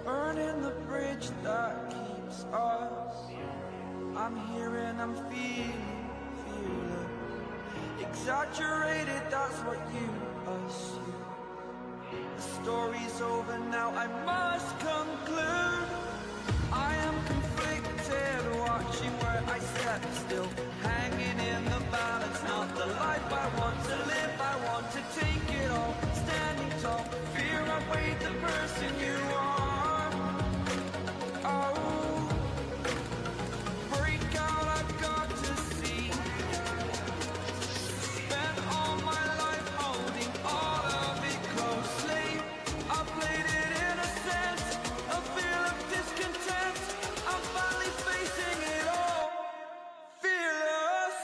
Burning the bridge that keeps us. I'm here and I'm feeling exaggerated, that's what you assume. The story's over now, I must conclude. I am conflicted, watching where I step still, hanging in the balance. Not the life I want to live, I want to take it all. Standing tall, fear outweighed the person you are. Oh, break out, I've got to see. Spent all my life holding all of it closely. I played it innocent, a feel of discontent. I'm finally facing it all, fearless.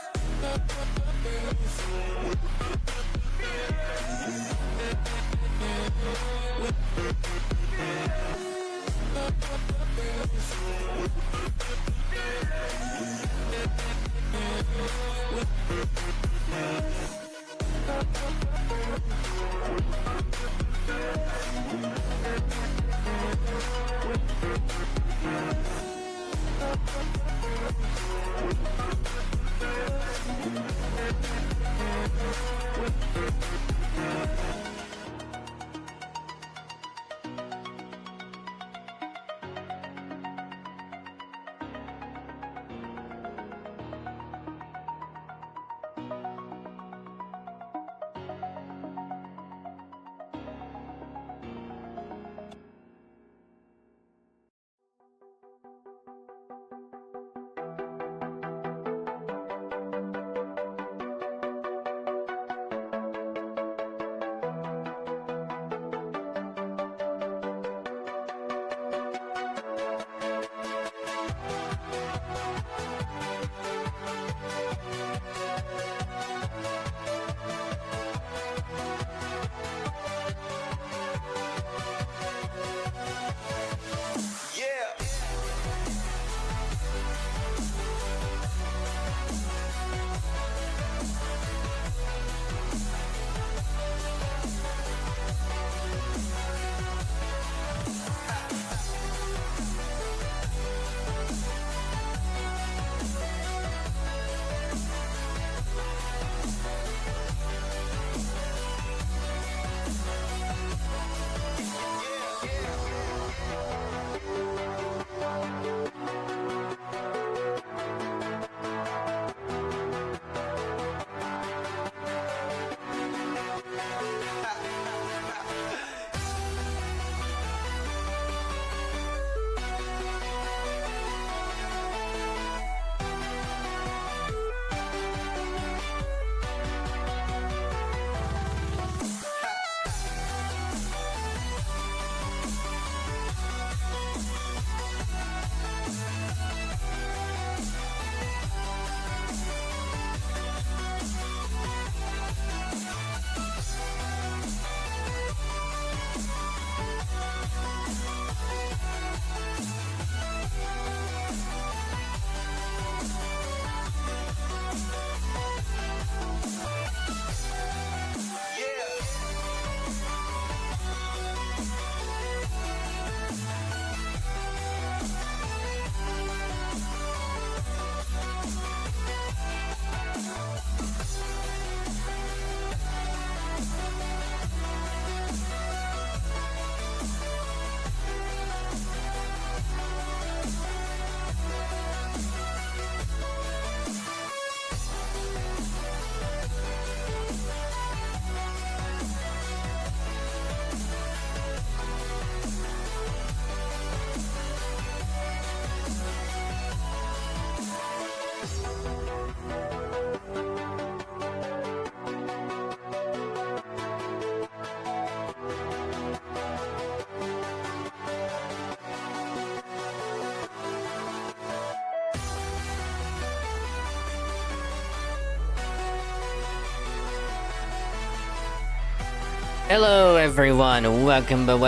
Hello everyone, welcome. Hope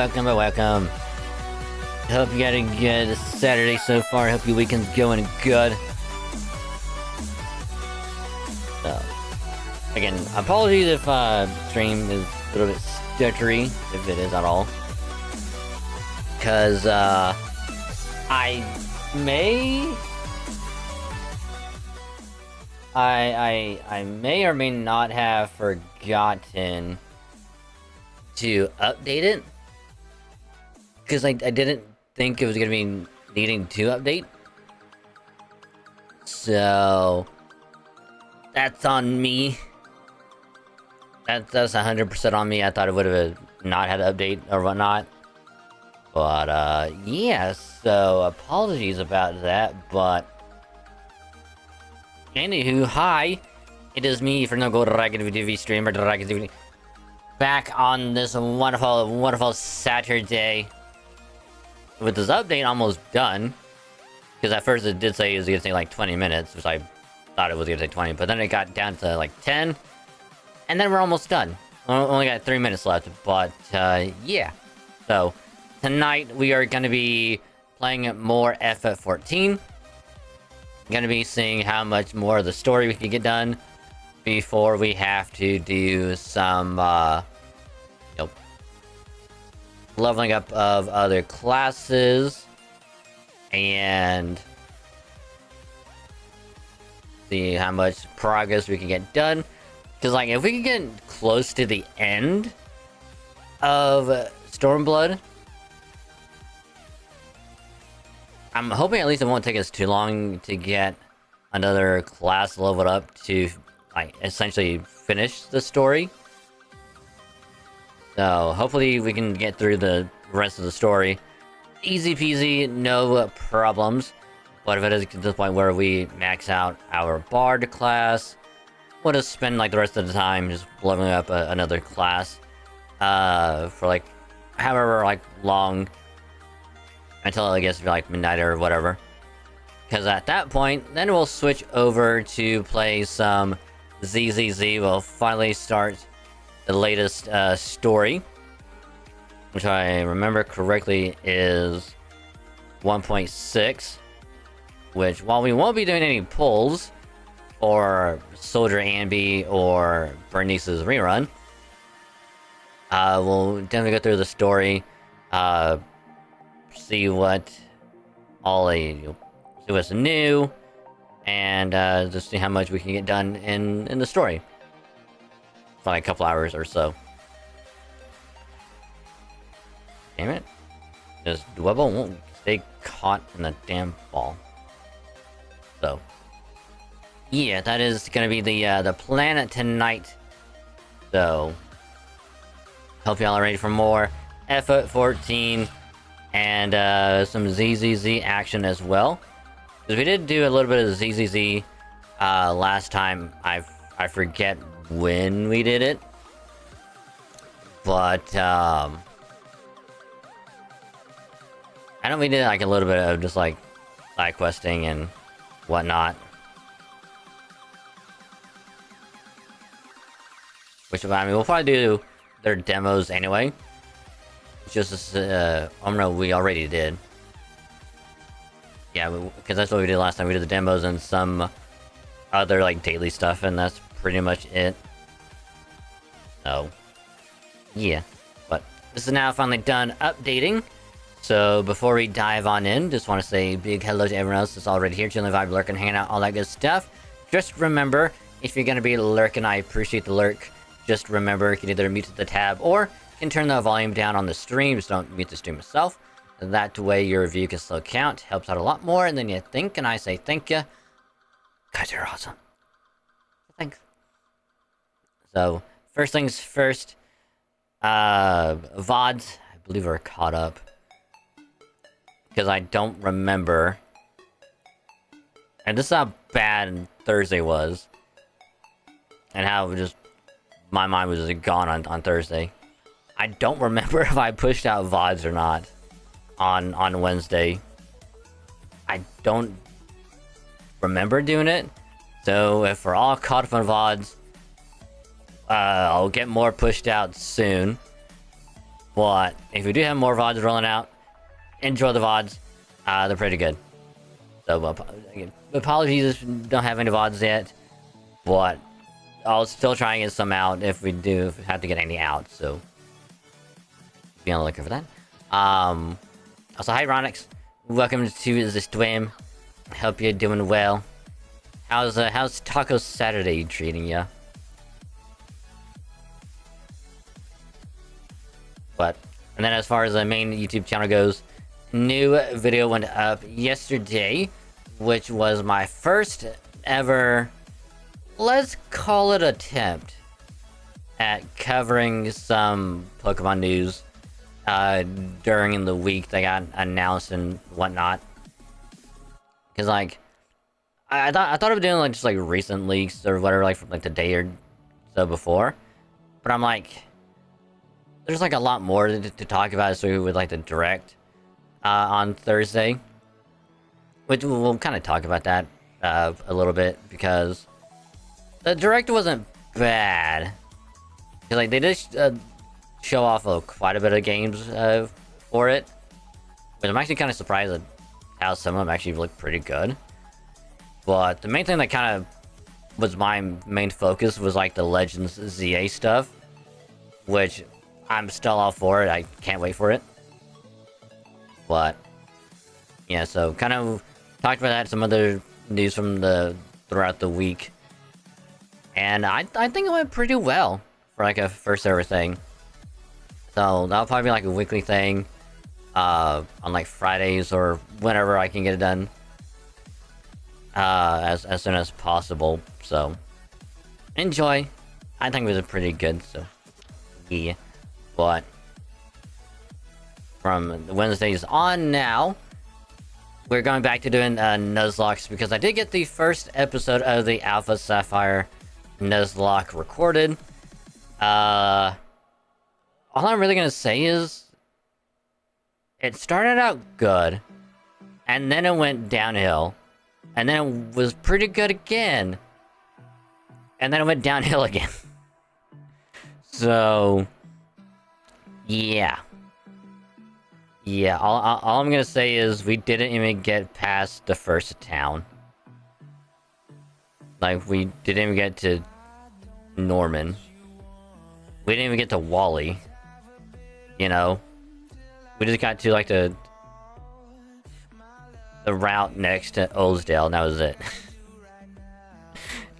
you had a good Saturday so far, hope your weekend's going good. So, again, apologies if stream is a little bit stuttery, if it is at all. Cause I may or may not have forgotten to update it, because I didn't think it was gonna be needing to update, so that's on me. That's 100% on me. I thought it would have not had an update or whatnot, but yeah, so apologies about that. But anywho, hi, it is me, for no gold Dragon VStreamer, Dragon back on this wonderful Saturday with this update almost done, because at first it did say it was gonna take like 20 minutes, which I thought it was gonna take 20, but then it got down to like 10, and then we're almost done. Only got 3 minutes left, but yeah. So tonight we are gonna be playing more FF14. Gonna be seeing how much more of the story we can get done before we have to do some leveling up of other classes and see how much progress we can get done. Because like, if we can get close to the end of Stormblood, I'm hoping at least it won't take us too long to get another class leveled up to like essentially finish the story. So hopefully we can get through the rest of the story easy peasy, no problems. But if it is to the point where we max out our bard class, we'll just spend like the rest of the time just leveling up another class for like however like long, until I guess like midnight or whatever. Because at that point, then we'll switch over to play some ZZZ. We'll finally start the latest story, which I remember correctly is 1.6, which while we won't be doing any pulls or Soldier Ambi or Bernice's rerun, we'll definitely go through the story, see what see what's new, and just see how much we can get done in the story. For like a couple hours or so. Damn it. This Dwebble won't stay caught in the damn ball. So yeah, that is gonna be the plan tonight. So hope y'all are ready for more FF14 and some ZZZ action as well. Because we did do a little bit of ZZZ last time. I forget when we did it, but I know we did like a little bit of just like side questing and whatnot, which I mean we'll probably do their demos anyway. Just no, we already did. Yeah, because that's what we did last time. We did the demos and some other like daily stuff, and that's pretty much it. So yeah, but this is now finally done updating. So before we dive on in, just want to say a big hello to everyone else that's already here, chilling, vibe, lurking, hanging out, all that good stuff. Just remember, if you're gonna be lurking, I appreciate the lurk. Just remember, you can either mute the tab or you can turn the volume down on the stream. Just don't mute the stream itself. That way your review can still count. Helps out a lot more than you think, and I say thank you. Guys, you're awesome. Thanks. So, first things first, VODs, I believe are caught up. Because I don't remember. And this is how bad Thursday was. And how just, my mind was just gone on Thursday. I don't remember if I pushed out VODs or not on Wednesday. I don't remember doing it. So if we're all caught up on VODs, I'll get more pushed out soon. But if we do have more VODs rolling out, enjoy the VODs. They're pretty good. So, again, apologies if we don't have any VODs yet. But I'll still try and get some out if we do have to get any out. So, be on the lookout for that. Also, hi, Ronix. Welcome to the stream. Hope you're doing well. How's Taco Saturday treating ya? But, and then as far as the main YouTube channel goes, new video went up yesterday, which was my first ever, let's call it, attempt at covering some Pokemon news during the week that got announced and whatnot. Because, like, I thought of doing, like, just, like, recent leaks or whatever, like, from, like, the day or so before. But I'm like, there's, like, a lot more to talk about, so we would like to direct on Thursday. Which we'll kind of talk about that a little bit, because the direct wasn't bad. Because, like, they did show off quite a bit of games for it. But I'm actually kind of surprised at how some of them actually look pretty good. But the main thing that kind of was my main focus was, like, the Legends ZA stuff. Which I'm still all for it. I can't wait for it. But yeah, so kind of talked about that, some other news from throughout the week. And I think it went pretty well for, like, a first ever thing. So that'll probably be like a weekly thing on, like, Fridays or whenever I can get it done. As soon as possible. So enjoy. I think it was pretty good, so yeah. But from Wednesdays on now, we're going back to doing Nuzlocks, because I did get the first episode of the Alpha Sapphire Nuzlocke recorded. All I'm really gonna say is it started out good, and then it went downhill, and then it was pretty good again, and then it went downhill again. So yeah, all I'm gonna say is we didn't even get past the first town. Like, we didn't even get to Norman. We didn't even get to Wally. You know? We just got to, like, the route next to Oldsdale, and that was it.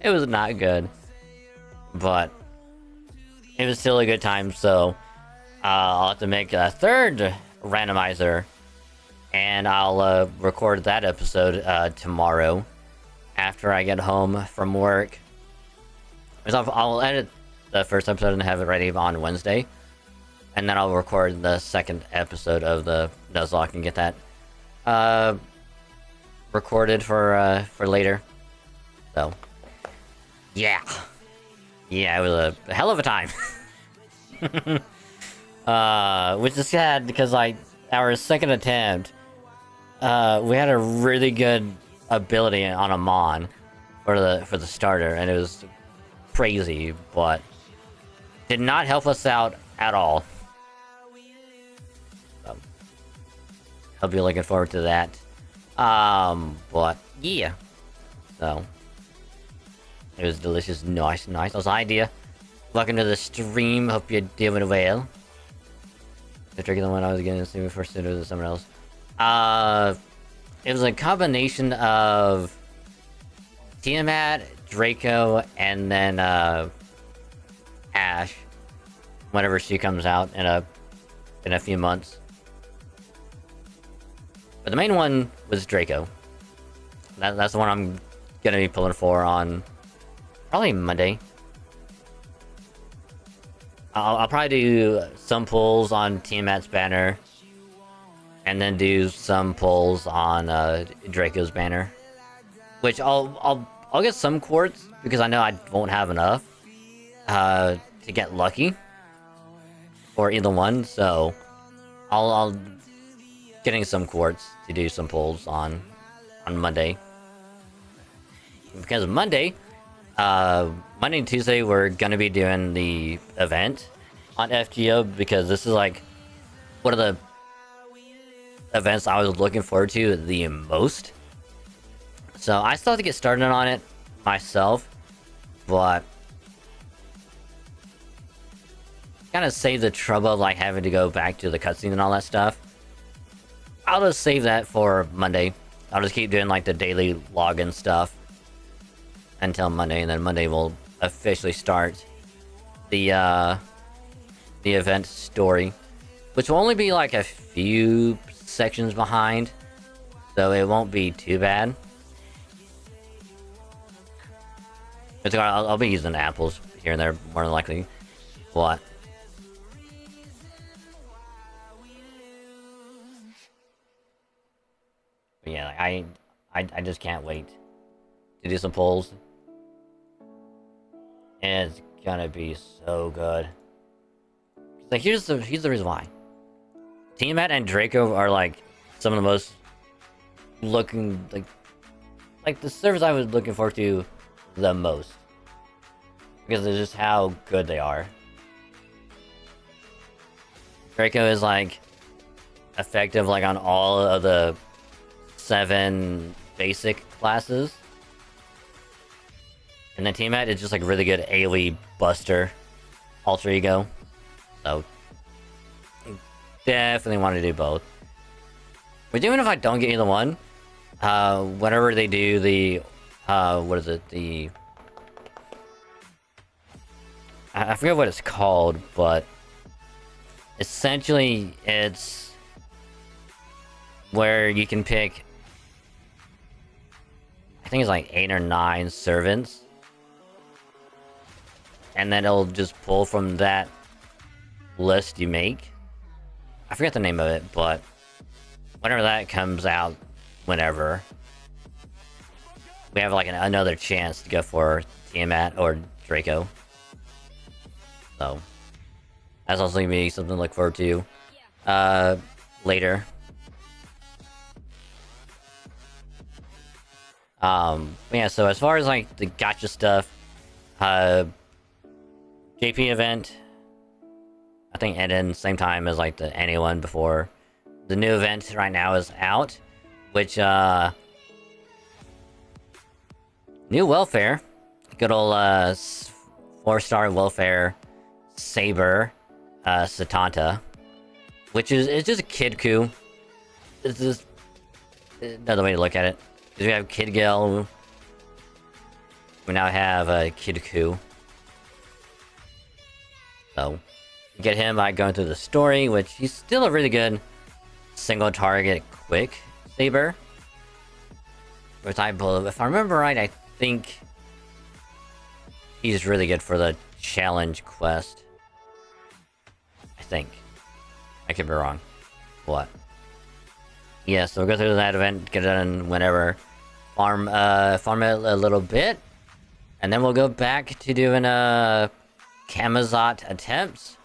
It was not good. But it was still a good time, so I'll have to make a third randomizer, and I'll record that episode tomorrow after I get home from work. I'll edit the first episode and have it ready on Wednesday, and then I'll record the second episode of the Nuzlocke and get that recorded for later. So yeah, it was a hell of a time. Which is sad, because, like, our second attempt, we had a really good ability on a Mon for the starter, and it was crazy, but did not help us out at all. So I'll be looking forward to that. But yeah, so it was delicious. Nice. That was an idea. Welcome to the stream. Hope you're doing well. The tricky one I was getting to see before it was someone else. It was a combination of Tiamat, Draco, and then Ash. Whenever she comes out in a few months. But the main one was Draco. That's the one I'm gonna be pulling for on probably Monday. I'll probably do some pulls on Tiamat's banner, and then do some pulls on Draco's banner. Which I'll get some quartz, because I know I won't have enough to get lucky for either one. So I'll getting some quartz to do some pulls on Monday, because Monday Monday and Tuesday we're gonna be doing the event on FGO because this is like one of the events I was looking forward to the most. So I still have to get started on it myself, but kind of save the trouble of like having to go back to the cutscene and all that stuff. I'll just save that for Monday. I'll just keep doing like the daily login stuff until Monday, and then Monday will officially start the event story, which will only be like a few sections behind, so it won't be too bad. I'll be using apples here and there more than likely. What? But yeah, I just can't wait to do some polls. And it's gonna be so good. Like here's the reason why. Tiamat and Draco are like some of the most looking like the servers I was looking forward to the most. Because of just how good they are. Draco is like effective like on all of the 7 basic classes. And then Tiamat is just like really good AoE buster alter ego. So definitely want to do both. But even if I don't get either one, whenever they do the what is it? I forget what it's called, but essentially it's where you can pick, I think it's like 8 or 9 servants, and then it'll just pull from that list you make. I forget the name of it, but whenever that comes out, whenever, we have like another chance to go for Tiamat or Draco. So that's also gonna be something to look forward to later. Yeah, so as far as like the gacha stuff, JP event, I think ended same time as like the NA one before. The new event right now is out, which new welfare, good old 4-star welfare Saber Satanta, which is, it's just a kid coup. It's just another way to look at it. Because we have Kid Gil, we now have a Kid Coup. So get him by going through the story, which he's still a really good single target quick saber. Which I believe, if I remember right, I think he's really good for the challenge quest. I think. I could be wrong. What? Yeah, so we'll go through that event, get it done whenever. Farm it a little bit. And then we'll go back to doing Kamazot attempts.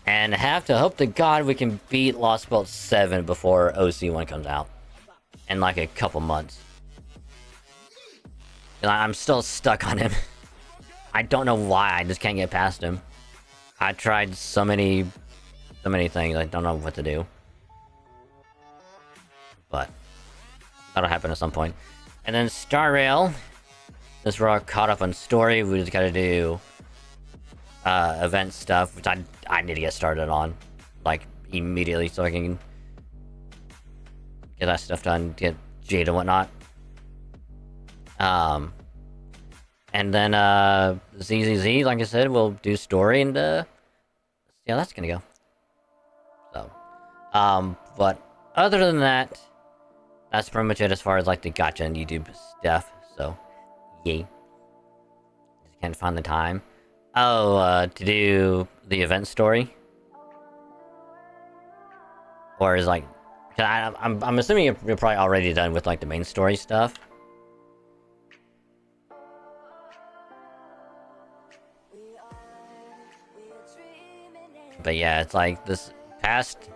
And have to hope to God we can beat Lost Belt 7 before OC1 comes out. In like a couple months. And I'm still stuck on him. I don't know why, I just can't get past him. I tried so many things, I don't know what to do. But that'll happen at some point. And then Star Rail. Since we're all caught up on story, we just gotta do event stuff, which I need to get started on, like immediately, so I can get that stuff done, get Jade and whatnot. And then ZZZ, like I said, we'll do story and see how that's gonna go. So, but other than that, that's pretty much it as far as like the gacha and YouTube stuff. So, yay. Just can't find the time. Oh, to do the event story, or is like, I'm assuming you're probably already done with like the main story stuff. But yeah, it's like this past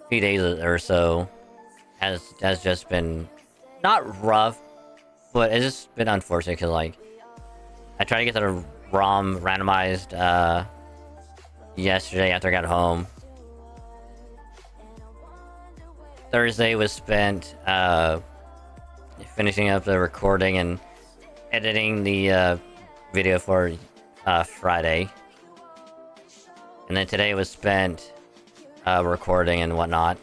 few days or so has just been not rough, but it's just been unfortunate because like I tried to get the ROM randomized yesterday after I got home. Thursday was spent finishing up the recording and editing the video for Friday. And then today was spent recording and whatnot.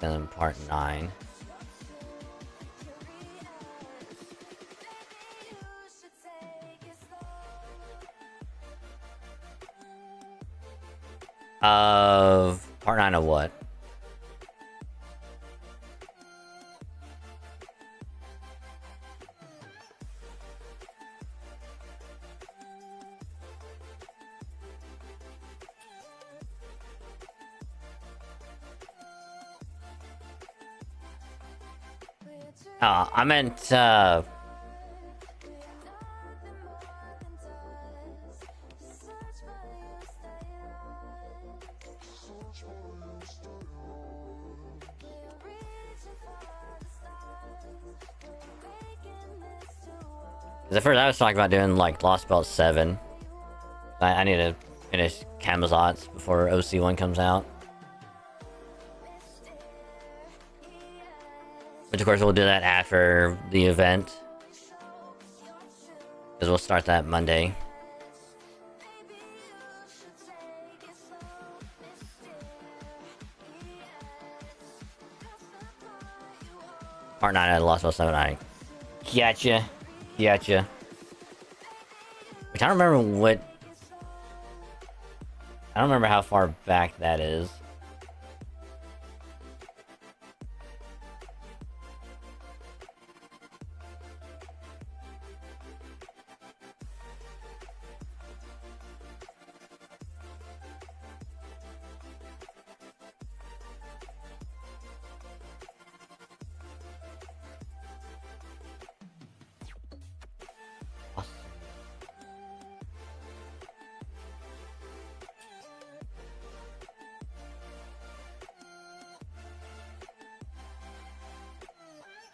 And then part 9. Of part 9 of what? Oh, I meant, at first I was talking about doing, like, Lost Belt 7. I need to finish Camazotz before OC1 comes out. Which, of course, we'll do that after the event. Because we'll start that Monday. Part 9 of Lost Belt 7, I gotcha. Gotcha. Which I don't remember what... I don't remember how far back that is.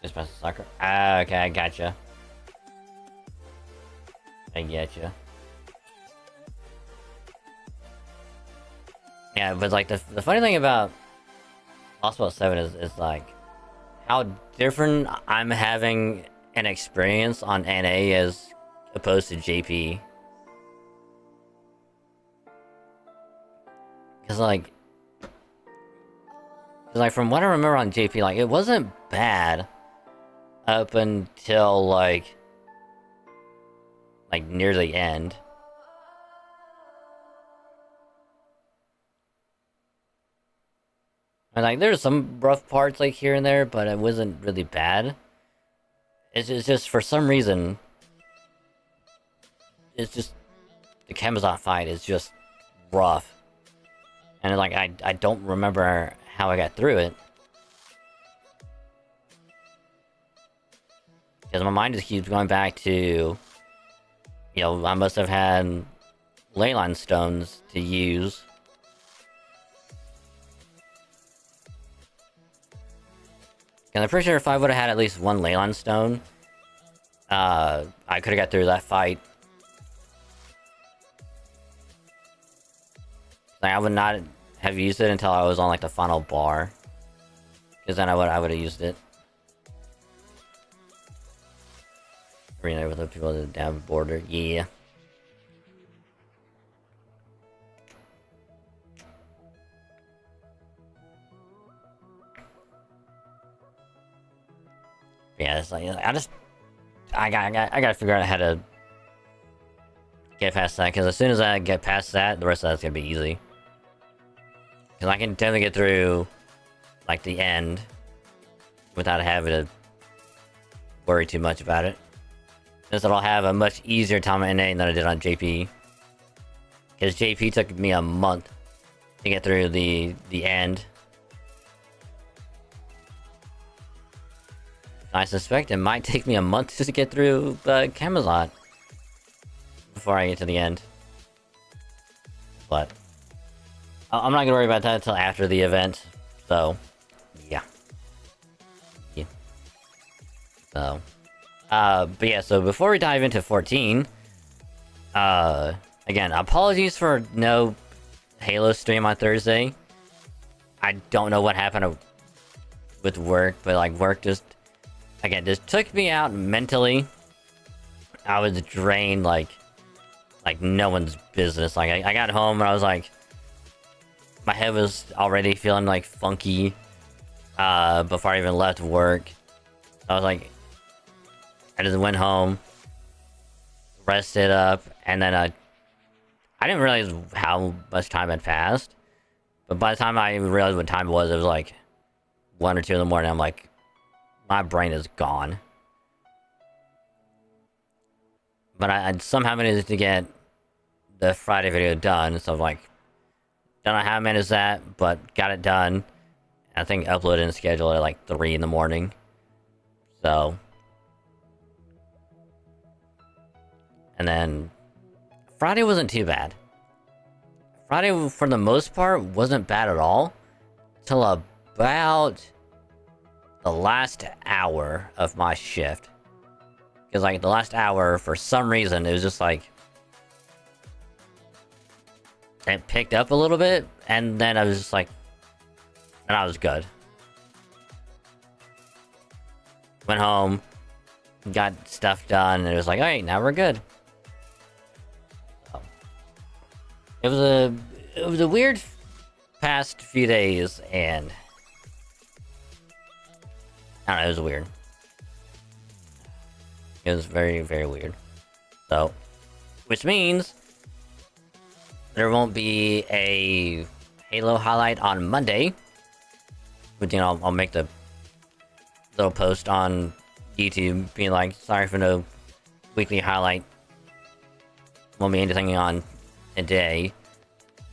Just past the soccer. Ah, okay, I gotcha. I getcha. Yeah, but like the funny thing about Lost Belt 7 is like how different I'm having an experience on NA as opposed to JP. Cause like from what I remember on JP, like it wasn't bad up until like near the end. And like there's some rough parts like here and there, but it wasn't really bad. It's just for some reason, it's just the Camazotz fight is just rough, and like I don't remember how I got through it. Because my mind just keeps going back to, you know, I must have had leyline stones to use. And I'm pretty sure if I would have had at least one leyline stone, I could have got through that fight. Like, I would not have used it until I was on like the final bar, because then I would have used it. Reunite with the people at the damn border, yeah. Yeah, it's like I gotta figure out how to get past that, because as soon as I get past that, the rest of that's gonna be easy. Because I can definitely get through like the end without having to worry too much about it. Since I'll have a much easier time on NA than I did on JP. Because JP took me a month to get through the end. I suspect it might take me a month just to get through Camazotz before I get to the end. But I'm not gonna worry about that until after the event, so So, but yeah, so before we dive into 14, again, apologies for no Halo stream on Thursday. I don't know what happened with work, but like work just took me out mentally. I was drained like no one's business. Like I got home and I was like, my head was already feeling like funky before I even left work. I was like, I just went home, rested up, and then I didn't realize how much time had passed. But by the time I even realized what time it was like 1 or 2 in the morning. I'm like, my brain is gone. But I somehow managed to get the Friday video done, so I'm like, don't know how I managed that, but got it done. I think uploaded and scheduled at like 3 in the morning. So. And then Friday wasn't too bad. Friday, for the most part, wasn't bad at all. Till about the last hour of my shift. Because, like, the last hour, for some reason, it was just like... it picked up a little bit, and then I was just like... and I was good. Went home, got stuff done, and it was like, alright, now we're good. So, it was a weird past few days, and... I don't know, it was weird. It was very, very weird. So, which means there won't be a Halo highlight on Monday. But, you know, I'll make the little post on YouTube being like, sorry for no weekly highlight. Won't be anything on today.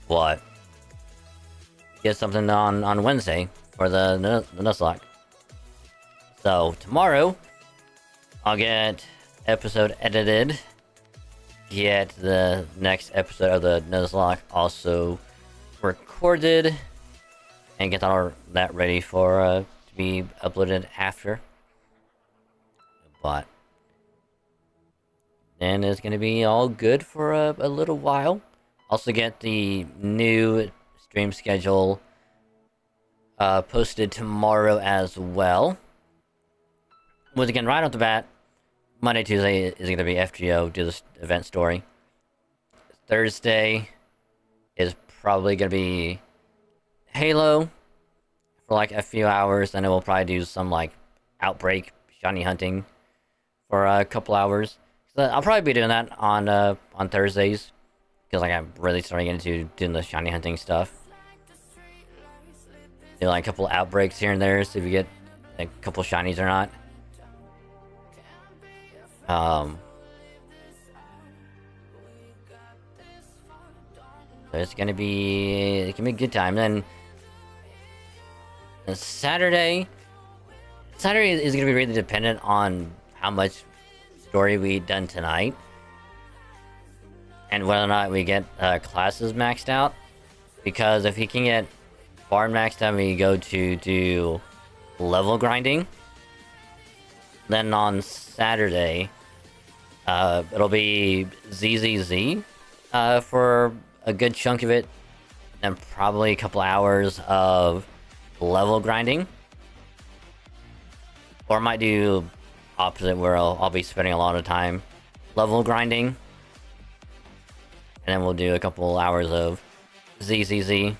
But get something on Wednesday for the Nuzlocke. So, tomorrow, I'll get episode edited, get the next episode of the Nuzlocke also recorded, and get all that ready for to be uploaded after. But then it's gonna be all good for a little while. Also get the new stream schedule posted tomorrow as well. Once again, right off the bat, Monday, Tuesday is going to be FGO, do this event story. Thursday is probably going to be Halo for like a few hours, then we'll probably do some like Outbreak, shiny hunting for a couple hours. So I'll probably be doing that on Thursdays, because like I'm really starting into doing the shiny hunting stuff. Do like a couple Outbreaks here and there, see if we get a couple shinies or not. So it's gonna be a good time. Then Saturday is gonna be really dependent on how much story we done tonight, and whether or not we get classes maxed out. Because if we can get farm maxed out, we go to do level grinding. Then on Saturday, it'll be ZZZ for a good chunk of it, and probably a couple hours of level grinding. Or I might do opposite, where I'll be spending a lot of time level grinding, and then we'll do a couple hours of ZZZ.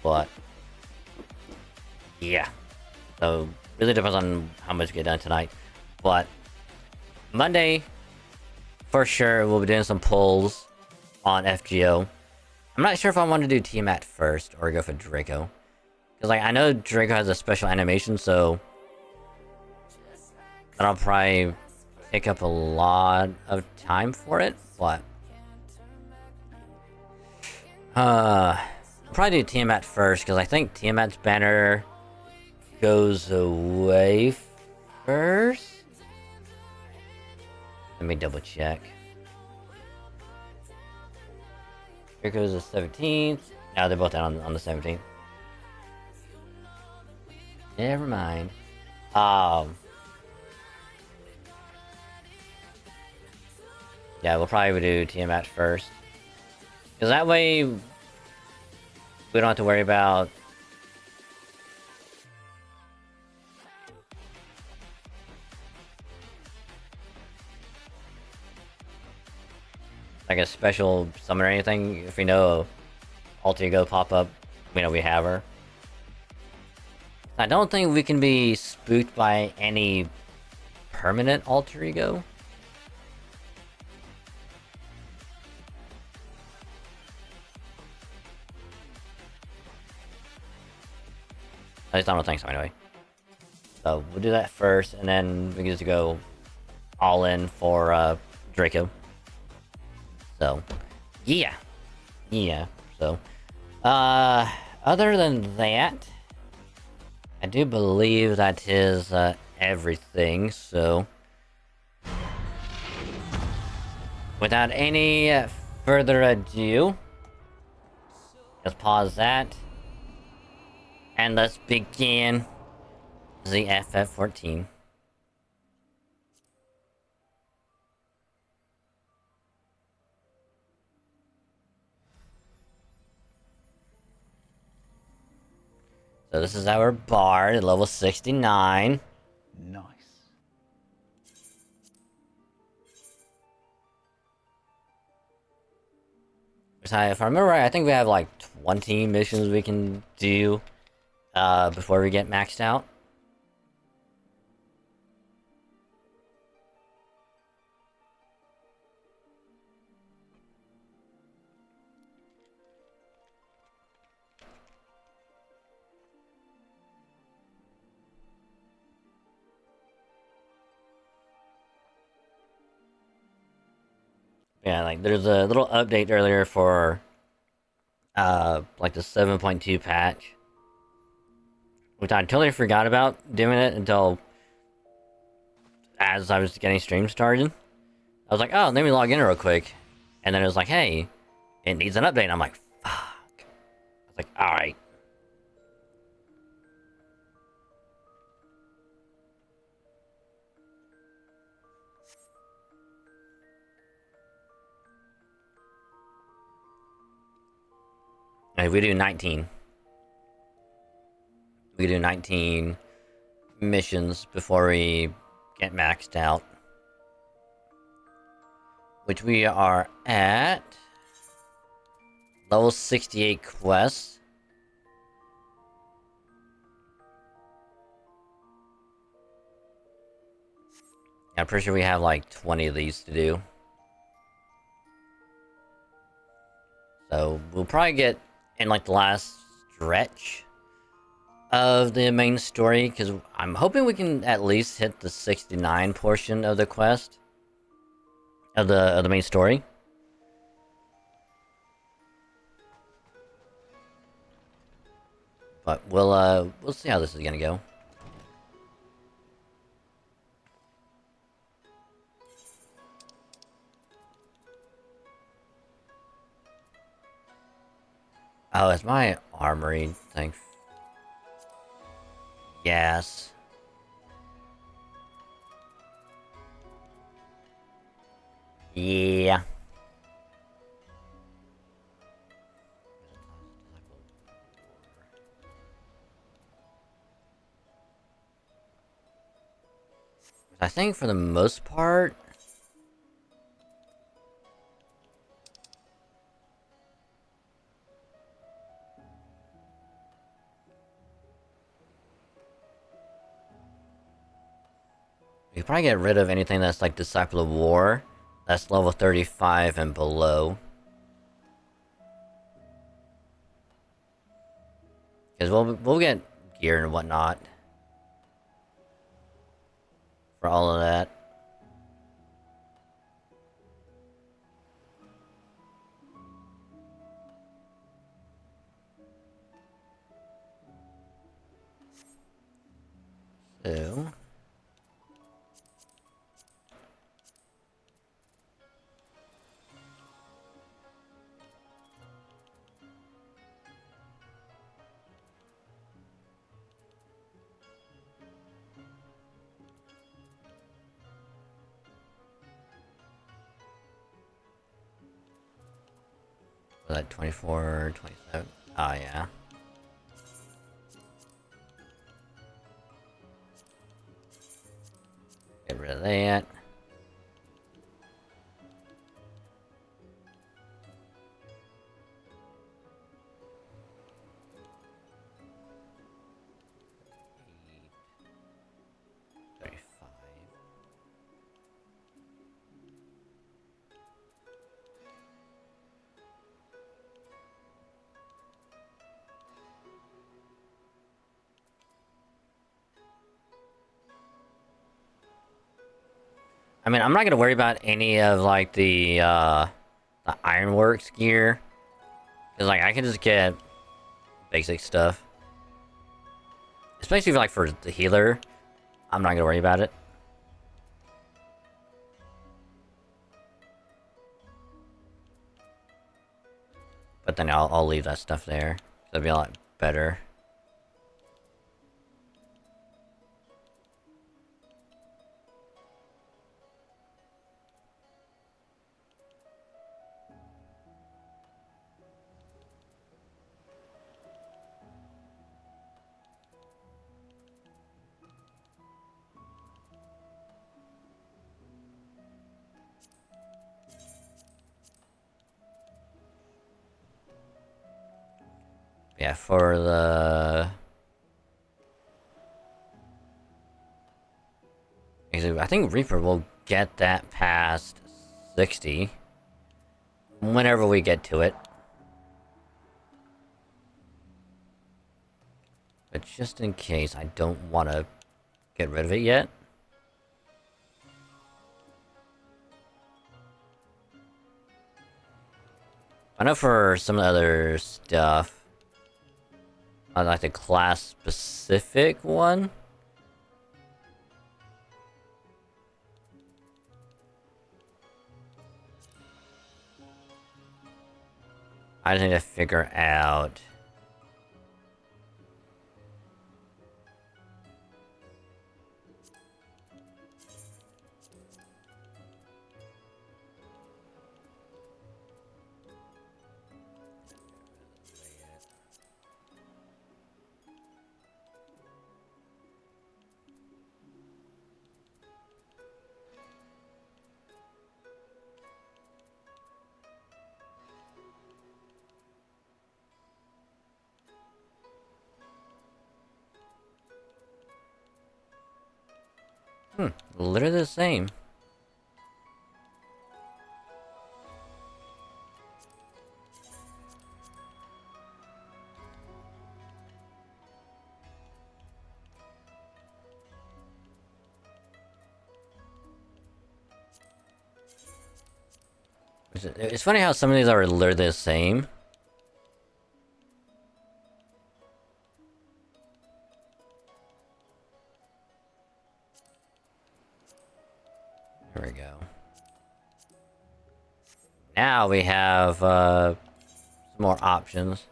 But yeah, so really depends on how much we get done tonight. But Monday, for sure, we'll be doing some pulls on FGO. I'm not sure if I want to do Tiamat first or go for Draco. Because like, I know Draco has a special animation, so that'll probably take up a lot of time for it, but I'll probably do Tiamat first, because I think Tiamat's banner goes away first. Let me double check. Here goes the 17th. No, they're both down on the 17th. Never mind. Um, yeah, we'll probably do team match first. Because that way, we don't have to worry about... like a special summon or anything. If we know alter ego pop up, we know we have her. I don't think we can be spooked by any permanent alter ego. At least I don't think so anyway. So we'll do that first, and then we can just go all in for Draco. So, yeah. Yeah, so. Other than that, I do believe that is everything, so. Without any further ado, let's pause that. And let's begin the FF14. So this is our bard, level 69. Nice. If I remember right, I think we have like 20 missions we can do before we get maxed out. Yeah, like there's a little update earlier for like the 7.2 patch, which I totally forgot about doing it until as I was getting stream started. I was like, oh, let me log in real quick, and then it was like, hey, it needs an update. And I'm like, fuck. I was like, all right. If we do 19. We do 19 missions before we get maxed out. Which we are at level 68 quests. I'm pretty sure we have like 20 of these to do. So we'll probably get in like the last stretch of the main story, because I'm hoping we can at least hit the 69 portion of the quest of the main story. But we'll see how this is gonna go. Oh, it's my armory thing. Yes. Yeah. I think for the most part, we probably get rid of anything that's like Disciple of War, that's level 35 and below. Because we'll get gear and whatnot for all of that. So Was that 24, 27? Oh, yeah. Get rid of that. I mean, I'm not gonna worry about any of, like, the Ironworks gear. Because, like, I can just get basic stuff. Especially, like, for the healer. I'm not gonna worry about it. But then I'll leave that stuff there. That'll be a lot better. Yeah, for the... I think Reaper will get that past 60. Whenever we get to it. But just in case, I don't want to get rid of it yet. I know for some of the other stuff, I like the class-specific one. I just need to figure out... literally the same. It's funny how some of these are literally the same. There we go. Now we have some more options.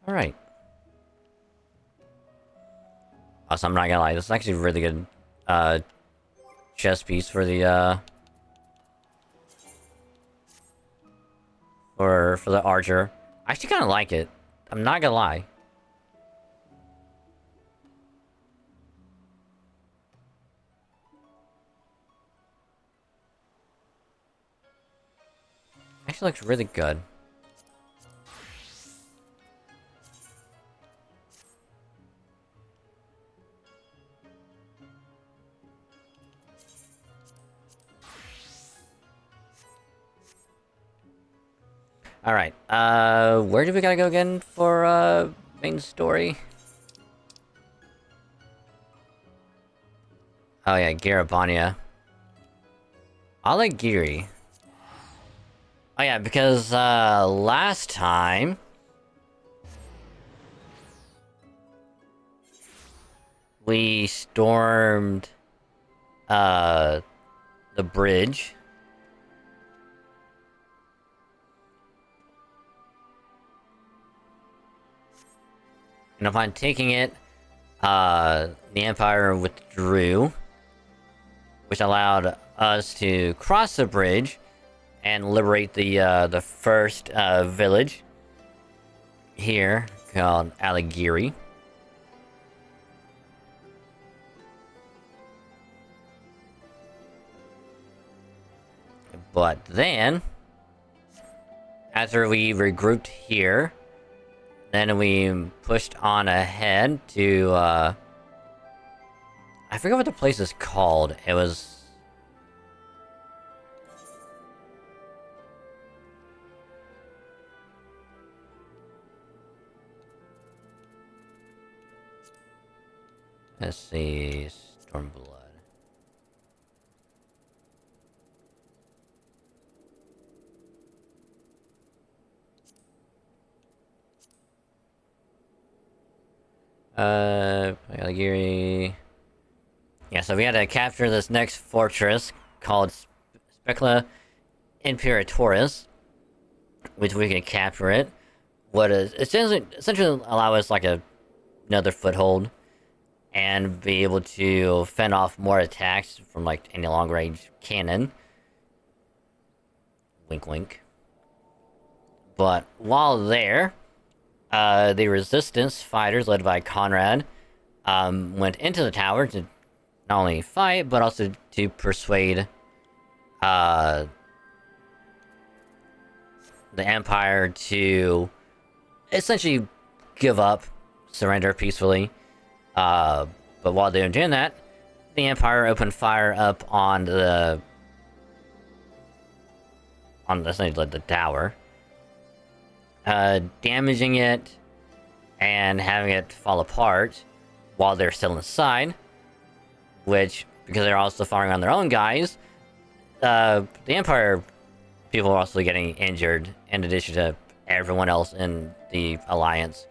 Alright. Also, I'm not gonna lie, this is actually a really good chess piece for the for the archer. I actually kinda like it. I'm not gonna lie. Actually looks really good. Alright, where do we gotta go again for, main story? Oh yeah, Garabania. I like Giri. Oh yeah, because, last time... we stormed, the bridge. And upon taking it, the Empire withdrew, which allowed us to cross the bridge and liberate the first village here called Aligiri. But then, after we regrouped here, then we pushed on ahead to, I forget what the place is called. It was... Let's see... Stormblood. Aligiri... Yeah, so we had to capture this next fortress called Specula Imperatoris, which we can capture it. What is essentially allow us like another foothold and be able to fend off more attacks from like any long range cannon. Wink wink. But while there, the resistance fighters led by Conrad went into the tower to not only fight, but also to persuade the Empire to essentially give up, surrender peacefully. But while they were doing that, the Empire opened fire up on essentially the tower, damaging it and having it fall apart while they're still inside. Which, because they're also firing on their own guys, the Empire people are also getting injured, in addition to everyone else in the Alliance.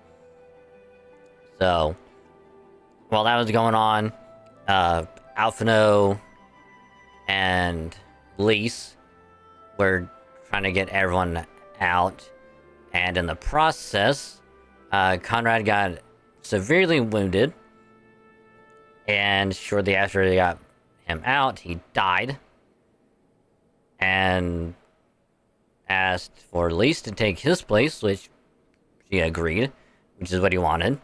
So, while that was going on, Alphino and Lise were trying to get everyone out, and in the process, Conrad got severely wounded. And shortly after they got him out, he died. And asked for Lise to take his place, which she agreed, which is what he wanted.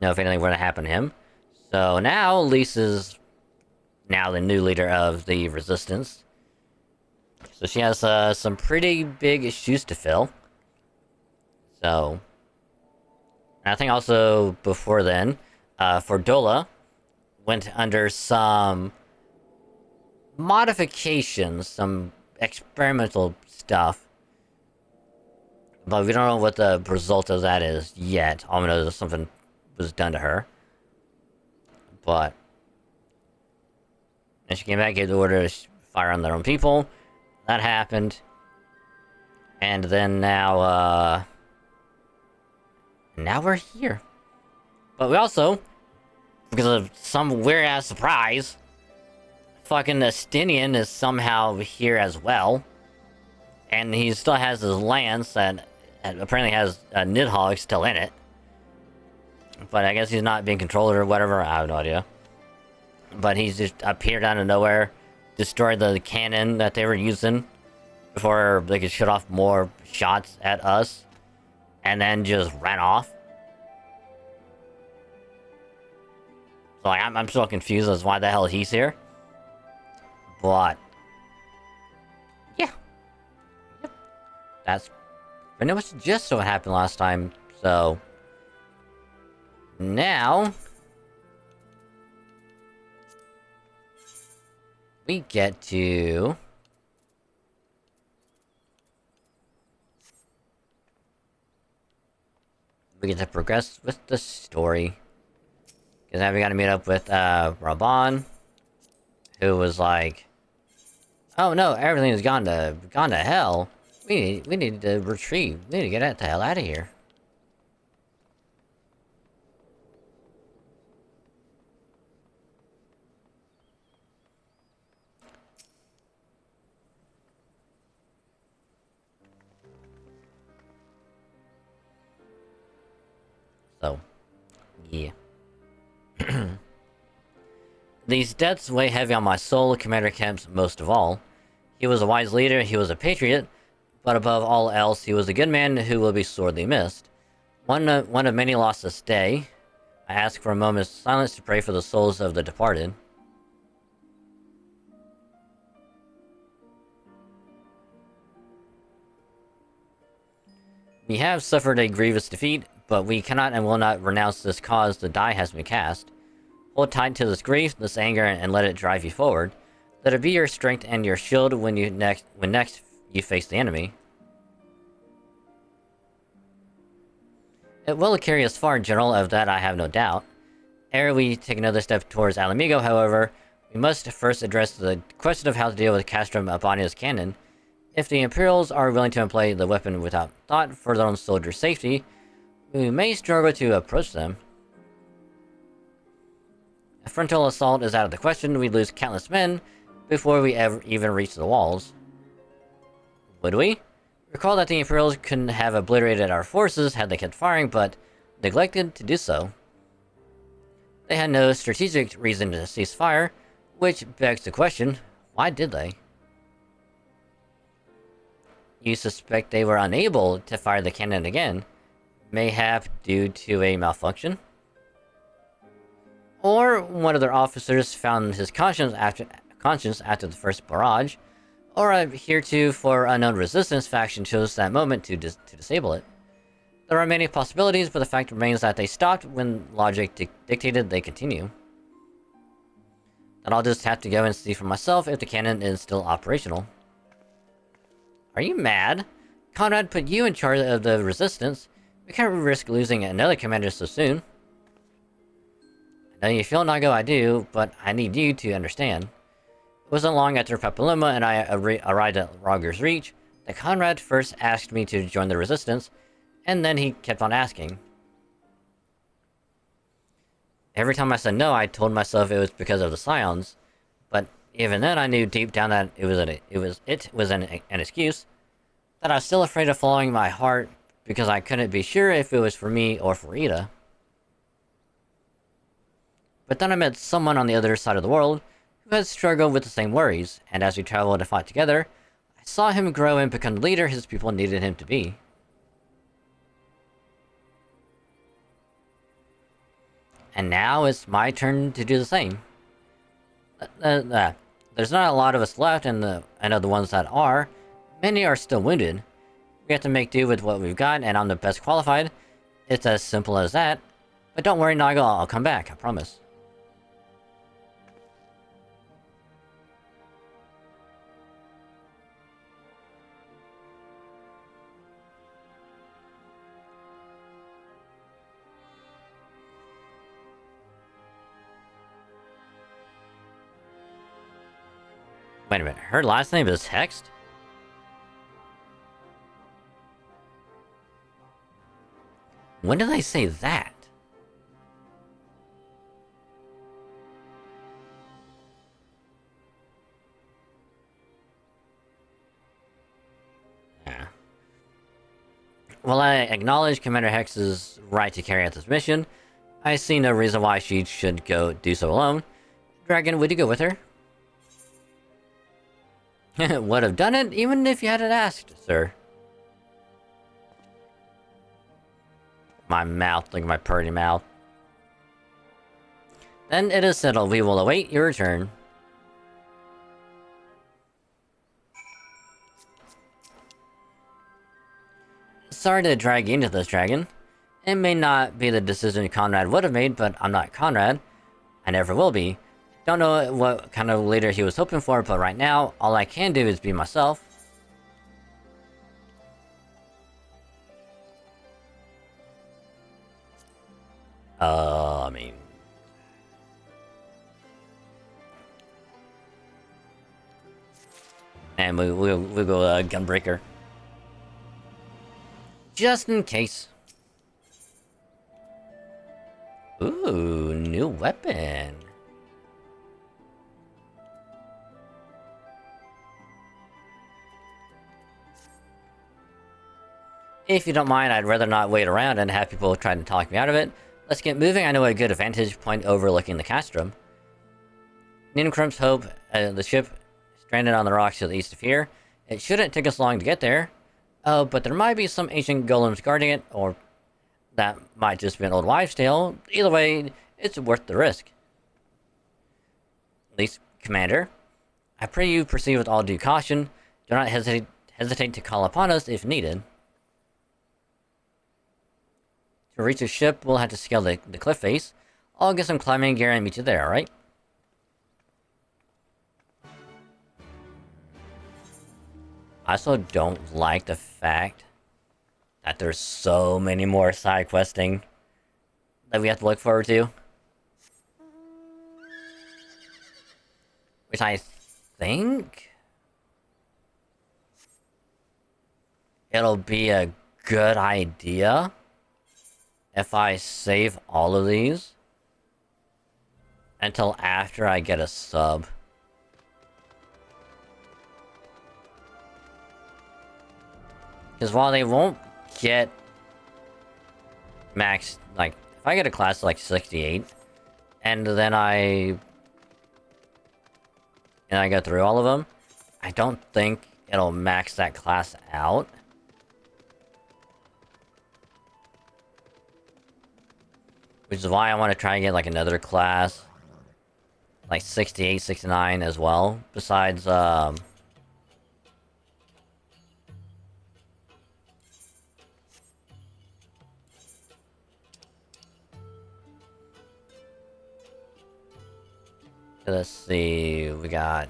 No, if anything were to happen to him. So now Lise is now the new leader of the Resistance. So she has some pretty big shoes to fill. So, and I think also before then, Fordola went under some modifications, some experimental stuff. But we don't know what the result of that is yet. All we know is something was done to her. But... and she came back, gave the order to fire on their own people. That happened. And then now, now we're here. But we also... because of some weird-ass surprise, fucking Estinian is somehow here as well. And he still has his lance that apparently has a Nidhogg still in it. But I guess he's not being controlled or whatever, I have no idea. But he's just appeared out of nowhere, destroyed the cannon that they were using before they could shoot off more shots at us, and then just ran off. So like, I'm still confused as why the hell he's here. But yeah, yep. That's pretty much just what happened last time. So now we get to progress with the story. Because now we gotta meet up with Raban, who was like, "Oh no, everything has gone to hell. We need to retreat. We need to get the hell out of here." So, yeah. These deaths weigh heavy on my soul, Commander Kemp's most of all. He was a wise leader, he was a patriot, but above all else, he was a good man who will be sorely missed. One of many lost this day. I ask for a moment's silence to pray for the souls of the departed. We have suffered a grievous defeat, but we cannot and will not renounce this cause. The die has been cast. Hold tight to this grief, this anger, and let it drive you forward. Let it be your strength and your shield when next you face the enemy. It will carry us far, General, of that I have no doubt. Ere we take another step towards Alamigo, however, we must first address the question of how to deal with Castrum Abania's cannon. If the Imperials are willing to employ the weapon without thought for their own soldiers' safety, we may struggle to approach them. A frontal assault is out of the question. We lose countless men before we even reach the walls. Would we? Recall that the Imperials couldn't have obliterated our forces had they kept firing, but neglected to do so. They had no strategic reason to cease fire, which begs the question, why did they? You suspect they were unable to fire the cannon again, mayhap due to a malfunction? Or one of their officers found his conscience after the first barrage, or a heretofore unknown resistance faction chose that moment to disable it. There are many possibilities, but the fact remains that they stopped when logic dictated they continue. And I'll just have to go and see for myself if the cannon is still operational. Are you mad? Conrad put you in charge of the resistance. We can't risk losing another commander so soon. I know you feel, Nago, I do, but I need you to understand. It wasn't long after Papilloma and I arrived at Roger's Reach that Conrad first asked me to join the resistance, and then he kept on asking. Every time I said no, I told myself it was because of the Scions, but even then I knew deep down that it was an excuse, that I was still afraid of following my heart because I couldn't be sure if it was for me or for Ida. But then I met someone on the other side of the world who had struggled with the same worries, and as we traveled to fight together, I saw him grow and become the leader his people needed him to be. And now it's my turn to do the same. There's not a lot of us left, and of the ones that are, many are still wounded. We have to make do with what we've got, and I'm the best qualified. It's as simple as that. But don't worry, Nago, I'll come back, I promise. Wait a minute, her last name is Hext? When did I say that? Yeah. While I acknowledge Commander Hex's right to carry out this mission, I see no reason why she should go do so alone. Dragon, would you go with her? Would have done it, even if you hadn't asked, sir. My mouth, look at my purty mouth. Then it is settled, we will await your return. Sorry to drag you into this, Dragon. It may not be the decision Conrad would have made, but I'm not Conrad. I never will be. Don't know what kind of leader he was hoping for, but right now, all I can do is be myself. I mean... And we'll go Gunbreaker. Just in case. Ooh, new weapon. If you don't mind, I'd rather not wait around and have people try to talk me out of it. Let's get moving. I know a good vantage point overlooking the castrum. Nincrump's hope, the ship stranded on the rocks to the east of here. It shouldn't take us long to get there. But there might be some ancient golems guarding it, or that might just be an old wives' tale. Either way, it's worth the risk. At least, Commander, I pray you proceed with all due caution. Do not hesitate to call upon us if needed. To reach the ship, we'll have to scale the cliff face. I'll get some climbing gear and meet you there, alright? I also don't like the fact that there's so many more side questing that we have to look forward to. Which I think it'll be a good idea if I save all of these until after I get a sub. Because while they won't get max, like, if I get a class like 68, and then I go through all of them, I don't think it'll max that class out. Which is why I want to try and get like another class, like 68, 69 as well, besides, let's see, we got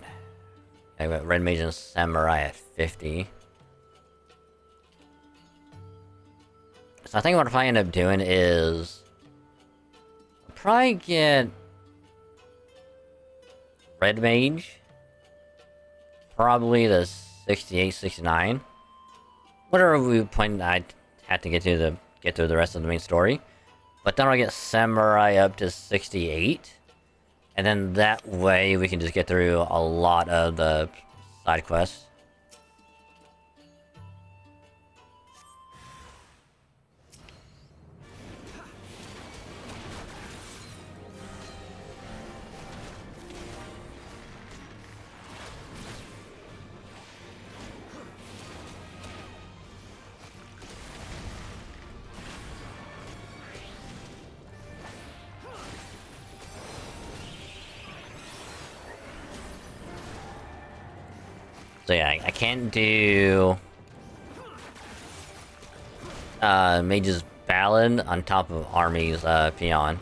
Red Mage and Samurai at 50. So I think what I'll probably end up doing is I'll probably get Red Mage, probably the 68, 69. Whatever we point I had to get through the rest of the main story. But then I'll get Samurai up to 68. And then that way we can just get through a lot of the side quests. So yeah, I can't do Mage's Ballad on top of Army's Peon.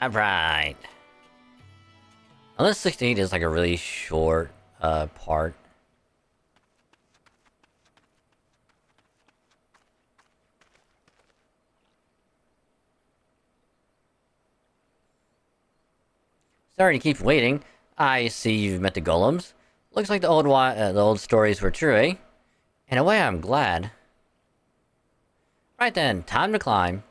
Alright. Unless 68 is like a really short part. Sorry to keep waiting. I see you've met the golems. Looks like the old stories were true, eh? In a way, I'm glad. Right then, time to climb.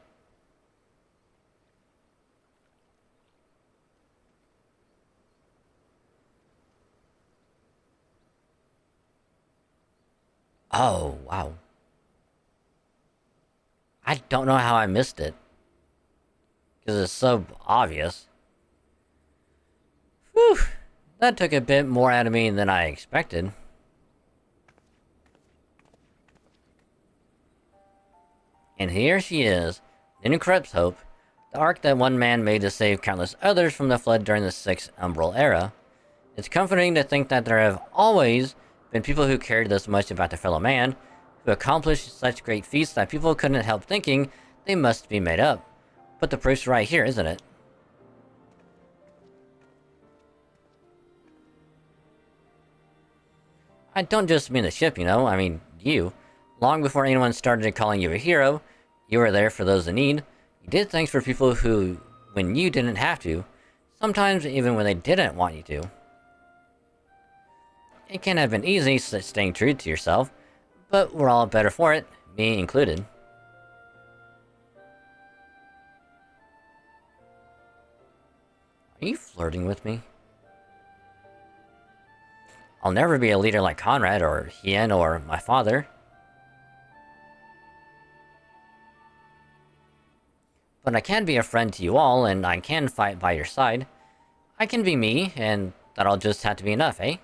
Oh, wow. I don't know how I missed it. Because it's so obvious. Whew. That took a bit more out of me than I expected. And here she is, Nincrup's Hope, the ark that one man made to save countless others from the flood during the 6th Umbral era. It's comforting to think that there have always been people who cared this much about their fellow man, who accomplished such great feats that people couldn't help thinking they must be made up. But the proof's right here, isn't it? I don't just mean the ship, you know, I mean you. Long before anyone started calling you a hero, you were there for those in need. You did things for people who, when you didn't have to, sometimes even when they didn't want you to. It can't have been easy staying true to yourself, but we're all better for it, me included. Are you flirting with me? I'll never be a leader like Conrad, or Hien, or my father. But I can be a friend to you all, and I can fight by your side. I can be me, and that'll just have to be enough, eh?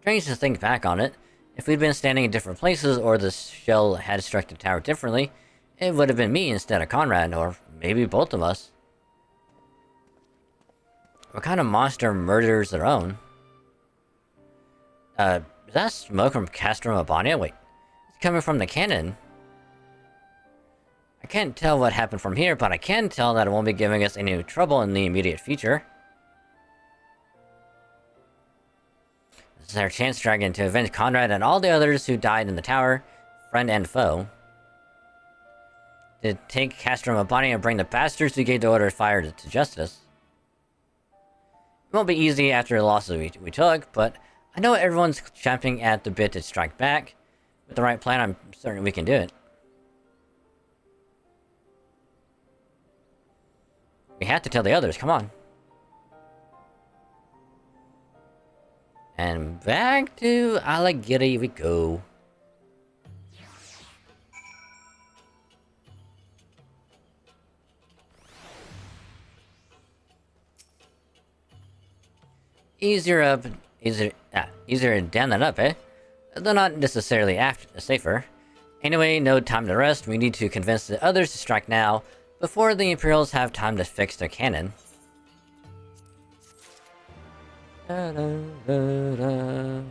Strange to think back on it. If we'd been standing in different places, or the shell had struck the tower differently, it would have been me instead of Conrad, or maybe both of us. What kind of monster murders their own? Is that smoke from Castrum Abania? Wait, it's coming from the cannon. I can't tell what happened from here, but I can tell that it won't be giving us any trouble in the immediate future. This is our chance, Dragon, to avenge Conrad and all the others who died in the tower, friend and foe. To take Castrum Abania and bring the bastards who gave the order of fire to justice. It won't be easy after the losses we took, but I know everyone's champing at the bit to strike back. With the right plan, I'm certain we can do it. We have to tell the others, come on. And back to Alagiri we go. Easier down than up, eh? Though not necessarily safer. Anyway, no time to rest. We need to convince the others to strike now, before the Imperials have time to fix their cannon. Da, da, da, da.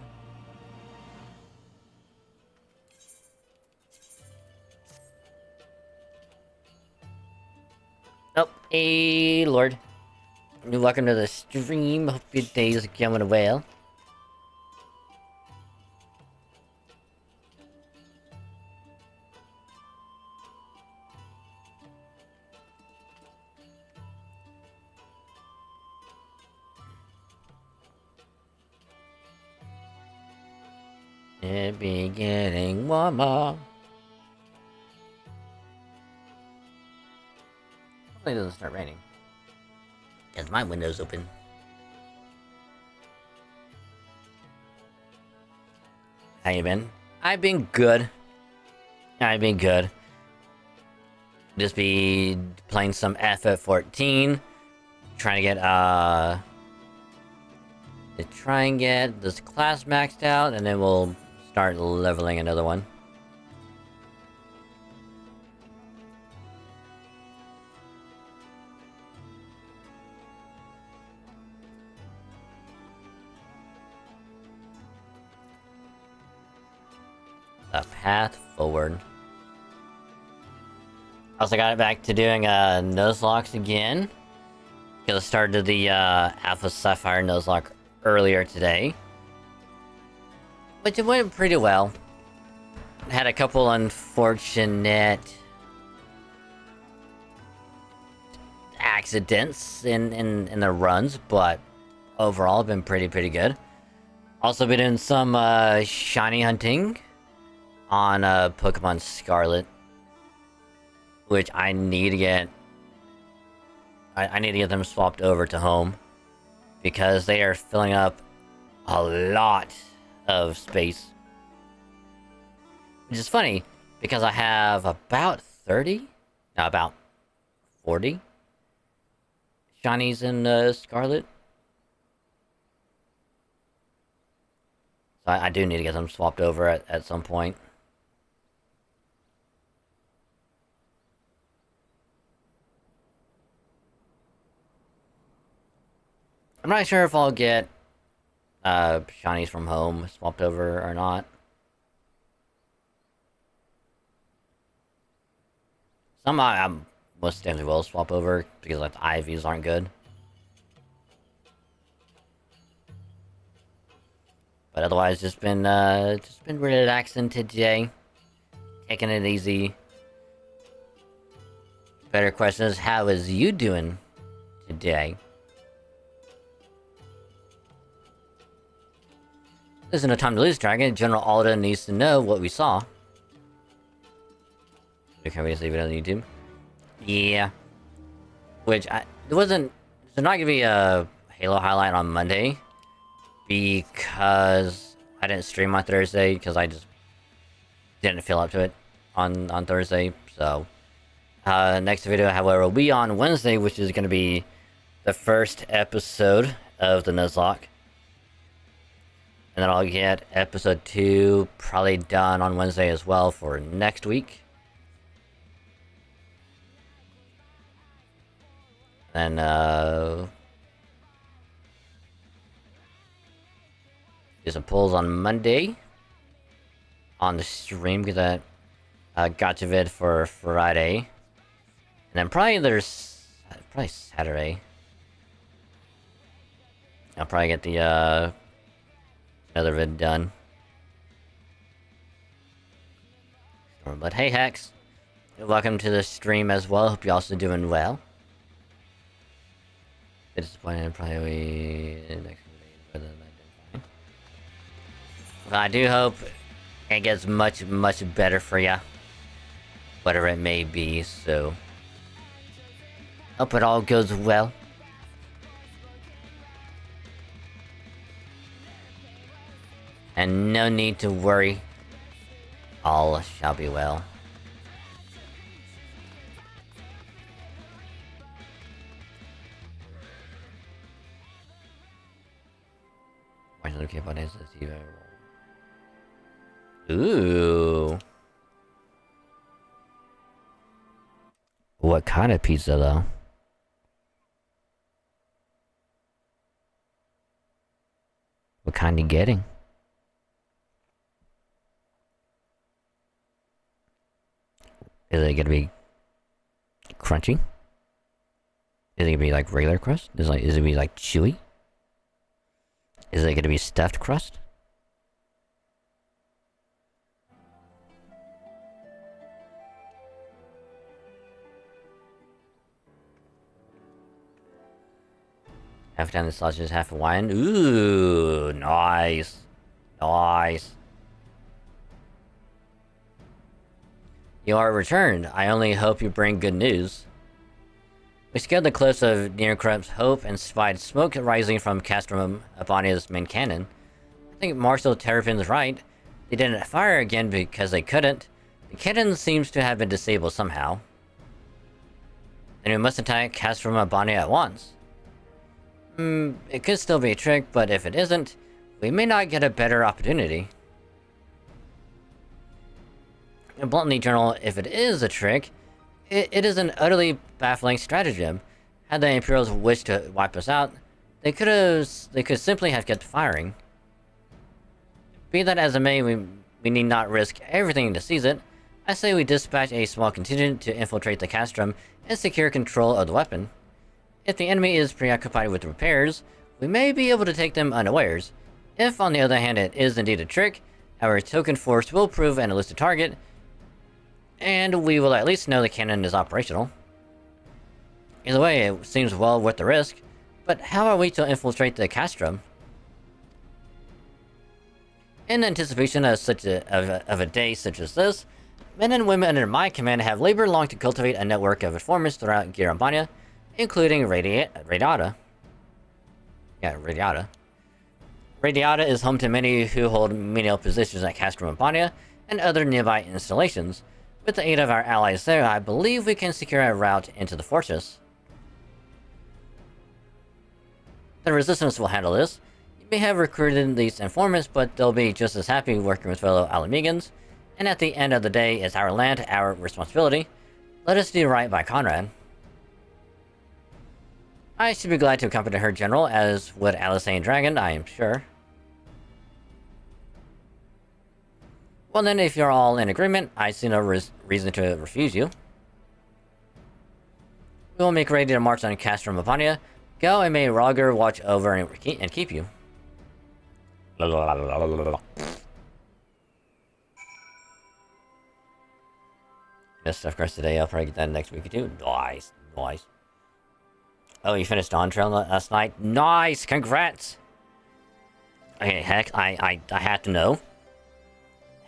Oh, hey, Lord. Welcome to the stream. Hope your days are going well. It be getting warmer. Hopefully it doesn't start raining. Because my window's open. How you been? I've been good. I've been good. Just be playing some FF14. Trying to get this class maxed out, and then we'll start leveling another one. A path forward. Also got it back to doing Nuzlocke again. Because I started the Alpha Sapphire Nuzlocke earlier today. Which it went pretty well. Had a couple unfortunate accidents in the runs, but overall been pretty good. Also been doing some shiny hunting on Pokemon Scarlet, which I need to get. I need to get them swapped over to home because they are filling up a lot of space. Which is funny because I have about 30, no, about 40 shinies in Scarlet. So I do need to get them swapped over at some point. I'm not sure if I'll get shinies from home swapped over or not. Some I most definitely will swap over because like the IVs aren't good. But otherwise, just been relaxing today. Taking it easy. Better question is, how is you doing today? There's no time to lose, Dragon. General Alda needs to know what we saw. Can we just leave it on YouTube? Yeah. Which, it wasn't... There's not gonna be a Halo highlight on Monday. Because I didn't stream on Thursday, because I just didn't feel up to it on Thursday, so... next video, however, will be on Wednesday, which is gonna be the first episode of the Nuzlocke. And then I'll get episode 2 probably done on Wednesday as well for next week. And, do some pulls on Monday. On the stream, get that gotcha vid for Friday. And then probably probably Saturday. I'll probably get the, another vid done. But hey, Hex. Welcome to the stream as well. Hope you're also doing well. Disappointed, probably next week, but then fine. But I do hope it gets much better for ya. Whatever it may be, so... Hope it all goes well. And no need to worry. All shall be well. Ooh. What kind of pizza, though? What kind you getting? Is it gonna be crunchy? Is it gonna be like regular crust? Is it gonna be like chewy? Is it gonna be stuffed crust? Half down the sausages, half Hawaiian. Ooh, nice. Nice. You are returned. I only hope you bring good news. We scaled the cliffs of near Krup's Hope and spied smoke rising from Castrum Abania's main cannon. I think Marshal Terrapin's right. They didn't fire again because they couldn't. The cannon seems to have been disabled somehow. Then we must attack Castrum Abania at once. It could still be a trick, but if it isn't, we may not get a better opportunity. And bluntly, General, if it is a trick, it is an utterly baffling stratagem. Had the Imperials wished to wipe us out, they could simply have kept firing. Be that as it may, we need not risk everything to seize it. I say we dispatch a small contingent to infiltrate the castrum and secure control of the weapon. If the enemy is preoccupied with repairs, we may be able to take them unawares. If, on the other hand, it is indeed a trick, our token force will prove an elusive target, and we will at least know the cannon is operational. Either way, it seems well worth the risk, but how are we to infiltrate the castrum? In anticipation of a day such as this, men and women under my command have labored long to cultivate a network of informants throughout Girambania, including Radiata. Yeah, Radiata. Radiata is home to many who hold menial positions at Castrum Abania and other nearby installations. With the aid of our allies there, I believe we can secure a route into the fortress. The Resistance will handle this. You may have recruited these informants, but they'll be just as happy working with fellow Alamegans. And at the end of the day, it's our land, our responsibility. Let us do right by Conrad. I should be glad to accompany her, General, as would Alisane Dragon, I am sure. Well then, if you're all in agreement, I see no reason to refuse you. We will make ready to march on Castrum Abania. Go and may Roger watch over and keep you. Missed of course today. I'll probably get that next week too. Nice, nice. Oh, you finished Dawn Trail last night? Nice! Congrats! Okay, heck, I had to know.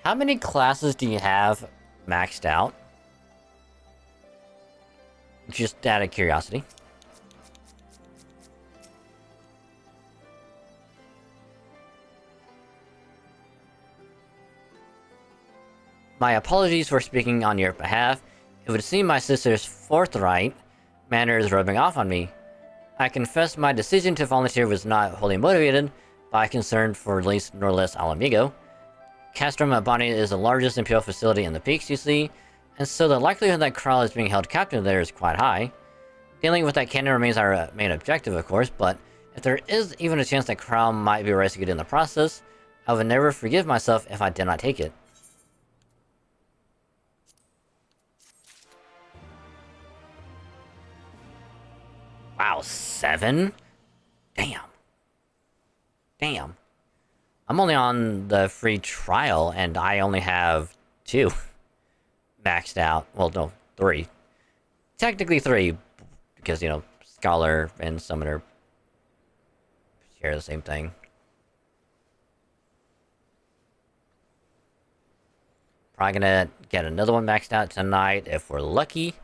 How many classes do you have maxed out? Just out of curiosity. My apologies for speaking on your behalf. It would seem my sister's forthright manner is rubbing off on me. I confess my decision to volunteer was not wholly motivated by concern for least nor less Alamigo. Castrum Abani is the largest Imperial facility in the peaks, you see, and so the likelihood that Kral is being held captive there is quite high. Dealing with that cannon remains our main objective, of course, but if there is even a chance that Kral might be rescued in the process, I would never forgive myself if I did not take it. Wow, 7? Damn. Damn. I'm only on the free trial, and I only have 2 maxed out. Well, no, 3. Technically 3, because, you know, Scholar and Summoner share the same thing. Probably gonna get another one maxed out tonight if we're lucky.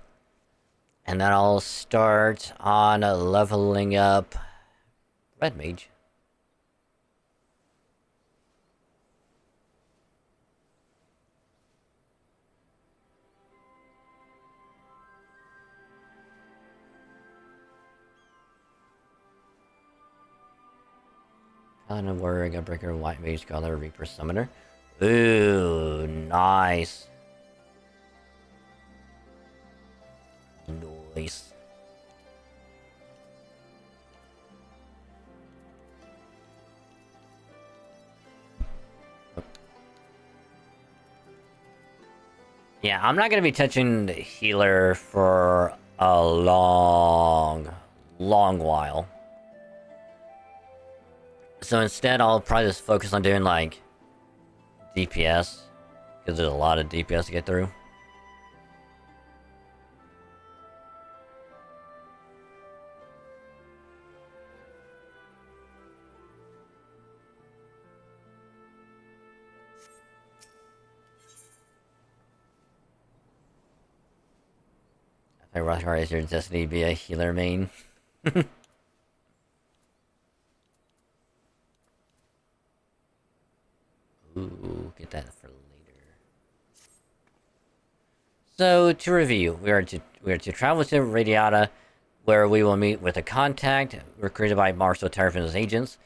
And then I'll start on leveling up Red Mage. Paladin of Warrior, Gunbreaker, White Mage, Scholar, Reaper, Summoner. Ooh, nice. Nice. Yeah, I'm not gonna be touching the healer for a long while. So instead, I'll probably just focus on doing, like, DPS. Because there's a lot of DPS to get through. I thought Rothgar is your destiny to be a healer main. Ooh, get that for later. So, to review, we are to travel to Radiata, where we will meet with a contact recruited by Marshal Terrafin's agents.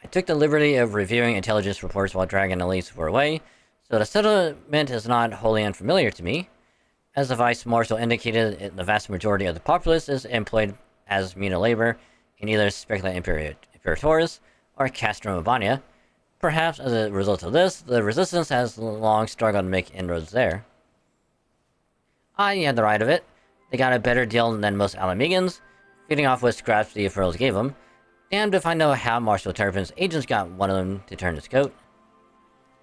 I took the liberty of reviewing intelligence reports while Dragon and Elise were away, so the settlement is not wholly unfamiliar to me. As the Vice Marshal indicated, the vast majority of the populace is employed as menial labor in either Specula Imperatoris or Castrum Urbania. Perhaps as a result of this, the Resistance has long struggled to make inroads there. You had the right of it. They got a better deal than most Alamegans, feeding off what scraps the Furls gave them. Damned if I know how Marshal Terrafin's agents got one of them to turn his coat.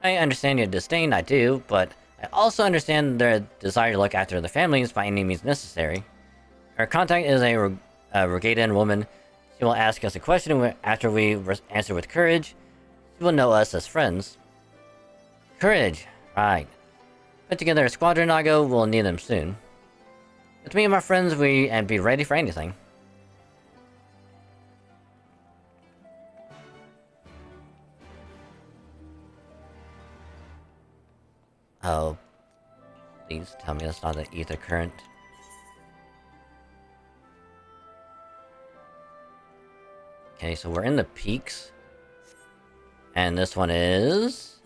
I understand your disdain, I do, but I also understand their desire to look after the families by any means necessary. Our contact is a Regadian woman. She will ask us a question after we answer with courage. She will know us as friends. Courage, right. Put together a squadron, Nago. We'll need them soon. With me and my friends, and be ready for anything. Oh, please tell me that's not the ether current. Okay, so we're in the peaks. And this one is...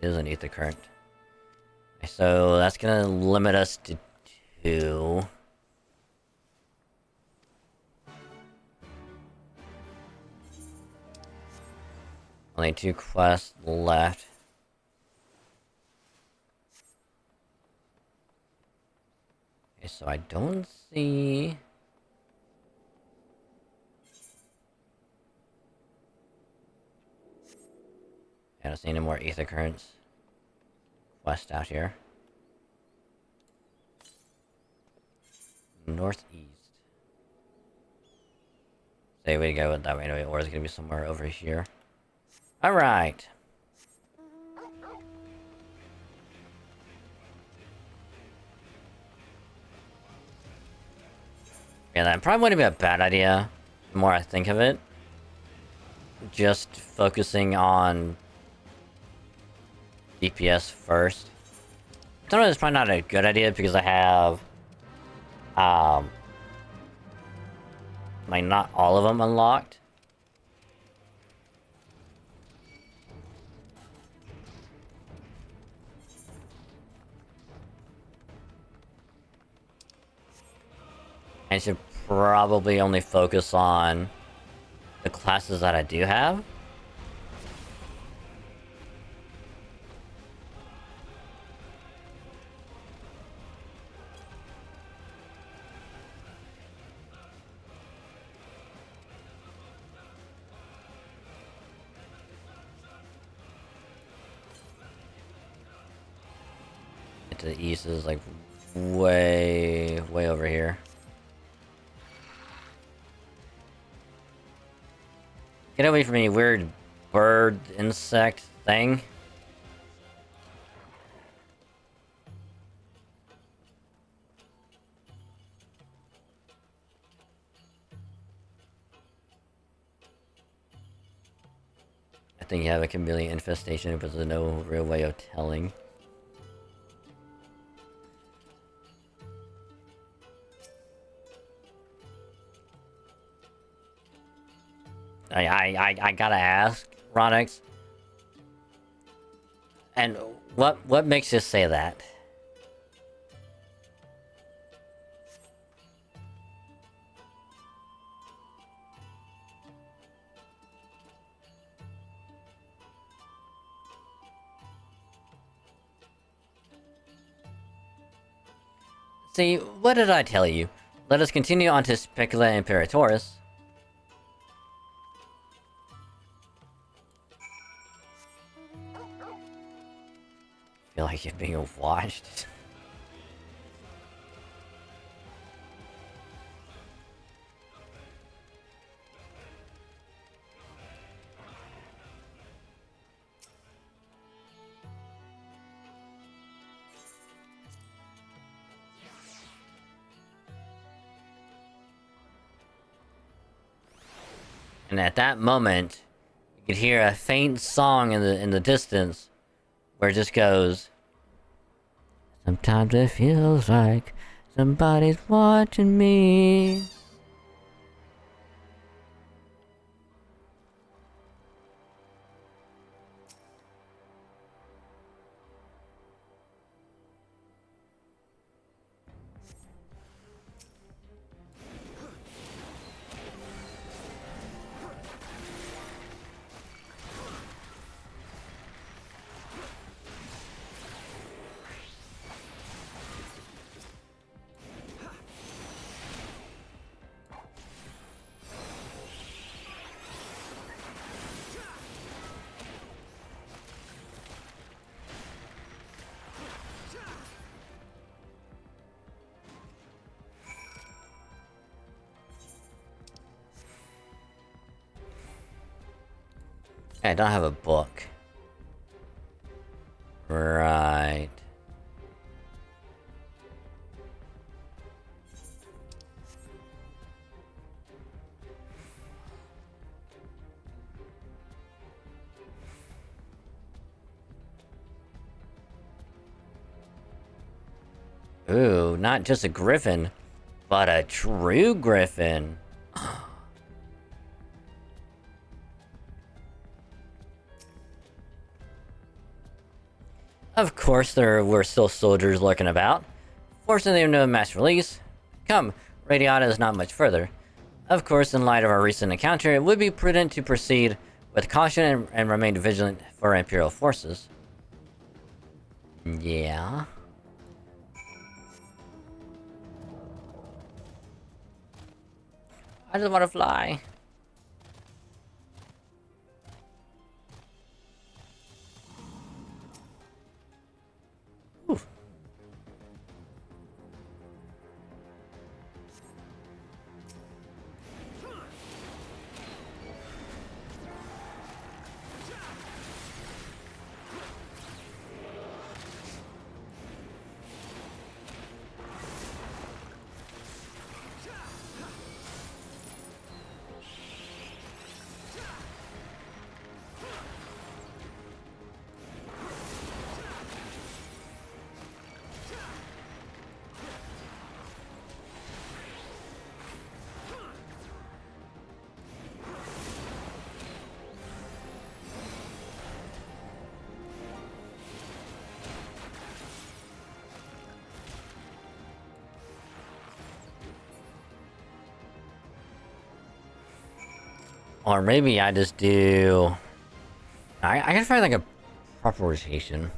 It is an ether current. Okay, so that's gonna limit us to 2. Only 2 quests left. Okay, so I don't see... I don't see any more ether currents west out here. Northeast. Say we go that way anyway, or it's gonna be somewhere over here. Alright. Yeah, that probably wouldn't be a bad idea, the more I think of it. Just focusing on DPS first. I don't know, it's probably not a good idea because I have like not all of them unlocked. I should probably only focus on the classes that I do have. To the east is like way over here. Get away from me, weird bird insect thing. I think you have a chameleon infestation, but there's no real way of telling. I gotta ask, Ronix. And what makes you say that? See, what did I tell you? Let us continue on to Specula Imperatoris. I feel like you're being watched. And at that moment, you could hear a faint song in the distance, where it just goes. Sometimes it feels like somebody's watching me. I don't have a book. Right. Ooh, not just a griffin, but a true griffin. Of course, there were still soldiers lurking about. Fortunately, there was no mass release. Come, Radiata is not much further. Of course, in light of our recent encounter, it would be prudent to proceed with caution and remain vigilant for Imperial forces. Yeah. I just want to fly. Or maybe I just do... I gotta find like a proper rotation.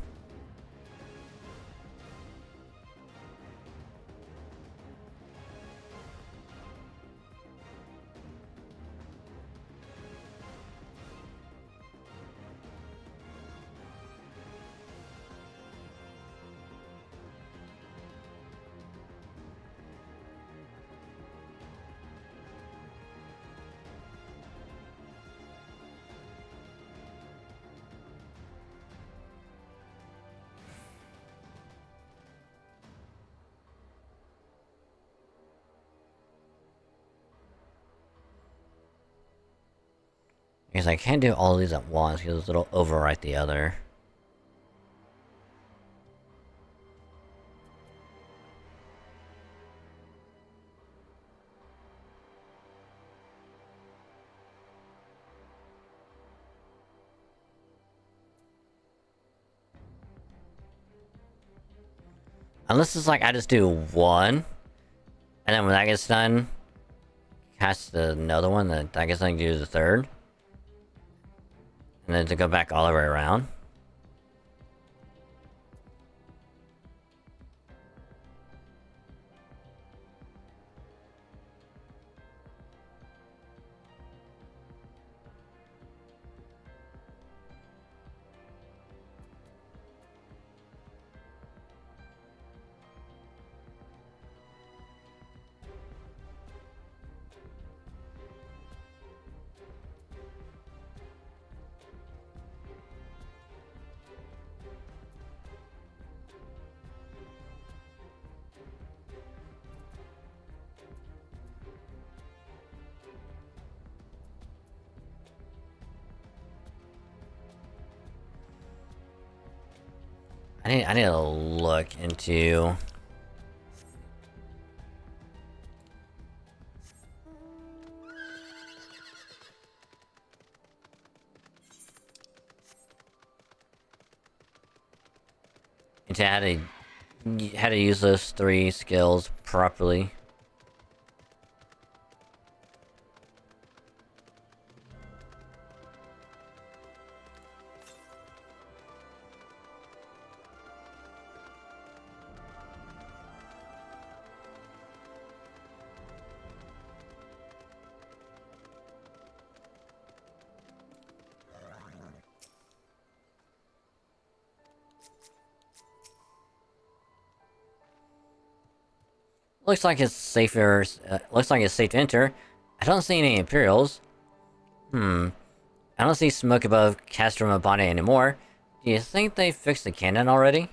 Because I can't do all of these at once, because it'll overwrite the other. Unless it's like I just do one, and then when that gets done, cast another one, then I guess I can do the third. And then to go back all the way around. I need to look into... into how to use those 3 skills properly. Looks like it's safer. Looks like it's safe to enter. I don't see any Imperials. I don't see smoke above Castro Mabane anymore. Do you think they fixed the cannon already?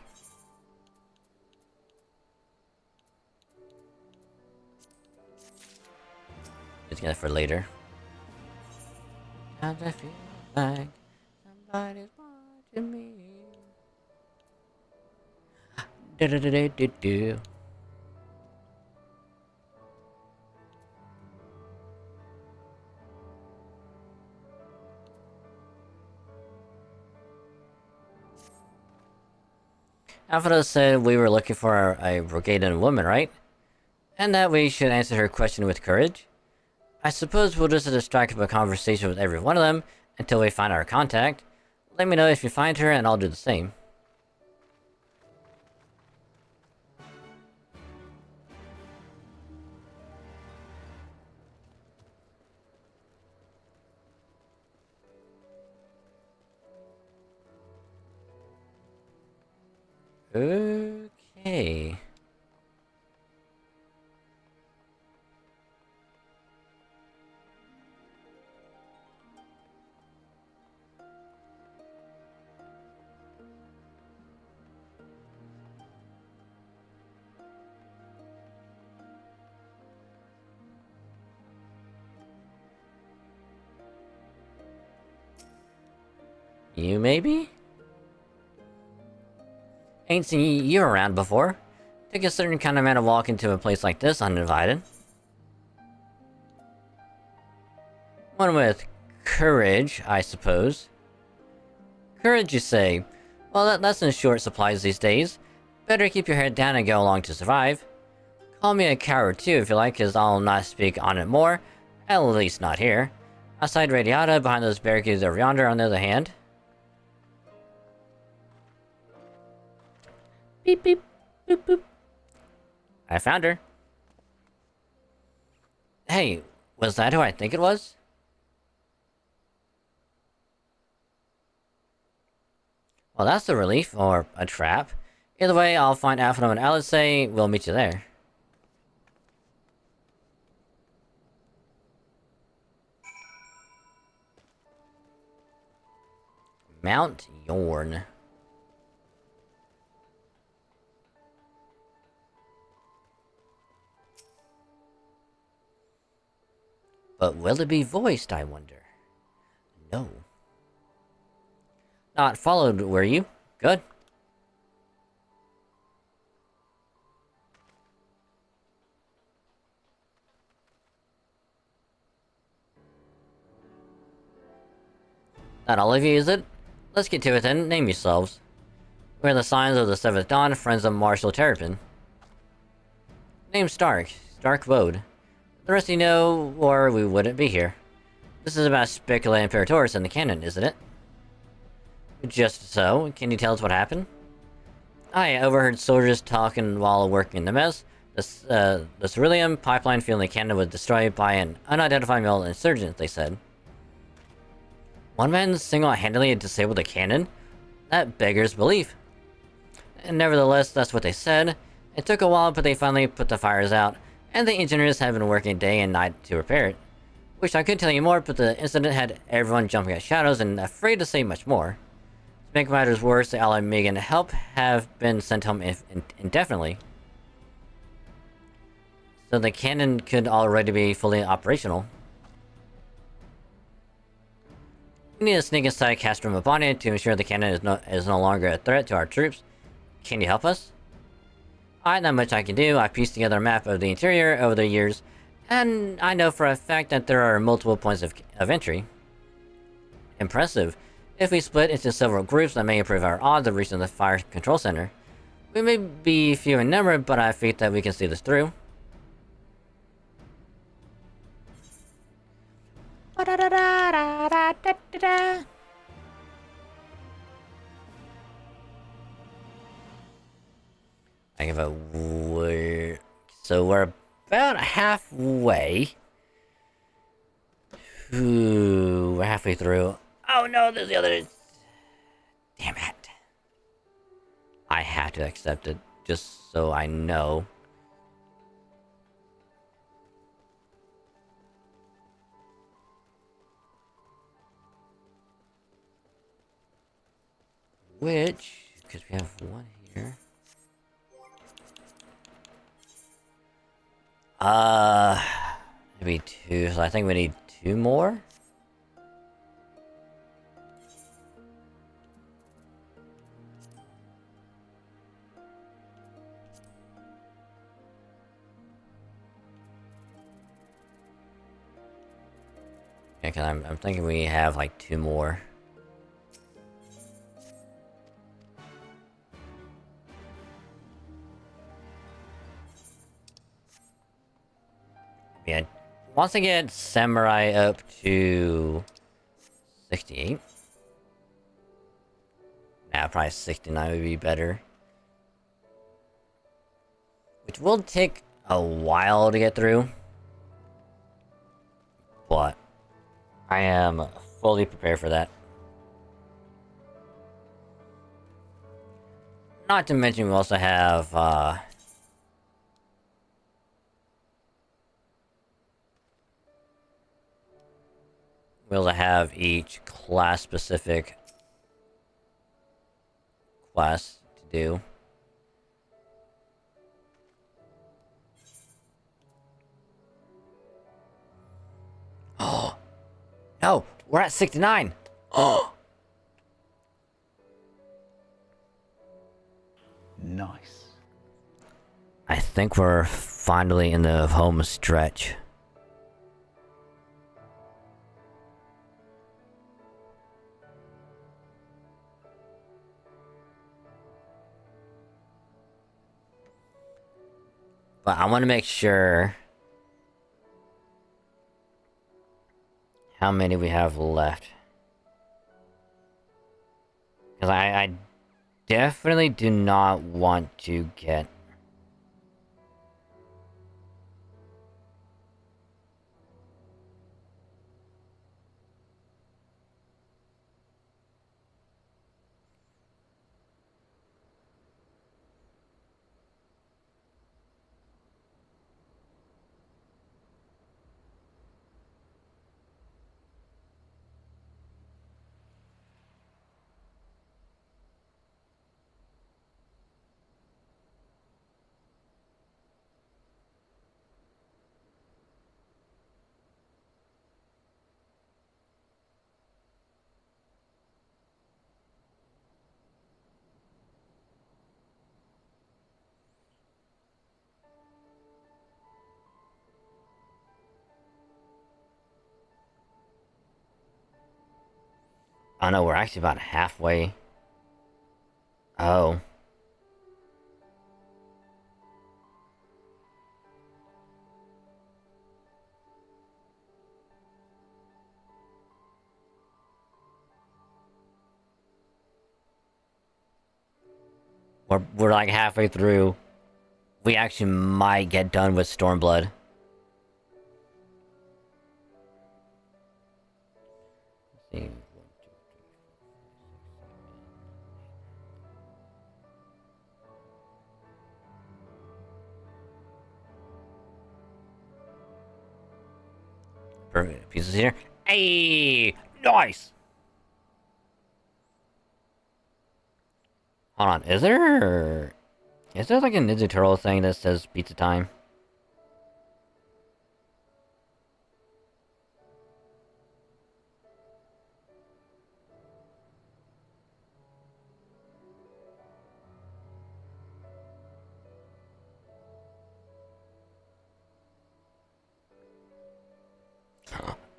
Just get it for later. Sometimes I feel like somebody's watching me. Do do do do do do. Alpha said we were looking for a Brigadian woman, right? And that we should answer her question with courage. I suppose we'll just strike up a conversation with every one of them until we find our contact. Let me know if you find her and I'll do the same. Okay. You maybe? Ain't seen you around before. Take a certain kind of man to walk into a place like this uninvited. One with courage, I suppose. Courage, you say? Well, that's in short supplies these days. Better keep your head down and go along to survive. Call me a coward too if you like, cause I'll not speak on it more. At least not here. Outside Radiata, behind those barricades over yonder, on the other hand. Beep beep, boop boop. I found her. Hey, was that who I think it was? Well, that's a relief, or a trap. Either way, I'll find Alpha and Alice say we'll meet you there. Mount Yorn. But will it be voiced, I wonder? No. Not followed, were you? Good. Not all of you, is it? Let's get to it then. Name yourselves. We're the Signs of the Seventh Dawn, friends of Marshal Terrapin. Name's Stark. Stark Woad. The rest of you know, or we wouldn't be here. This is about Spicula Imperatoris in the canon, isn't it? Just so. Can you tell us what happened? I overheard soldiers talking while working in the mess. The Cerulean pipeline field in Canada was destroyed by an unidentified male insurgent, they said. One man single-handedly disabled the cannon? That beggars belief. And nevertheless, that's what they said. It took a while, but they finally put the fires out, and the engineers have been working day and night to repair it. Wish I could tell you more, but the incident had everyone jumping at shadows and afraid to say much more. To make matters worse, the Allied Megan help have been sent home indefinitely. So the cannon could already be fully operational. We need to sneak inside Castro Mabani to ensure the cannon is no longer a threat to our troops. Can you help us? Alright, not much I can do. I pieced together a map of the interior over the years, and I know for a fact that there are multiple points of entry. Impressive. If we split into several groups, that may improve our odds of reaching the fire control center. We may be few in number, but I think that we can see this through. I give a so we're about halfway. Ooh, we're halfway through. Oh no, there's the other. Damn it. I have to accept it, just so I know. Which, because we have one here. Maybe two, so I think we need two more? Yeah, cause I'm thinking we have like two more. Yeah, once I get Samurai up to 68. Nah, probably 69 would be better. Which will take a while to get through. But I am fully prepared for that. Not to mention we also have, we also have each class-specific quest to do. Oh! No! We're at 69! Oh! Nice. I think we're finally in the home stretch. But I want to make sure how many we have left. Because I definitely do not want to get... Oh no, we're actually about halfway. Oh. We're like halfway through. We actually might get done with Stormblood. Let's see. Perfect pieces here. Hey, nice. Hold on, is there like a Ninja Turtle thing that says pizza time?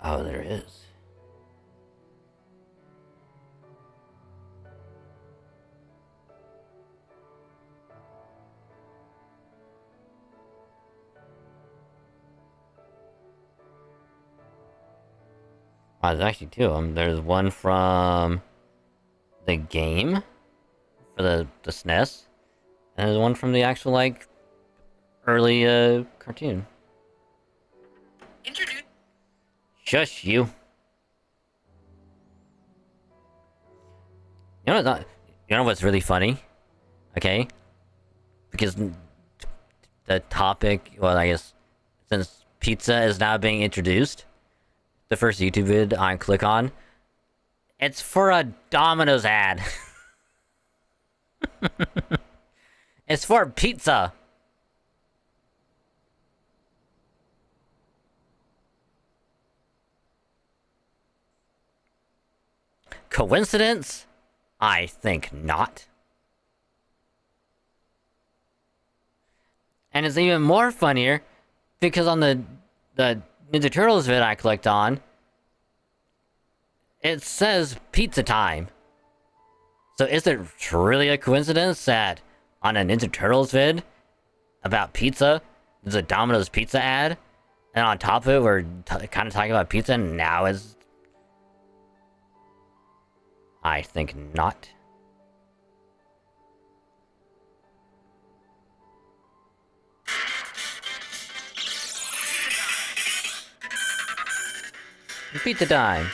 Oh, there is. Oh, there's actually two of them. There's one from the game for the SNES, and there's one from the actual like early cartoon. Introduce. Shush you. You know what's really funny? Okay, because the topic, well, I guess since pizza is now being introduced, the first YouTube vid I click on, it's for a Domino's ad. It's for pizza. Coincidence? I think not. And it's even more funnier because on the Ninja Turtles vid I clicked on, it says pizza time. So is it truly a coincidence that on a Ninja Turtles vid about pizza, there's a Domino's pizza ad, and on top of it we're kind of talking about pizza, and now is... I think not. Pizza time.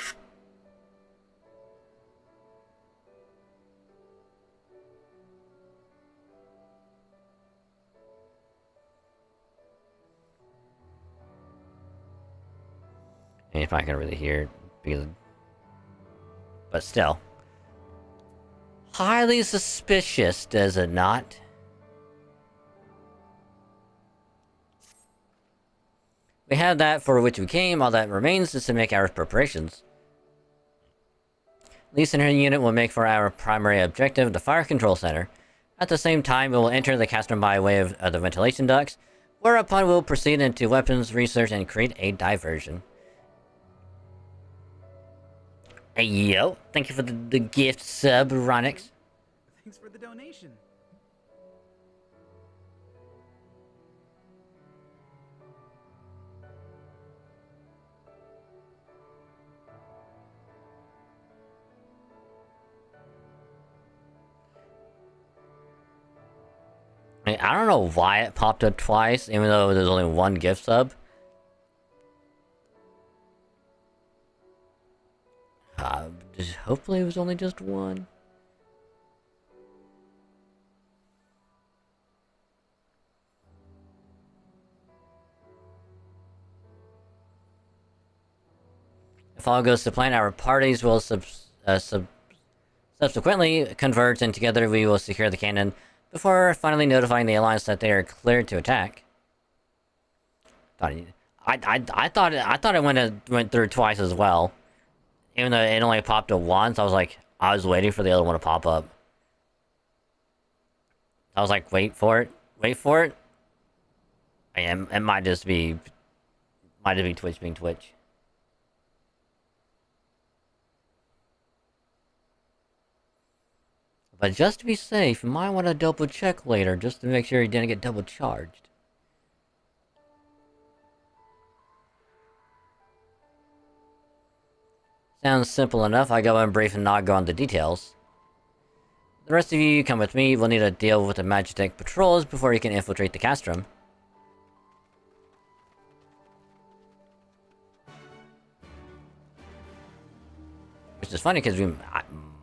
And if I can really hear it, because... but still. Highly suspicious, does it not? We have that for which we came, all that remains is to make our preparations. Least in her unit will make for our primary objective, the fire control center. At the same time, we will enter the castern by way of the ventilation ducts, whereupon we will proceed into weapons research and create a diversion. Hey yo, thank you for the gift sub, Ronix. Thanks for the donation. I mean, I don't know why it popped up twice, even though there's only one gift sub. Hopefully it was only just one. If all goes to plan, our parties will subsequently converge, and together we will secure the cannon before finally notifying the alliance that they are cleared to attack. I thought it went through twice as well, even though it only popped up once. I was waiting for the other one to pop up. I was like, wait for it, wait for it. It might just be Twitch being Twitch. But just to be safe, you might want to double check later, just to make sure you didn't get double charged. Sounds simple enough. I go in brief and not go on the details. The rest of you come with me. We'll need to deal with the Magitek patrols before you can infiltrate the castrum. Which is funny because we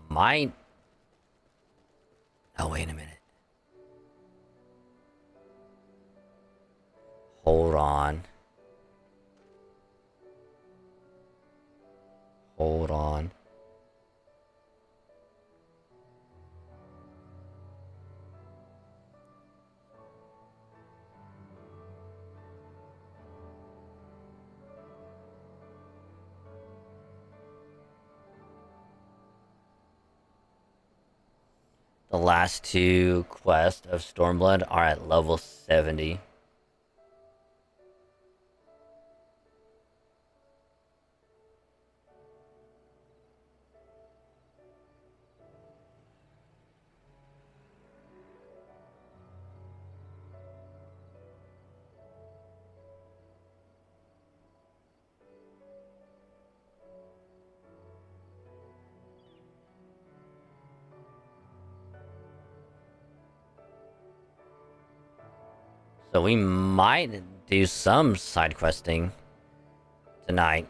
might... Oh, wait a minute. Hold on. Hold on. The last two quests of Stormblood are at level 70. So we might do some side questing tonight.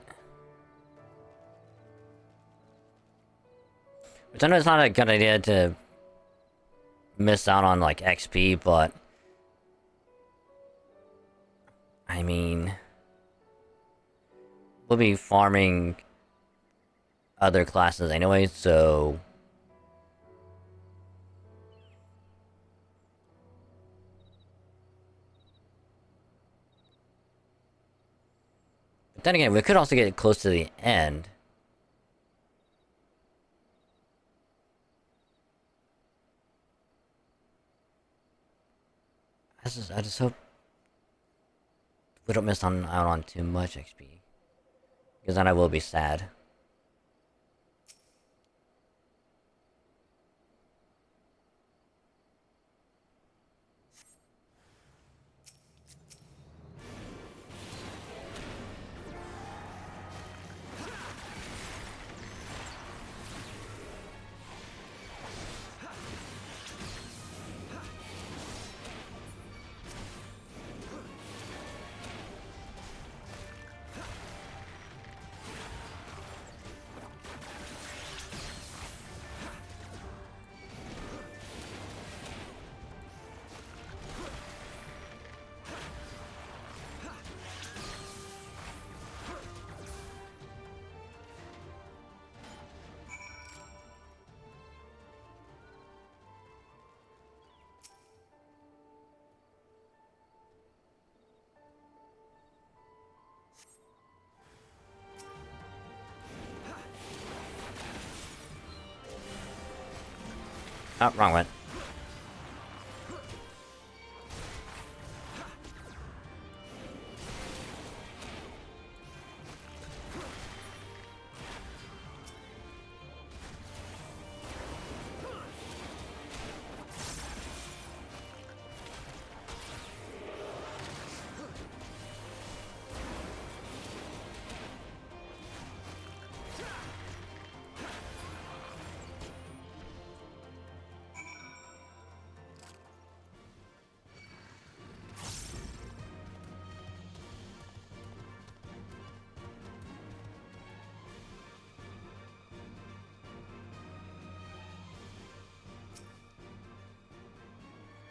Which I know it's not a good idea to miss out on like XP, but I mean, we'll be farming other classes anyway, so but then again, we could also get close to the end. I just hope we don't miss out on too much XP, because then I will be sad. Oh, wrong one.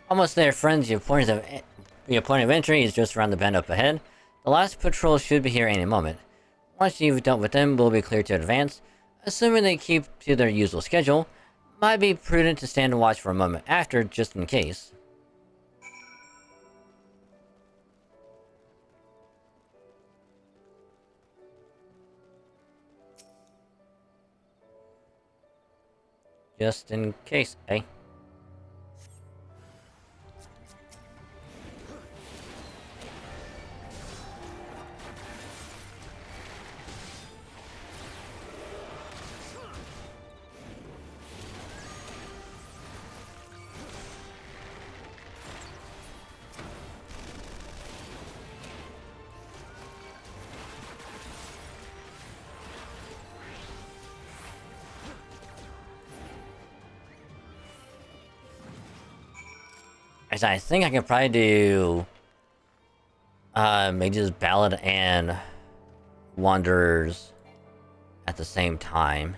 Almost there, friends. Your point of entry is just around the bend up ahead. The last patrol should be here any moment. Once you've dealt with them, we'll be clear to advance. Assuming they keep to their usual schedule, might be prudent to stand and watch for a moment after, just in case. Just in case, eh? I think I could probably do Mage's Ballad and Wanderers at the same time.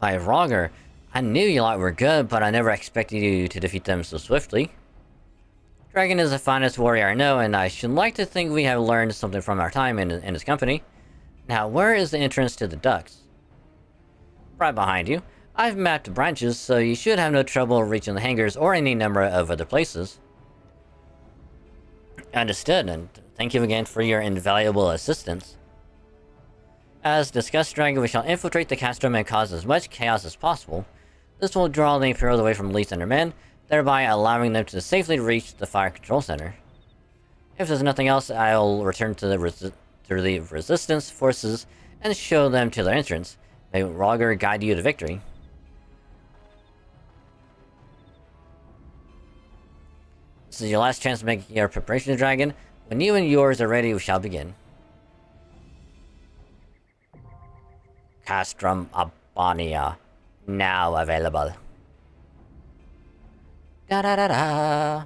By Roger, I knew you lot were good, but I never expected you to defeat them so swiftly. Dragon is the finest warrior I know, and I should like to think we have learned something from our time in his company. Now, where is the entrance to the ducts? Right behind you. I've mapped the branches, so you should have no trouble reaching the hangars or any number of other places. Understood, and thank you again for your invaluable assistance. As discussed, Dragon, we shall infiltrate the castrum and cause as much chaos as possible. This will draw the Imperials away from Lee's and her men, thereby allowing them to safely reach the fire control center. If there's nothing else, I'll return to the resistance forces and show them to their entrance. May Roger guide you to victory. This is your last chance to make your preparations, Dragon. When you and yours are ready, we shall begin. Castrum Abonia, now available. Da da da da.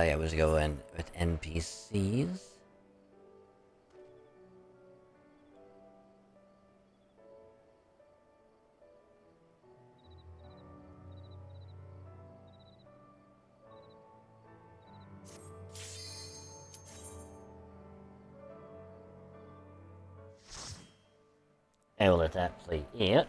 Yeah, we'll just go in with NPCs. I will let that play it.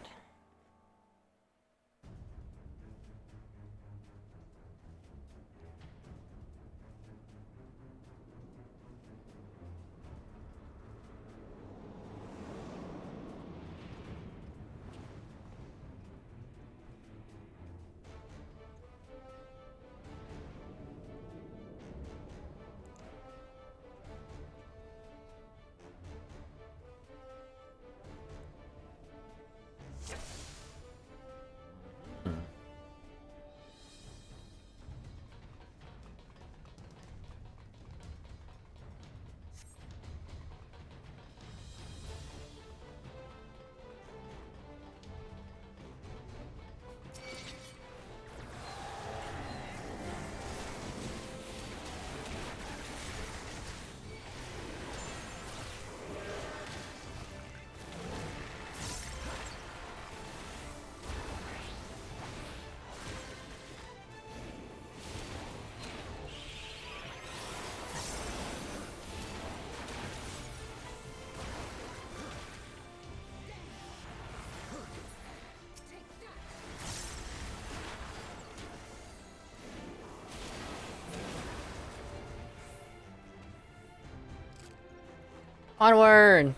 Onward!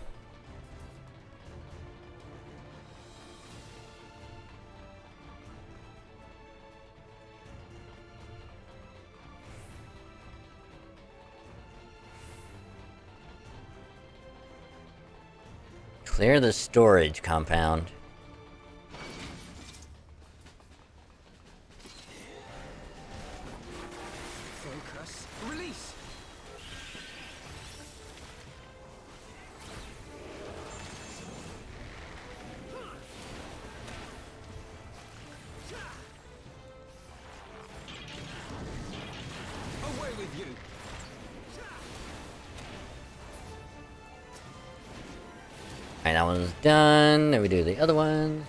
Clear the storage compound. Focus. Release. Away with you. Alright, that one's done. Then we do the other one.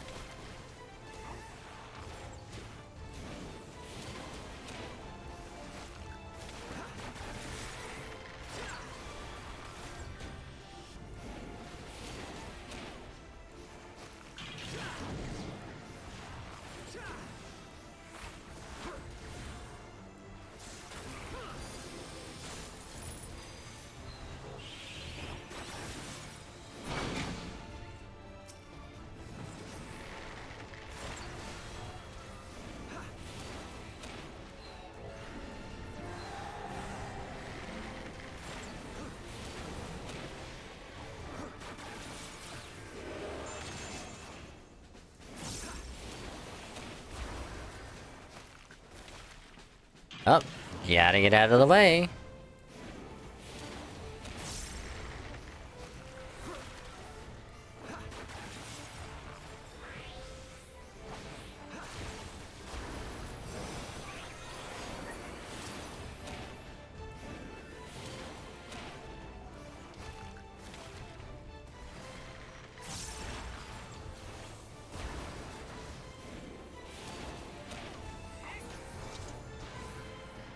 Oh, gotta get out of the way.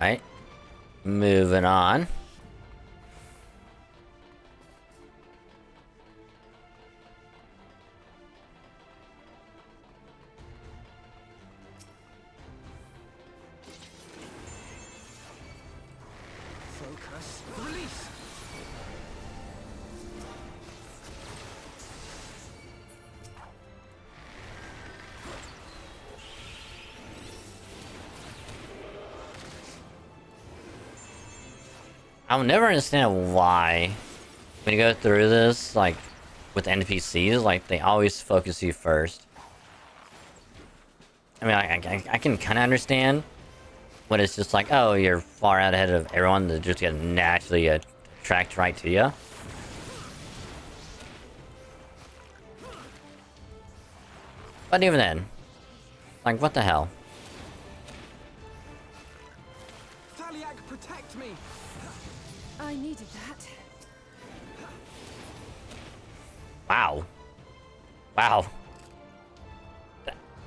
Right, moving on. Focus. Release. I'll never understand why, when you go through this, like, with NPCs, like, they always focus you first. I mean, I can kind of understand when it's just like, oh, you're far out ahead of everyone, that just gonna naturally attract right to you. But even then, like, what the hell? Thaliak, protect me. I needed that. Wow. Wow.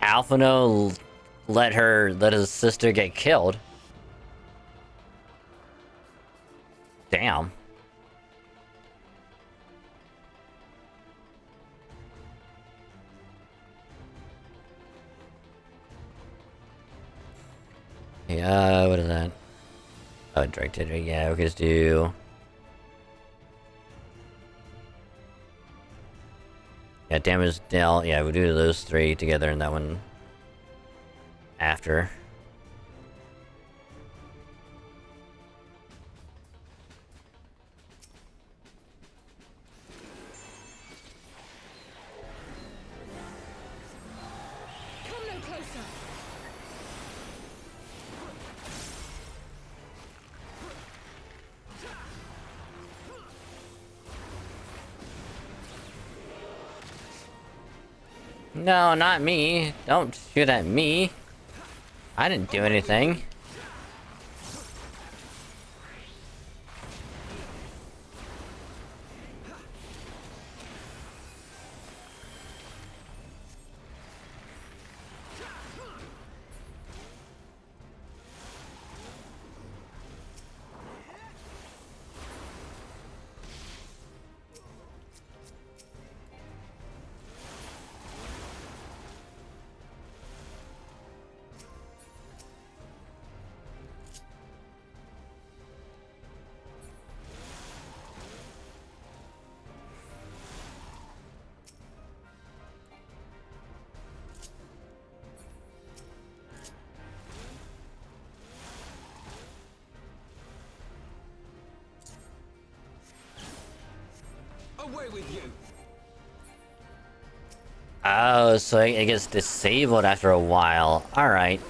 Alphino let his sister get killed. Damn. Yeah, what is that? Oh, directed. Yeah, we could just do. Yeah, damage dealt. Yeah, we'll do those three together and that one after. Come no closer. No, not me. Don't shoot at me. I didn't do anything. Away with you. Oh, so it gets disabled after a while. Alright.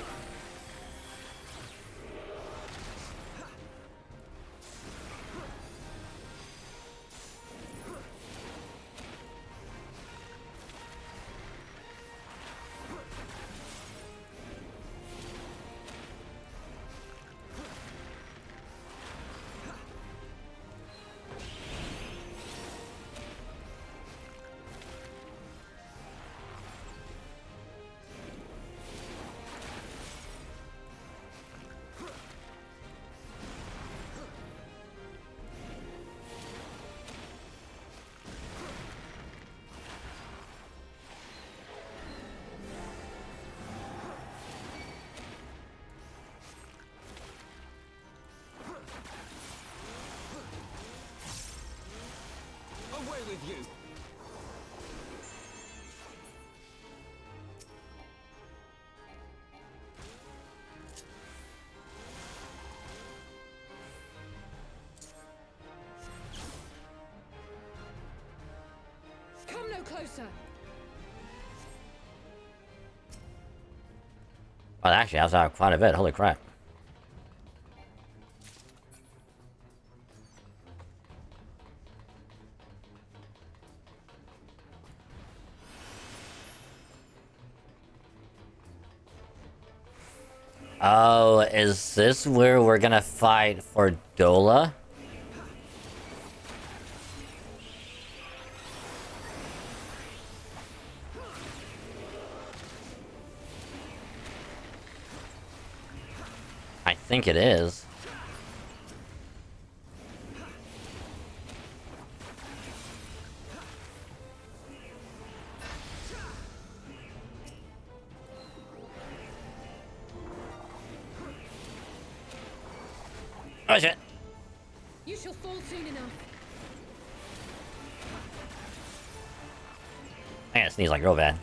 Away with you! Come no closer. Well, actually, I was out quite a bit. Holy crap. Oh, is this where we're gonna fight for Dola? I think it is. Oh shit! You shall fall soon enough. I gotta sneeze like real bad.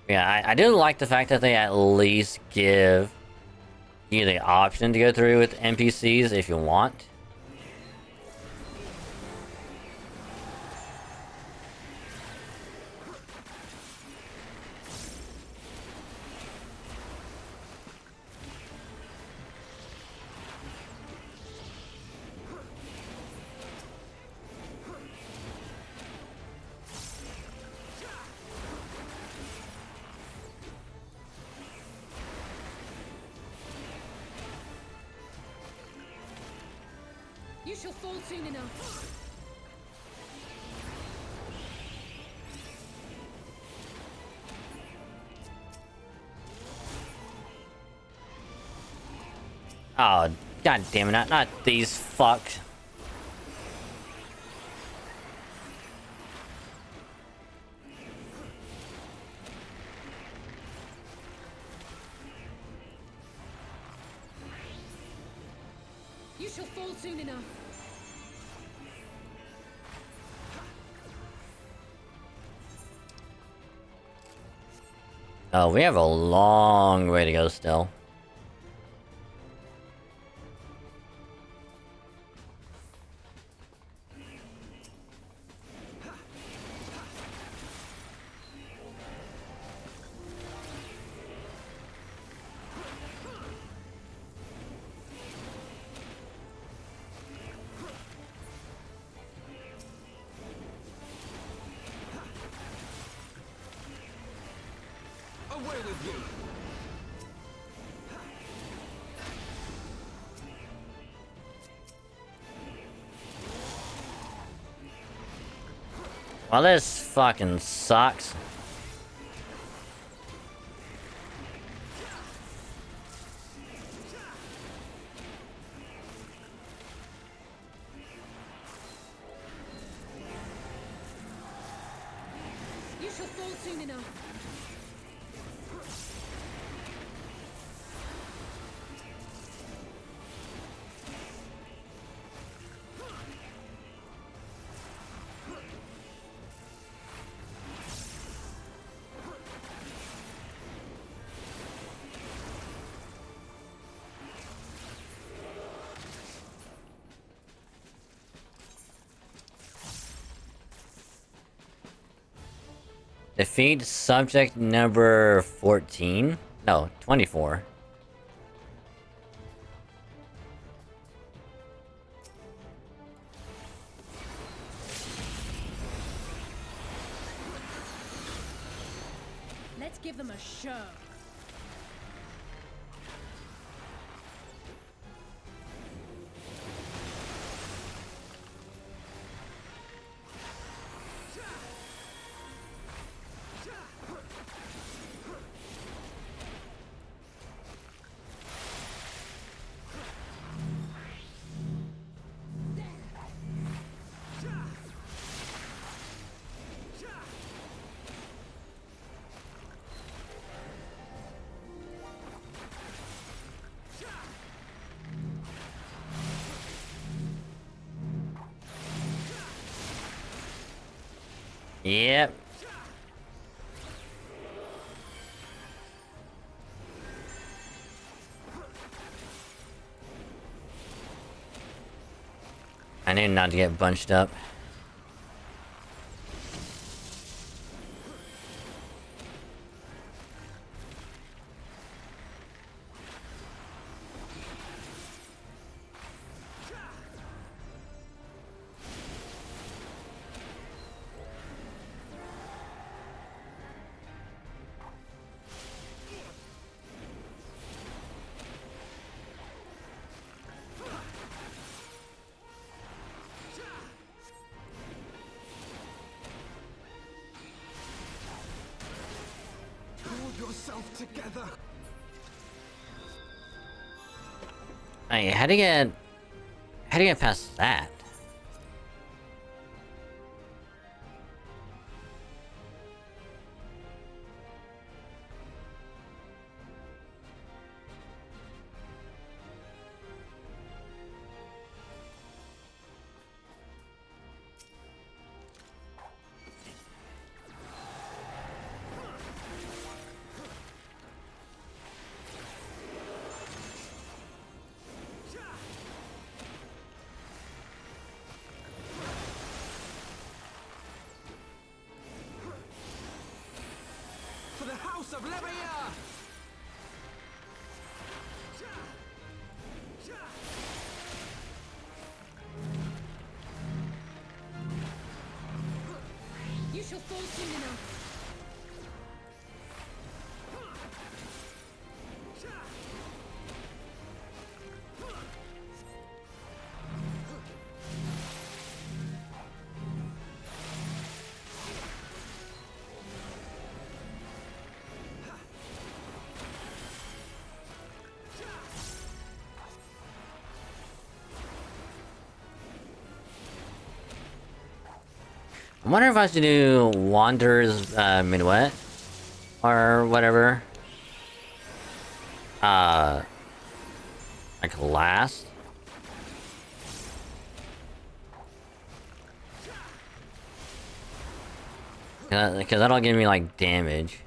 Yeah, I do like the fact that they at least give you the option to go through with NPCs if you want. You shall fall soon enough. Oh, god damn it, not these fucks. You shall fall soon enough. Oh, we have a long way to go still. Away with you! Well, this fucking sucks. soon enough. Defeat subject number 14? No, 24. Let's give them a show. Yep. I knew not to get bunched up. Pull yourself together. Hey, how do you get past that? For the House of Leveilleur! You shall fall soon enough. I wonder if I should do Wanderer's Minuet or whatever. Like last. Because that'll give me like damage.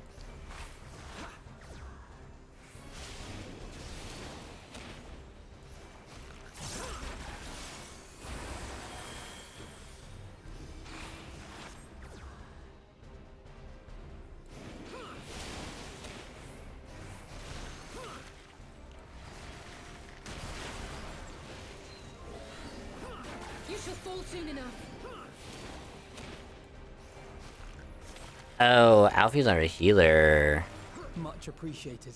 You shall fall soon enough. Oh, Alfie's our healer. Much appreciated.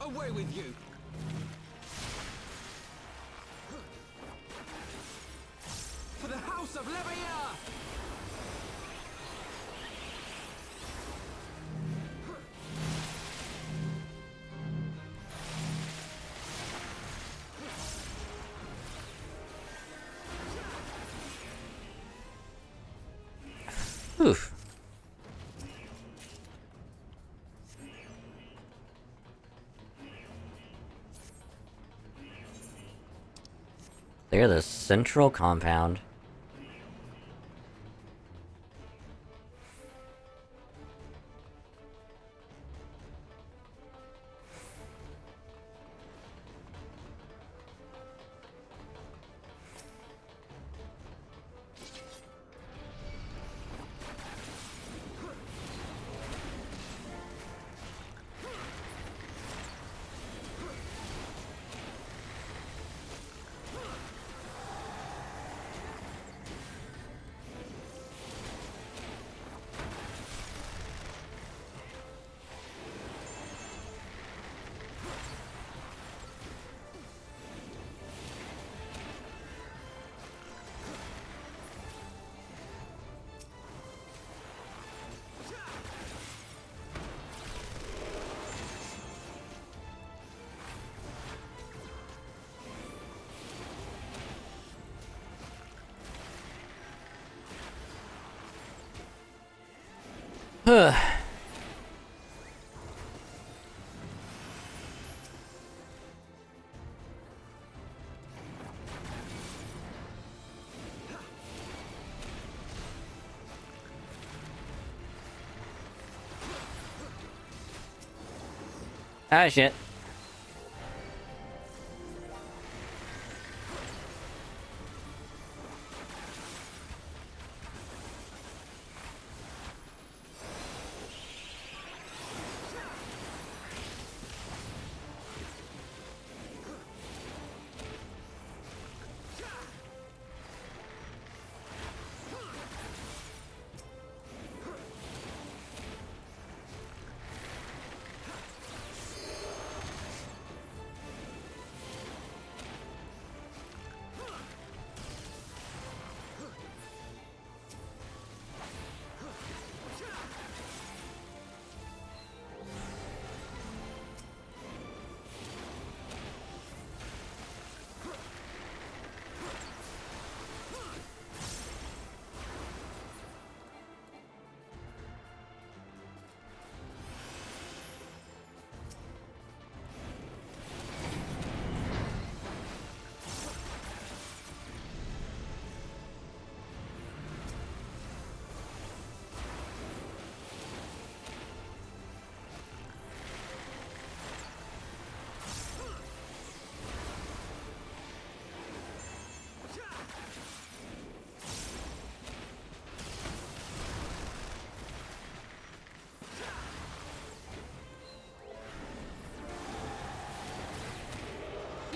Away with you! For the house of Leveilleur! Oof. They're the central compound. Ah, shit.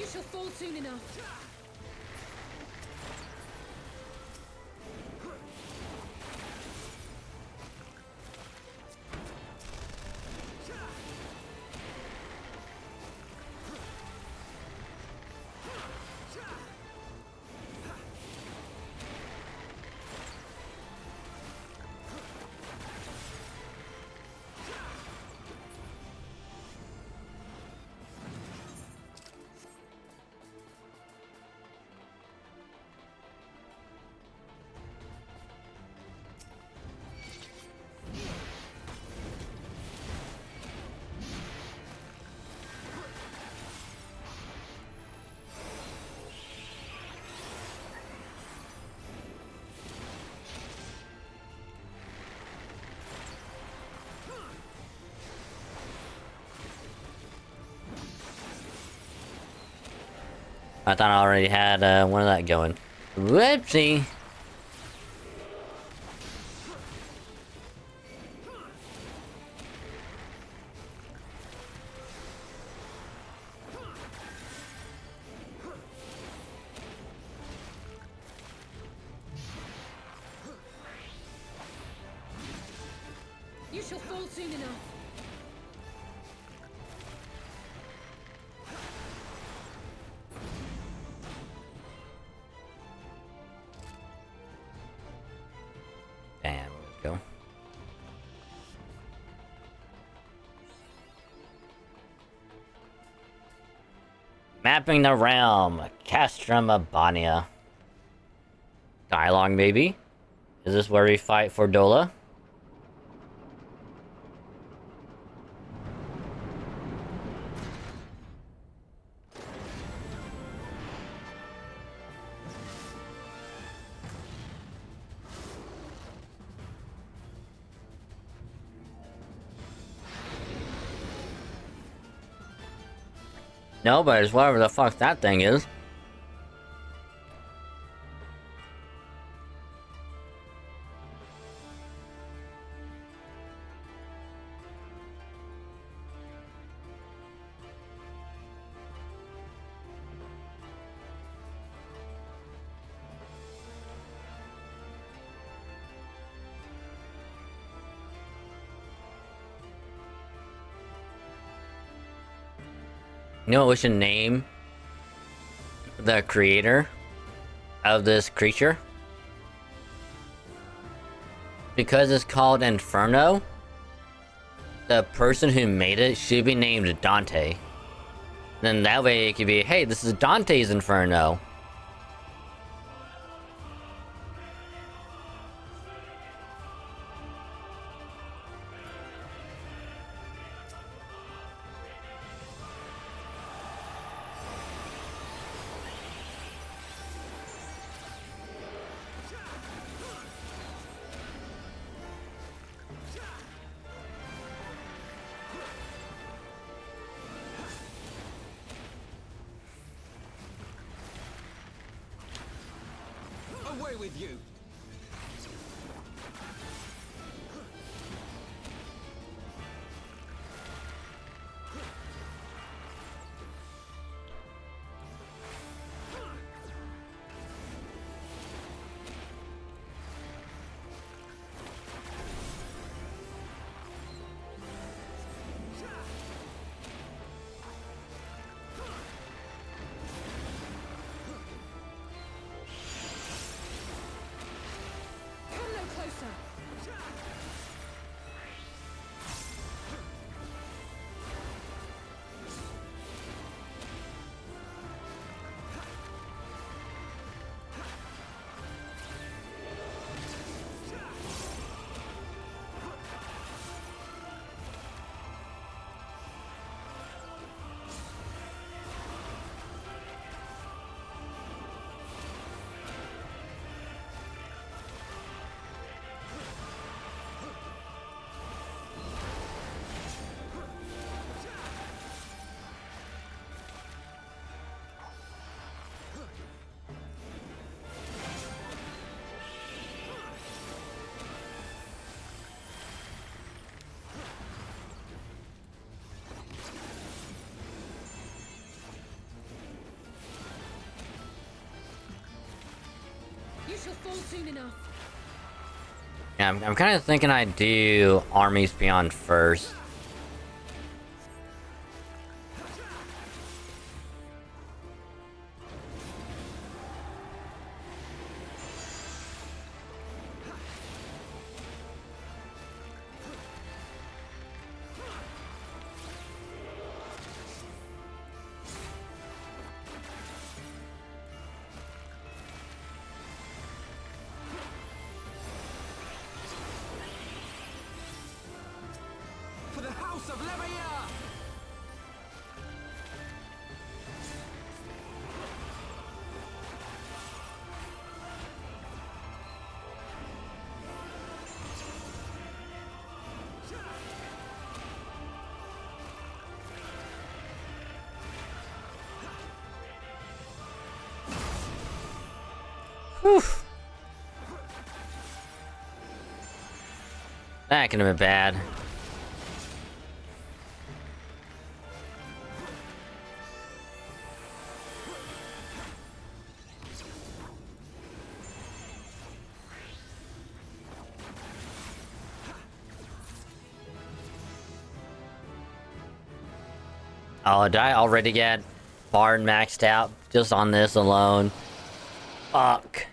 You shall fall soon enough. I thought I already had one of that going. Whoopsie! You shall fall soon enough. Mapping the realm. Castrum Abania. Dialogue, maybe? Is this where we fight for Dola? No, but it's whatever the fuck that thing is. You know what we should name the creator of this creature? Because it's called Inferno, the person who made it should be named Dante. Then that way it could be, hey, this is Dante's Inferno. Away with you! Come no closer. You shall fall soon enough. Yeah, I'm kind of thinking I'd do Armies Beyond first. For the house of Leveilleur! Whew. That could have been bad. Oh, did I already get Bard maxed out just on this alone? Fuck.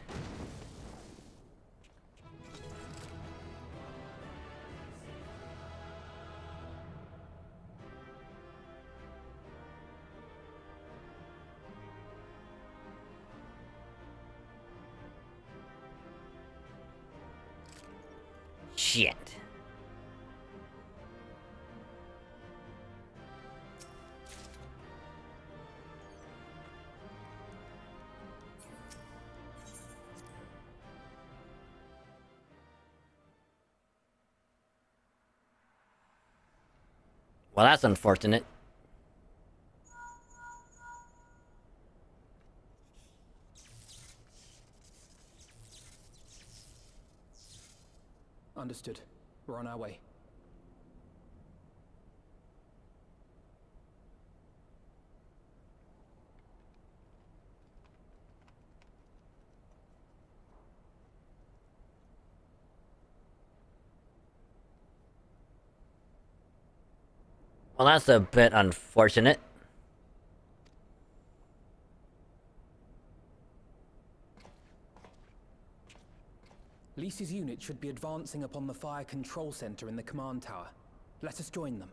Shit. Well, that's unfortunate. Understood. We're on our way. Well, that's a bit unfortunate. Lisa's unit should be advancing upon the fire control center in the command tower. Let us join them.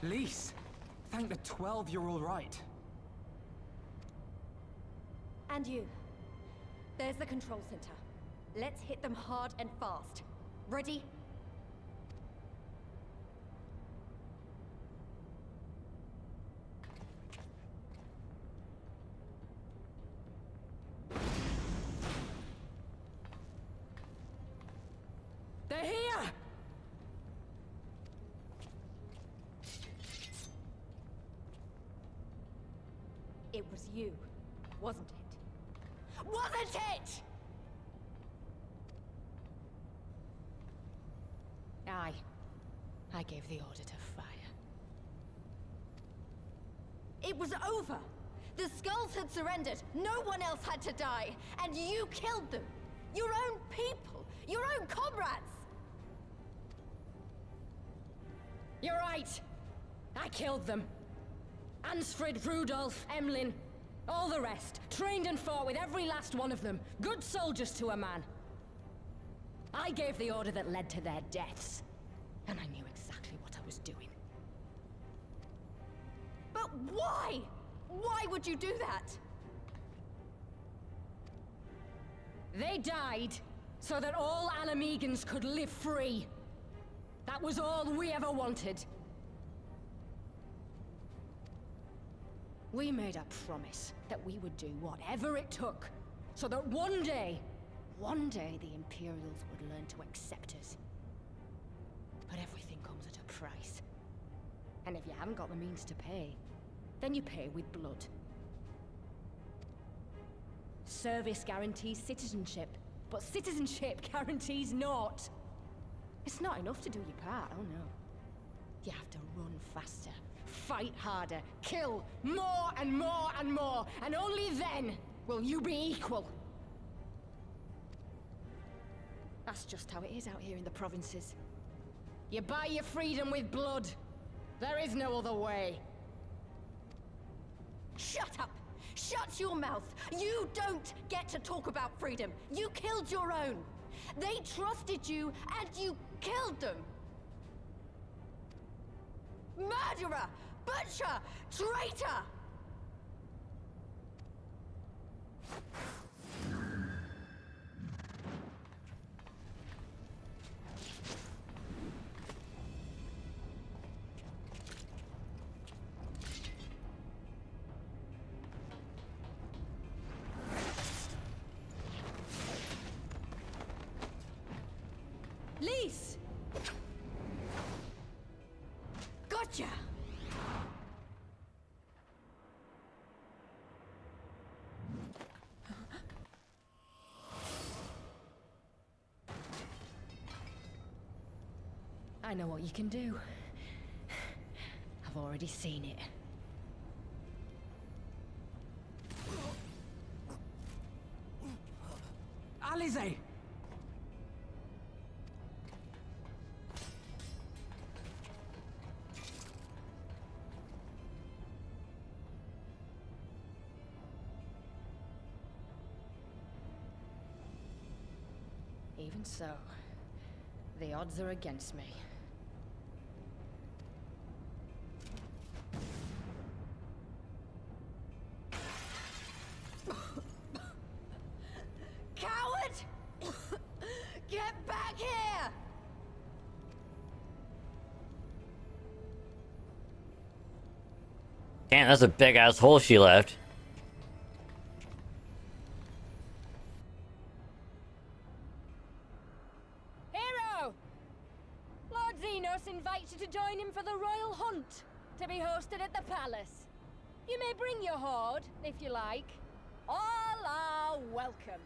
Lise, thank the 12 you're all right. And you. There's the control center. Let's hit them hard and fast. Ready? They're here! It was you, wasn't it? Wasn't it? I gave the order to fire. It was over. The Skulls had surrendered. No one else had to die. And you killed them. Your own people. Your own comrades. You're right. I killed them. Ansfrid, Rudolph, Emlyn, all the rest. Trained and fought with every last one of them. Good soldiers to a man. I gave the order that led to their deaths. And I knew exactly what I was doing. But why? Why would you do that? They died so that all Alamegans could live free. That was all we ever wanted. We made a promise that we would do whatever it took, so that one day the Imperials would learn to accept us. But everything comes at a price. And if you haven't got the means to pay, then you pay with blood. Service guarantees citizenship, but citizenship guarantees naught. It's not enough to do your part, oh no. You have to run faster, fight harder, kill more and more and more, and only then will you be equal. That's just how it is out here in the provinces. You buy your freedom with blood. There is no other way. Shut up! Shut your mouth! You don't get to talk about freedom. You killed your own. They trusted you, and you killed them. Murderer! Butcher! Traitor! Lise! Gotcha! I know what you can do. I've already seen it. Alize! Even so, the odds are against me. Coward! Get back here! Damn, that's a big ass hole she left. Hero! Lord Xenos invites you to join him for the royal hunt, to be hosted at the palace. You may bring your horde, if you like. All are welcome.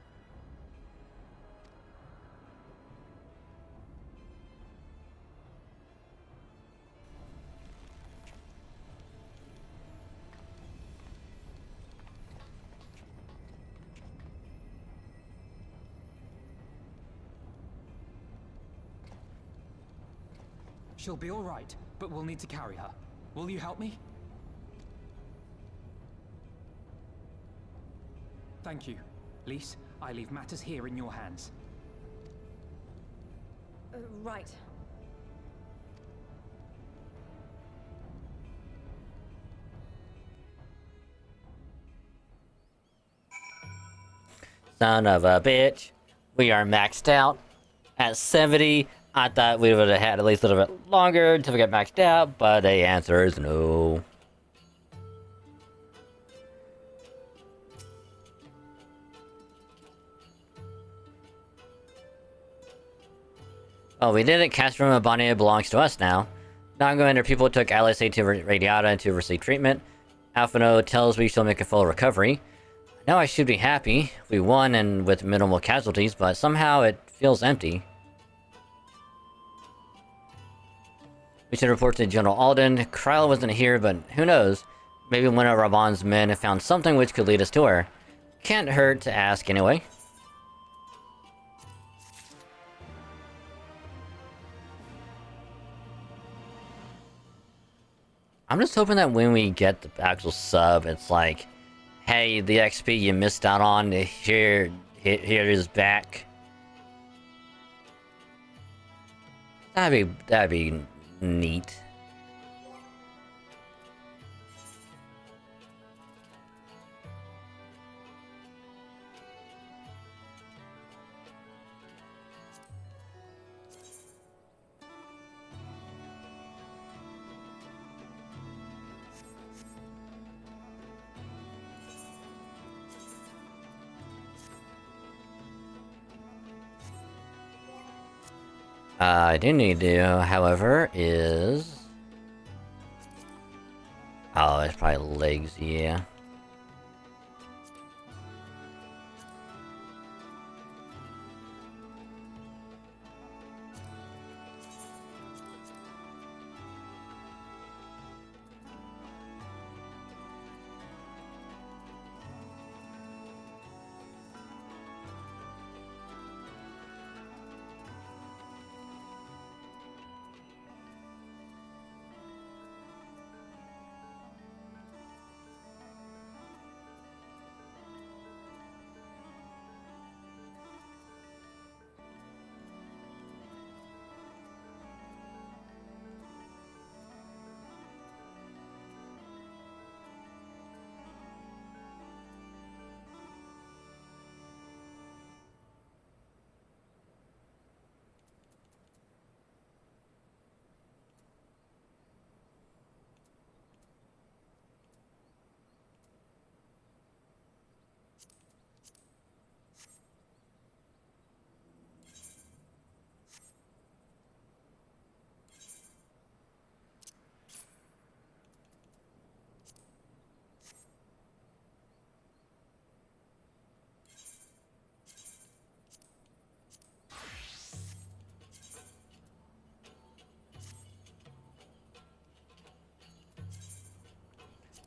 She'll be all right, but we'll need to carry her. Will you help me? Thank you. Lise, I leave matters here in your hands. Right. Son of a bitch. We are maxed out at 70. I thought we would have had at least a little bit longer until we get maxed out, but the answer is no. Oh, we didn't catch from a Bonnie. It belongs to us now. Non-Goender people took LSA to Radiata to receive treatment. Alphino tells we shall make a full recovery. Now I should be happy. We won and with minimal casualties, but somehow it feels empty. We should report to General Alden. Kryla wasn't here, but who knows? Maybe one of Raban's men found something which could lead us to her. Can't hurt to ask anyway. I'm just hoping that when we get the actual sub, it's like, hey, the XP you missed out on, here is back. That'd be neat. I do need to do, however, is... Oh, it's probably legs, yeah.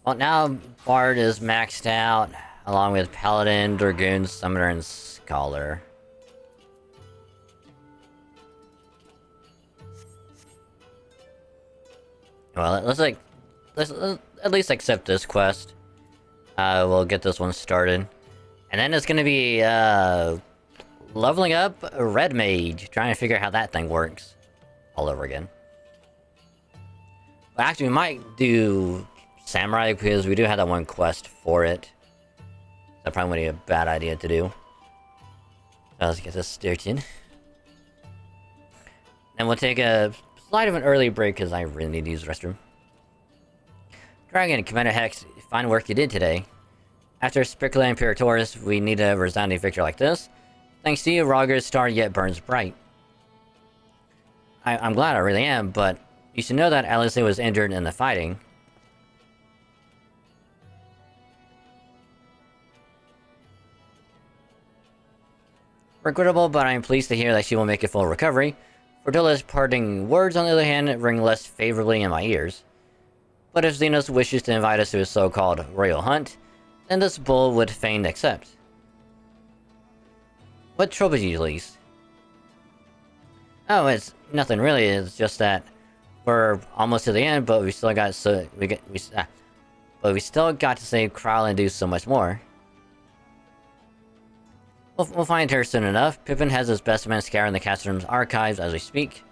Well, now Bard is maxed out, along with Paladin, Dragoon, Summoner, and Scholar. Well, let's at least accept this quest. We'll get this one started. And then it's gonna be, leveling up a red mage. Trying to figure out how that thing works. All over again. But actually, we might do samurai because we do have that one quest for it. That probably wouldn't be a bad idea to do. So let's get this started. And we'll take a slight of an early break because I really need to use the restroom. Dragon, Commander Hex, fine work you did today. After Spicula and Imperatorus, we need a resounding victory like this. Thanks to you, Roger's star yet burns bright. I'm glad, I really am, but you should know that Alice was injured in the fighting. Regrettable, but I am pleased to hear that she will make a full recovery. Fordilla's parting words, on the other hand, ring less favorably in my ears. But if Xenos wishes to invite us to his so-called royal hunt, then this bull would fain accept. What troubles you, Lise? Oh, it's nothing really. It's just that we're almost to the end, but we still got but we still got to save Kral and do so much more. We'll find her soon enough. Pippin has his best men scouring the Castroom's archives as we speak.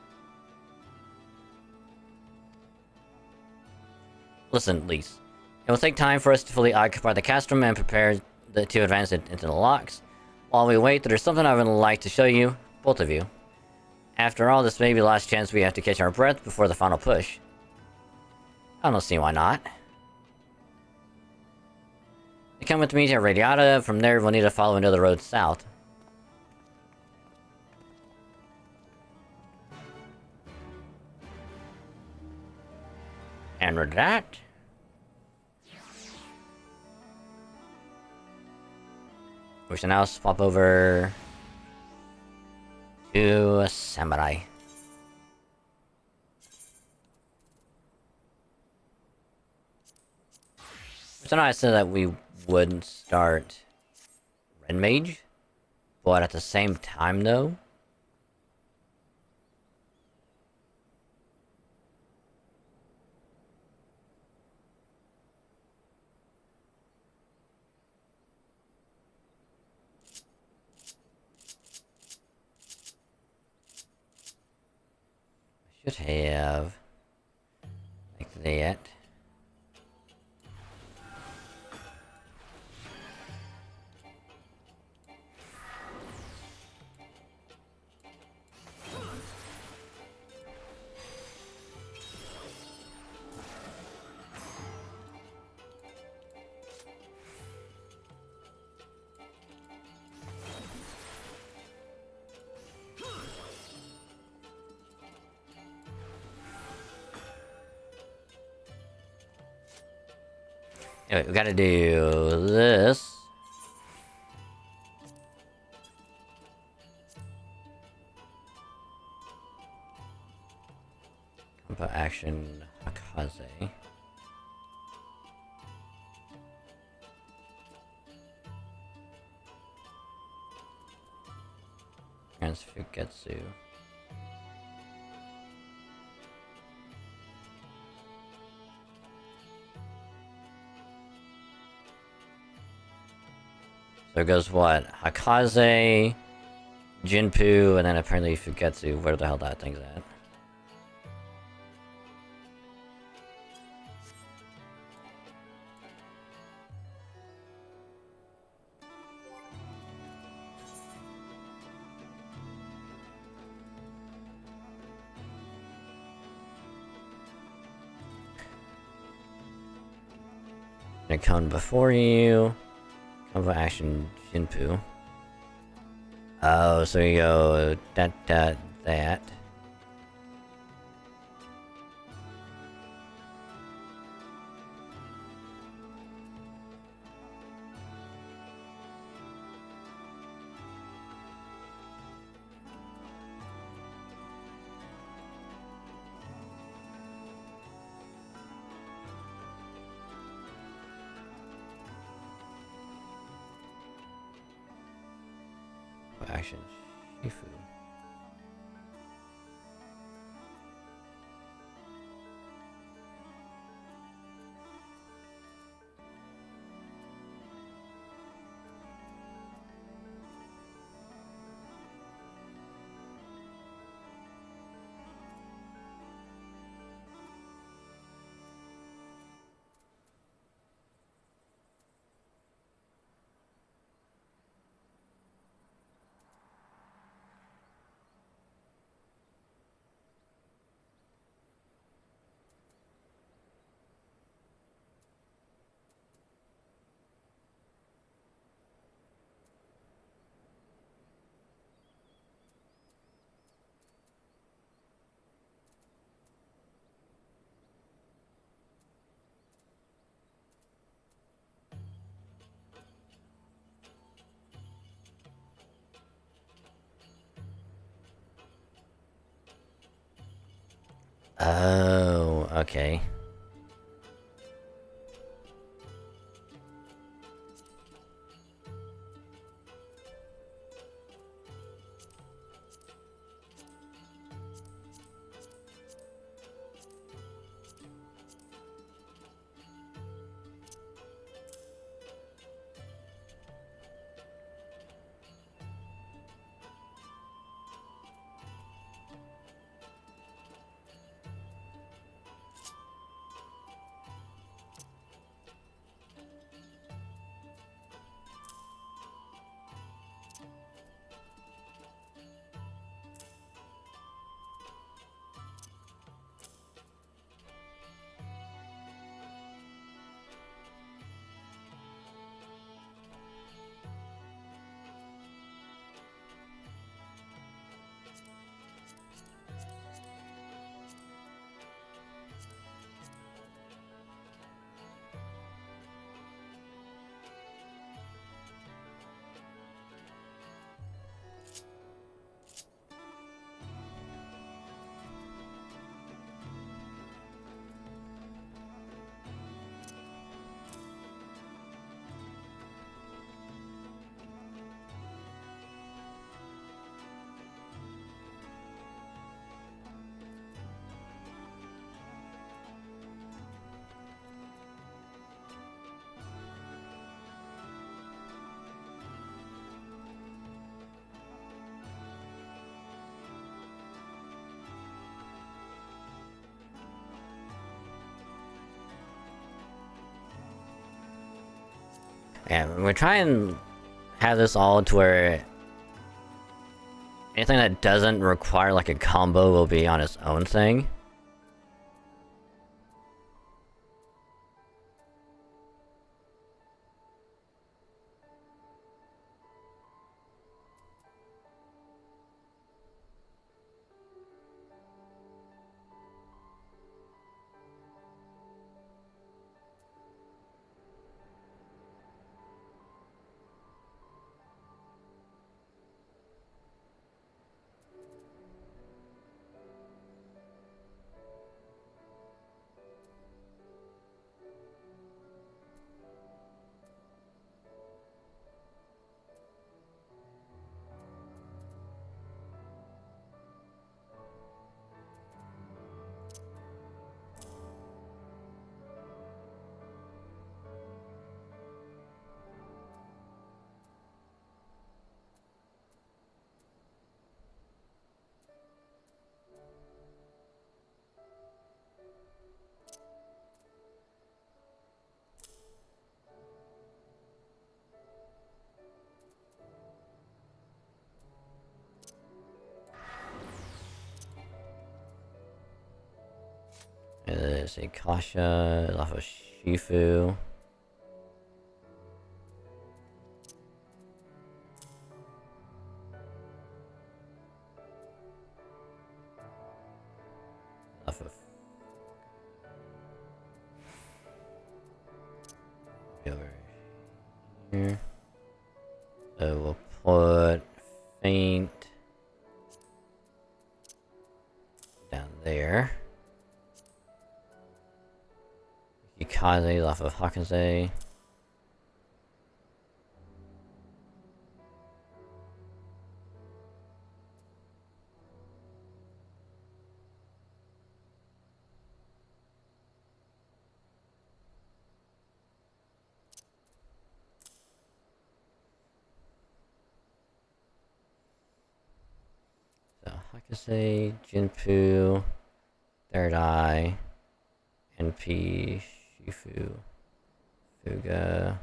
Listen, Lise. It will take time for us to fully occupy the Castrum and prepare to advance it into the locks. While we wait, there's something I would like to show you, both of you. After all, this may be the last chance we have to catch our breath before the final push. I don't see why not. You come with me to Radiata. From there, we'll need to follow another road south. And with that, we shall now swap over to a samurai. So now I said that we wouldn't start Red Mage, but at the same time though, I should have like that. Anyway, we gotta do this. Combo action Akaze. Transfugetsu. So it goes what? Hakaze, Jinpu, and then apparently Fugetsu. Where the hell that thing's at? Gonna come before you. Combo action Jinpu. Oh, so you go that. Action Shifu. Oh, okay. Yeah, we're trying to have this all to where anything that doesn't require like a combo will be on its own thing. There's a Kasha off of Shifu. Off of over here. So we'll put Faint down there. Kaze off of Hakaze. So Hakaze, Jinpu, Third Eye, NP, Shifu, Fuga,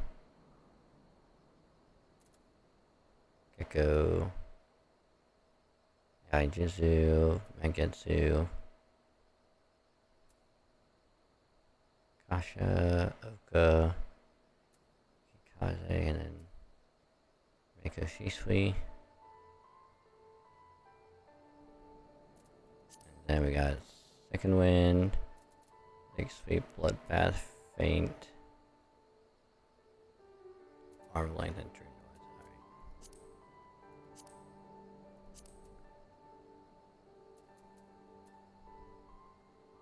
Gecko, Aijizu, Mangetsu, Kasha, Oka, Kaze, and then Mako Shisui. And then we got Second Wind, Big Sweep, Bloodbath, Faint, Arm Length, and True Noise. Alright.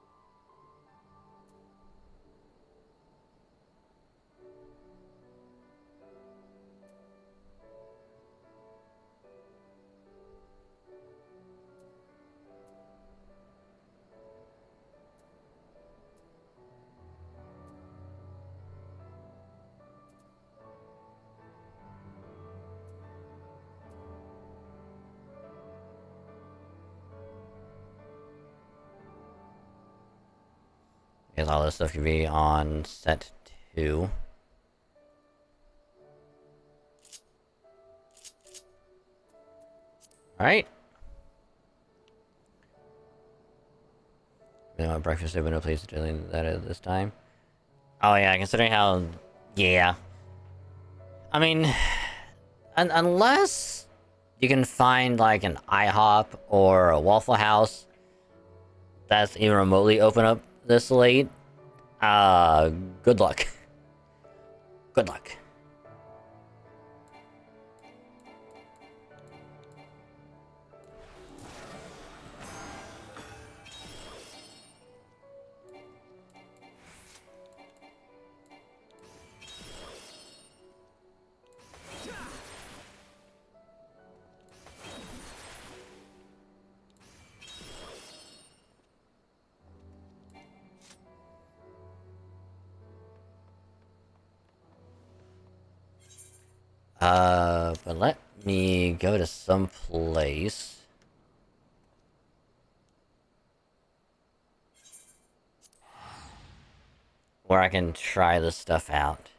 Because all this stuff could be on set 2. Alright. You know, breakfast open no place to do that at this time. Oh yeah, considering how... Yeah. I mean... unless you can find, like, an IHOP or a Waffle House that's even remotely open up this late, good luck. Good luck. But let me go to some place where I can try this stuff out.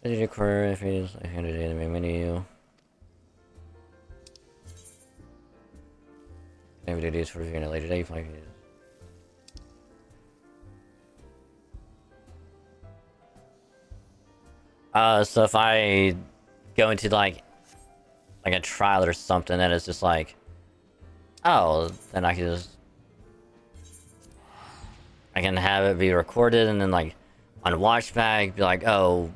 Did you query if it's like 100 in the main menu? Maybe do these for reviewing a later date. Like so if I go into like a trial or something, then it's just like, oh, then I can have it be recorded, and then like on watchback be like, oh,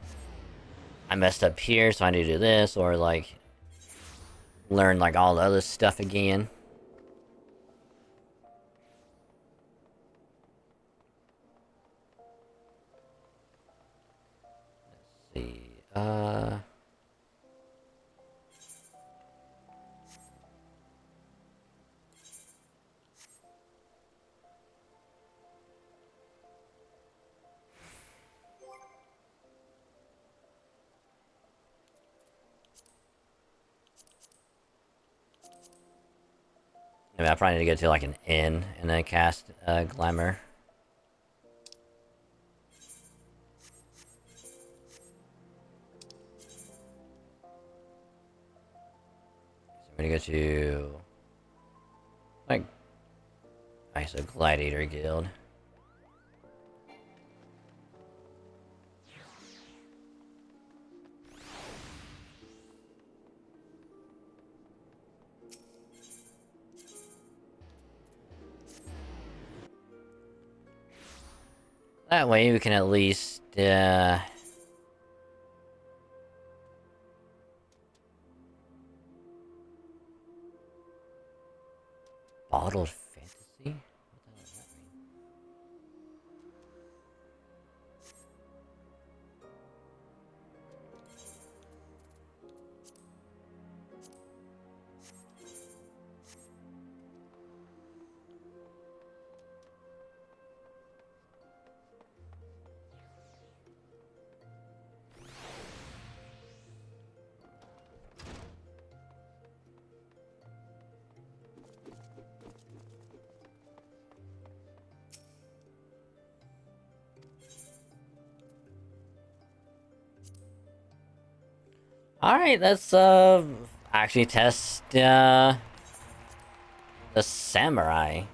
I messed up here, so I need to do this, or like learn like all the other stuff again. Let's see. I mean, I probably need to go to like an inn and then cast Glamour. So I'm gonna go to like, nice, a Gladiator Guild. That way we can at least, Bottled Fantasy? What the hell does that mean? Alright, let's actually test the Samurai.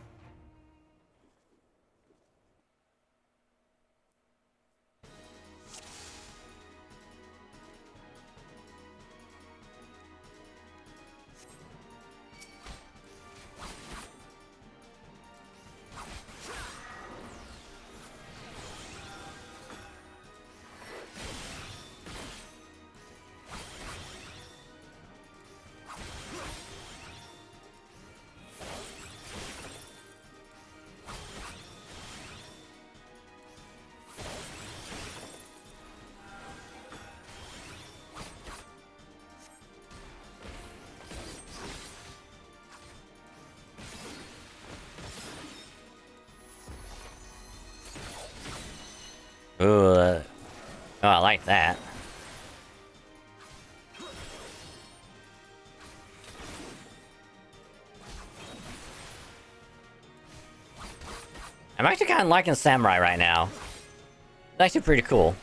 I'm actually kind of liking Samurai right now. It's actually pretty cool.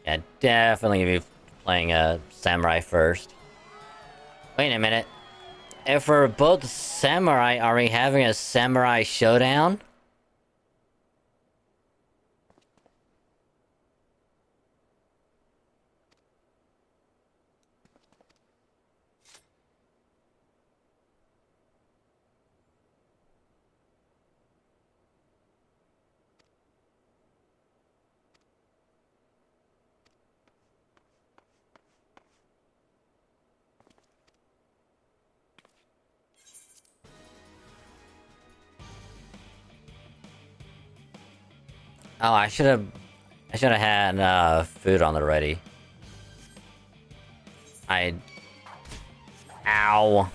Yeah, definitely be playing a Samurai first. Wait a minute. If we're both Samurai, are we having a Samurai showdown? Oh, I should have had food on the ready. Ow.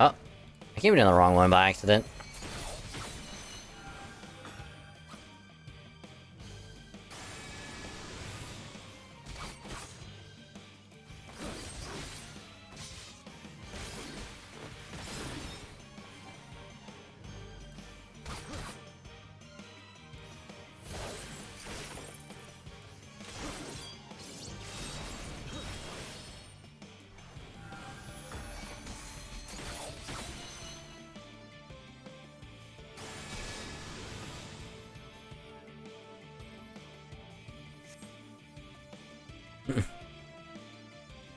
Oh, I came in the wrong one by accident.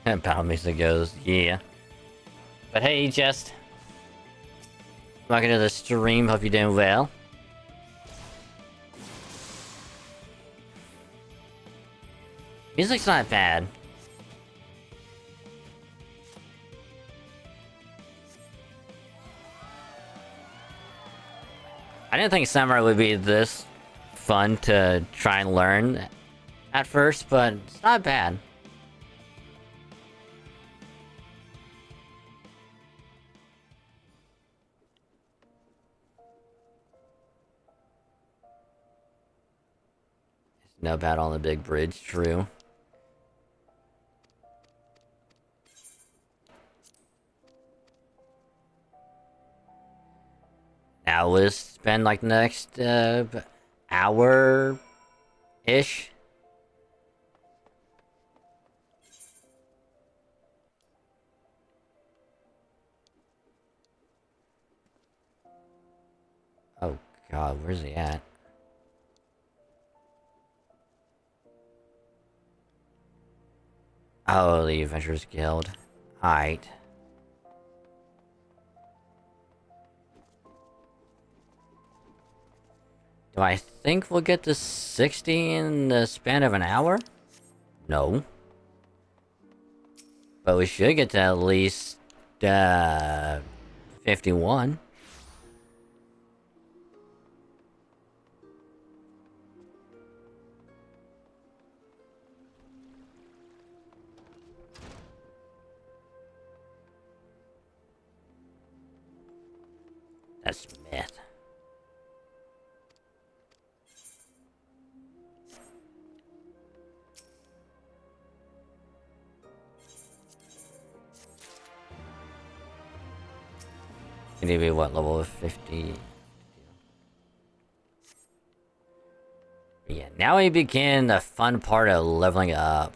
And Battle Music goes, yeah. But hey, Jest. Welcome to the stream, hope you're doing well. Music's not bad. didn't think Samurai would be this fun to try and learn at first, but it's not bad. It's no battle on the big bridge, true. Now let's spend like the next hour-ish. Oh god, where's he at? Oh, the Adventurers Guild. Alright. Do I think we'll get to 60 in the span of an hour? No. But we should get to at least, 51. That's myth. You need to be what, level 50? Yeah, now we begin the fun part of leveling up.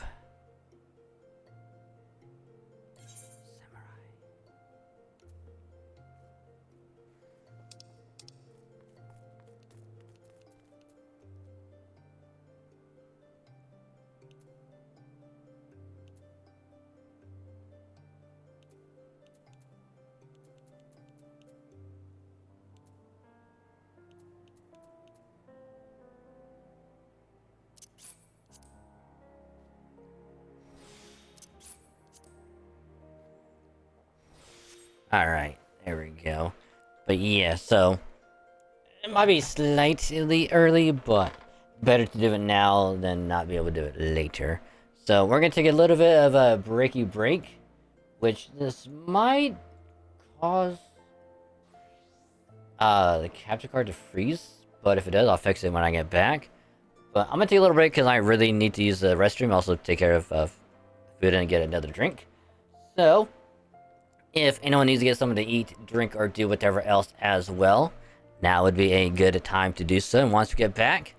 Alright, there we go. But yeah, so... It might be slightly early, but better to do it now than not be able to do it later. So we're gonna take a little bit of a breaky break, which this might cause the capture card to freeze, but if it does, I'll fix it when I get back. But I'm gonna take a little break because I really need to use the restroom, also take care of food and get another drink. So, if anyone needs to get something to eat, drink, or do whatever else as well, now would be a good time to do so. And once we get back,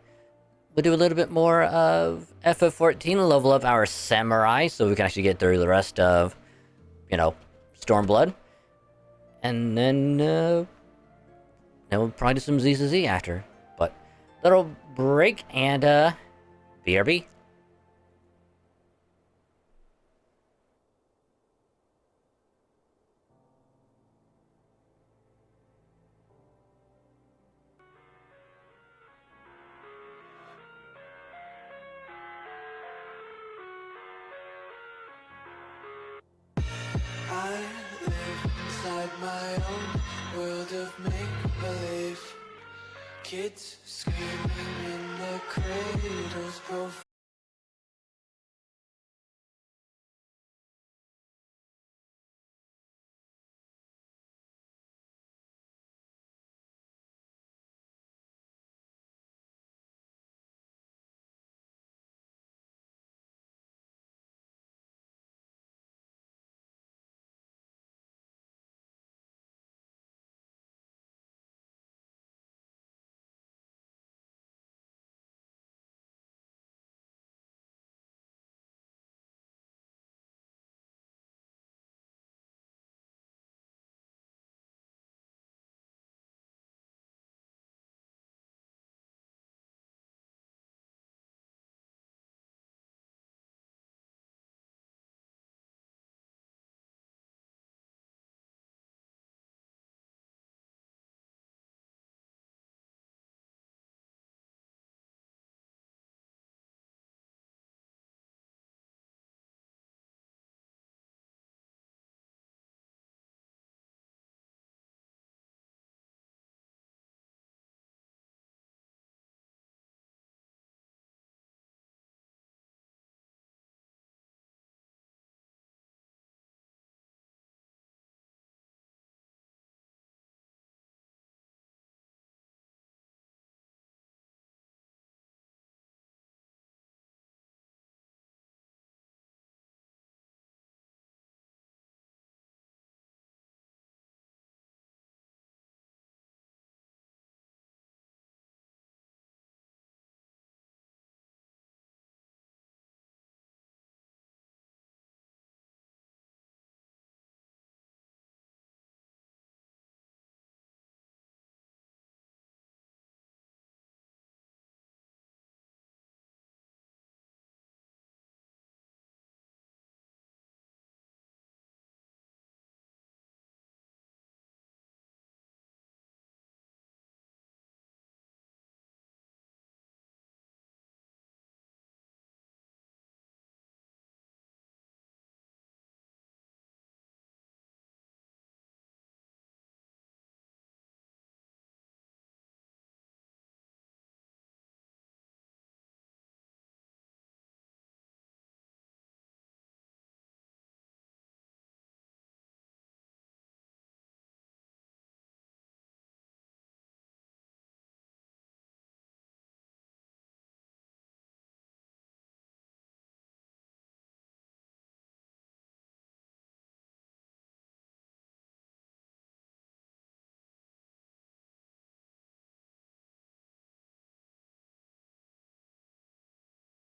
we'll do a little bit more of FF14, level up our Samurai, so we can actually get through the rest of, you know, Stormblood. And then we'll probably do some ZZZ after. But, little break, and, BRB. I live inside my own world of make-believe. Kids screaming in the cradles,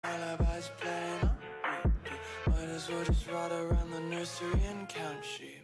Alibis playing on repeat. Might as well just ride around the nursery and count sheep.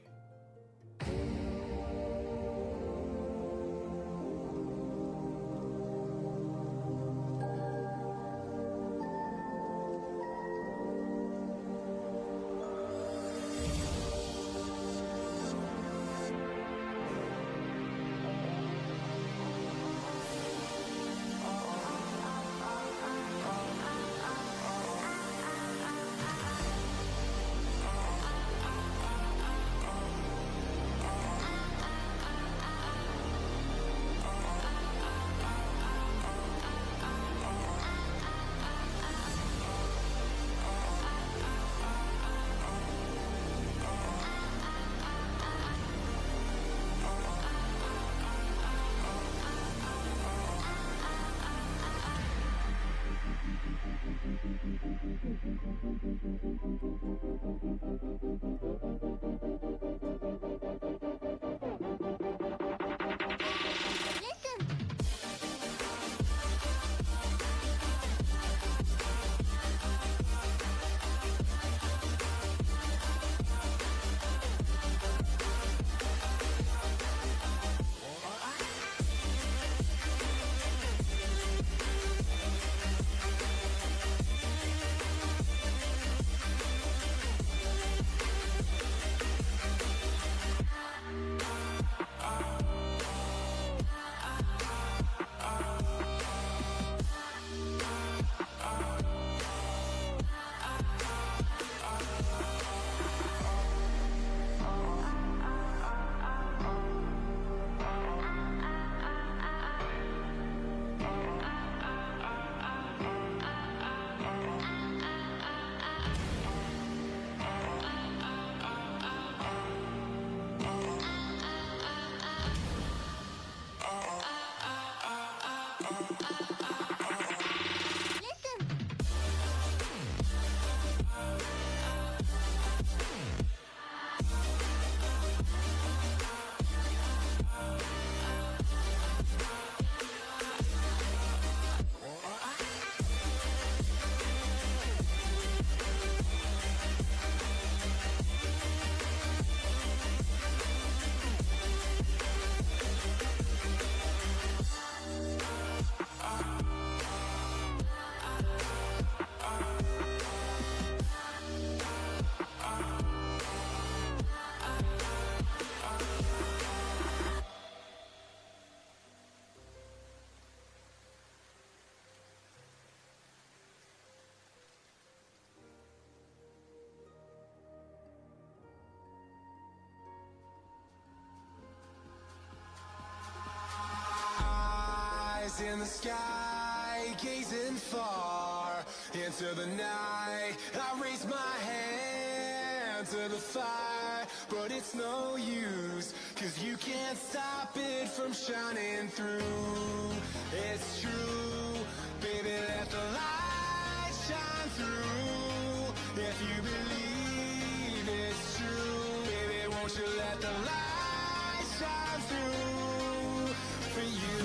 In the sky, gazing far into the night, I raise my hand to the fire, but it's no use, 'cause you can't stop it from shining through. It's true, baby, let the light shine through. If you believe it's true, baby, won't you let the light shine through for you.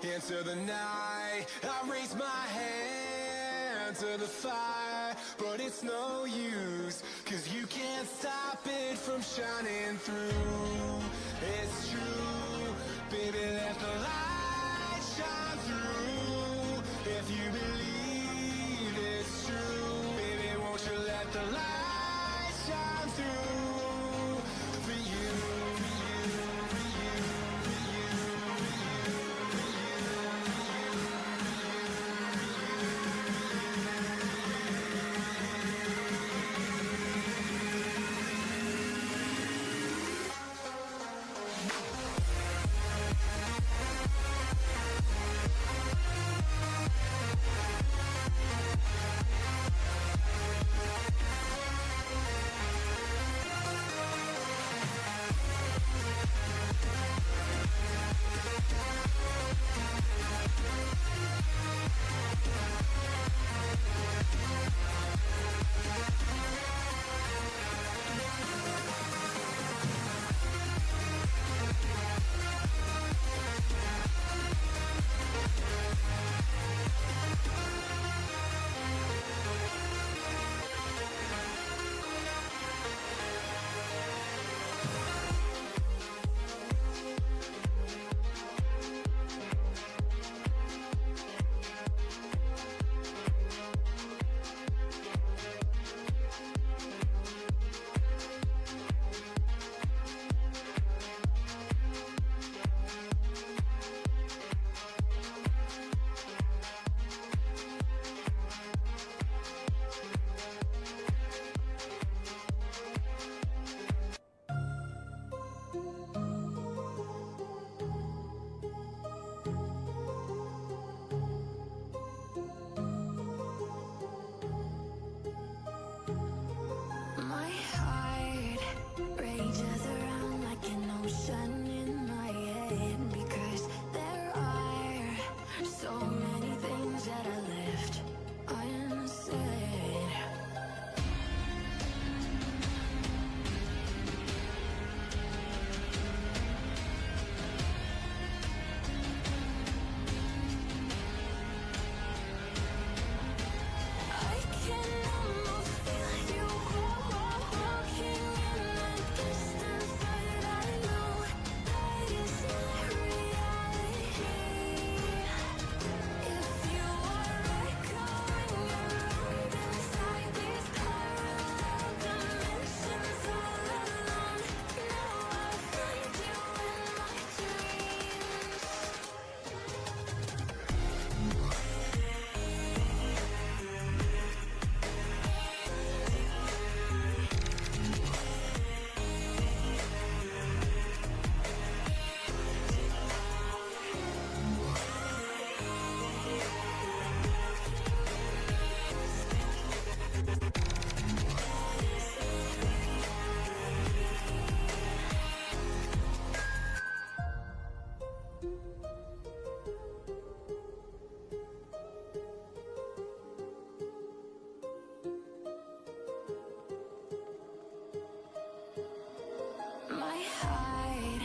into the night. I raise my hand to the fire, but it's no use, 'cause you can't stop it from shining through. It's true, baby, let the light shine through. If you believe it's true, baby, won't you let the light shine through for you, for you, for you, for you, for you, for My heart rages around like an ocean in my head, because there are so many things that I left unsaid. I can almost feel you walking in the distance, but I know that it's not reality. If you are echoing around inside these parallel dimensions all alone, now I'll find you in my dreams. My heart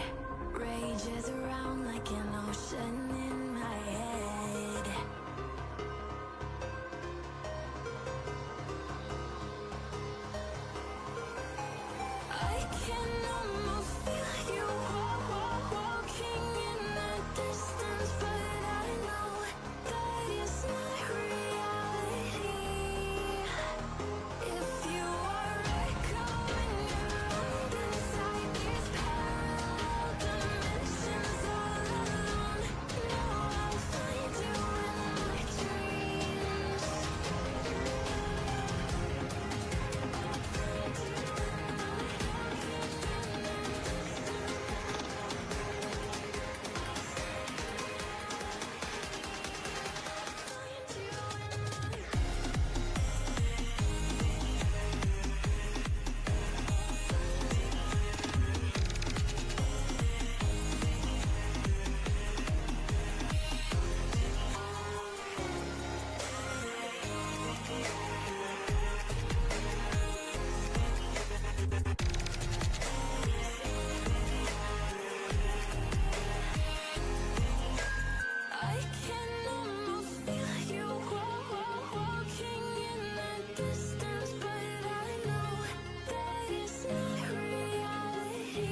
rages around like an ocean in my head. I can almost feel you walking in the distance, but I know that it's not reality. If you are echoing around inside these parallel dimensions all alone, I can almost feel you walking in the distance, but I know that it's not reality.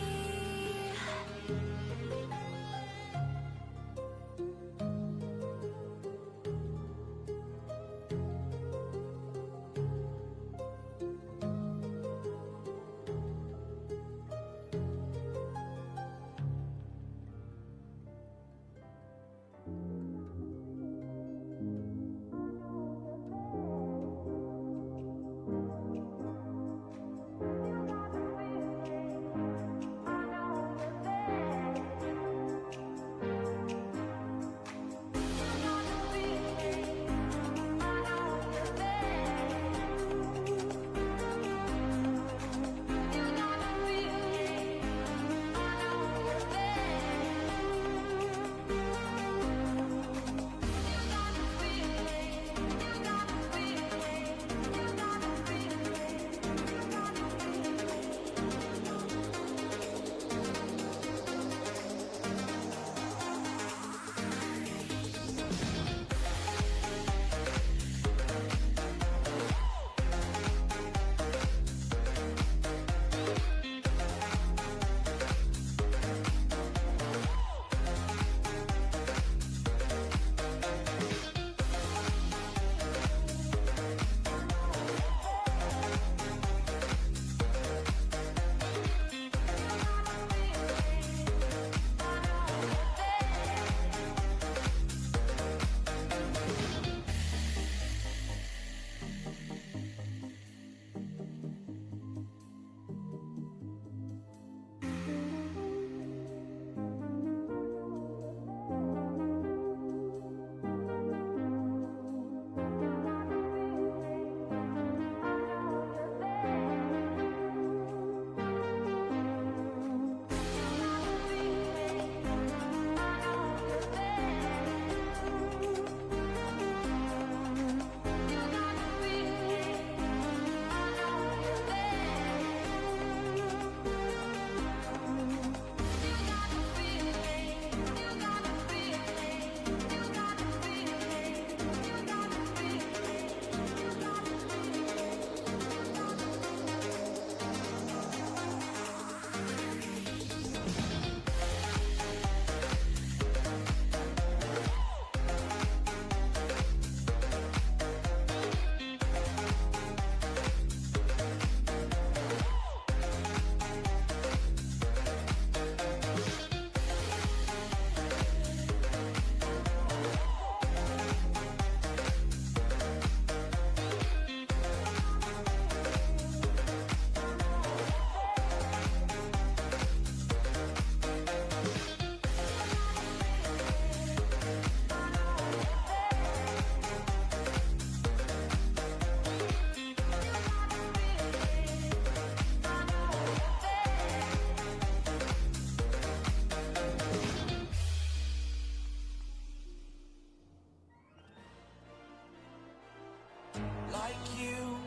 Like you,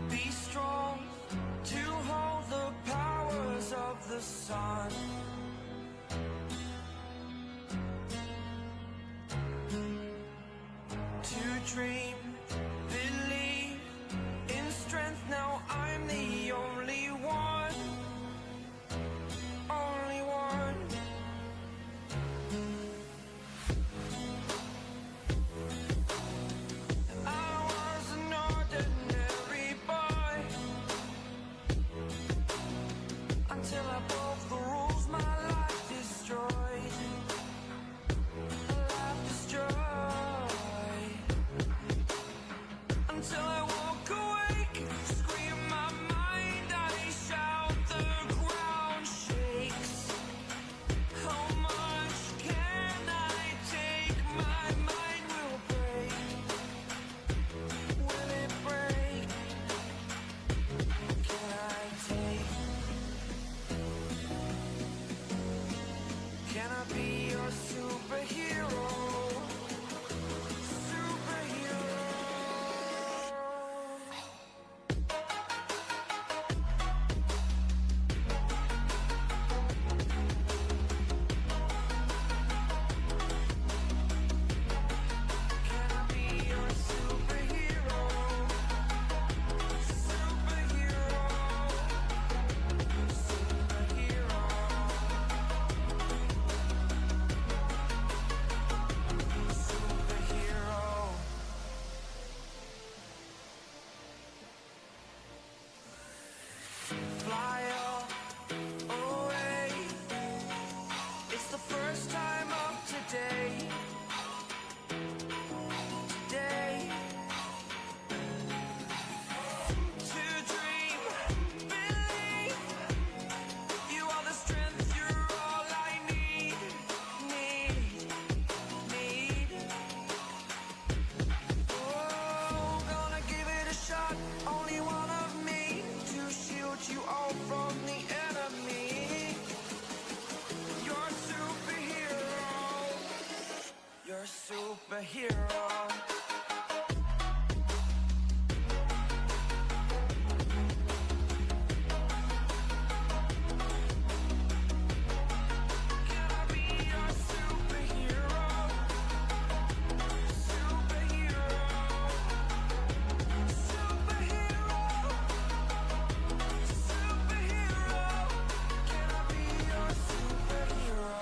be strong to hold the powers of the sun. To dream, believe in strength. Now I'm the only one, only one. I was an ordinary boy until I broke the rules. My life destroyed, life destroyed. superhero. Can I be your superhero? Superhero. Superhero. Superhero. Can I be your superhero?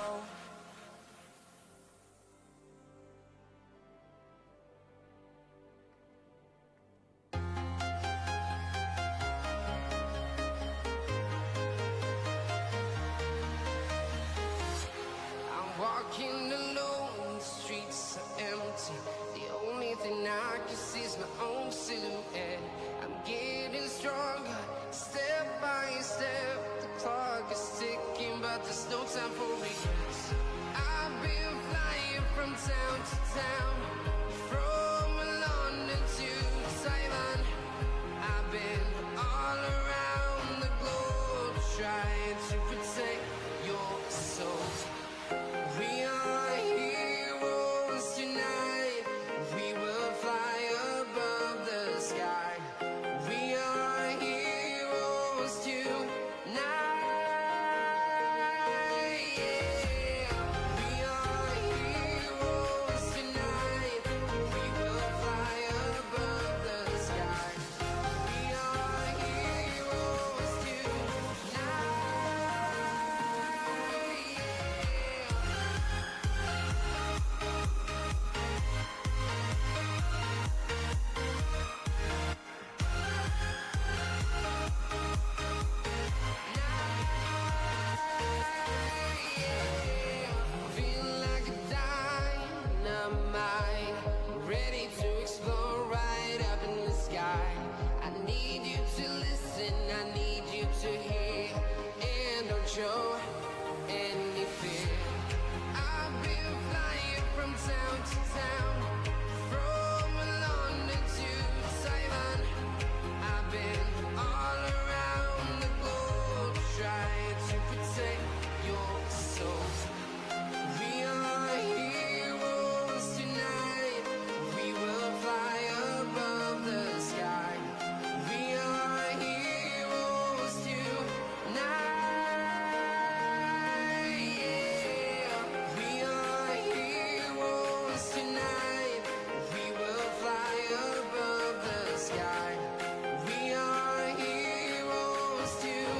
I'm walking alone, the streets are empty. The only thing I can see is my own silhouette. I'm getting stronger, step by step. The clock is ticking, but there's no time for regrets. I've been flying from town to town, from London to Taiwan. I've been all around the globe, trying to protect your soul. We are heroes tonight. We will fly above the sky. We are heroes tonight. Yeah. We are heroes tonight. We will fly above the sky. We are heroes tonight. Yeah. Feel like a dynamite, ready to explode right up in the sky. I need you to listen, I need you to hear, and don't show any fear. I've been flying from town to town, from London to Taiwan. I've been all around the globe, trying to protect your soul. We are heroes tonight. We will fly above the sky. We are heroes tonight. Yeah. We are heroes tonight. We will fly above the sky. We are heroes tonight.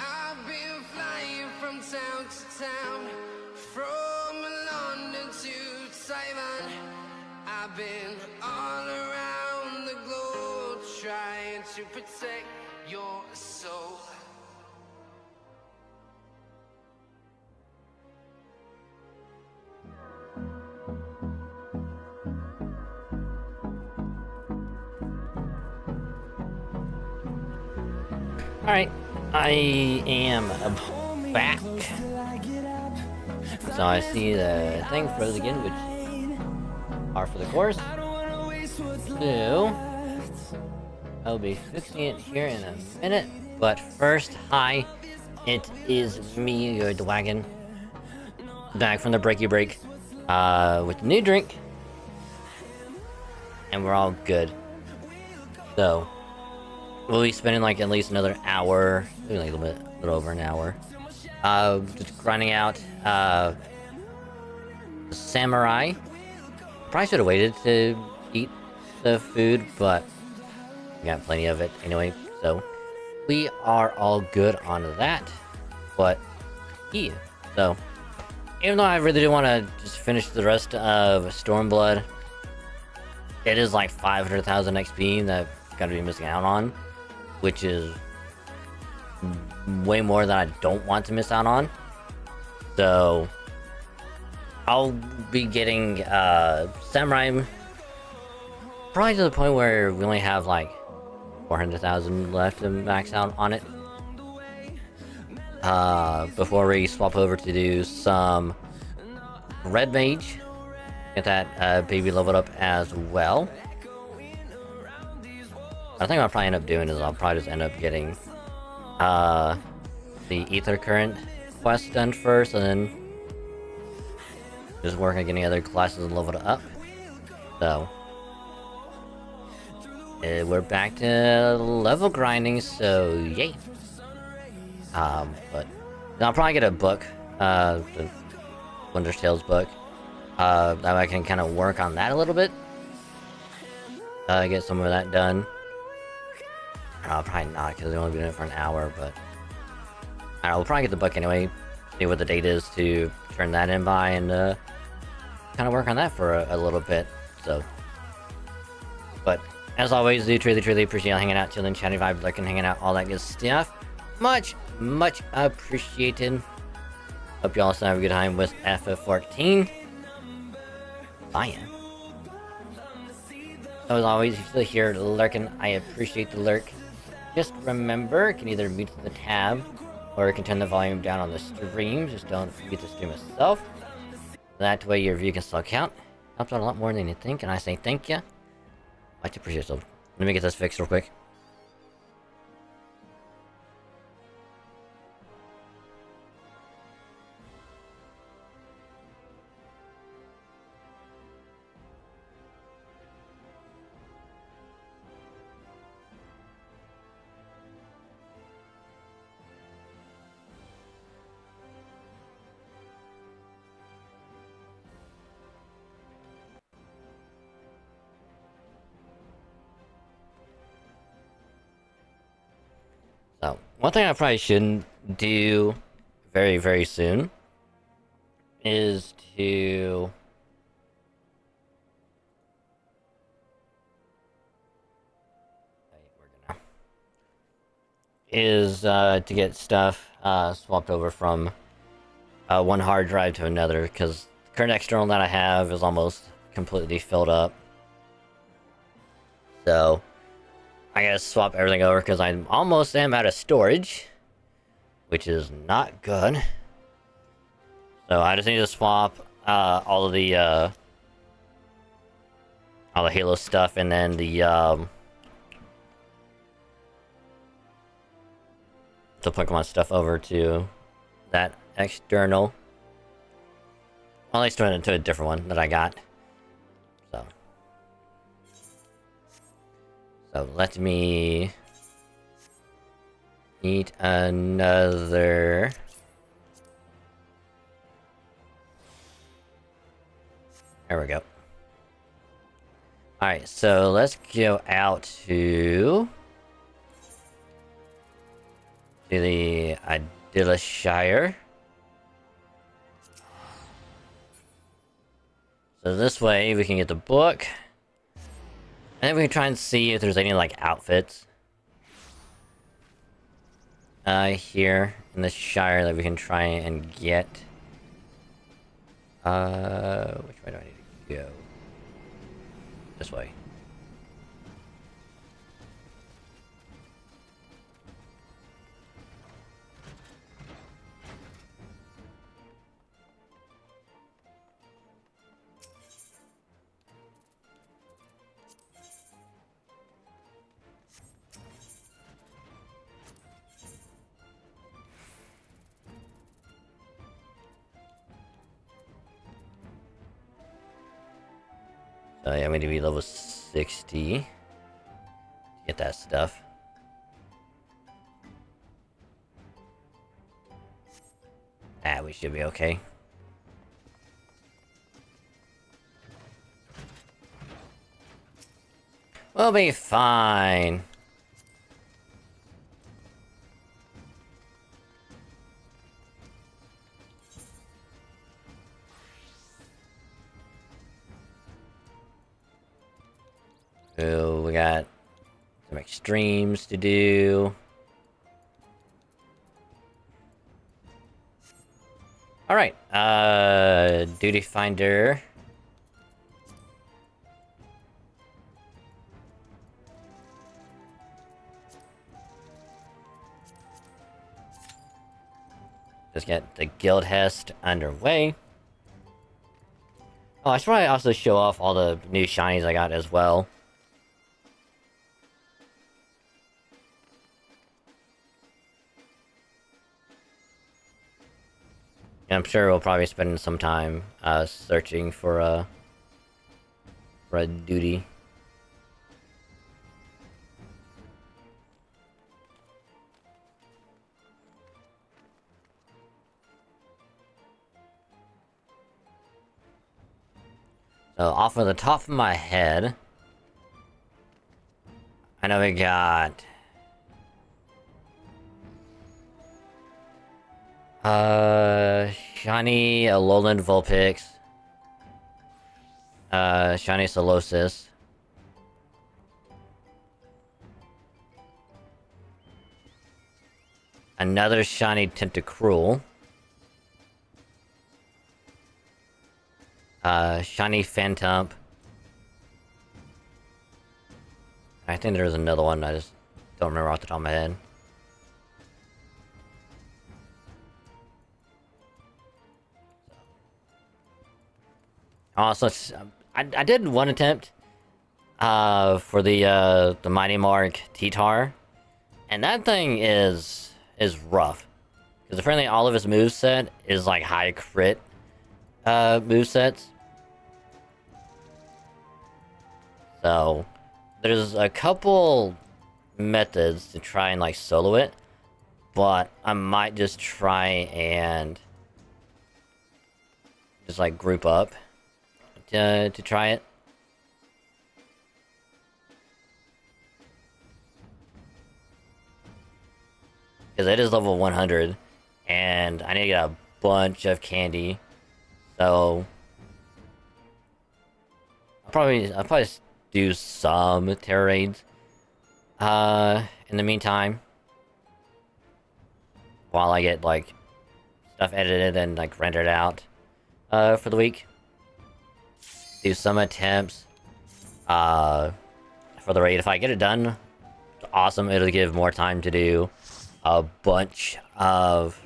I've been flying from town to town, from London to Taiwan. I've been all around the globe, trying to protect your soul. Alright, I am back. So I see the thing froze again, which are for the course. So I'll be fixing it here in a minute. But first, hi, it is me, your Dwagon, back from the breaky break with a new drink, and we're all good. So we'll be spending like at least another hour, maybe like a little over an hour, just grinding out Samurai. Probably should have waited to eat the food, but we got plenty of it anyway, so we are all good on that. But yeah, So, even though I really do want to just finish the rest of Stormblood, it is like 500,000 XP that I'm gonna be missing out on, which is way more than I don't want to miss out on. So, I'll be getting Samurai probably to the point where we only have like 400,000 left to max out on it. Before we swap over to do some Red Mage, get that baby leveled up as well. I think what I'll probably end up doing is I'll probably just end up getting the Ether Current quest done first, and then just work on getting other classes leveled up. So we're back to level grinding, so yay. But I'll probably get a book, the Wondrous Tales book, that I can kind of work on that a little bit. Get some of that done. Probably not, because I've only been in it for an hour, but I'll probably get the book anyway, see what the date is to turn that in by, and kind of work on that for a little bit. So, but as always, do truly appreciate y'all hanging out, chilling, chatting, vibes, lurking, hanging out, all that good stuff. Much appreciated. Hope y'all still have a good time with FF14. Bye. So as always, if you're still here lurking, I appreciate the lurk. Just remember, you can either mute the tab, or you can turn the volume down on the stream. Just don't mute the stream itself. That way your view can still count. Helps out a lot more than you think, and I say thank you. Much appreciated. Let me get this fixed real quick. So, one thing I probably shouldn't do very soon is to to get stuff swapped over from one hard drive to another, because the current external that I have is almost completely filled up. So I gotta swap everything over because I almost am out of storage, which is not good. So I just need to swap all the Halo stuff, and then the Pokemon stuff over to that external. Well, at least turn it into a different one that I got. So let me eat another. There we go. Alright, so let's go out to the Shire. So this way we can get the book. And then we can try and see if there's any, like, outfits here in the Shire that we can try and get. Which way do I need to go? This way. So yeah, I'm going to be level 60 to get that stuff. We should be okay. We'll be fine. So we got some extremes to do. Alright, duty finder. Just get the guild hest underway. Oh, I should probably also show off all the new shinies I got as well. And I'm sure we'll probably spend some time searching for a duty. So off of the top of my head, I know we got shiny Alolan Vulpix, shiny Solosis, another shiny Tentacruel, shiny Phantump. I think there was another one, I just don't remember off the top of my head. Also, I did one attempt for the Mighty Mark T-Tar, and that thing is rough. Because apparently all of his moveset is like high crit movesets. So there's a couple methods to try and like solo it, but I might just try and just like group up to try it. Because it is level 100, and I need to get a bunch of candy, so I'll probably do some terror raids in the meantime, while I get like stuff edited and like rendered out for the week. Do some attempts for the raid. If I get it done, awesome. It'll give more time to do a bunch of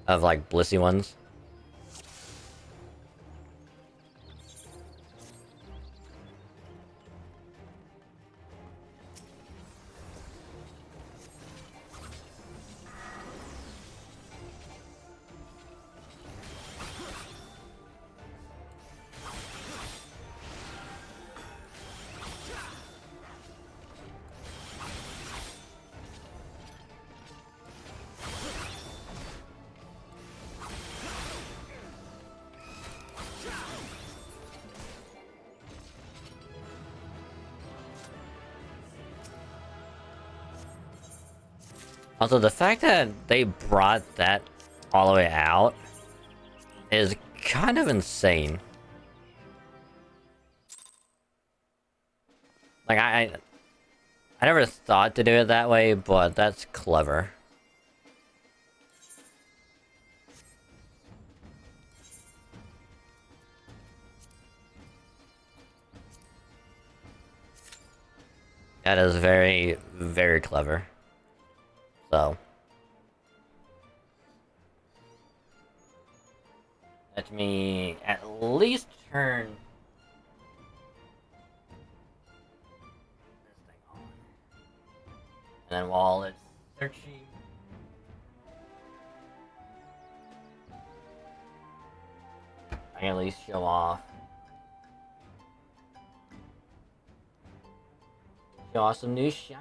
like blissy ones. Also, the fact that they brought that all the way out is kind of insane. Like, I never thought to do it that way, but that's clever. That is very, very clever. So let me at least turn this thing on. And then while it's searching, I can at least show off some new shiny.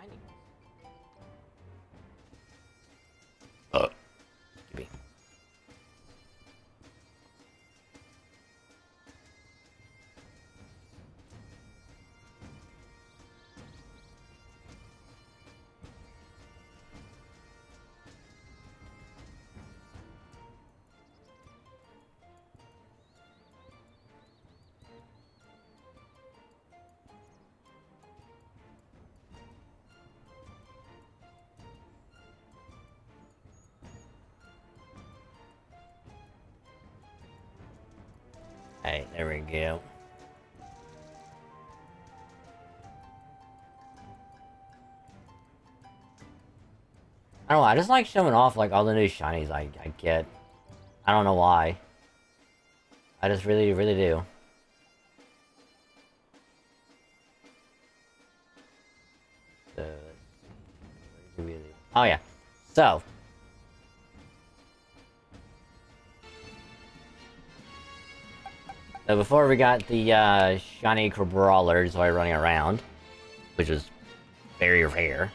Alright, there we go. I don't know, I just like showing off like all the new shinies I get. I don't know why. I just really, really do. Oh yeah. So. So before we got the shiny brawlers while running around, which was very rare.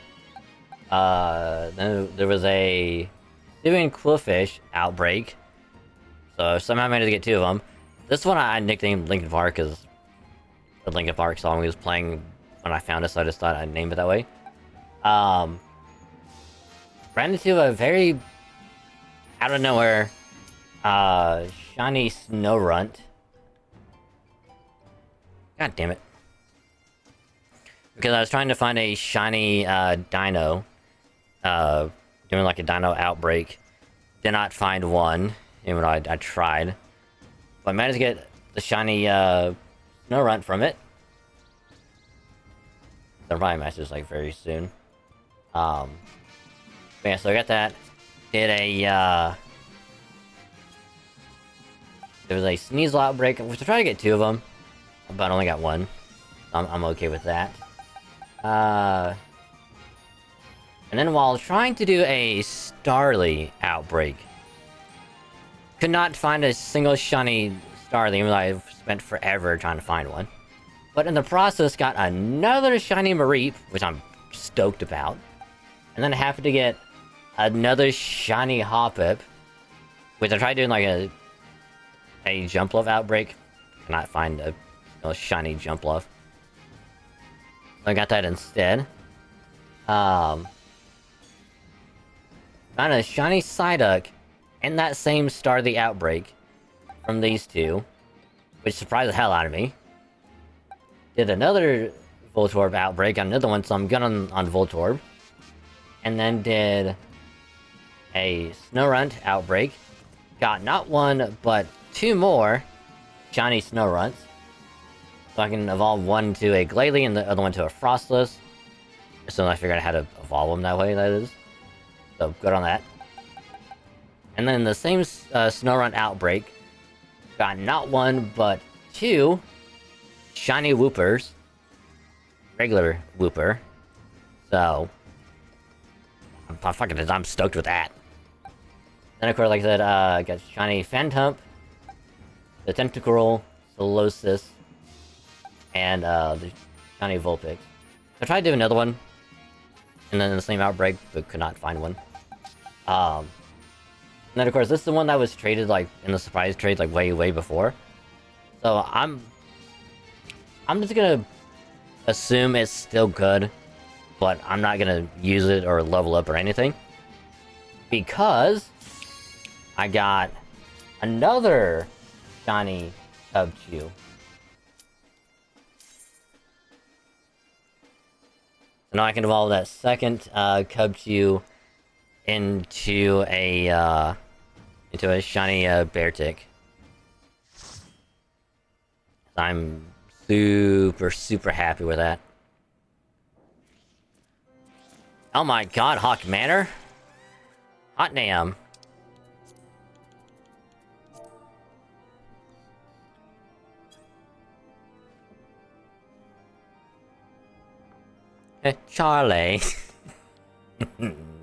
Then there was a doing Quillfish outbreak. So somehow I managed to get 2 of them. This one I nicknamed Linkin Park because the Linkin Park song was playing when I found it, so I just thought I'd name it that way. Ran into a very out of nowhere shiny Snorunt. God damn it. Because I was trying to find a shiny dino. Doing like a dino outbreak. Did not find one. Even though I tried. But I managed to get the shiny Snorunt from it. They'll probably match this like very soon. But yeah, so I got that. Did a there was a Sneasel outbreak, which I tried to get 2 of them. But I only got 1. I'm okay with that. And then while trying to do a Starly outbreak, could not find a single shiny Starly, even though I've spent forever trying to find one. But in the process, got another shiny Mareep, which I'm stoked about. And then I happened to get another shiny Hoppip, which I tried doing like a Jumpluff outbreak. Cannot find a shiny Jumpluff. So I got that instead. Found a shiny Psyduck in that same Starly outbreak from these 2, which surprised the hell out of me. Did another Voltorb outbreak on another one, so I'm good on Voltorb. And then did a Snorunt outbreak. Got not 1, but 2 more shiny Snowrunts. So I can evolve one to a Glalie and the other one to a Frostless. So I figured out how to evolve them that way, that is. So, good on that. And then the same Snorunt outbreak, got not 1, but 2 shiny Woopers. Regular Wooper. So, I'm stoked with that. Then, of course, like I said, I got shiny Phantump, the Tentacruel, Solosis, and the shiny Vulpix. I tried to do another one, and then in the same outbreak, but could not find one. And then of course, this is the one that was traded like in the surprise trade like way before. So I'm just gonna assume it's still good, but I'm not gonna use it or level up or anything. Because I got another shiny Cubchoo. So now I can evolve that second Cubchoo into a shiny Beartic. I'm super happy with that. Oh my god, Hawk Manor? Hot damn. Charlie.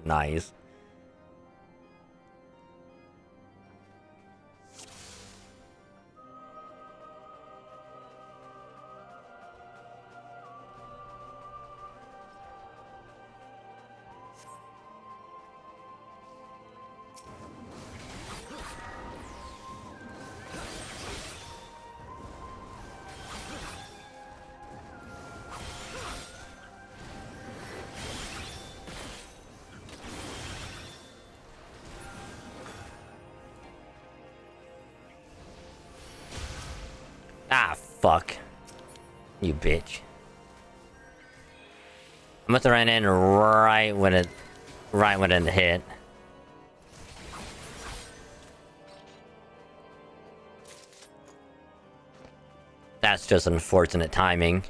Nice. Ah, fuck. You bitch. I must have ran in right when it hit. That's just unfortunate timing.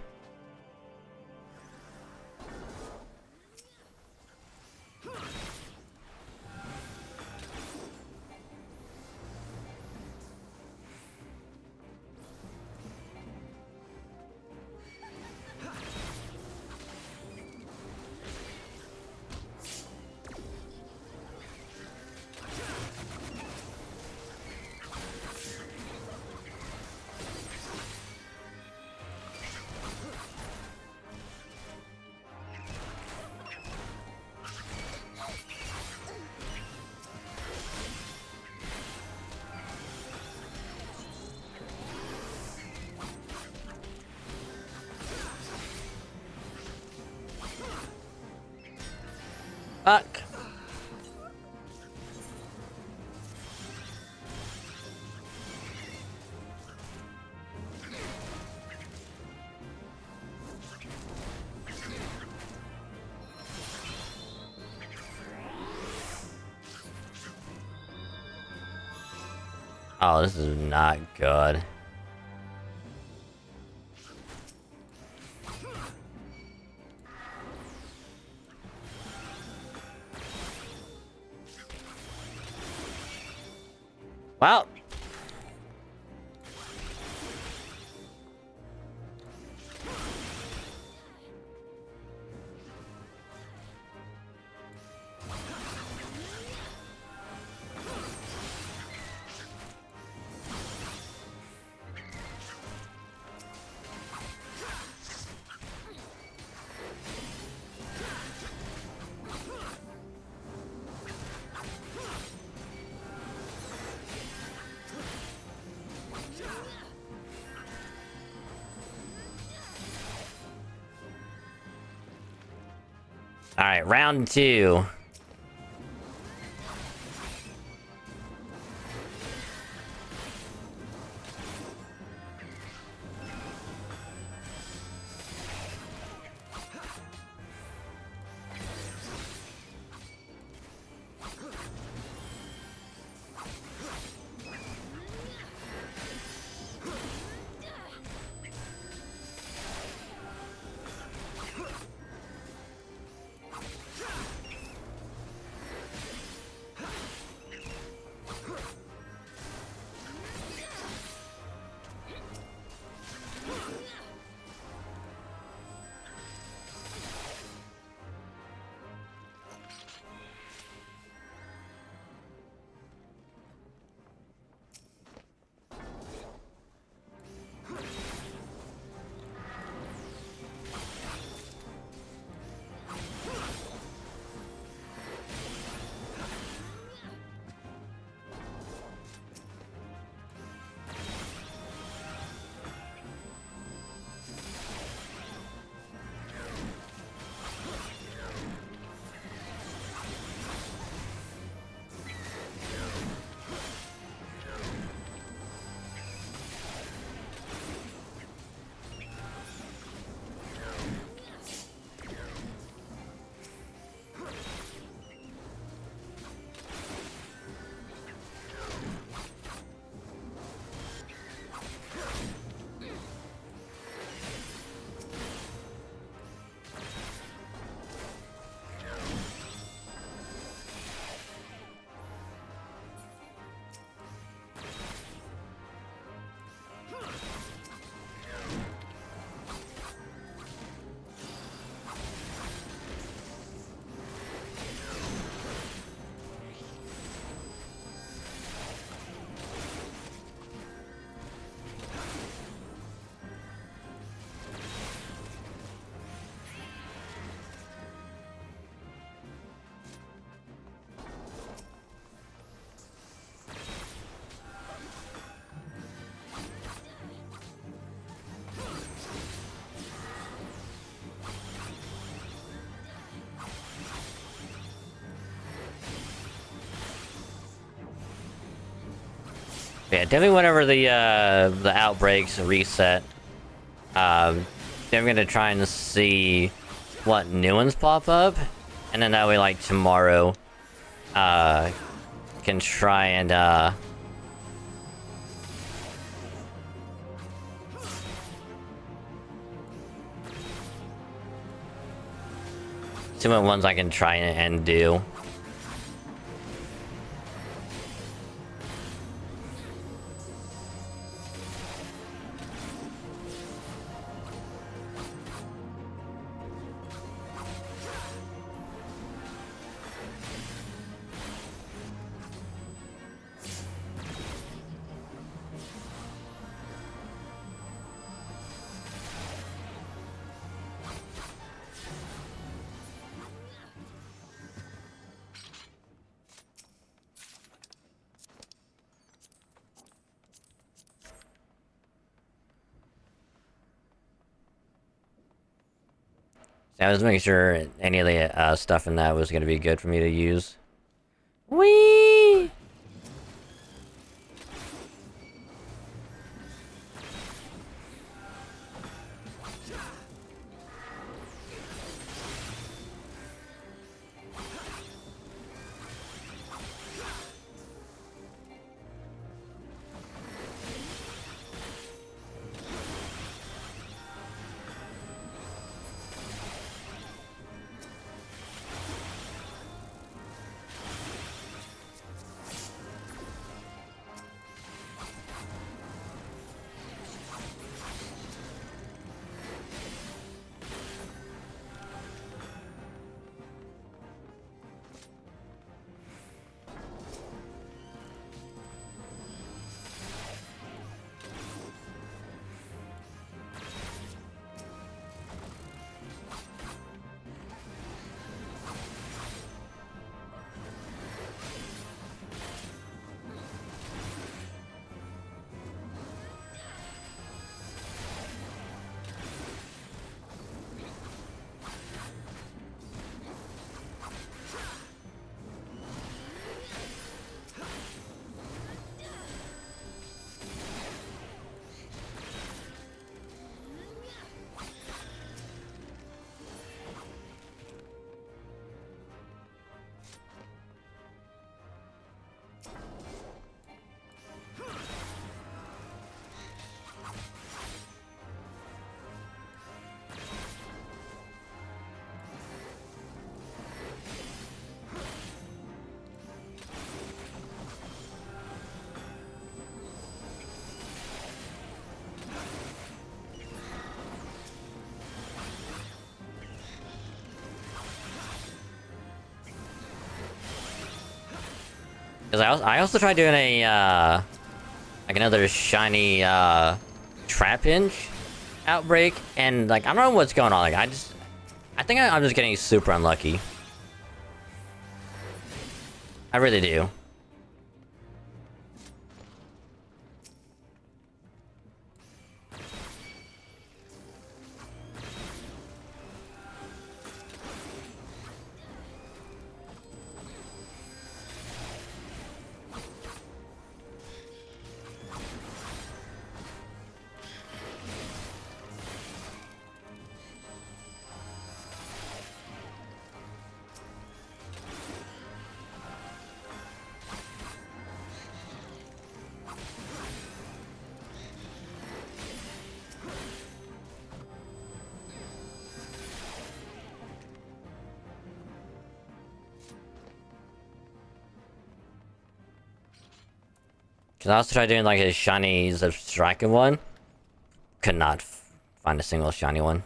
Fuck. Oh, this is not good. Well. Alright, round 2. Yeah, definitely whenever the outbreaks reset, then I'm gonna try and see what new ones pop up, and then that way, like, tomorrow, can try and See what ones I can try and do. I was making sure any of the stuff in that was going to be good for me to use. Whee! Because I also tried doing a like another shiny trap hinge outbreak, and like I don't know what's going on. Like I think I'm just getting super unlucky. I really do. Cause I also tried doing like a shiny striking one. Could not find a single shiny one.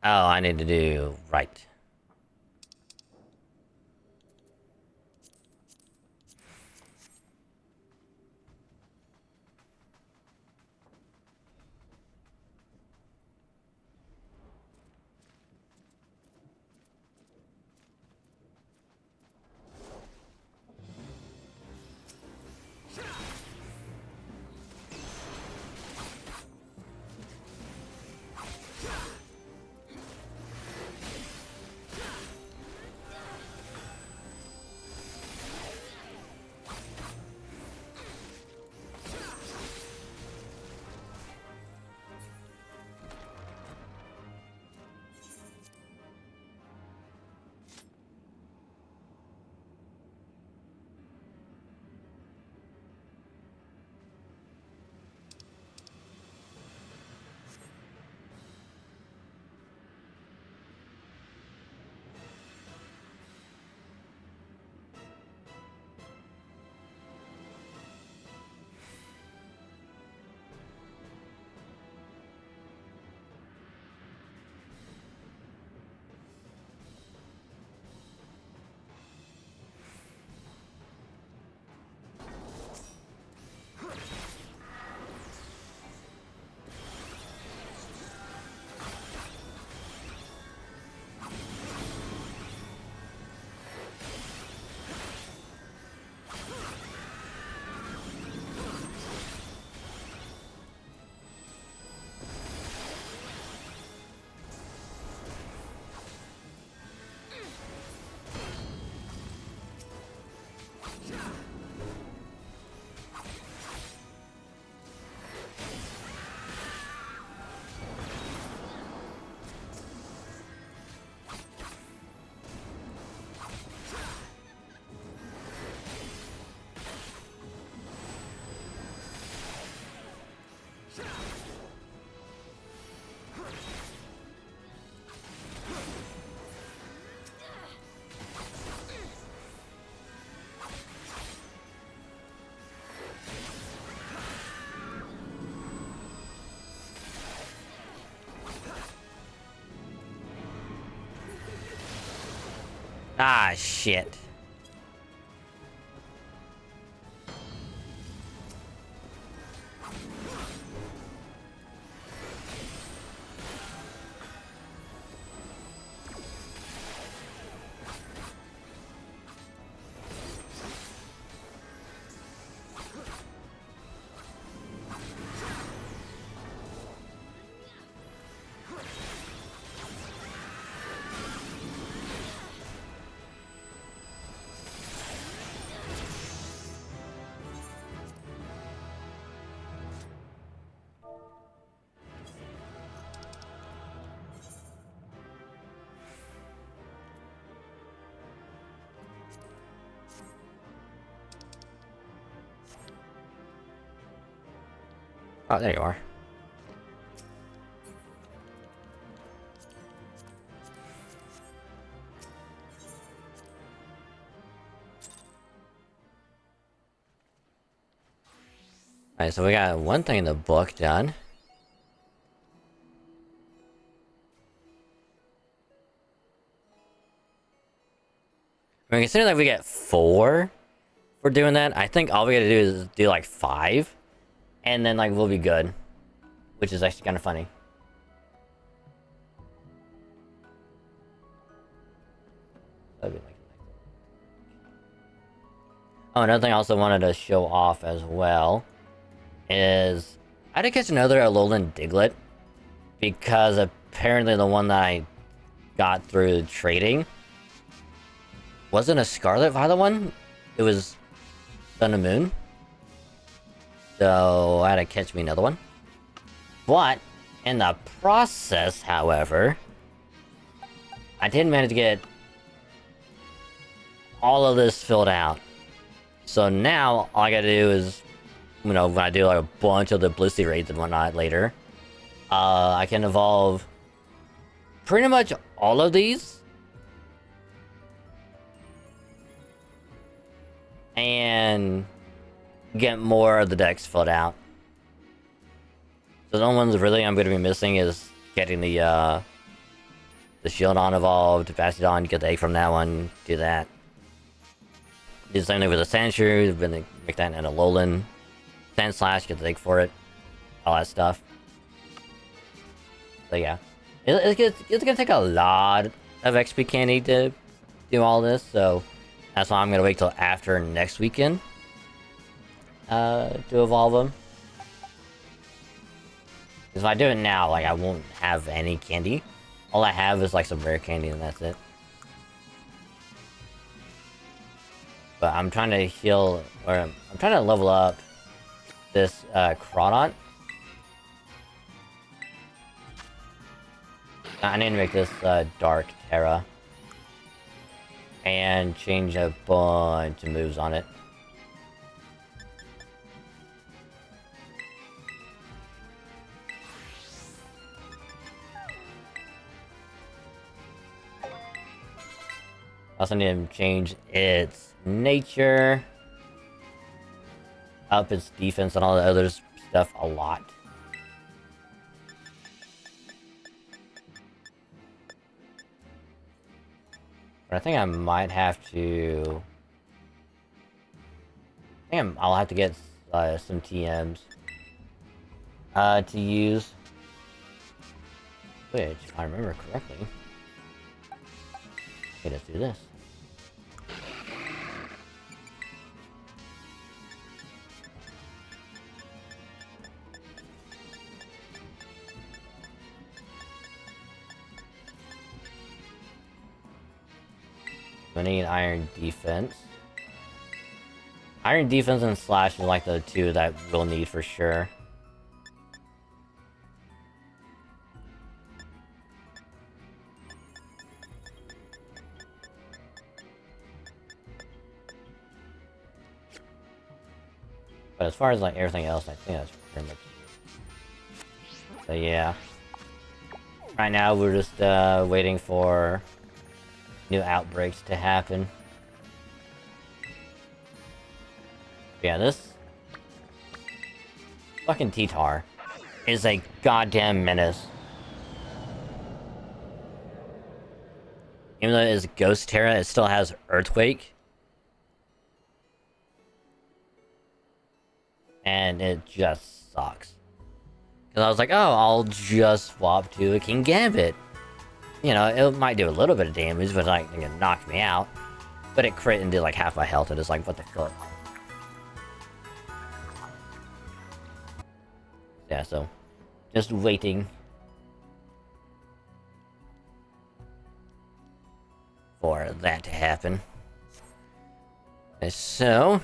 Oh, I need to do right. Ah, shit. Oh, there you are. Alright, so we got one thing in the book done. I mean, considering that we get 4 for doing that, I think all we gotta do is do like 5. And then like we'll be good. Which is actually kind of funny. That'd be like... Oh, another thing I also wanted to show off as well is I had to catch another Alolan Diglett because apparently the one that I got through trading wasn't a Scarlet Violet one. It was Sun and Moon. So I had to catch me another one. But in the process, however, I did manage to get all of this filled out. So now all I gotta do is, you know, when I do like a bunch of the Blissey raids and whatnot later, I can evolve pretty much all of these. And get more of the decks filled out. So the only ones really I'm going to be missing is getting the the Shieldon evolved, Bastiodon, get the egg from that one, do that. Do the same thing with the Sandshrew, then make that in a Alolan. Sandslash, get the egg for it. All that stuff. So yeah. It's gonna take a lot of XP candy to do all this, so that's why I'm gonna wait till after next weekend to evolve them. Because if I do it now, like, I won't have any candy. All I have is like some rare candy and that's it. But I'm trying to heal, or I'm trying to level up this Crawdont. I need to make this Dark Terra. And change a bunch of moves on it. Also need to change its nature. Up its defense and all the other stuff a lot. But I think I might have to... I'll have to get some TMs to use. Which, if I remember correctly... Okay, let's do this. I need Iron Defense. Iron Defense and Slash are like the two that we'll need for sure. But as far as like everything else, I think that's pretty much it. So yeah. Right now we're just waiting for new outbreaks to happen. Yeah, this fucking T-Tar is a goddamn menace. Even though it is Ghost Terra, it still has Earthquake. And it just sucks. Because I was like, oh, I'll just swap to a King Gambit. You know, it might do a little bit of damage, but like, it knocked me out. But it crit and did like half my health, and it's like, what the fuck? Yeah, so, just waiting for that to happen. And so,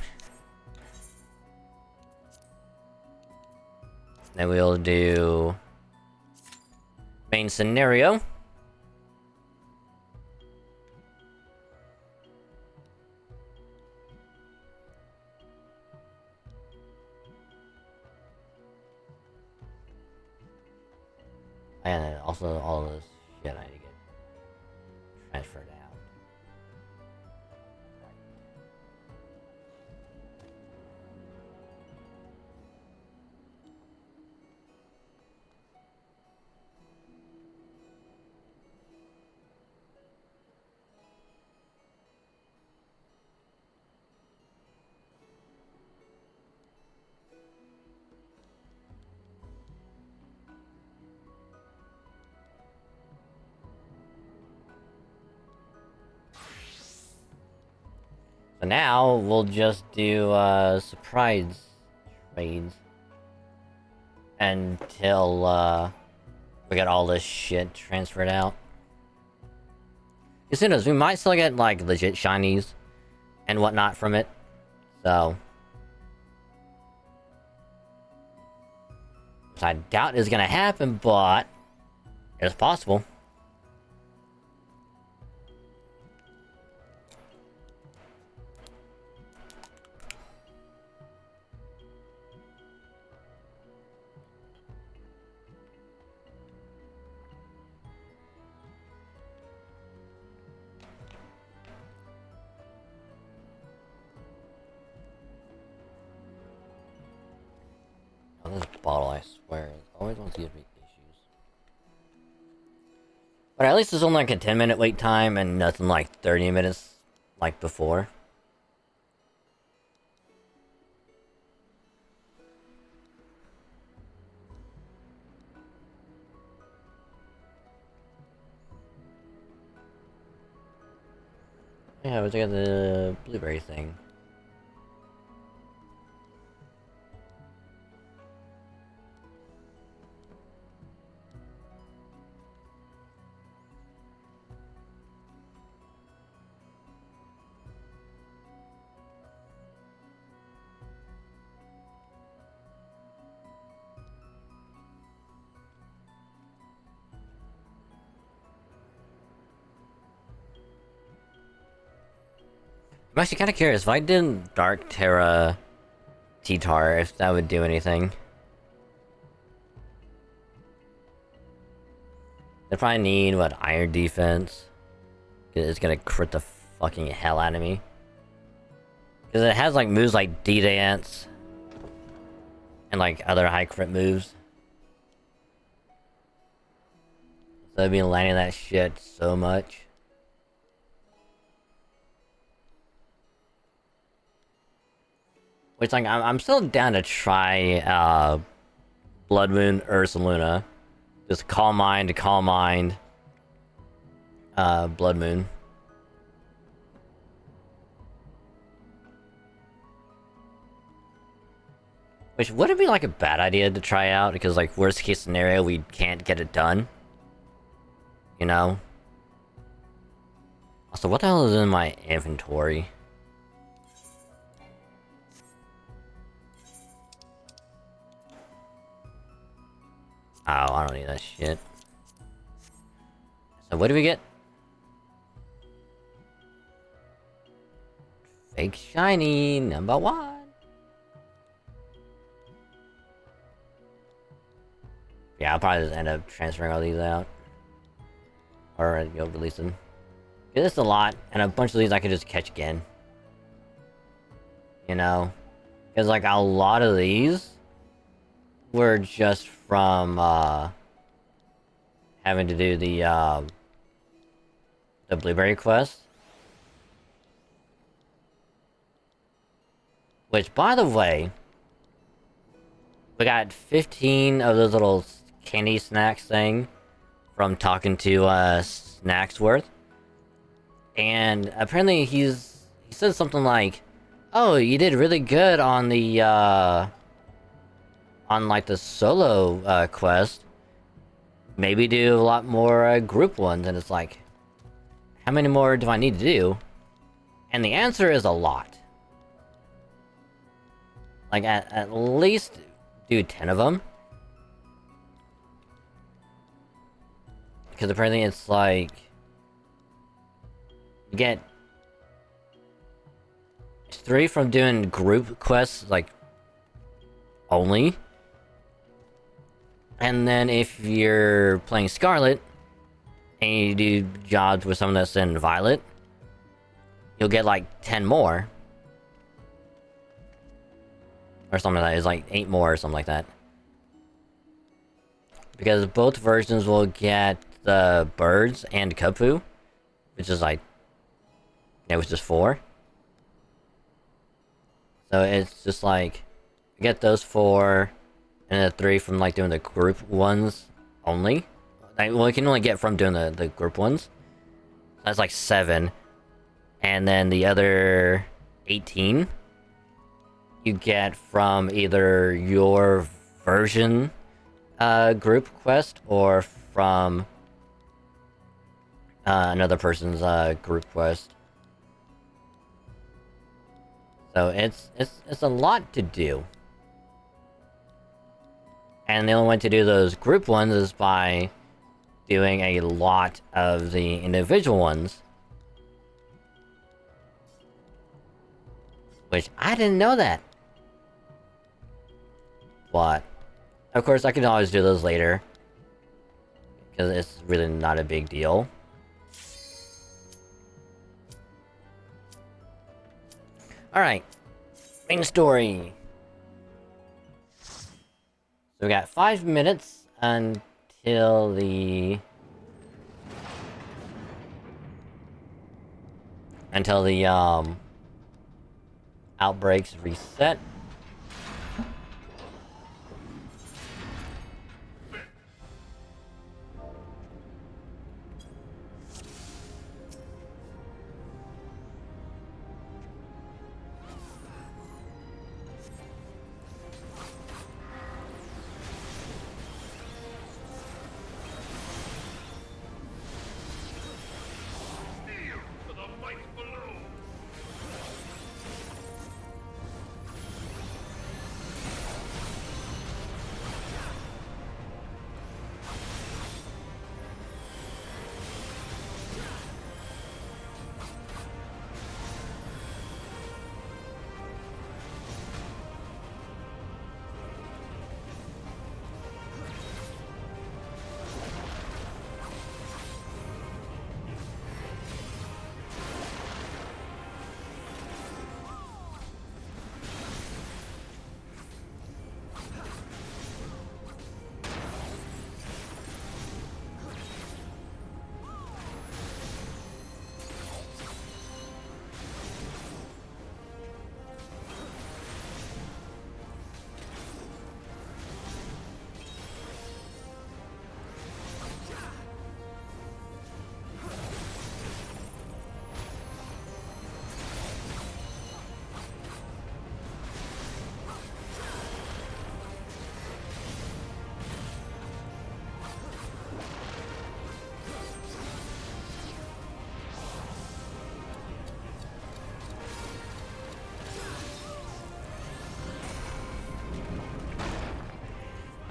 then we'll do main scenario. And then also all of this shit I need to get transferred out. So now we'll just do surprise trades until we get all this shit transferred out. As soon as we might still get like legit shinies and whatnot from it, so which I doubt is gonna happen, but it's possible. This bottle, I swear, always wants to give me issues. But at least it's only like a 10-minute wait time and nothing like 30 minutes like before. Yeah, we got the blueberry thing. I'm actually kind of curious if I did Dark Terra T-Tar, if that would do anything. They probably need, what, Iron Defense? It's gonna crit the fucking hell out of me. Because it has like moves like D-Dance and like other high crit moves. So I've been landing that shit so much. Which, like, I'm still down to try, Blood Moon Ursaluna. Just Calm Mind to Calm Mind. Blood Moon. Which wouldn't be, like, a bad idea to try out, because, like, worst case scenario, we can't get it done. You know? Also, what the hell is in my inventory? Oh, I don't need that shit. So what do we get? Fake shiny number 1. Yeah, I'll probably just end up transferring all these out. Or, you know, release them. Yeah, this is a lot, and a bunch of these I could just catch again. You know? Because, like, a lot of these were just from, having to do the Blueberry quest. Which, by the way, we got 15 of those little candy snacks thing from talking to, Snacksworth. And apparently he said something like, oh, you did really good on the, on, like, the solo, quest. Maybe do a lot more, group ones, and it's like, how many more do I need to do? And the answer is a lot. Like, at least do 10 of them. Because apparently it's like, you get 3 from doing group quests, like, only. And then if you're playing Scarlet, and you do jobs with someone that's in Violet, you'll get like 10 more. Or something like that. It's like 8 more or something like that. Because both versions will get the birds and Kubfu, which is like, it was just 4. So it's just like, you get those 4, and the 3 from like doing the group ones only. Like, well, you can only get from doing the group ones. That's like 7. And then the other 18 you get from either your version group quest or from another person's group quest. So it's a lot to do. And the only way to do those group ones is by doing a lot of the individual ones. Which, I didn't know that. But, of course, I can always do those later. Because it's really not a big deal. Alright. Main story. So we got 5 minutes until the until the outbreaks reset.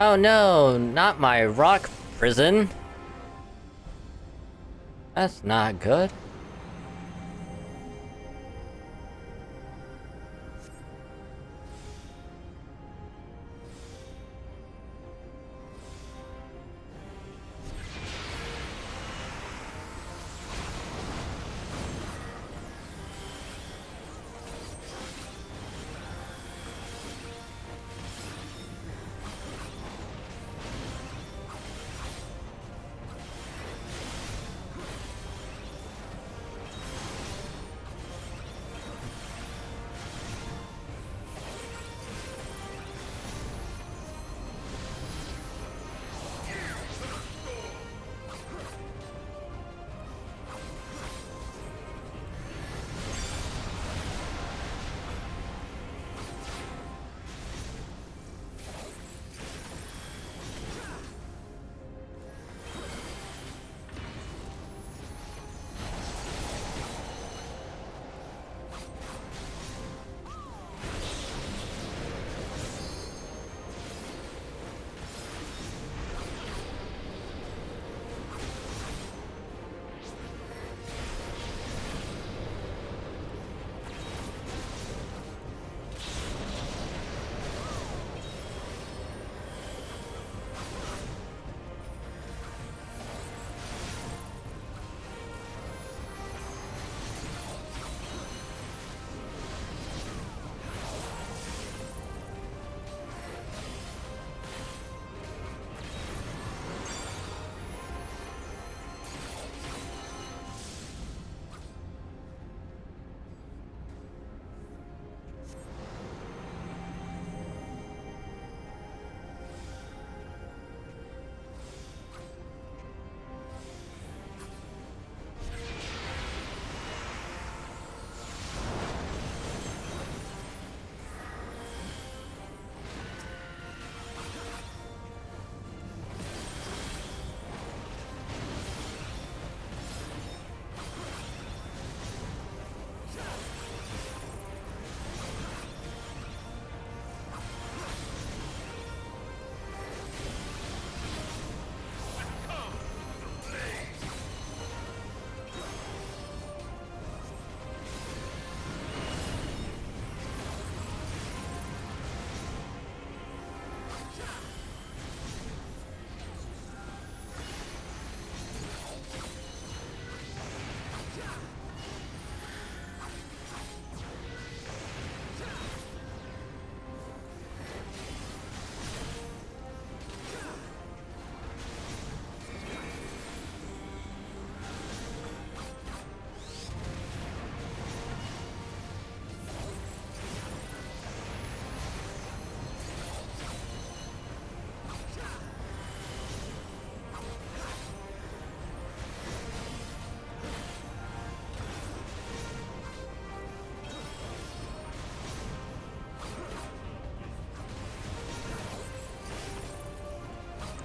Oh no, not my rock prison. That's not good.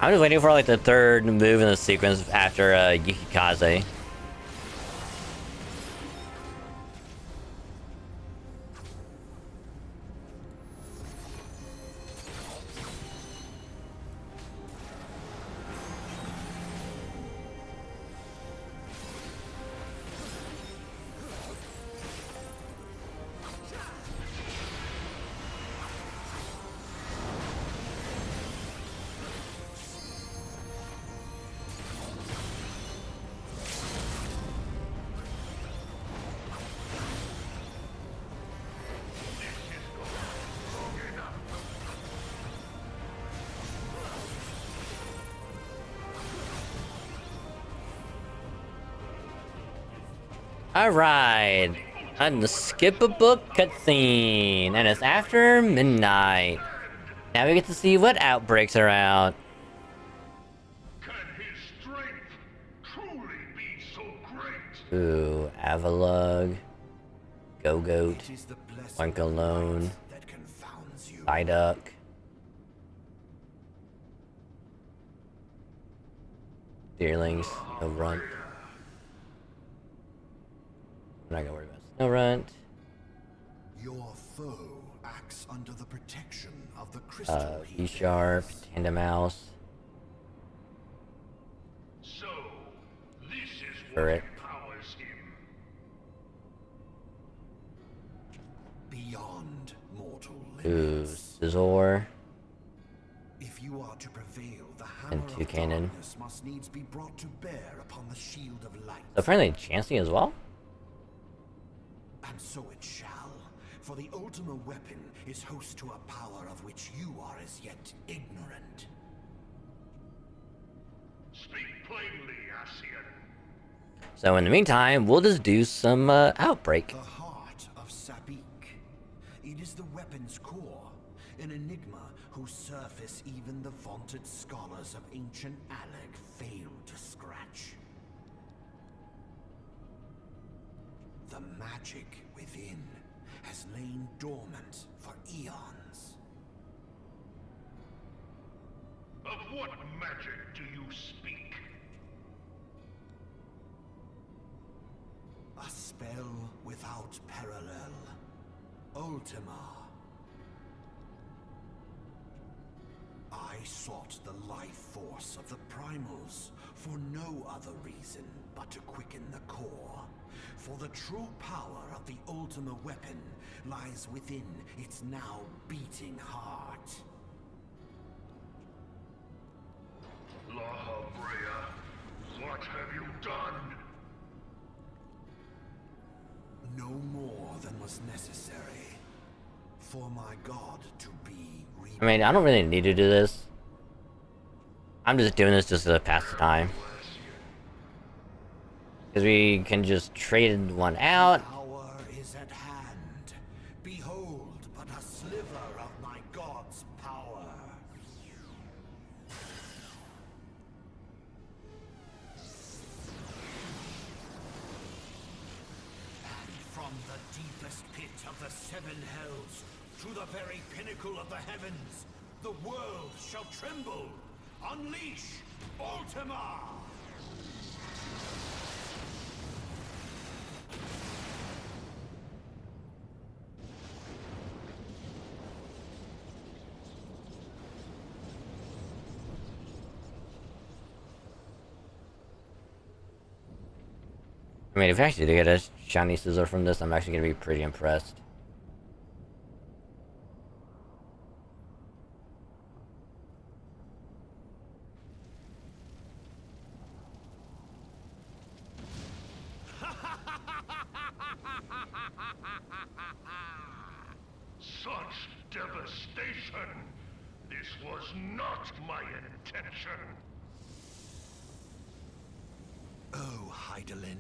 I'm just waiting for like the third move in the sequence after Yukikaze. Alright, unskippable cutscene, and it's after midnight. Now we get to see what outbreaks are out. Can his strength truly be so great? Ooh, Avalug, Go-Goat, Wankalone, Psyduck. Deerlings, no runt. I'm not gonna worry about Snow Runt. Your foe acts under the protection of the crystal V-Sharp, Tandemouse. So, this is what Turret. empowers him. beyond mortal Ooh, limits. Scizor. If you are to prevail, the And hammer two of cannon. darkness must needs be brought to bear upon the shield of light. So apparently Chansey as well? And so it shall, for the ultimate weapon is host to a power of which you are as yet ignorant. Speak plainly, Ascian. So in the meantime, we'll just do some Outbreak. The heart of Sabik. It is the weapon's core, an enigma whose surface even the vaunted scholars of ancient Alec failed to scratch. The magic within has lain dormant for eons. Of what magic do you speak? A spell without parallel. Ultima. I sought the life force of the primals for no other reason but to quicken the core. For the true power of the Ultima weapon lies within its now beating heart. Laha Breya, what have you done? No more than was necessary. For my god to be reborn. I mean, I don't really need to do this. I'm just doing this just to pass the time. Because we can just trade one out. Power is at hand. Behold, but a sliver of my god's power. And from the deepest pit of the seven hells to the very pinnacle of the heavens, the world shall tremble. Unleash Ultima! I mean, if I actually do get a shiny Scizor from this, I'm actually going to be pretty impressed. Such devastation! This was not my intention! Oh, Heidelin.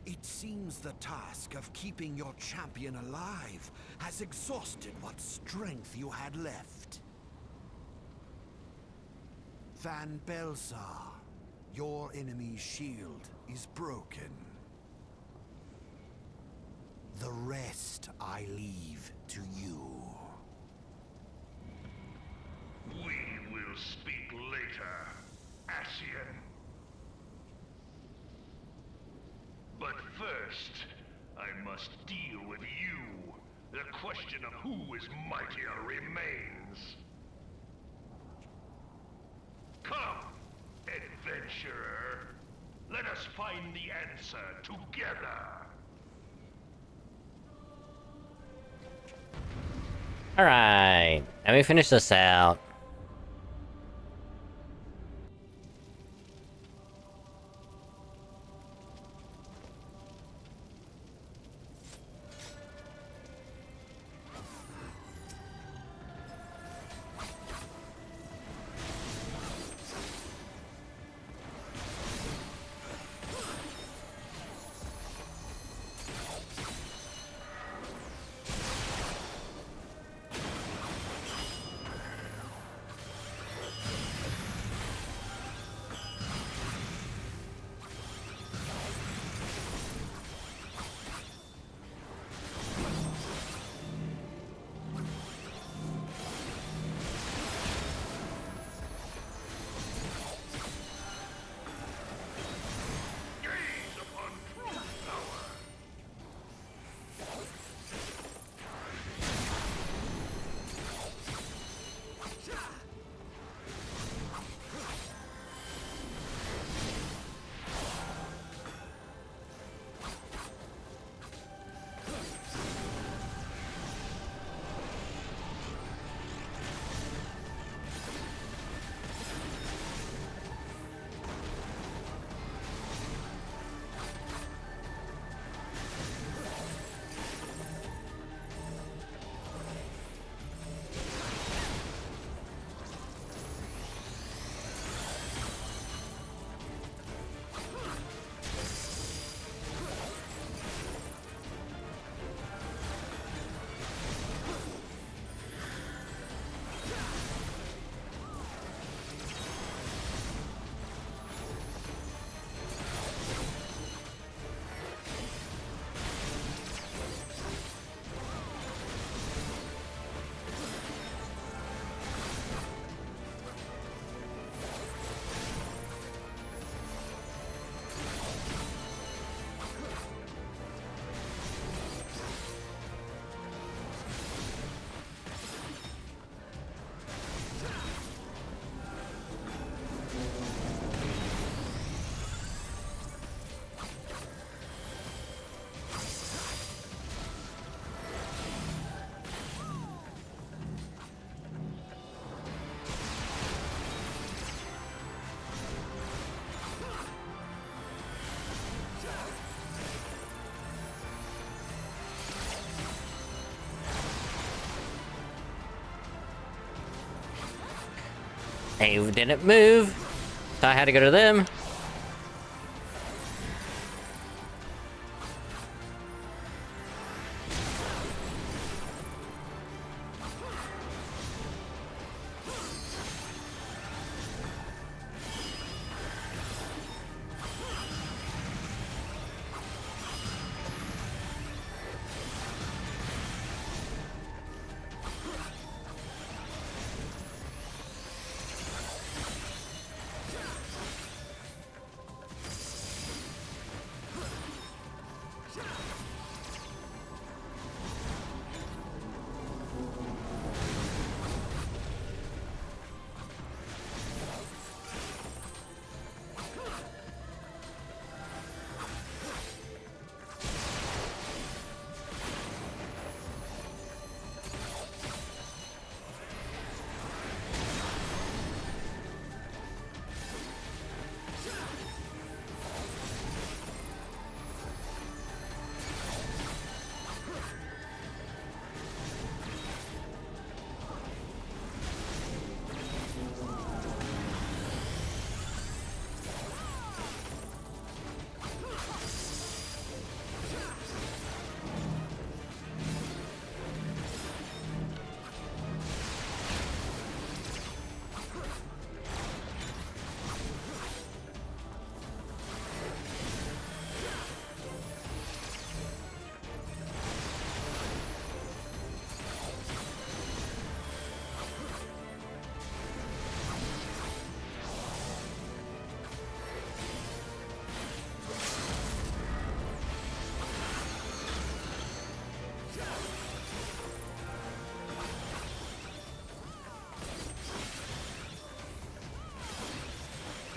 It seems the task of keeping your champion alive has exhausted what strength you had left. Van Belsar, your enemy's shield is broken. The rest I leave to you. We will speak later. First, I must deal with you. The question of who is mightier remains. Come, adventurer. Let us find the answer together. Alright, let me finish this out. They didn't move, so I had to go to them.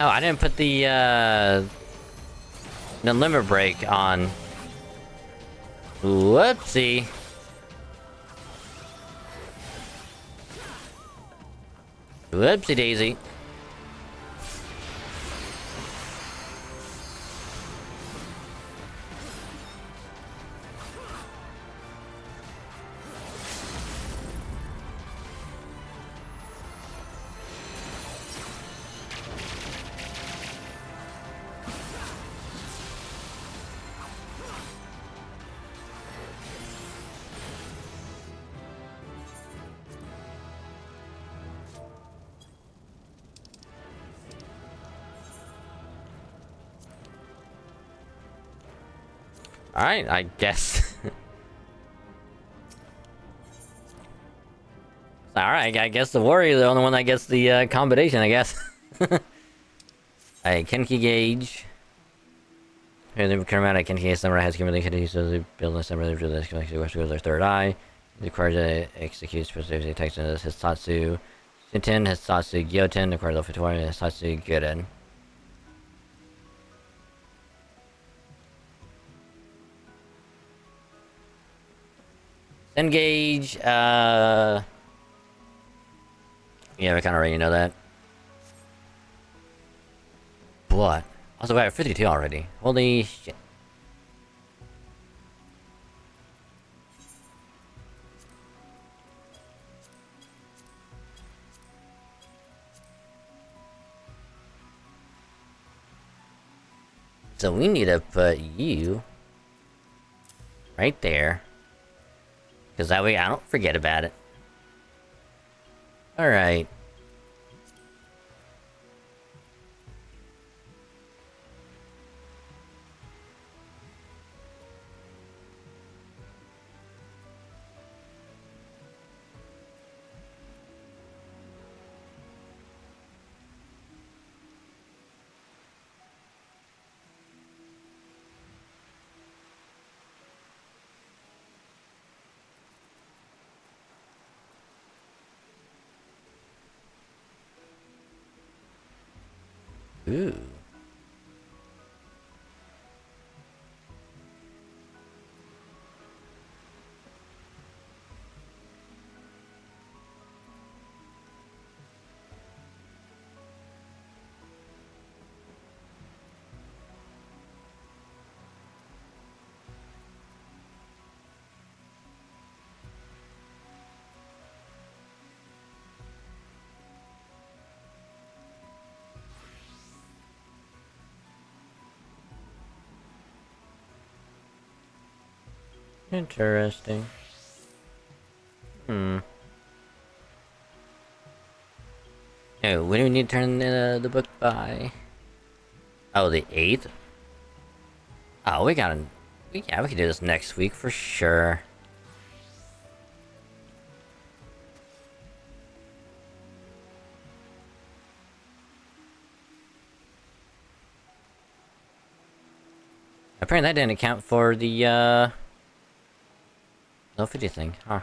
Oh, I didn't put the limit break on. Whoopsie. Whoopsie daisy. Alright, I guess. Alright, I guess the warrior is the only one that gets the combination, I guess. Alright, Kenki Gauge. Here, the Kurumada Kenki Samurai has accumulated Kenki, so they build a samurai to this to their third eye. It requires to execute specific attacks in this Hisatsu Shinten, Hisatsu Gyoten, requires level 51, Hisatsu Gyoten. Engage, yeah, we kinda already know that. But, also we're at 52 already. Holy shit. So we need to put you right there. Because that way I don't forget about it. Alright. Ooh. Interesting. Oh, when do we need to turn the book by? Oh, the 8th? Oh, we gotta... Yeah, we can do this next week for sure. Apparently that didn't account for the, no 50 thing, huh?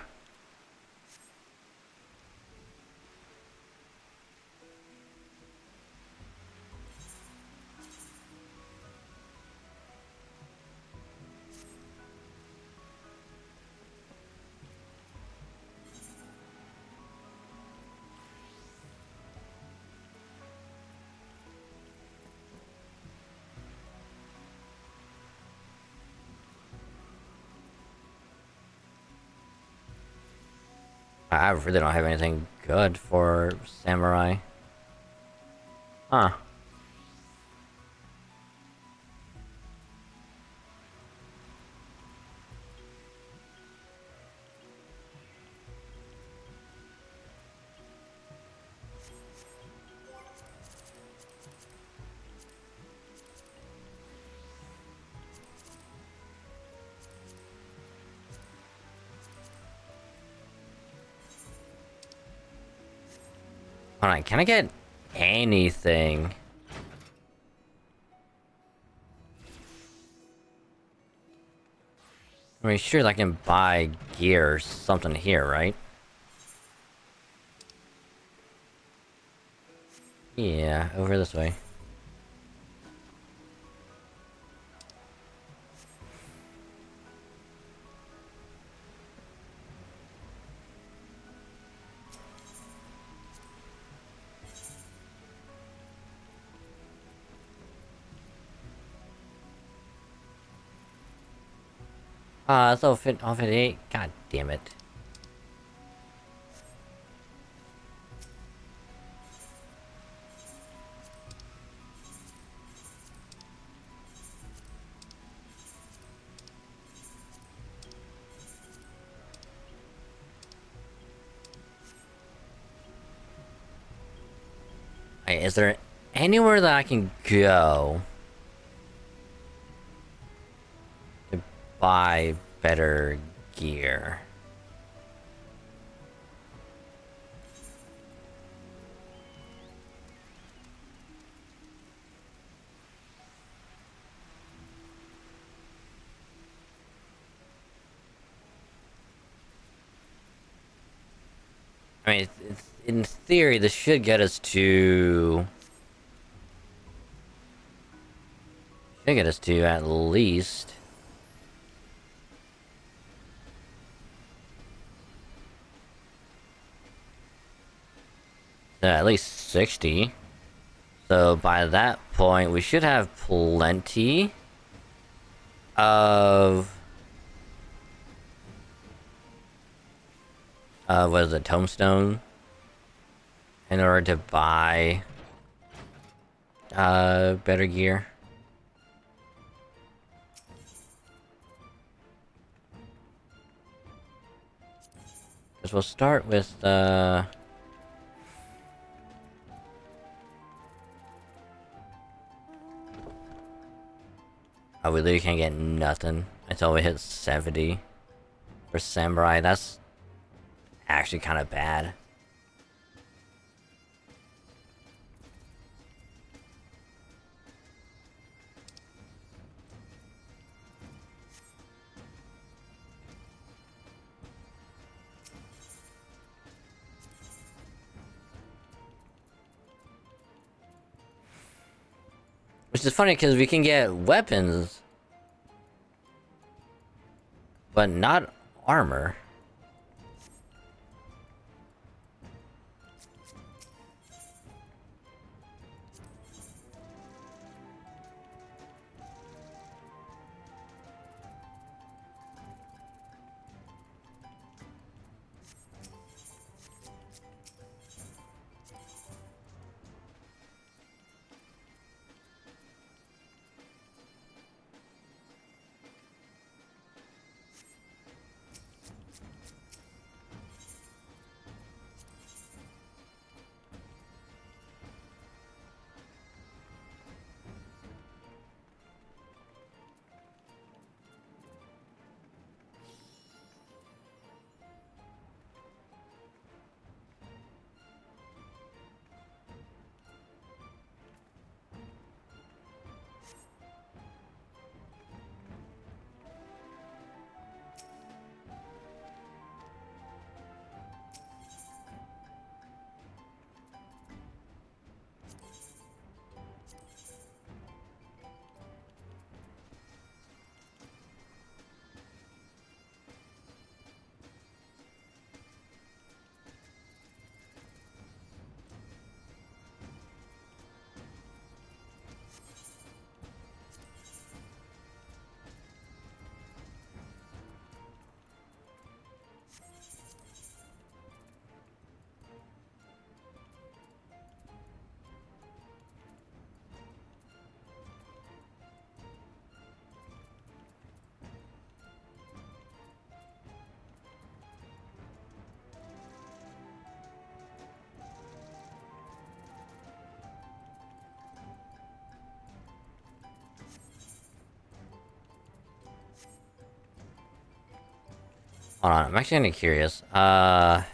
I really don't have anything good for samurai. Huh. Alright, can I get anything? I mean, sure, I can buy gear or something here, right? Yeah, over this way. It's all 58. God damn it. Hey, is there anywhere that I can go to buy better gear? I mean, in theory, this should get us to... Should get us to at least... at least 60. So by that point, we should have plenty of... what is it, tombstone? In order to buy better gear. Because we'll start with oh, we literally can't get nothing until we hit 70 for samurai. That's actually kind of bad. Which is funny because we can get weapons, but not armor. Hold on, I'm actually kinda curious. I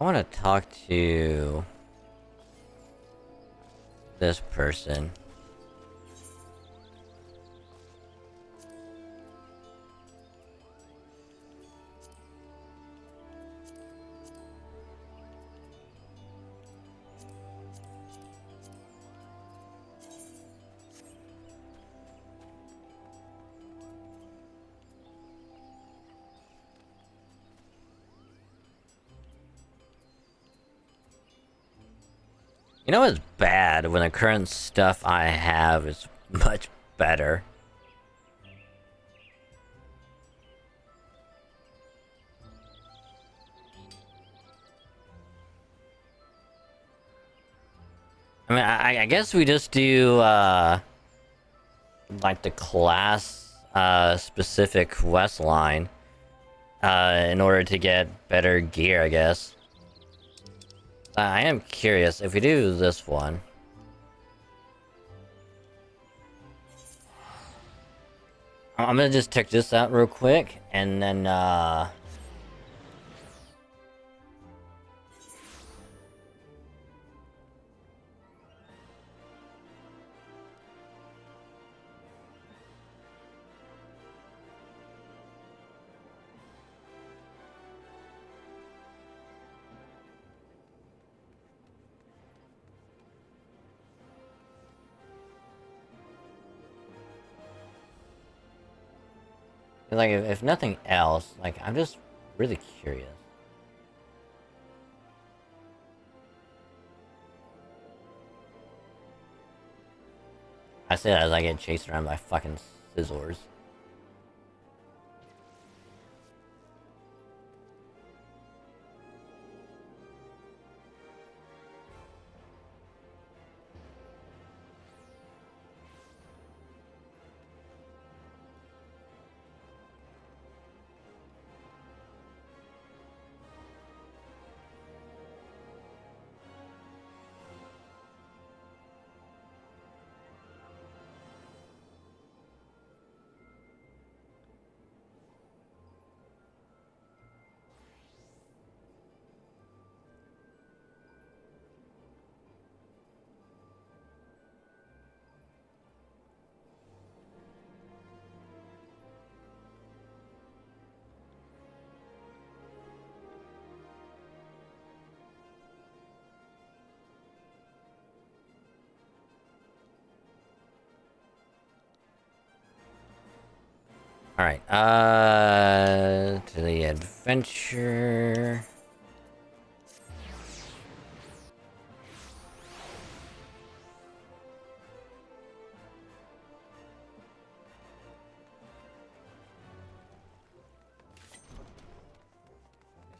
want to talk to this person. You know what's bad? When the current stuff I have is much better. I mean, I guess we just do, like the class, specific quest line, in order to get better gear, I guess. I am curious, if we do this one... I'm gonna just check this out real quick, and then, like, if nothing else, like, I'm just really curious. I say that as I get chased around by fucking scissors. Alright, to the adventure...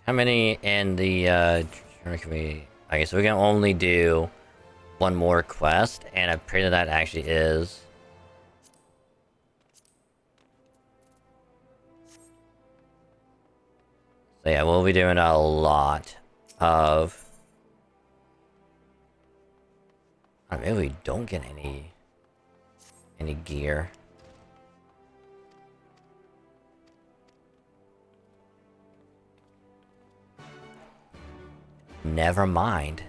How many in the, can we... Okay, so we can only do one more quest, and I'm pretty sure that actually is... So yeah, we'll be doing a lot of... maybe we don't get any gear. Never mind.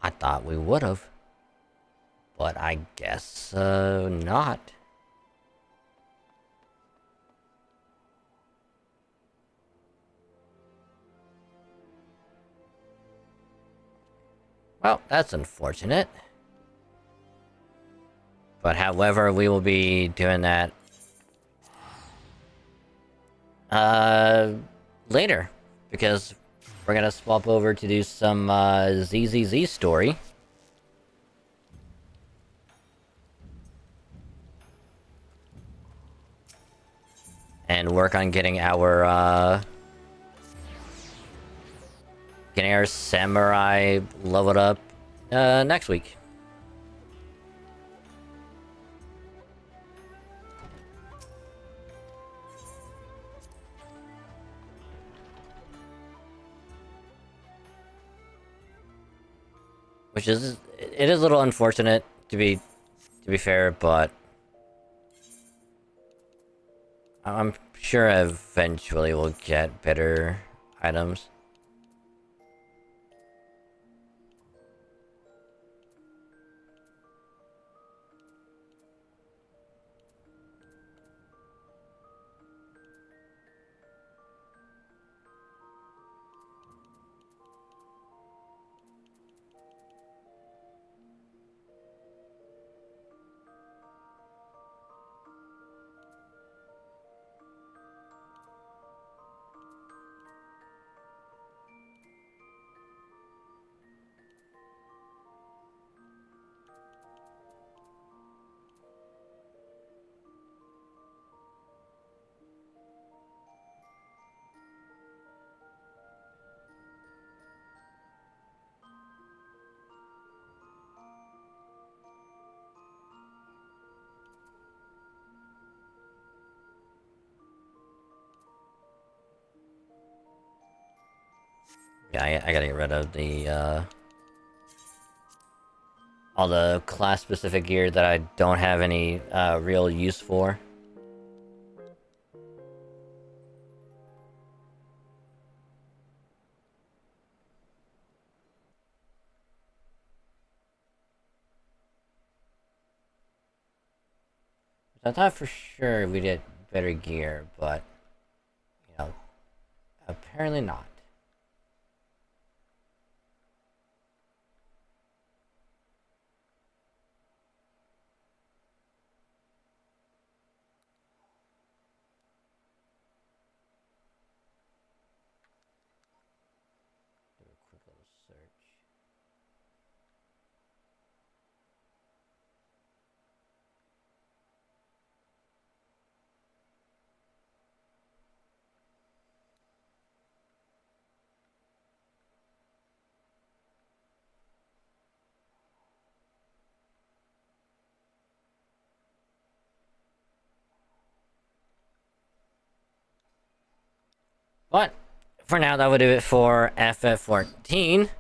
I thought we would've. But I guess, not. Well, that's unfortunate. But however, we will be doing that later, because we're gonna swap over to do some ZZZ story. And work on getting our samurai leveled up next week. Which is, it is a little unfortunate to be fair, but I'm sure eventually we'll get better items. Yeah, I gotta get rid of the, all the class-specific gear that I don't have any, real use for. I thought for sure we did better gear, but, you know, apparently not. Do a quick little search. But for now, that would do it for FF14.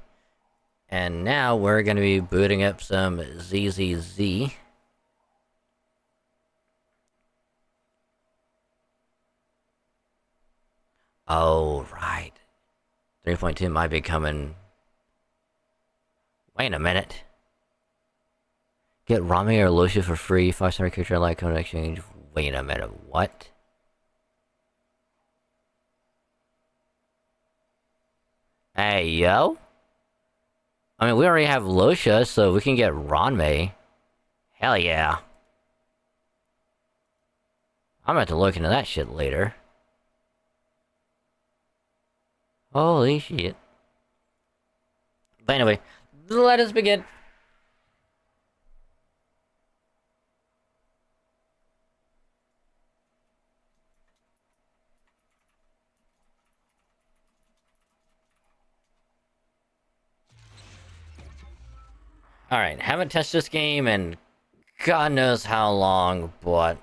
And now we're going to be booting up some ZZZ. Oh, right. 3.2 might be coming. Wait a minute. Get Rami or Lucia for free. 5-star character like code exchange. Wait a minute. What? Hey, yo? I mean, we already have Lucia, so we can get Ranmei. Hell yeah. I'm gonna have to look into that shit later. Holy shit. But anyway, let us begin. Alright, haven't tested this game in God knows how long, but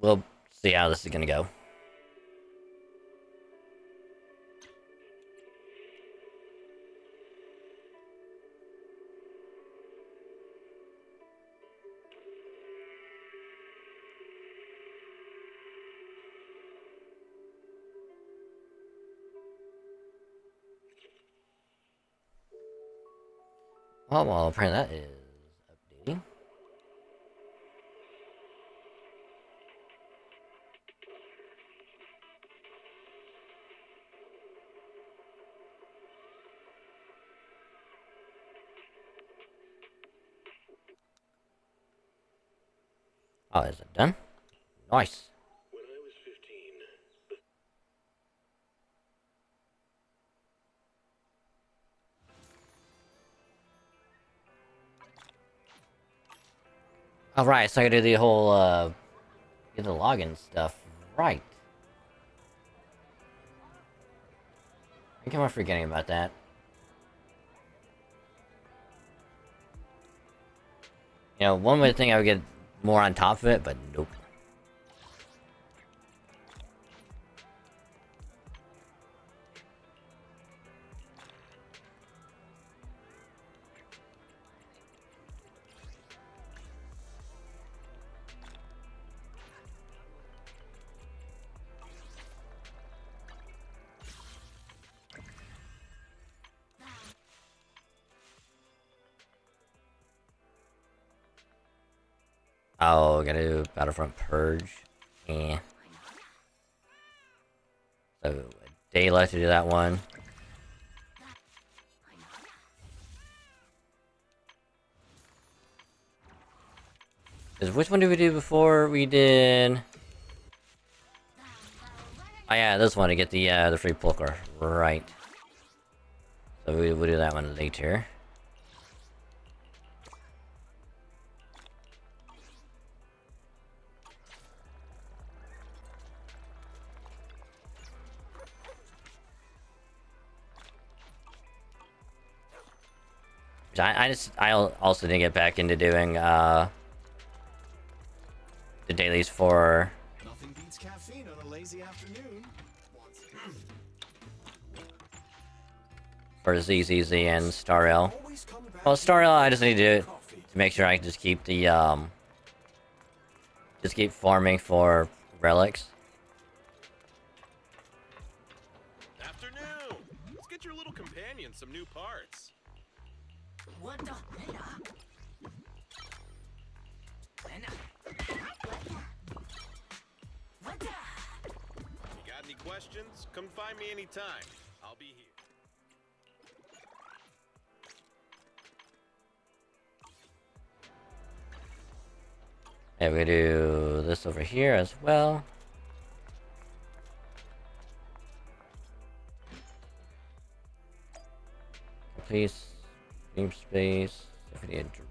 we'll see how this is gonna go. Oh, well, apparently that is updating. Oh, is it done? Nice. Alright, so I gotta do the whole, get the login stuff. Right. I think I'm forgetting about that. You know, one would think I would get more on top of it, but nope. Oh, I gotta do Battlefront Purge. Yeah. So, a day left to do that one. Which one did we do before we did... Oh yeah, this one to get the free Pulkar. Right. So we'll do that one later. I also didn't get back into doing the dailies for... Nothing beats caffeine on a lazy afternoon. for ZZZ and Starl. Well, Starl, I just need to make sure I can just keep the just keep farming for relics. Afternoon. Let's get your little companion some new parts. What the? You got any questions? Come find me anytime. I'll be here. And we do this over here as well. Please, game space. If we need to.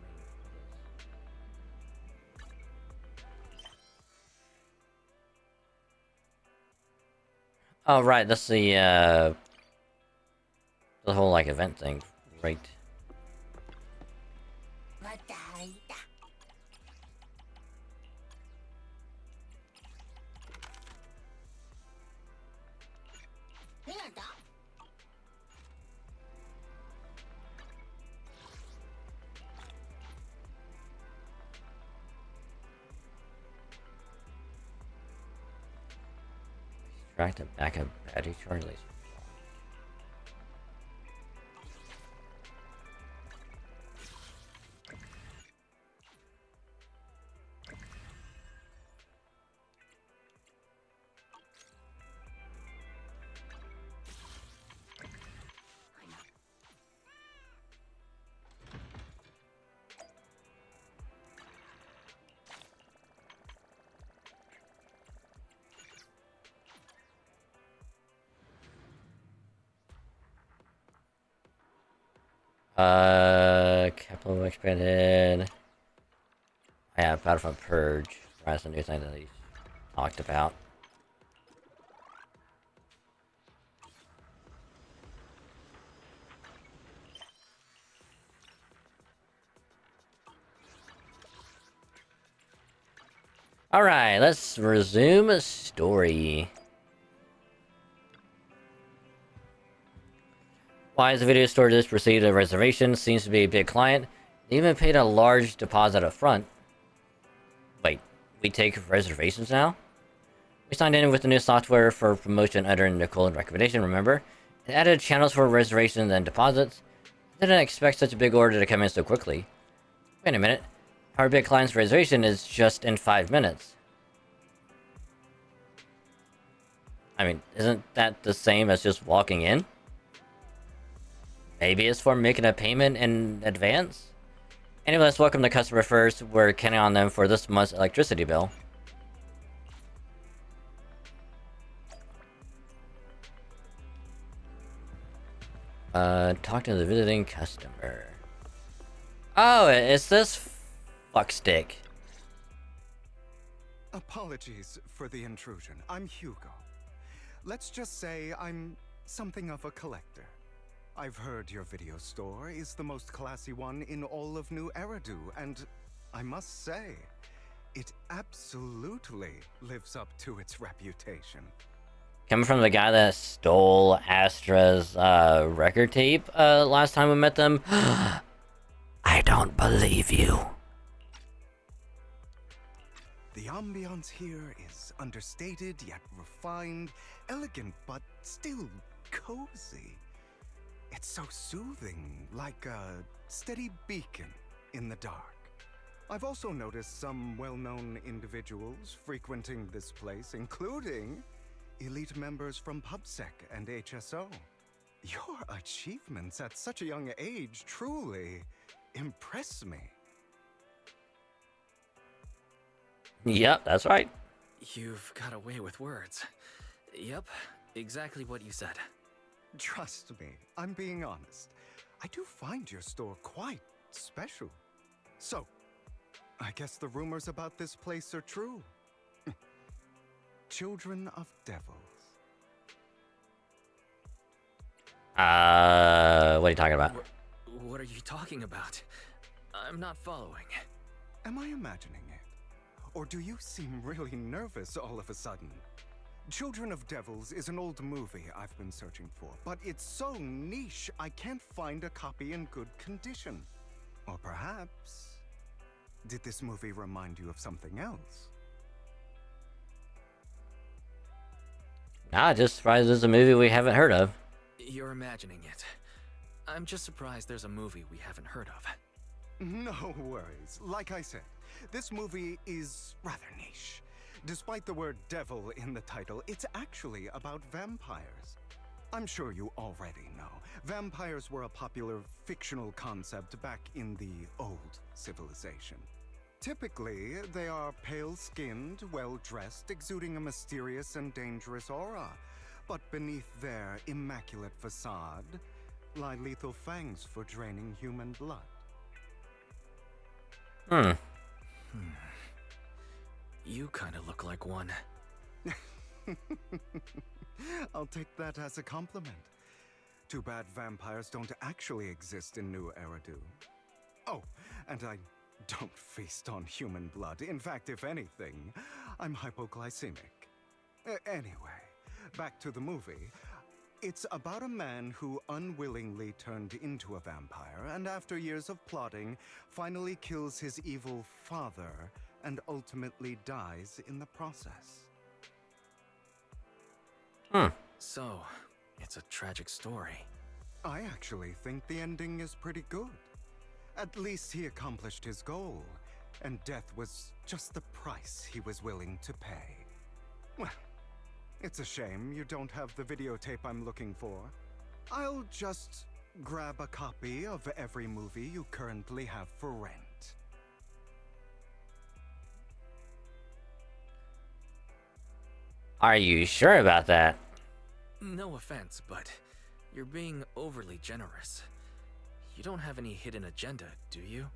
Oh right, that's the whole like event thing, right? Extract a backup battery charge laser. Capital expanded. Yeah, Battlefront Purge. That's a new thing that he's talked about. Alright, let's resume a story. Why is the video store just received a reservation? Seems to be a big client. They even paid a large deposit up front. Wait, we take reservations now? We signed in with the new software for promotion under Nicole and recommendation, remember? It added channels for reservations and deposits. I didn't expect such a big order to come in so quickly. Wait a minute. Our big client's reservation is just in 5 minutes. I mean, isn't that the same as just walking in? Maybe it's for making a payment in advance? Anyway, let's welcome the customer first. We're counting on them for this month's electricity bill. Talk to the visiting customer. Oh, it's this fuckstick. Apologies for the intrusion. I'm Hugo. Let's just say I'm something of a collector. I've heard your video store is the most classy one in all of New Eridu, and I must say, it absolutely lives up to its reputation. Coming from the guy that stole Astra's record tape last time we met them, I don't believe you. The ambiance here is understated yet refined, elegant but still cozy. It's so soothing, like a steady beacon in the dark. I've also noticed some well-known individuals frequenting this place, including elite members from PubSec and HSO. Your achievements at such a young age truly impress me. Yep, that's right. You've got away with words. Yep, exactly what you said. Trust me, I'm being honest. I do find your store quite special. So, I guess the rumors about this place are true. Children of devils. What are you talking about? What are you talking about? I'm not following. Am I imagining it? Or do you seem really nervous all of a sudden? Children of Devils is an old movie I've been searching for, but it's so niche I can't find a copy in good condition. Or perhaps... did this movie remind you of something else? Nah, just surprised there's a movie we haven't heard of. You're imagining it. I'm just surprised there's a movie we haven't heard of. No worries. Like I said, this movie is rather niche. Despite the word devil in the title, it's actually about vampires. I'm sure you already know. Vampires were a popular fictional concept back in the old civilization. Typically, they are pale-skinned, well-dressed, exuding a mysterious and dangerous aura. But beneath their immaculate facade lie lethal fangs for draining human blood. You kind of look like one. I'll take that as a compliment. Too bad vampires don't actually exist in New Eridu. Oh, and I don't feast on human blood. In fact, if anything, I'm hypoglycemic. Anyway, back to the movie. It's about a man who unwillingly turned into a vampire, and after years of plotting, finally kills his evil father and ultimately dies in the process. So, it's a tragic story. I actually think the ending is pretty good. At least he accomplished his goal, and death was just the price he was willing to pay. Well, it's a shame you don't have the videotape I'm looking for. I'll just grab a copy of every movie you currently have for rent. Are you sure about that? No offense, but you're being overly generous. You don't have any hidden agenda, do you?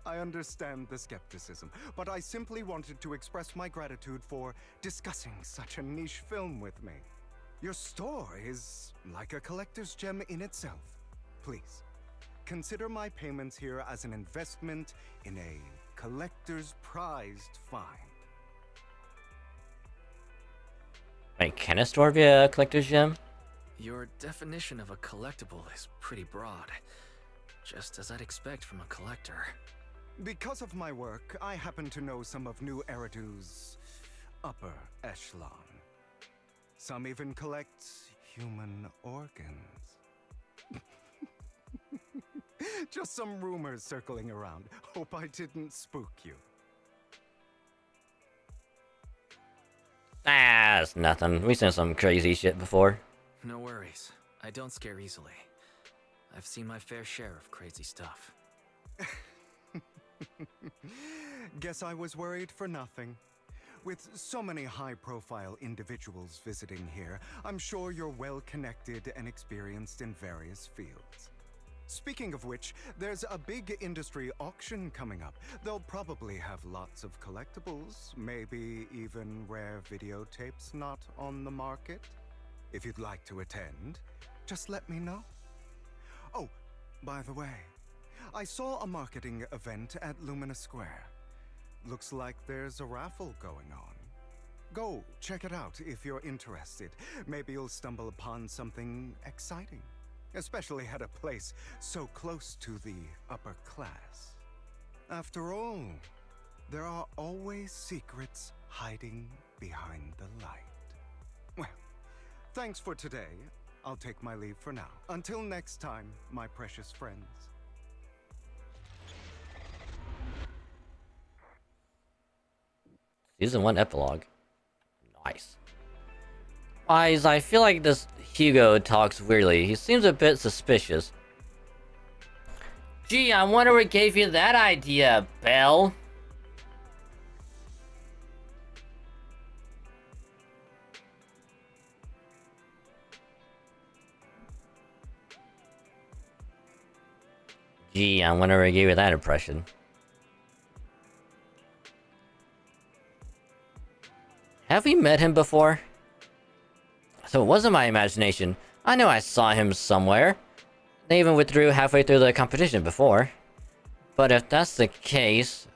I understand the skepticism, but I simply wanted to express my gratitude for discussing such a niche film with me. Your store is like a collector's gem in itself. Please, consider my payments here as an investment in a collector's prized find. Wait, can a store be a collector's gem? Your definition of a collectible is pretty broad. Just as I'd expect from a collector. Because of my work, I happen to know some of New Eridu's upper echelon. Some even collect human organs. Just some rumors circling around. Hope I didn't spook you. Ah, it's nothing. We've seen some crazy shit before. No worries. I don't scare easily. I've seen my fair share of crazy stuff. Guess I was worried for nothing. With so many high-profile individuals visiting here, I'm sure you're well-connected and experienced in various fields. Speaking of which, there's a big industry auction coming up. They'll probably have lots of collectibles, maybe even rare videotapes not on the market. If you'd like to attend, just let me know. Oh, by the way, I saw a marketing event at Lumina Square. Looks like there's a raffle going on. Go check it out if you're interested. Maybe you'll stumble upon something exciting, especially at a place so close to the upper class. After all, there are always secrets hiding behind the light. Well, thanks for today. I'll take my leave for now. Until next time, my precious friends. Season 1 epilogue. Nice. Wise, I feel like this Hugo talks weirdly. He seems a bit suspicious. Gee, I wonder what gave you that idea, Belle. Gee, I wonder what gave you that impression. Have we met him before? So it wasn't my imagination. I know I saw him somewhere. They even withdrew halfway through the competition before. But if that's the case,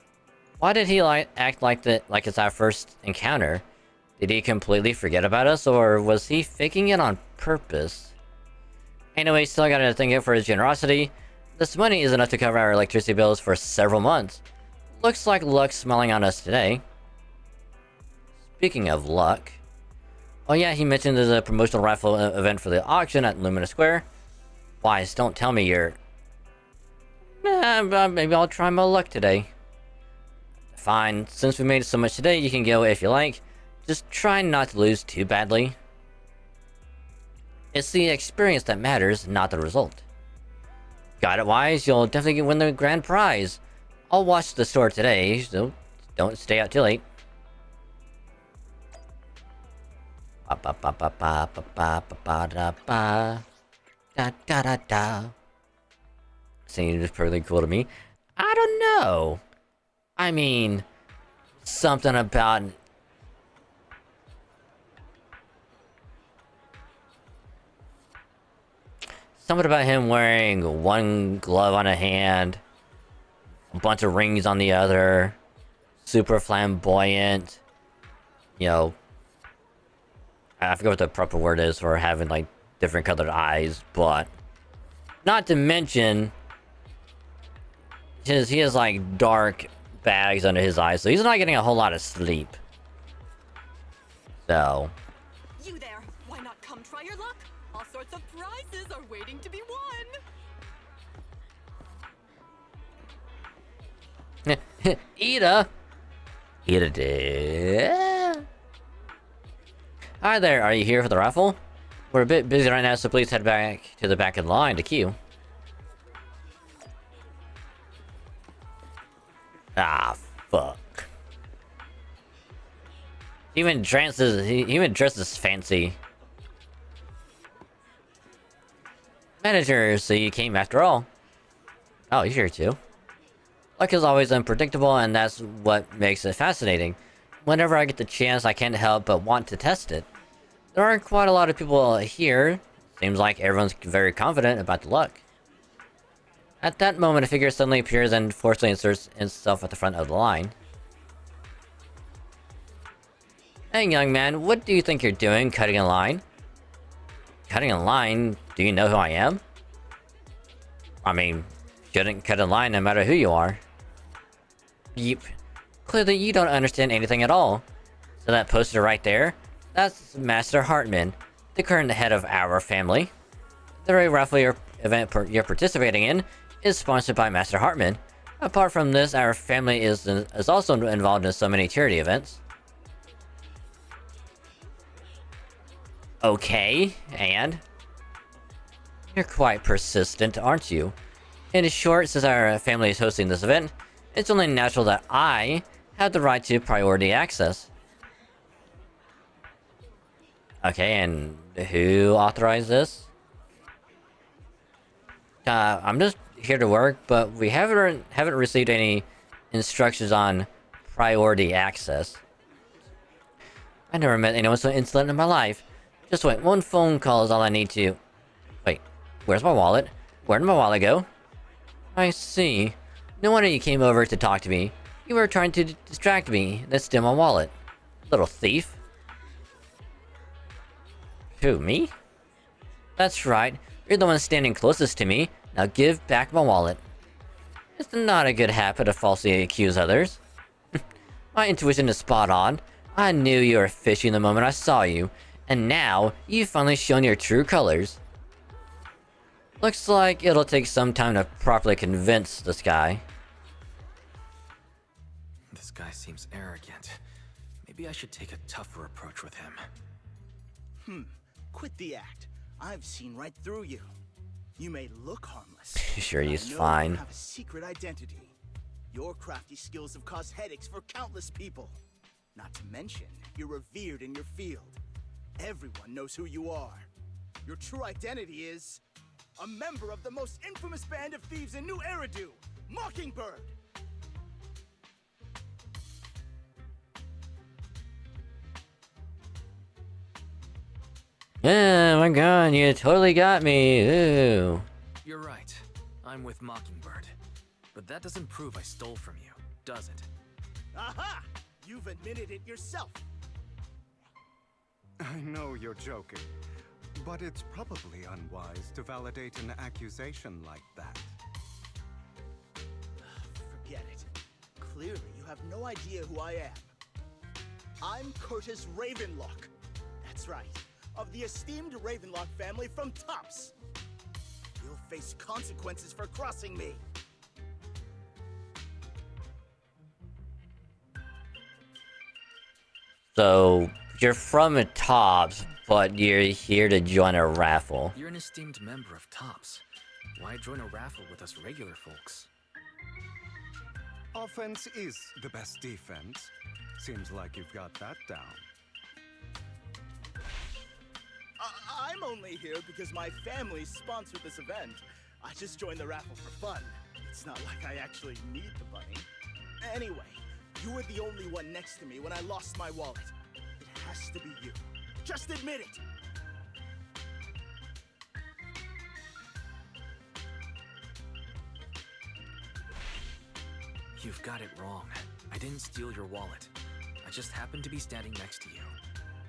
Why did he act like it's our first encounter? Did he completely forget about us, or was he faking it on purpose? Anyway, still gotta thank him for his generosity. This money is enough to cover our electricity bills for several months. Looks like luck's smiling on us today. Speaking of luck... Oh yeah, he mentioned there's a promotional raffle event for the auction at Lumina Square. Wise, don't tell me you're... maybe I'll try my luck today. Fine, since we made so much today, you can go if you like. Just try not to lose too badly. It's the experience that matters, not the result. Got it, Wise? You'll definitely win the grand prize. I'll watch the store today, so don't stay out too late. Seems pretty cool to me. I don't know. I mean, something about... Something about him wearing one glove on a hand, a bunch of rings on the other, super flamboyant, you know, I forget what the proper word is for having, like, different colored eyes, but not to mention, he has, like, dark bags under his eyes, so he's not getting a whole lot of sleep. So... You there! Why not come try your luck? All sorts of prizes are waiting to be won! Ida! Ida did... Hi there, are you here for the raffle? We're a bit busy right now, so please head back to the back of the line to queue. Ah, fuck. He even dresses fancy. Manager, so you came after all. Oh, you're here too. Luck is always unpredictable, and that's what makes it fascinating. Whenever I get the chance, I can't help but want to test it. There aren't quite a lot of people here. Seems like everyone's very confident about the luck. At that moment, a figure suddenly appears and forcefully inserts itself at the front of the line. Hey, young man, what do you think you're doing, cutting a line? Cutting a line? Do you know who I am? I mean, shouldn't cut a line no matter who you are. Yeep. Clearly you don't understand anything at all. So that poster right there, that's Master Hartman, the current head of our family. The very raffle event you're participating in is sponsored by Master Hartman. Apart from this, our family is also involved in so many charity events. Okay, and? You're quite persistent, aren't you? In short, since our family is hosting this event, it's only natural that I have the right to priority access. Okay, and who authorized this? I'm just here to work, but we haven't received any instructions on priority access. I never met anyone so insolent in my life. Just wait, one phone call is all I need to... Wait, where's my wallet? Where did my wallet go? I see. No wonder you came over to talk to me. You were trying to distract me. That's still my wallet. Little thief. Who, me? That's right. You're the one standing closest to me. Now give back my wallet. It's not a good habit to falsely accuse others. My intuition is spot on. I knew you were fishy the moment I saw you. And now, you've finally shown your true colors. Looks like it'll take some time to properly convince this guy. This guy seems arrogant. Maybe I should take a tougher approach with him. Quit the act. I've seen right through you. You may look harmless. Sure, he's I know fine. You have a secret identity. Your crafty skills have caused headaches for countless people. Not to mention, you're revered in your field. Everyone knows who you are. Your true identity is a member of the most infamous band of thieves in New Eridu, Mockingbird. Yeah, my god, you totally got me. Ooh. You're right. I'm with Mockingbird. But that doesn't prove I stole from you, does it? Aha! You've admitted it yourself. I know you're joking, but it's probably unwise to validate an accusation like that. Forget it. Clearly, you have no idea who I am. I'm Curtis Ravenlock. That's right, of the esteemed Ravenlock family from Tops. You'll face consequences for crossing me. So, you're from a Tops, but you're here to join a raffle. You're an esteemed member of Tops. Why join a raffle with us regular folks? Offense is the best defense. Seems like you've got that down. I'm only here because my family sponsored this event. I just joined the raffle for fun. It's not like I actually need the bunny. Anyway, you were the only one next to me when I lost my wallet. It has to be you. Just admit it! You've got it wrong. I didn't steal your wallet. I just happened to be standing next to you.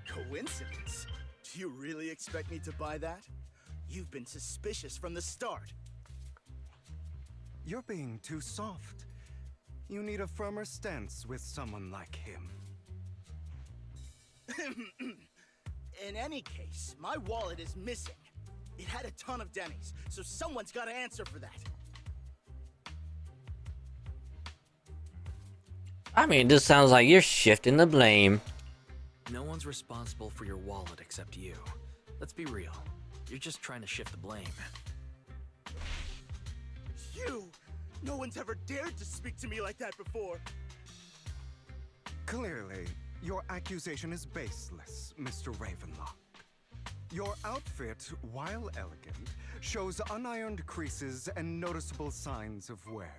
Coincidence? Do you really expect me to buy that? You've been suspicious from the start. You're being too soft. You need a firmer stance with someone like him. In any case, my wallet is missing. It had a ton of Denny's, so someone's got to answer for that. I mean, this sounds like you're shifting the blame. No one's responsible for your wallet except you. Let's be real. You're just trying to shift the blame. You! No one's ever dared to speak to me like that before. Clearly, your accusation is baseless, Mr. Ravenlock. Your outfit, while elegant, shows unironed creases and noticeable signs of wear.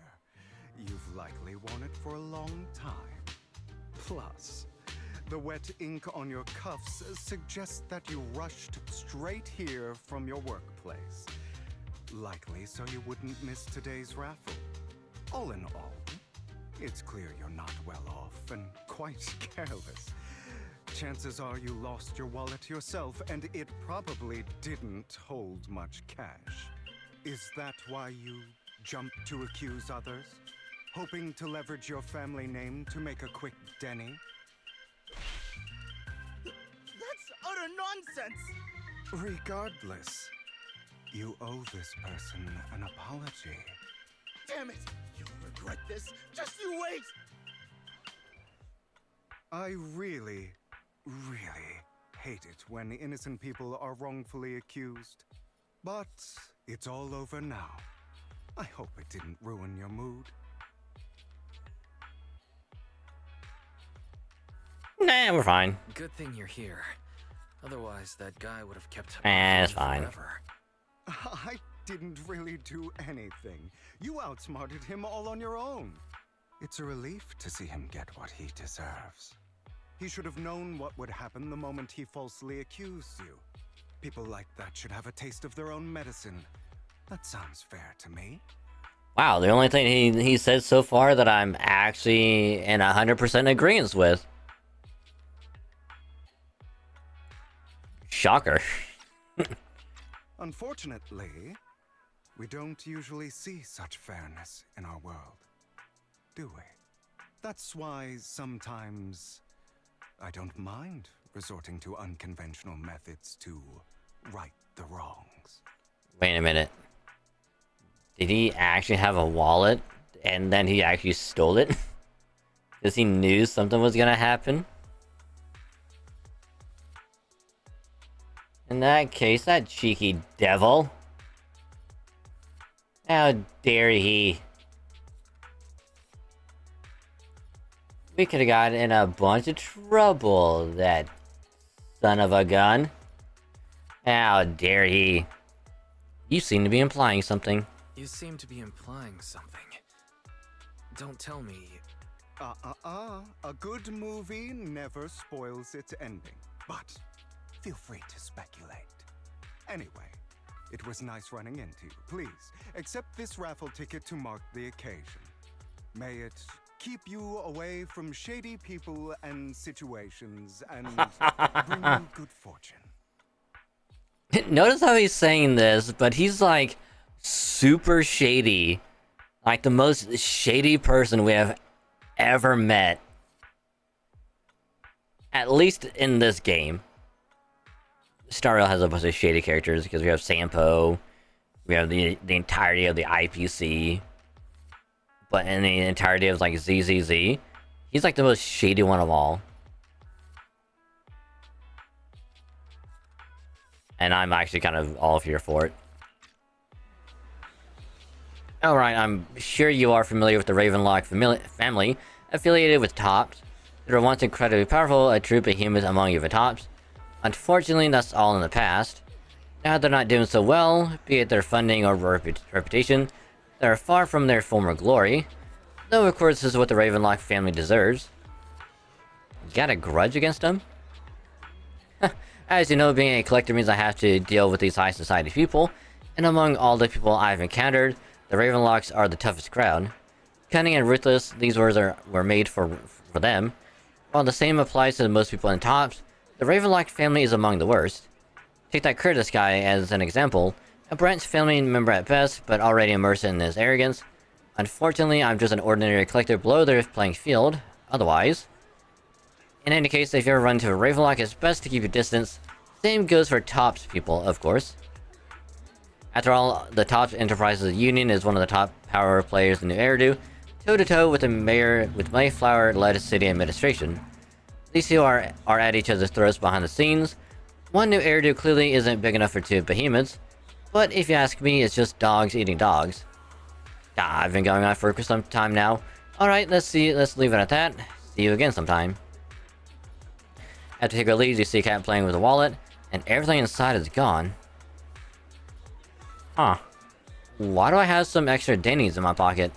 You've likely worn it for a long time. Plus, the wet ink on your cuffs suggests that you rushed straight here from your workplace. Likely so you wouldn't miss today's raffle. All in all, it's clear you're not well off and quite careless. Chances are you lost your wallet yourself, and it probably didn't hold much cash. Is that why you jumped to accuse others? Hoping to leverage your family name to make a quick Denny? That's utter nonsense! Regardless, you owe this person an apology. Damn it! You'll regret this. Just you wait! I really hate it when innocent people are wrongfully accused. But it's all over now. I hope it didn't ruin your mood. Nah, we're fine. Good thing you're here. Otherwise, that guy would have kept it's fine. Forever. I didn't really do anything. You outsmarted him all on your own. It's a relief to see him get what he deserves. He should have known what would happen the moment he falsely accused you. People like that should have a taste of their own medicine. That sounds fair to me. Wow, the only thing he said so far that I'm actually in 100% agreement with. Shocker. Unfortunately, we don't usually see such fairness in our world, do we? That's why sometimes I don't mind resorting to unconventional methods to right the wrongs. Wait a minute. Did he actually have a wallet and then he actually stole it? Because he knew something was gonna happen? In that case, that cheeky devil. How dare he? We could have gotten in a bunch of trouble, that son of a gun. How dare he? You seem to be implying something. You seem to be implying something. Don't tell me. A good movie never spoils its ending. But feel free to speculate. Anyway, it was nice running into you. Please, accept this raffle ticket to mark the occasion. May it keep you away from shady people and situations, and bring you good fortune. Notice how he's saying this, but he's like super shady. Like the most shady person we have ever met. At least in this game. Star Rail has a bunch of shady characters because we have Sampo, we have the entirety of the IPC, but in the entirety of like ZZZ, he's like the most shady one of all. And I'm actually kind of all here for it. Alright, I'm sure you are familiar with the Ravenlock family, affiliated with Tops. They were once incredibly powerful, a true behemoth among even Tops. Unfortunately, that's all in the past. Now they're not doing so well, be it their funding or reputation. They're far from their former glory. Though, of course, this is what the Ravenlock family deserves. You got a grudge against them? As you know, being a collector means I have to deal with these high society people. And among all the people I've encountered, the Ravenlocks are the toughest crowd. Cunning and ruthless, these words were made for them. While the same applies to most people in Tops, the Ravenlock family is among the worst. Take that Curtis guy as an example. A branch family member at best, but already immersed in his arrogance. Unfortunately, I'm just an ordinary collector below their playing field, otherwise. In any case, if you ever run into a Ravenlock, it's best to keep your distance. Same goes for Tops people, of course. After all, the Tops Enterprises Union is one of the top power players in New Eridu, toe-to-toe with the Mayflower-led city administration. These two are at each other's throats behind the scenes. One New Eridu clearly isn't big enough for two behemoths, but if you ask me, it's just dogs eating dogs. I've been going on for some time now. Alright, let's leave it at that. See you again sometime. After Hugo leaves, you see Cat playing with a wallet, and everything inside is gone. Huh. Why do I have some extra dennies in my pocket?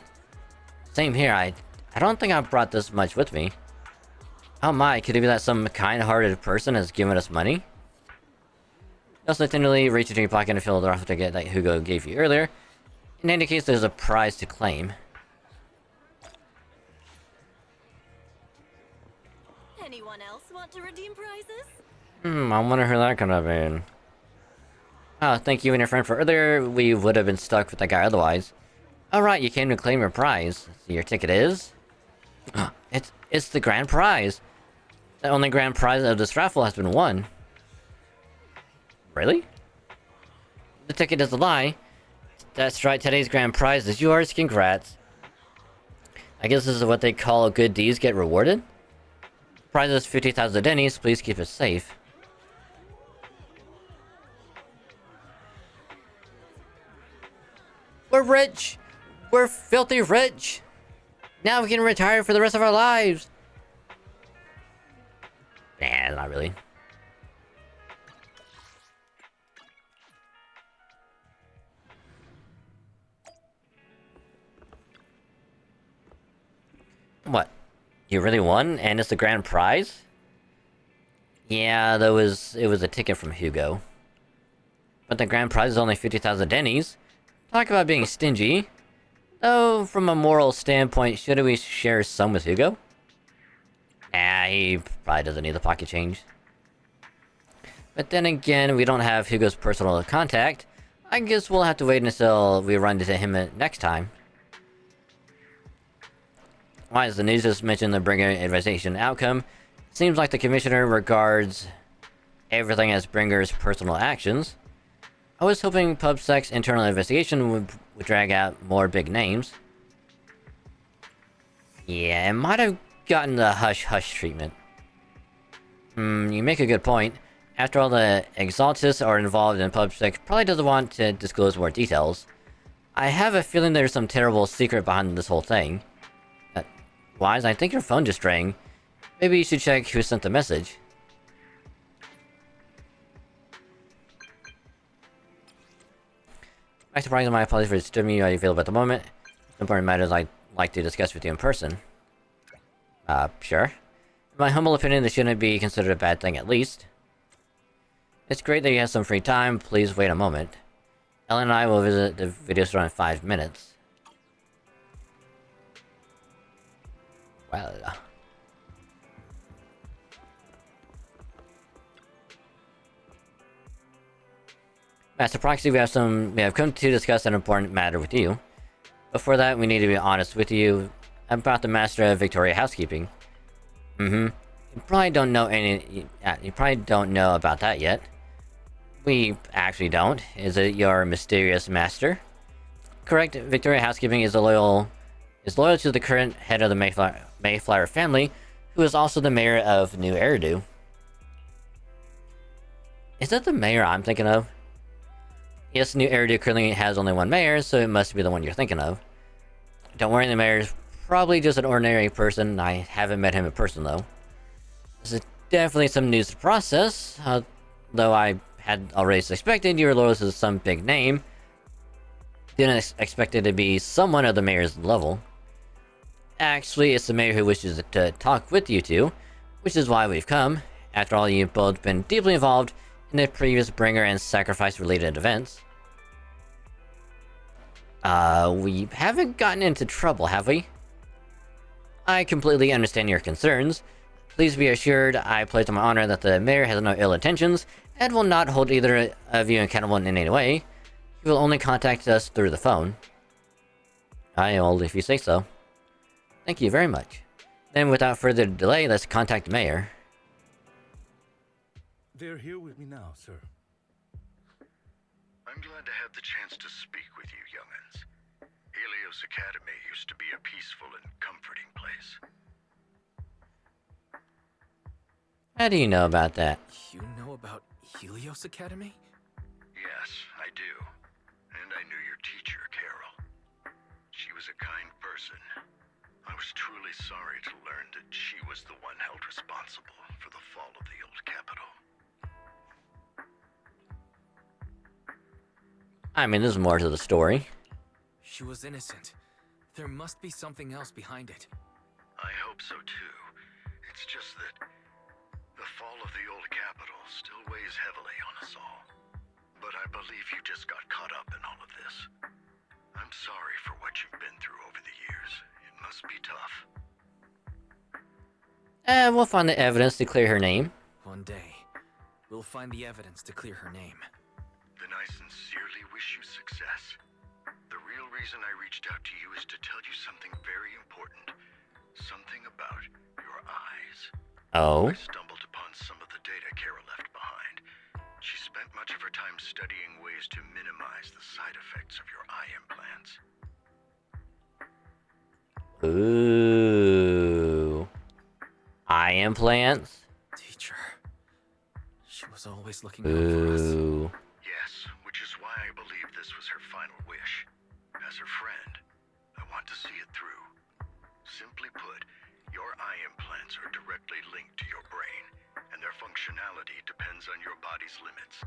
Same here, I don't think I brought this much with me. Oh my, could it be that some kind-hearted person has given us money? You also tenderly reach into your pocket and fill the raffle ticket that Hugo gave you earlier. In any case, there's a prize to claim. Anyone else want to redeem prizes? I wonder who that could have been. Oh, thank you and your friend for earlier. We would have been stuck with that guy otherwise. Alright, you came to claim your prize. So your ticket is? It's the grand prize. The only grand prize of this raffle has been won. Really? The ticket doesn't lie. That's right, today's grand prize is yours. Congrats. I guess this is what they call good deeds get rewarded? Prize is 50,000 dennies. Please keep it safe. We're rich! We're filthy rich! Now we can retire for the rest of our lives! Nah, not really. What? You really won? And it's the grand prize? Yeah, it was a ticket from Hugo. But the grand prize is only 50,000 dennies. Talk about being stingy. Though, from a moral standpoint, should we share some with Hugo? Nah, he probably doesn't need the pocket change. But then again, we don't have Hugo's personal contact. I guess we'll have to wait until we run into him next time. Why does the news just mention the Bringer investigation outcome? Seems like the Commissioner regards everything as Bringer's personal actions. I was hoping PubSec's internal investigation would drag out more big names. Yeah, it might have gotten the hush-hush treatment. You make a good point. After all, the Exaltists are involved in PubSec probably doesn't want to disclose more details. I have a feeling there's some terrible secret behind this whole thing. Wise, I think your phone just rang. Maybe you should check who sent the message. My surprise and my apologies for disturbing you how you feel about the moment. Important matters I'd like to discuss with you in person. Sure. In my humble opinion, this shouldn't be considered a bad thing, at least. It's great that you have some free time. Please wait a moment. Ellen and I will visit the video store in 5 minutes. Well. Master Proxy, we have come to discuss an important matter with you. Before that, we need to be honest with you about the Master of Victoria Housekeeping. You probably don't know you probably don't know about that yet. We actually don't. Is it your mysterious master? Correct. Victoria Housekeeping is loyal to the current head of the Mayflower family, who is also the mayor of New Eridu. Is that the mayor I'm thinking of? Yes, New Eridu currently has only one mayor, so it must be the one you're thinking of. Don't worry, the mayor's probably just an ordinary person. I haven't met him in person, though. This is definitely some news to process, though I had already suspected you were loyal to some big name. Didn't expect it to be someone of the mayor's level. Actually, it's the mayor who wishes to talk with you two, which is why we've come. After all, you've both been deeply involved in the previous bringer and sacrifice related events. We haven't gotten into trouble, have we? I completely understand your concerns. Please be assured I place on my honor that the mayor has no ill intentions and will not hold either of you accountable in any way. He will only contact us through the phone. Well, if you say so. Thank you very much. Then without further delay, let's contact the mayor. They're here with me now, sir. I'm glad to have the chance to speak with you, young'uns. Helios Academy used to be a peaceful and comforting place. How do you know about that? You know about Helios Academy? Yes, I do. And I knew your teacher, Carol. She was a kind person. I was truly sorry to learn that she was the one held responsible for the fall of the old capital. I mean, there's more to the story. She was innocent. There must be something else behind it. I hope so too. It's just that the fall of the old capital still weighs heavily on us all. But I believe you just got caught up in all of this. I'm sorry for what you've been through over the years. It must be tough. We'll find the evidence to clear her name. One day, we'll find the evidence to clear her name. Then I sincerely wish you success. The real reason I reached out to you is to tell you something very important. Something about your eyes. Oh? I stumbled upon some of the data Kara left behind. She spent much of her time studying ways to minimize the side effects of your eye implants. Ooh. Eye implants? Teacher. She was always looking out for us. Ooh. Yes, which is why I believe this was her final wish. As her friend, I want to see it through. Simply put, your eye implants are directly linked to your brain, and their functionality depends on your body's limits.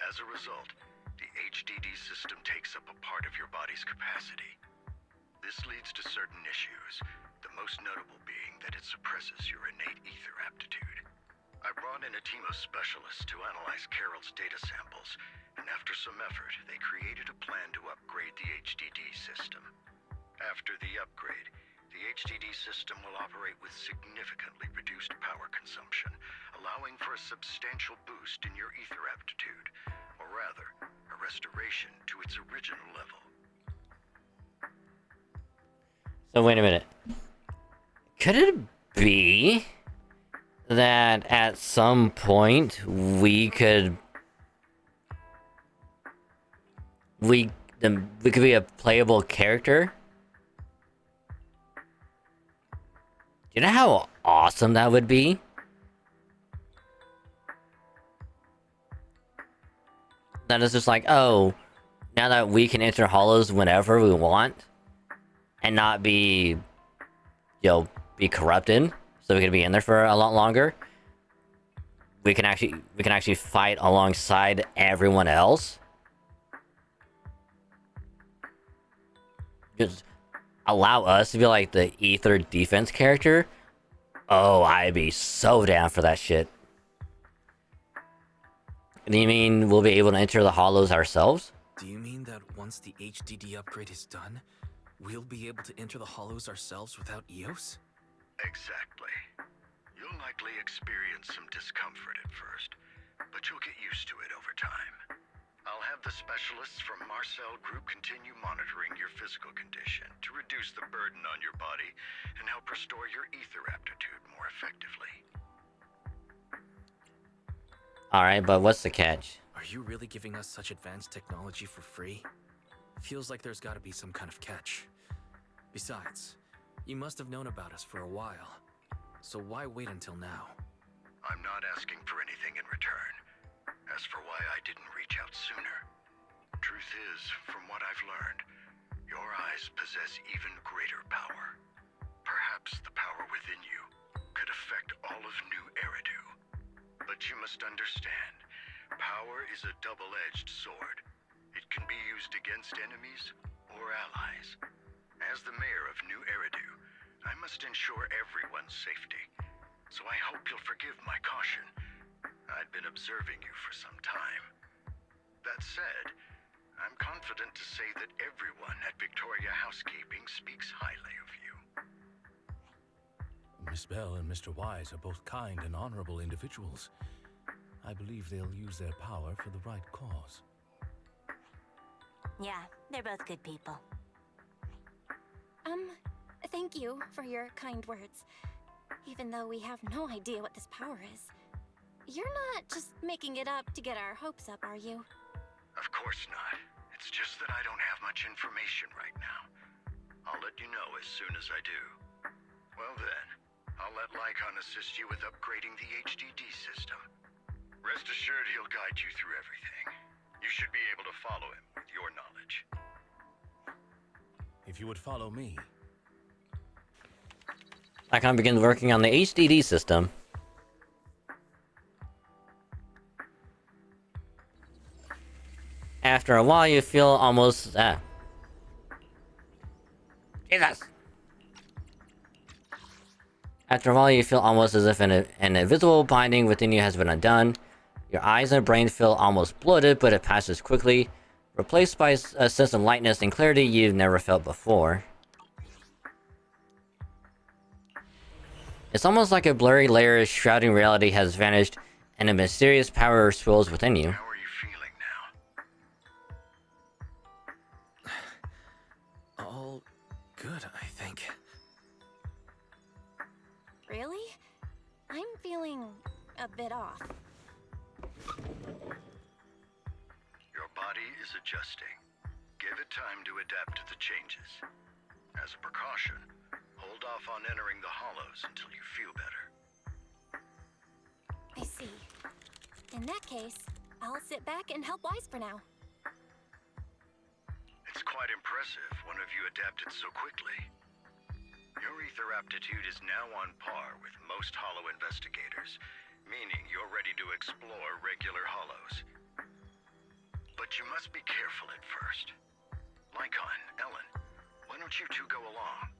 As a result, the HDD system takes up a part of your body's capacity. This leads to certain issues, the most notable being that it suppresses your innate ether aptitude. I brought in a team of specialists to analyze Carol's data samples, and after some effort, they created a plan to upgrade the HDD system. After the upgrade, the HDD system will operate with significantly reduced power consumption, allowing for a substantial boost in your ether aptitude, or rather, a restoration to its original level. So wait a minute. Could it be that at some point we could be a playable character? Do you know how awesome that would be? That is just like, oh, now that we can enter hollows whenever we want and not be, be corrupted, so we can be in there for a lot longer. We can actually fight alongside everyone else. Just allow us to be like the ether defense character. Oh, I'd be so down for that shit. Do you mean we'll be able to enter the hollows ourselves? Do you mean that once the HDD upgrade is done, we'll be able to enter the hollows ourselves without EOS? Exactly. You'll likely experience some discomfort at first, but you'll get used to it over time. I'll have the specialists from Marcel Group continue monitoring your physical condition to reduce the burden on your body and help restore your ether aptitude more effectively. Alright, but what's the catch? Are you really giving us such advanced technology for free? Feels like there's gotta be some kind of catch. Besides, you must have known about us for a while. So why wait until now? I'm not asking for anything in return. As for why I didn't reach out sooner, truth is, from what I've learned, your eyes possess even greater power. Perhaps the power within you could affect all of New Eridu. But you must understand, power is a double-edged sword. It can be used against enemies or allies. As the mayor of New Eridu, I must ensure everyone's safety. So I hope you'll forgive my caution. I'd been observing you for some time. That said, I'm confident to say that everyone at Victoria Housekeeping speaks highly of you. Miss Bell and Mr. Wise are both kind and honorable individuals. I believe they'll use their power for the right cause. Yeah, they're both good people. Thank you for your kind words. Even though we have no idea what this power is. You're not just making it up to get our hopes up, are you? Of course not. It's just that I don't have much information right now. I'll let you know as soon as I do. Well then, I'll let Lycon assist you with upgrading the HDD system. Rest assured he'll guide you through everything. You should be able to follow him with your knowledge. If you would follow me. Icon begins working on the HDD system. After a while, you feel almost... Jesus! After a while, you feel almost as if an invisible binding within you has been undone. Your eyes and brain feel almost bloated, but it passes quickly, replaced by a sense of lightness and clarity you've never felt before. It's almost like a blurry layer shrouding reality has vanished, and a mysterious power swirls within you. How are you feeling now? All good, I think. Really? I'm feeling a bit off. Your body is adjusting. Give it time to adapt to the changes. As a precaution, hold off on entering the hollows until you feel better. I see. In that case, I'll sit back and help Wise for now. It's quite impressive one of you adapted so quickly. Your ether aptitude is now on par with most hollow investigators, meaning you're ready to explore regular hollows. But you must be careful at first. Lycon, Ellen, why don't you two go along?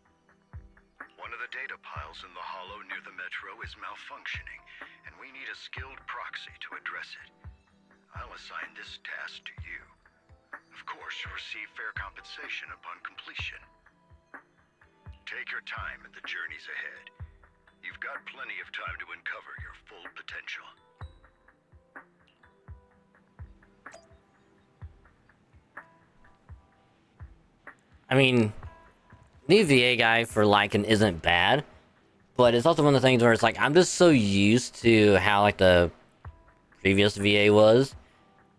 One of the data piles in the hollow near the metro is malfunctioning, and we need a skilled proxy to address it. I'll assign this task to you. Of course, you'll receive fair compensation upon completion. Take your time in the journeys ahead. You've got plenty of time to uncover your full potential. I mean, the VA guy for Lycan isn't bad, but it's also one of the things where it's like, I'm just so used to how, like, the previous VA was,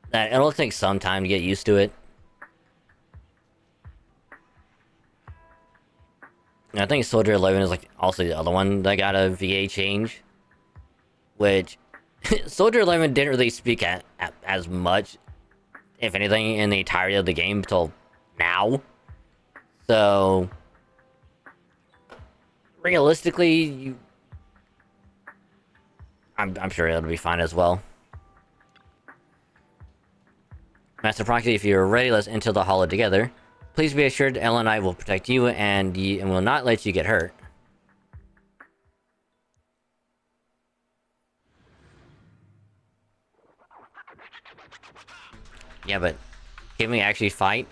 that it'll take some time to get used to it. And I think Soldier 11 is, like, also the other one that got a VA change, which Soldier 11 didn't really speak as much, if anything, in the entirety of the game until now. So, realistically, I'm sure it'll be fine as well. Master Proxy, if you're ready, let's enter the hollow together. Please be assured Ellen and I will protect you and will not let you get hurt. Yeah, but can we actually fight?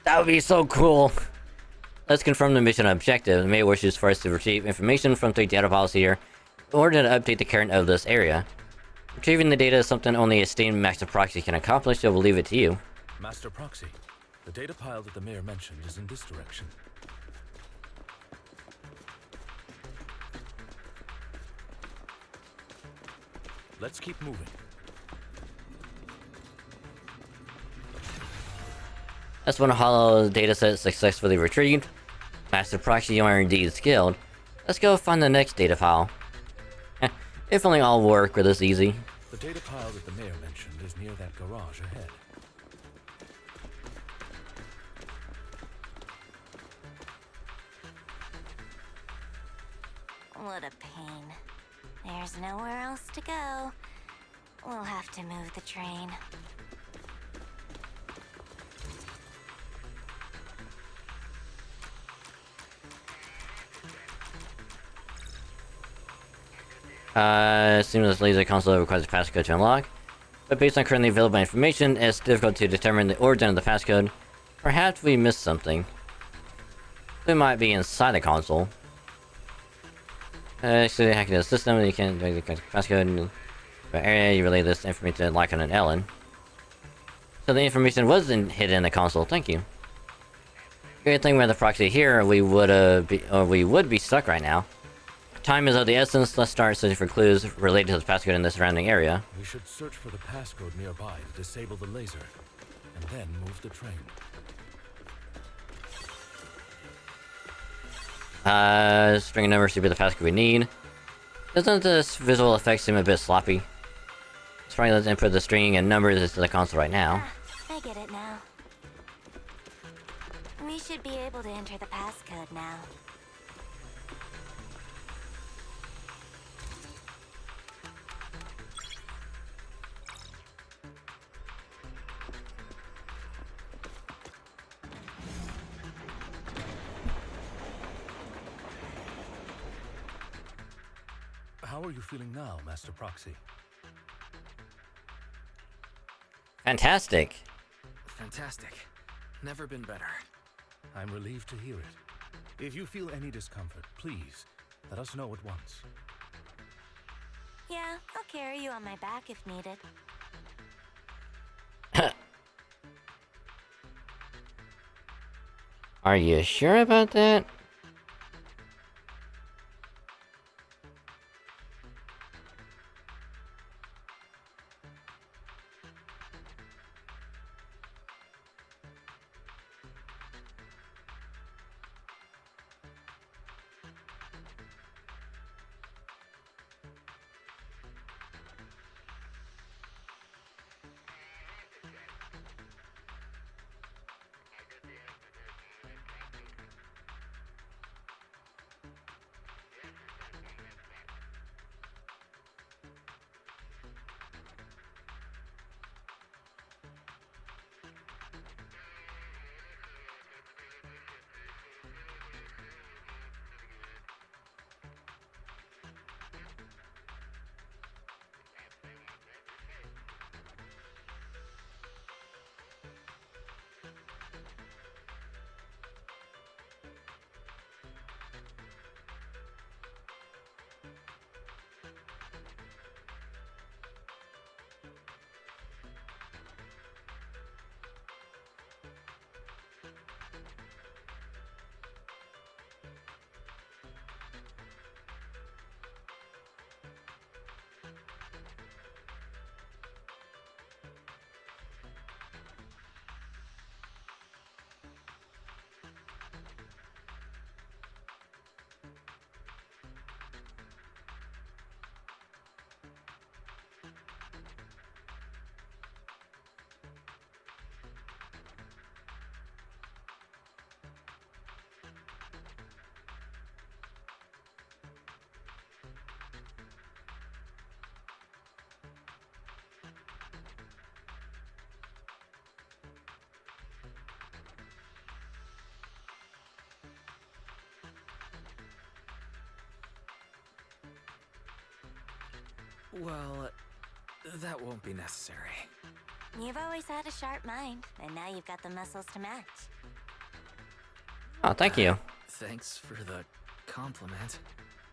That would be so cool. Let's confirm the mission objective. The mayor wishes for us to retrieve information from 3 data files here in order to update the current of this area. Retrieving the data is something only a esteemed Master Proxy can accomplish, so we'll leave it to you. Master Proxy, the data pile that the mayor mentioned is in this direction. Let's keep moving. That's when a hollow dataset is successfully retrieved. Master Proxy, you are indeed skilled. Let's go find the next data file. If only all work were this easy. The data pile that the mayor mentioned is near that garage ahead. What a pain. There's nowhere else to go. We'll have to move the train. Seamless laser console requires a passcode to unlock, but based on currently available information, it's difficult to determine the origin of the passcode. Perhaps we missed something. It might be inside the console. So hacking the system, you can do the passcode. By area, you relay this information to Lycon and Ellen. So the information was hidden in the console. Thank you. Great thing with the proxy here, we would be stuck right now. Time is of the essence. Let's start searching for clues related to the passcode in the surrounding area. We should search for the passcode nearby to disable the laser, and then move the train. String of numbers should be the passcode we need. Doesn't this visual effect seem a bit sloppy? Let's try to input the string and numbers into the console right now. I get it now. We should be able to enter the passcode now. How are you feeling now, Master Proxy? Fantastic. Fantastic. Never been better. I'm relieved to hear it. If you feel any discomfort, please, let us know at once. Yeah, I'll carry you on my back if needed. Are you sure about that? Well, that won't be necessary. You've always had a sharp mind, and now you've got the muscles to match. Oh, thank you. Thanks for the compliment.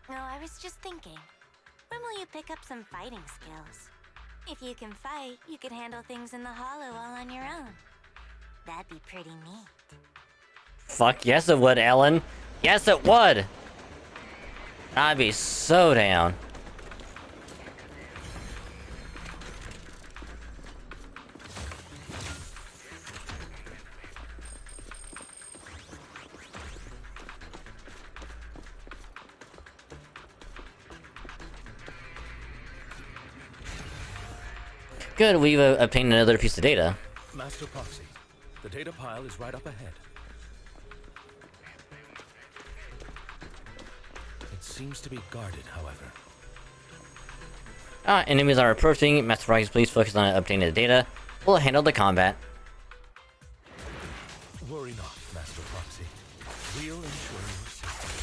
No, I was just thinking. When will you pick up some fighting skills? If you can fight, you could handle things in the hollow all on your own. That'd be pretty neat. Fuck yes it would, Ellen. Yes it would. I'd be so down. Good, we've obtained another piece of data. Master Proxy, the data pile is right up ahead. It seems to be guarded, however. Enemies are approaching. Master Proxy, please focus on obtaining the data. We'll handle the combat. Worry not, Master Proxy. We'll ensure your safety.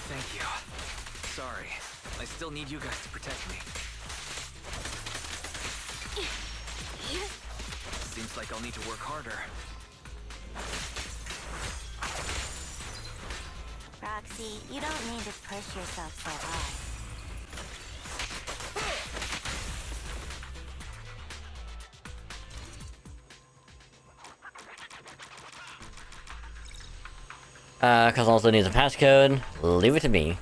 Thank you. Sorry. I still need you guys to protect me. Seems like I'll need to work harder. Roxy, you don't need to push yourself so hard. Cause also needs a passcode. Leave it to me.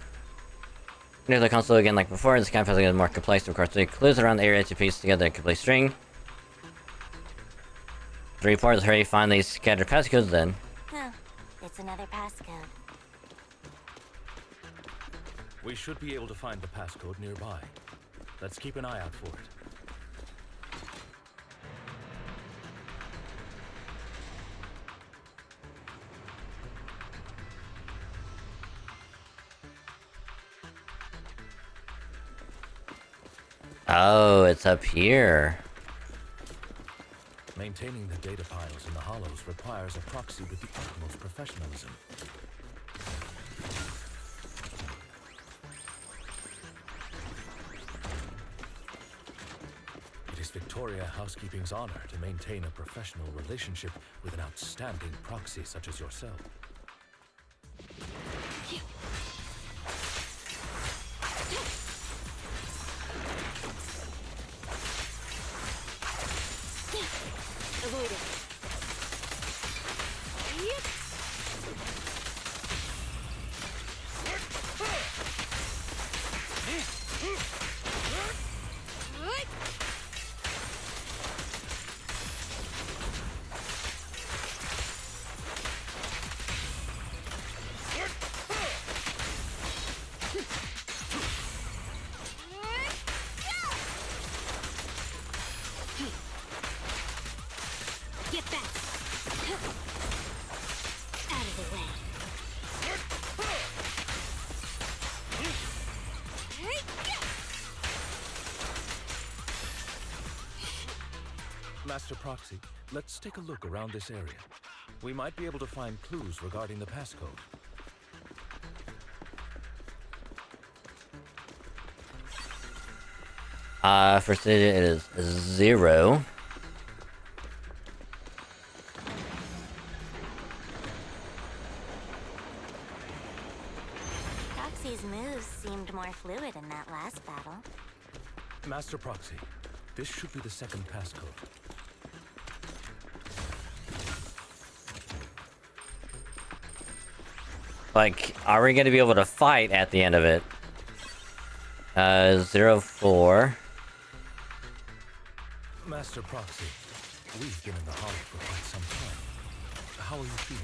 Near the console again like before, this kind of puzzle is more complex, of course. The clues around the area to piece together a complete string. 3 parts, hurry, find these scattered passcodes then. No, it's another passcode. We should be able to find the passcode nearby. Let's keep an eye out for it. Oh, it's up here. Maintaining the data piles in the hollows requires a proxy with the utmost professionalism. It is Victoria Housekeeping's honor to maintain a professional relationship with an outstanding proxy such as yourself. Avoid it. Get back! Out of the way. Master Proxy, let's take a look around this area. We might be able to find clues regarding the passcode. First digit is 0. Proxy's moves seemed more fluid in that last battle. Master Proxy, this should be the second passcode. Like, are we gonna be able to fight at the end of it? 04. Master Proxy, we've been in the hollow for quite some time. How are you feeling?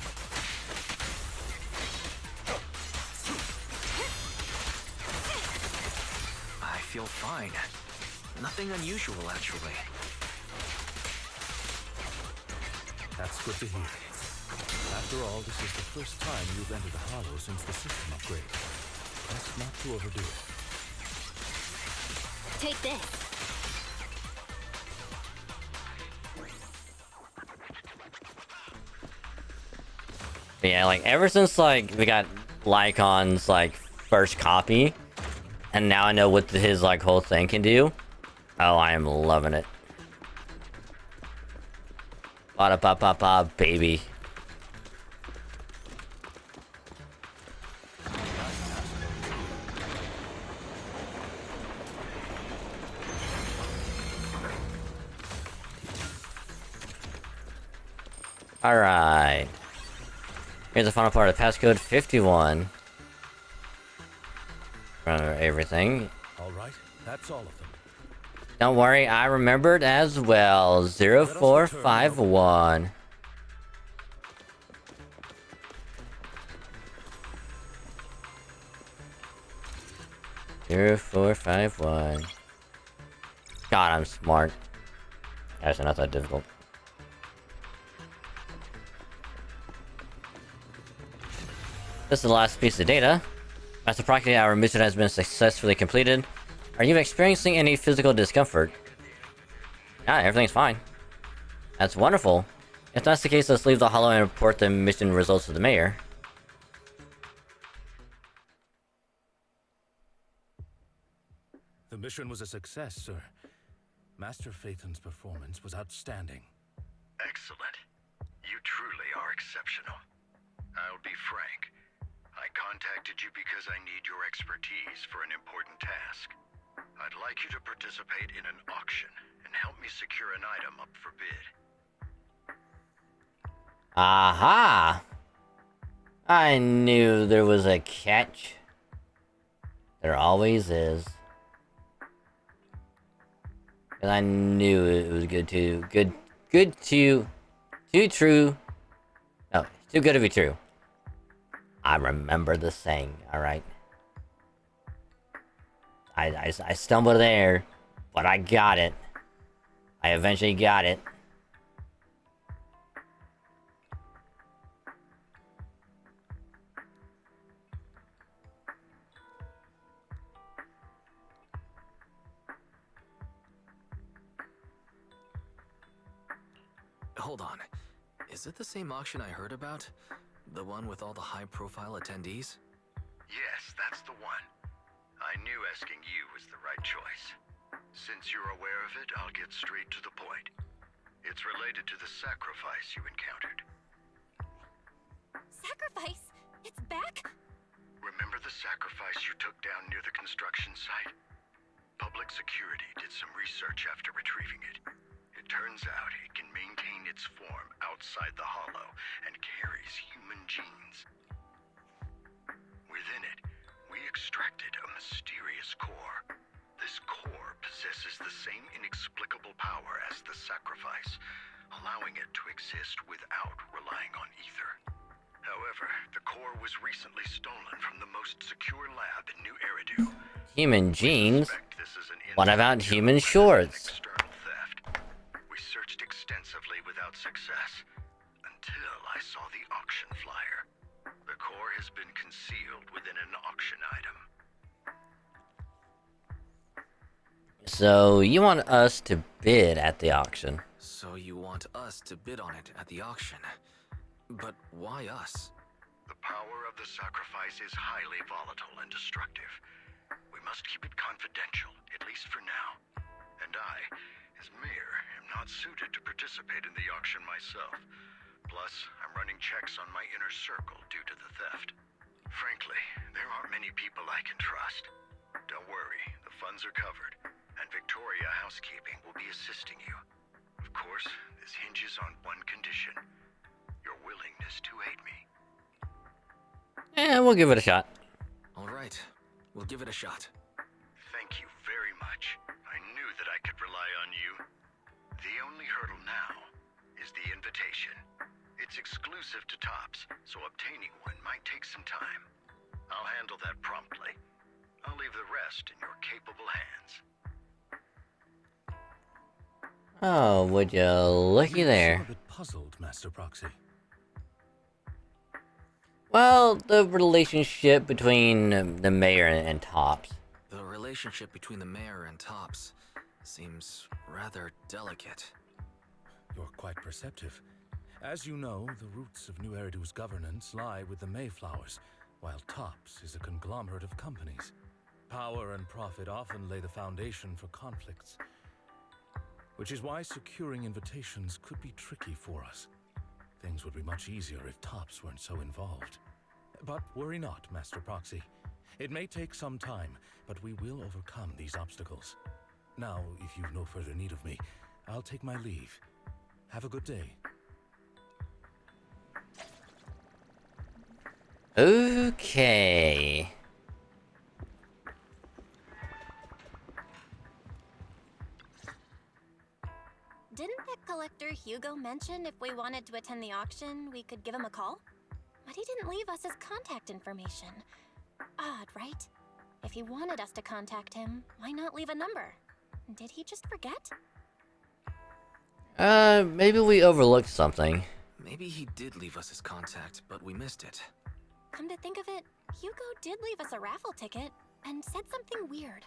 I feel fine. Nothing unusual, actually. That's good to hear. After all, this is the first time you've entered the hollow since the system upgrade. Best not to overdo it. Take this. Yeah, like, ever since, like, we got Lycon's, like, first copy, and now I know what his, like, whole thing can do. Oh, I am loving it. Ba ba ba ba baby. Alright. Here's the final part of passcode 51. Remember everything. Alright, that's all of them. Don't worry, I remembered as well. 0451. Zero, 4, 5, 1. God, I'm smart. Actually, not that difficult. This is the last piece of data. Master Proxy, our mission has been successfully completed. Are you experiencing any physical discomfort? Yeah, everything's fine. That's wonderful. If that's the case, let's leave the hollow and report the mission results to the mayor. The mission was a success, sir. Master Phaeton's performance was outstanding. Excellent. You truly are exceptional. I'll be frank. I contacted you because I need your expertise for an important task. I'd like you to participate in an auction and help me secure an item up for bid. Aha! I knew there was a catch. There always is. And I knew it was good to too true. No, too good to be true. I remember the saying, alright? I stumbled there, but I got it. I eventually got it. Hold on. Is it the same auction I heard about? The one with all the high-profile attendees? Yes, that's the one. I knew asking you was the right choice. Since you're aware of it, I'll get straight to the point. It's related to the sacrifice you encountered. Sacrifice? It's back? Remember the sacrifice you took down near the construction site? Public security did some research after retrieving it. It turns out it can maintain its form outside the hollow and carries human genes. Within it, we extracted a mysterious core. This core possesses the same inexplicable power as the sacrifice, allowing it to exist without relying on ether. However, the core was recently stolen from the most secure lab in New Eridu. Human genes? What about human shorts? External theft. We searched extensively without success, until I saw the auction flyer. The core has been concealed within an auction item. So, you want us to bid at the auction? So you want us to bid on it at the auction. But why us? The power of the sacrifice is highly volatile and destructive. We must keep it confidential, at least for now. And I, as mayor, am not suited to participate in the auction myself. Plus, I'm running checks on my inner circle due to the theft. Frankly, there aren't many people I can trust. Don't worry, the funds are covered, and Victoria Housekeeping will be assisting you. Of course, this hinges on one condition: your willingness to aid me. We'll give it a shot. All right, we'll give it a shot. Thank you very much. I knew that I could rely on you. The only hurdle now is the invitation. It's exclusive to Tops, so obtaining one might take some time. I'll handle that promptly. I'll leave the rest in your capable hands. Oh, would you looky there. I'm a bit puzzled, Master Proxy. Well, the relationship between the mayor and Tops. The relationship between the mayor and Tops seems rather delicate. You're quite perceptive. As you know, the roots of New Eridu's governance lie with the Mayflowers, while Tops is a conglomerate of companies. Power and profit often lay the foundation for conflicts. which is why securing invitations could be tricky for us. Things would be much easier if Tops weren't so involved. But worry not, Master Proxy. It may take some time, but we will overcome these obstacles. Now, if you've no further need of me, I'll take my leave. Have a good day. Okay. Didn't that collector Hugo mention if we wanted to attend the auction, we could give him a call? But he didn't leave us his contact information. Odd, right? If he wanted us to contact him, why not leave a number? Did he just forget? Maybe we overlooked something. Maybe he did leave us his contact, but we missed it. Come to think of it, Hugo did leave us a raffle ticket and said something weird.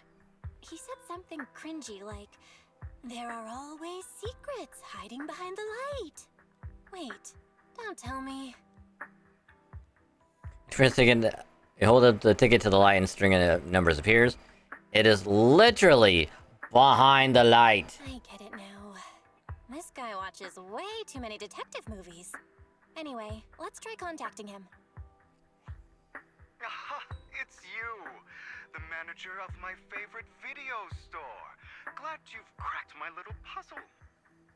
He said something cringy like, "There are always secrets hiding behind the light." Wait, don't tell me. For a second, you hold up the ticket to the light and a string of numbers appears. It is literally behind the light. I get it now. This guy watches way too many detective movies. Anyway, let's try contacting him. Aha, it's you! The manager of my favorite video store. Glad you've cracked my little puzzle.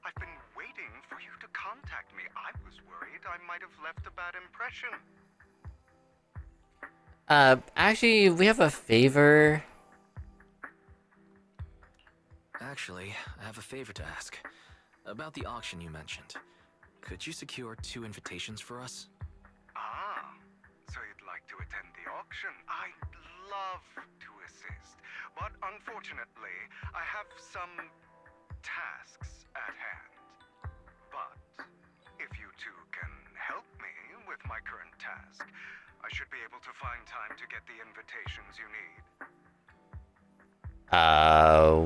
I've been waiting for you to contact me. I was worried I might have left a bad impression. Actually, we have a favor. Actually, I have a favor to ask. About the auction you mentioned. Could you secure 2 invitations for us? Ah, so you'd like to attend the auction? I'd love to assist, but unfortunately, I have some tasks at hand. But if you two can help me with my current task, I should be able to find time to get the invitations you need.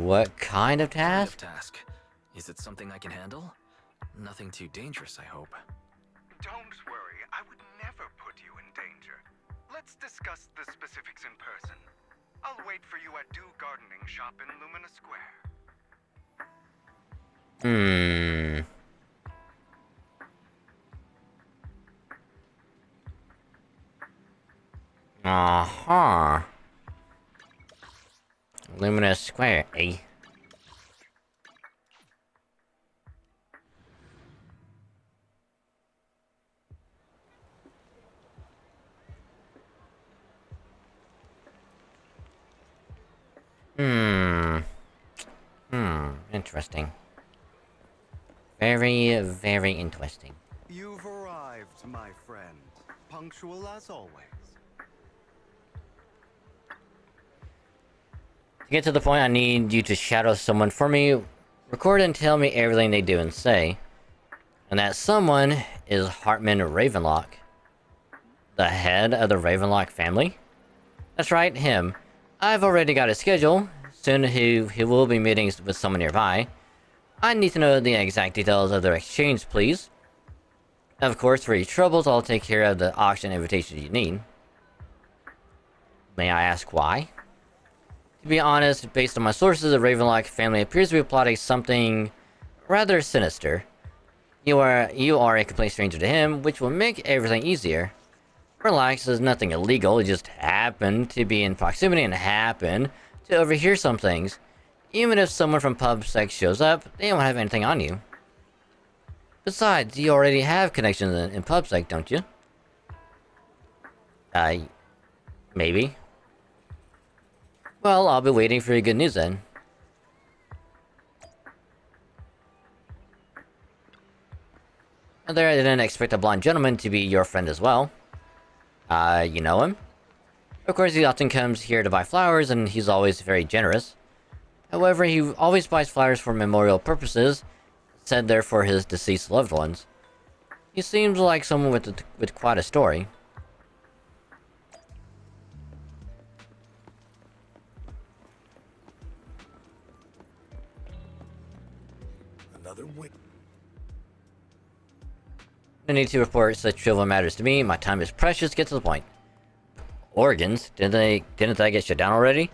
What kind of task? Is it something I can handle? Nothing too dangerous, I hope. Don't worry, I would never put you in danger. Let's discuss the specifics in person. I'll wait for you at Dew Gardening Shop in Lumina Square. Uh-huh. Lumina Square, eh? Interesting. Very, very interesting. You've arrived, my friend. Punctual as always. To get to the point, I need you to shadow someone for me, record and tell me everything they do and say. And that someone is Hartman Ravenlock, the head of the Ravenlock family. That's right, him. I've already got a schedule. Soon he will be meeting with someone nearby. I need to know the exact details of their exchange, please. Of course, for your troubles, I'll take care of the auction invitation you need. May I ask why? To be honest, based on my sources, the Ravenlock family appears to be plotting something rather sinister. You are a complete stranger to him, which will make everything easier. Relax, there's nothing illegal, it just happened to be in proximity and happened to overhear some things. Even if someone from PubSec shows up, they won't have anything on you. Besides, you already have connections in PubSec, don't you? Maybe. Well, I'll be waiting for your good news then. There, I didn't expect a blonde gentleman to be your friend as well. You know him? Of course, he often comes here to buy flowers, and he's always very generous. However, he always buys flowers for memorial purposes, said there for his deceased loved ones. He seems like someone with quite a story. Another way. No need to report such trivial matters to me. My time is precious. Get to the point. Organs? Didn't that get shut down already?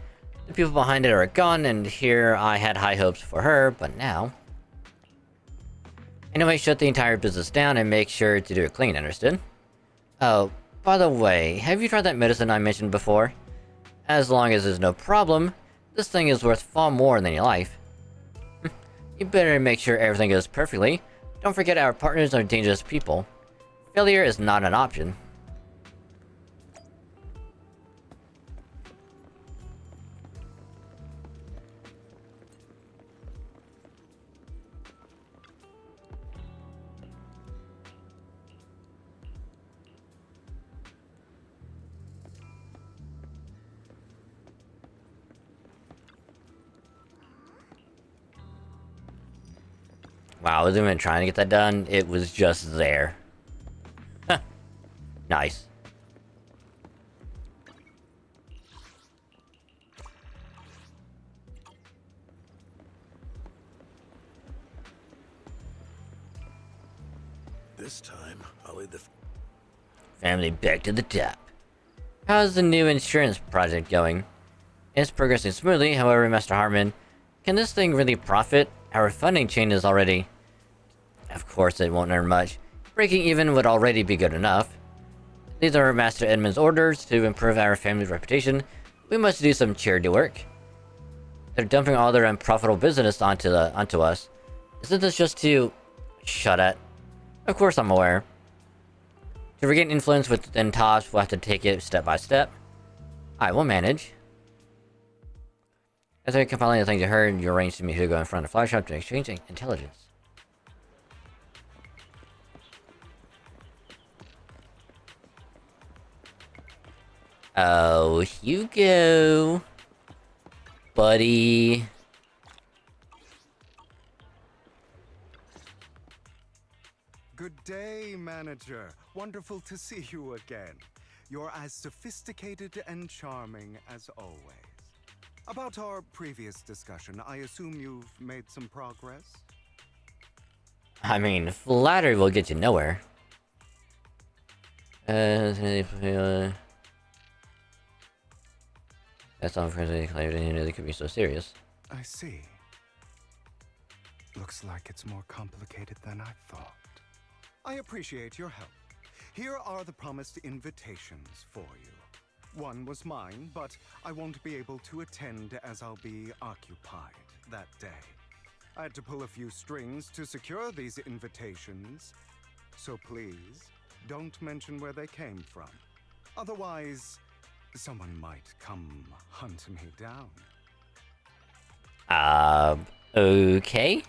The people behind it are gone, and here I had high hopes for her, but now... Anyway, shut the entire business down and make sure to do it clean, understood? Oh, by the way, have you tried that medicine I mentioned before? As long as there's no problem, this thing is worth far more than your life. You better make sure everything goes perfectly. Don't forget our partners are dangerous people. Failure is not an option. Wow, I wasn't even trying to get that done. It was just there. Nice. This time, I'll lead the Family back to the top. How's the new insurance project going? It's progressing smoothly, however, Master Harmon. Can this thing really profit? Our funding chain is already... Of course it won't earn much. Breaking even would already be good enough. These are Master Edmund's orders to improve our family's reputation. We must do some charity work. They're dumping all their unprofitable business onto us. Isn't this just to... Shut it. Of course I'm aware. To regain influence within TOPS, we'll have to take it step by step. I will manage. After compiling the things you heard, you arranged to meet Hugo in front of the flower shop to exchange intelligence. Oh, Hugo. Buddy. Good day, manager. Wonderful to see you again. You're as sophisticated and charming as always. About our previous discussion, I assume you've made some progress? I mean, flattery will get you nowhere. That's all friends I declared, and you know they could be so serious. I see. Looks like it's more complicated than I thought. I appreciate your help. Here are the promised invitations for you. One was mine, but I won't be able to attend as I'll be occupied that day. I had to pull a few strings to secure these invitations, so please don't mention where they came from. Otherwise, someone might come hunt me down. Okay?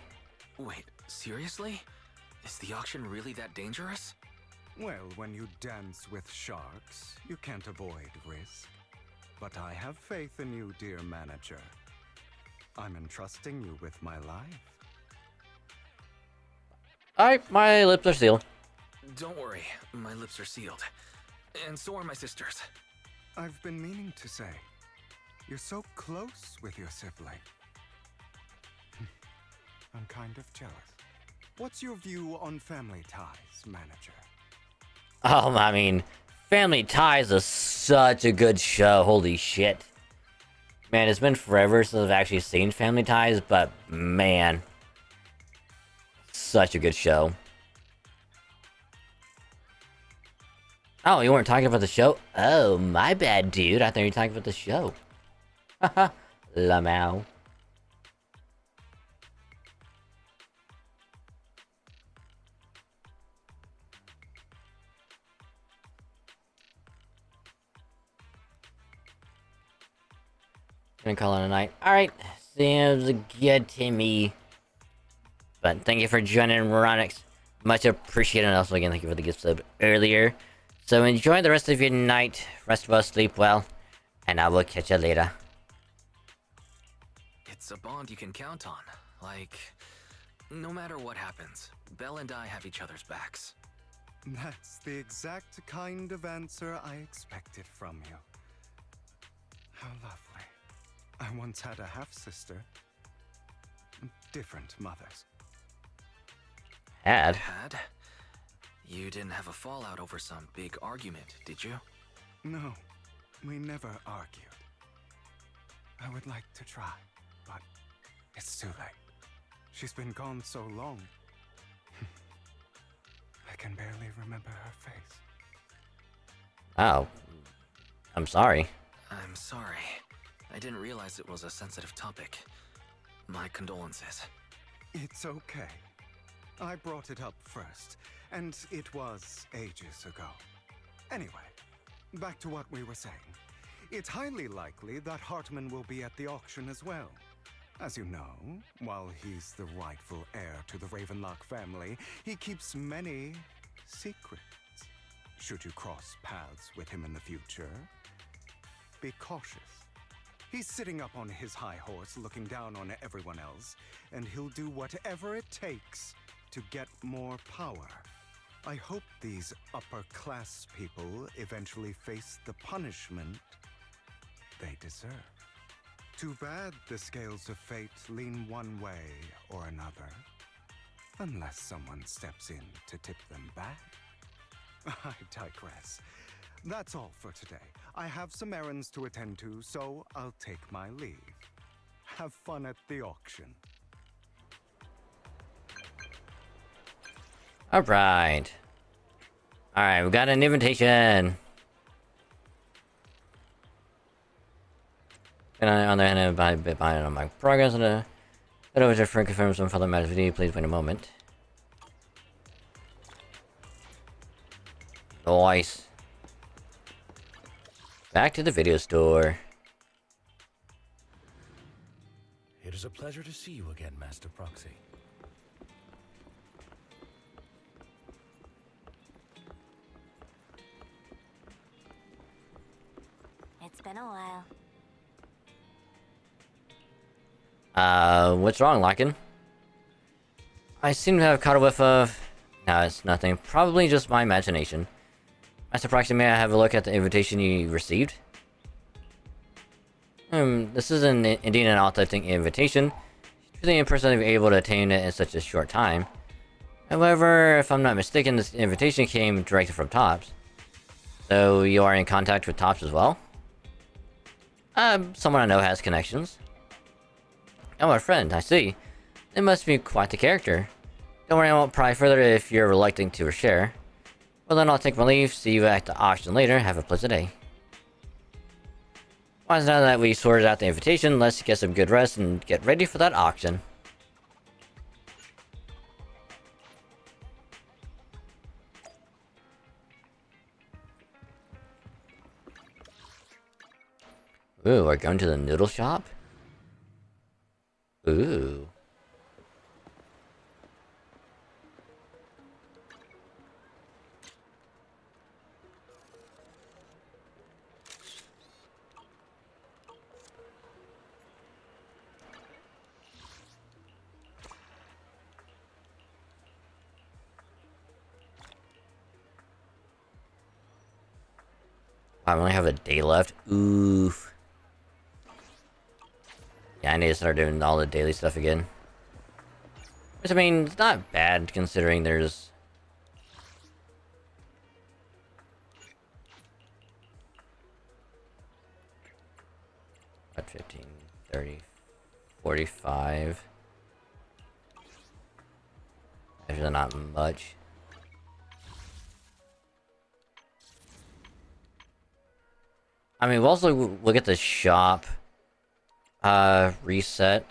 Wait, seriously? Is the auction really that dangerous? Well, when you dance with sharks, you can't avoid risk. But I have faith in you, dear manager. I'm entrusting you with my life. Alright, my lips are sealed. Don't worry, my lips are sealed. And so are my sisters. I've been meaning to say, you're so close with your sibling. I'm kind of jealous. What's your view on family ties, manager? Oh, I mean, Family Ties is such a good show. Holy shit. Man, it's been forever since I've actually seen Family Ties, but man. Such a good show. Oh, you weren't talking about the show? Oh, my bad, dude. I thought you were talking about the show. Haha. Lamau. Gonna call it a night. Alright, seems good to me. But thank you for joining, Ronix. Much appreciated. And also, again, thank you for the gift sub earlier. So enjoy the rest of your night. Rest well, sleep well. And I will catch you later. It's a bond you can count on. Like, no matter what happens, Belle and I have each other's backs. That's the exact kind of answer I expected from you. How lovely. I once had a half-sister. Different mothers. Had? You didn't have a fallout over some big argument, did you? No, we never argued. I would like to try, but it's too late. She's been gone so long. can barely remember her face. Oh. I'm sorry. I'm sorry. I didn't realize it was a sensitive topic. My condolences. It's okay. I brought it up first, and it was ages ago. Anyway, back to what we were saying. It's highly likely that Hartman will be at the auction as well. As you know, while he's the rightful heir to the Ravenlock family, he keeps many secrets. Should you cross paths with him in the future, be cautious. He's sitting up on his high horse looking down on everyone else, and he'll do whatever it takes to get more power. I hope these upper-class people eventually face the punishment they deserve. Too bad the scales of fate lean one way or another, unless someone steps in to tip them back. I digress. That's all for today. I have some errands to attend to, so I'll take my leave. Have fun at the auction. Alright. Alright, we got an invitation. And on the hand, behind on my progress, and a bit over to confirm some further matters video. Please wait a moment. Nice. Back to the video store. It is a pleasure to see you again, Master Proxy. It's been a while. What's wrong, Lycan? I seem to have caught a whiff of... No, it's nothing. Probably just my imagination. Master Proxy, may I have a look at the invitation you received? This is indeed an authentic invitation. Truly impressive to be able to attain it in such a short time. However, if I'm not mistaken, this invitation came directly from Tops. So you are in contact with Tops as well? Someone I know has connections. Oh, my friend, I see. It must be quite the character. Don't worry, I won't pry further if you're reluctant to share. Well then, I'll take my leave, see you at the auction later, have a pleasant day. Well, now that we sorted out the invitation, let's get some good rest and get ready for that auction. Ooh, we're going to the noodle shop? Ooh. I only have a day left. Oof. Yeah, I need to start doing all the daily stuff again. Which, I mean, it's not bad considering there's... What, 15, 30, 45... Actually, not much. I mean, we'll also look at the shop reset.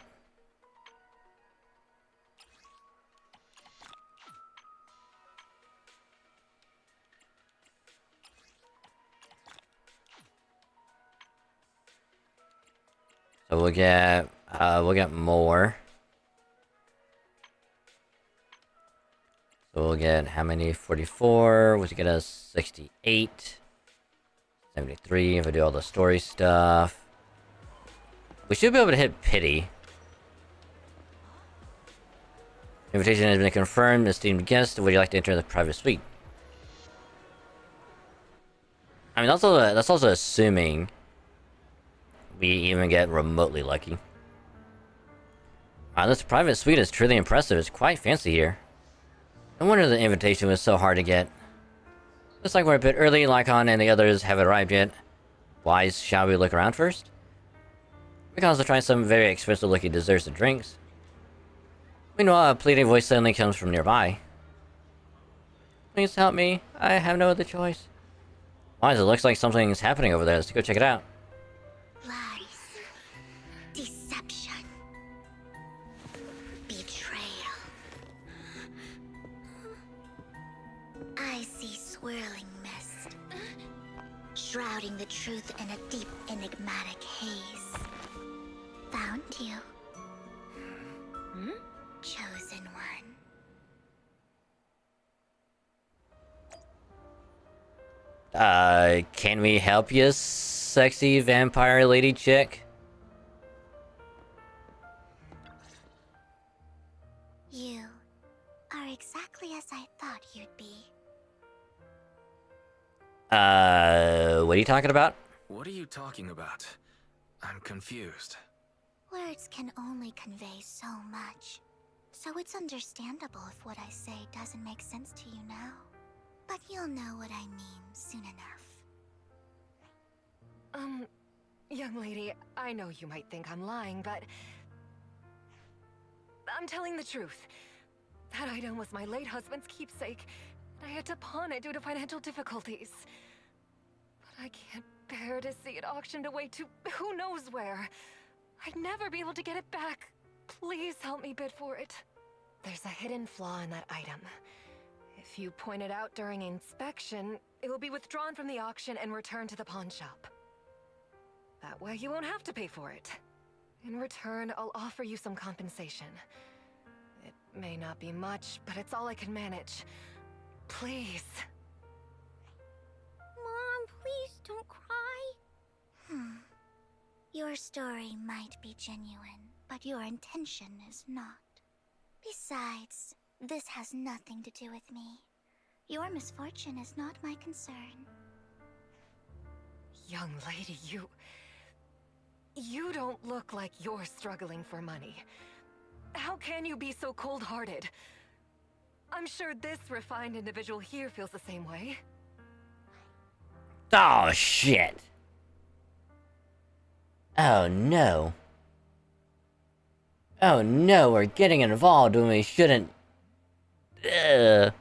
So we'll get more. So we'll get how many? 44, which will get us 68. 73 if I do all the story stuff. We should be able to hit pity. Invitation has been confirmed. Esteemed guest, would you like to enter the private suite? I mean, that's also assuming we even get remotely lucky. Wow, this private suite is truly impressive. It's quite fancy here. No wonder the invitation was so hard to get. Looks like we're a bit early, Lycon and the others haven't arrived yet. Why shall we look around first? We can also try some very expensive looking desserts and drinks. Meanwhile, a pleading voice suddenly comes from nearby. Please help me. I have no other choice. Why, it looks like something's happening over there. Let's go check it out. Lies. Deception. Betrayal. I see swirling mist, shrouding the truth in a deep, enigmatic haze. Found you. Chosen one. Can we help you, sexy vampire lady chick? You are exactly as I thought you'd be. What are you talking about? What are you talking about? I'm confused. Words can only convey so much, so it's understandable if what I say doesn't make sense to you now. But you'll know what I mean soon enough. Young lady, I know you might think I'm lying, but I'm telling the truth. That item was my late husband's keepsake, and I had to pawn it due to financial difficulties. But I can't bear to see it auctioned away to who knows where. I'd never be able to get it back. Please help me bid for it. There's a hidden flaw in that item. If you point it out during inspection, it will be withdrawn from the auction and returned to the pawn shop. That way you won't have to pay for it. In return, I'll offer you some compensation. It may not be much, but it's all I can manage. Please. Mom, please don't cry. Your story might be genuine, but your intention is not. Besides, this has nothing to do with me. Your misfortune is not my concern. Young lady, you don't look like you're struggling for money. How can you be so cold-hearted? I'm sure this refined individual here feels the same way. Oh, shit. Oh, no. Oh, no, we're getting involved when we shouldn't. Huh?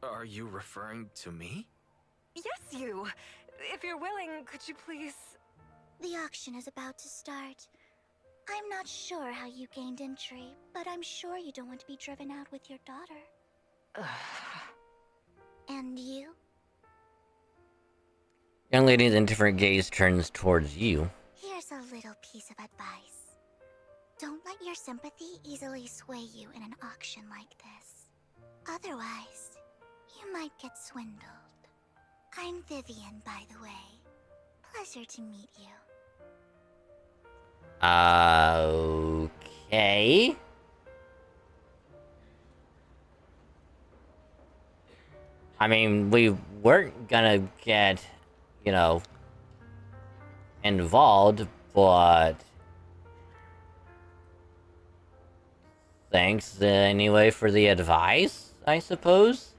Are you referring to me? Yes, you! If you're willing, could you please... The auction is about to start. I'm not sure how you gained entry, but I'm sure you don't want to be driven out with your daughter. And you? Young lady's indifferent gaze turns towards you. Here's a little piece of advice. Don't let your sympathy easily sway you in an auction like this. Otherwise, you might get swindled. I'm Vivian, by the way. Pleasure to meet you. Okay. I mean, we weren't gonna get, you know, involved, but thanks anyway for the advice, I suppose.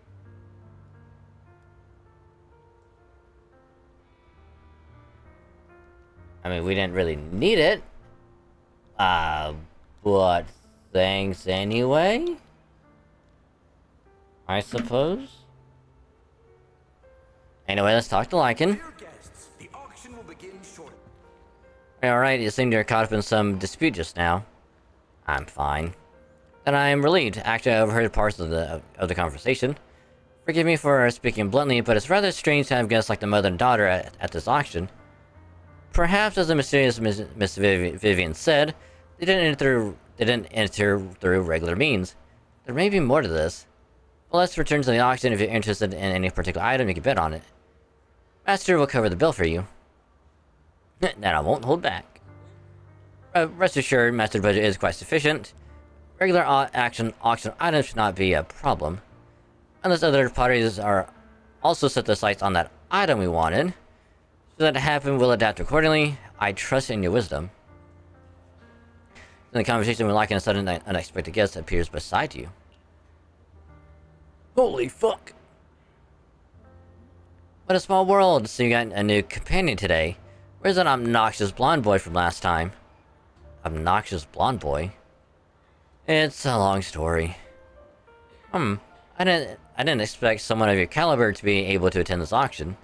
I mean, we didn't really need it. But thanks anyway, I suppose. Anyway, let's talk to Lycan. Alright, you seem to have caught up in some dispute just now. I'm fine. And I am relieved. Actually, I overheard parts of the conversation. Forgive me for speaking bluntly, but it's rather strange to have guests like the mother and daughter at this auction. Perhaps, as the mysterious Miss Vivian said, they didn't enter through regular means. There may be more to this. But let's return to the auction. If you're interested in any particular item, you can bet on it. Master will cover the bill for you. And I won't hold back. Rest assured, Master's budget is quite sufficient. Regular auction items should not be a problem. Unless other parties are also set their sights on that item we wanted. So that happen, we'll adapt accordingly. I trust in your wisdom. In the conversation, when Lycan, a sudden unexpected guest appears beside you. Holy fuck! What a small world! So you got a new companion today. Where's that obnoxious blonde boy from last time? Obnoxious blonde boy? It's a long story. I didn't expect someone of your caliber to be able to attend this auction.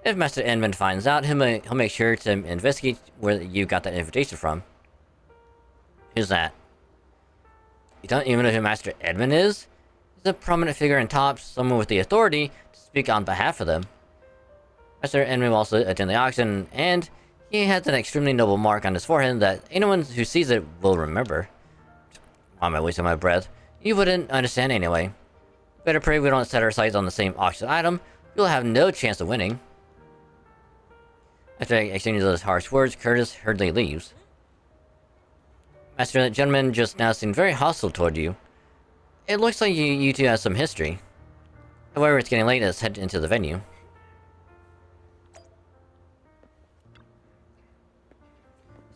If Master Edmund finds out, he'll make sure to investigate where you got that invitation from. Who's that? You don't even know who Master Edmund is? He's a prominent figure in TOPS, someone with the authority to speak on behalf of them. Master Edmund will also attend the auction, and he has an extremely noble mark on his forehead that anyone who sees it will remember. Why am I wasting my breath? You wouldn't understand anyway. Better pray we don't set our sights on the same auction item. You'll have no chance of winning. After exchanging those harsh words, Curtis hurriedly leaves. Master, that gentleman just now seemed very hostile toward you. It looks like you two have some history. However, it's getting late. Let's head into the venue.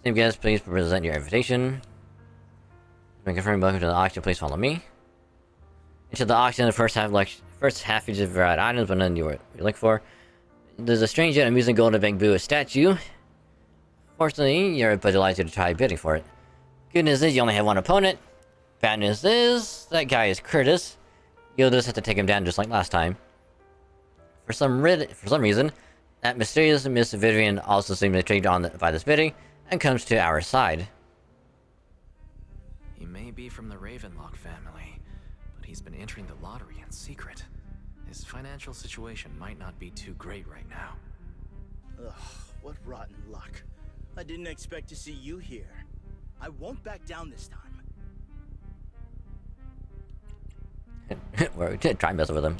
Same guest, please present your invitation. When confirming welcome to the auction, please follow me. Into the auction, the first half features varied items, but none you look for. There's a strange yet amusing golden bamboo statue. Fortunately, you're budget allows you to try bidding for it. Good news is you only have one opponent. Bad news is that guy is Curtis. You'll just have to take him down just like last time. For some reason, that mysterious Miss Vivian also seems intrigued by this bidding and comes to our side. He may be from the Ravenlock family, but he's been entering the lottery in secret. His financial situation might not be too great right now. Ugh, what rotten luck. I didn't expect to see you here. I won't back down this time. We're gonna try and mess with him.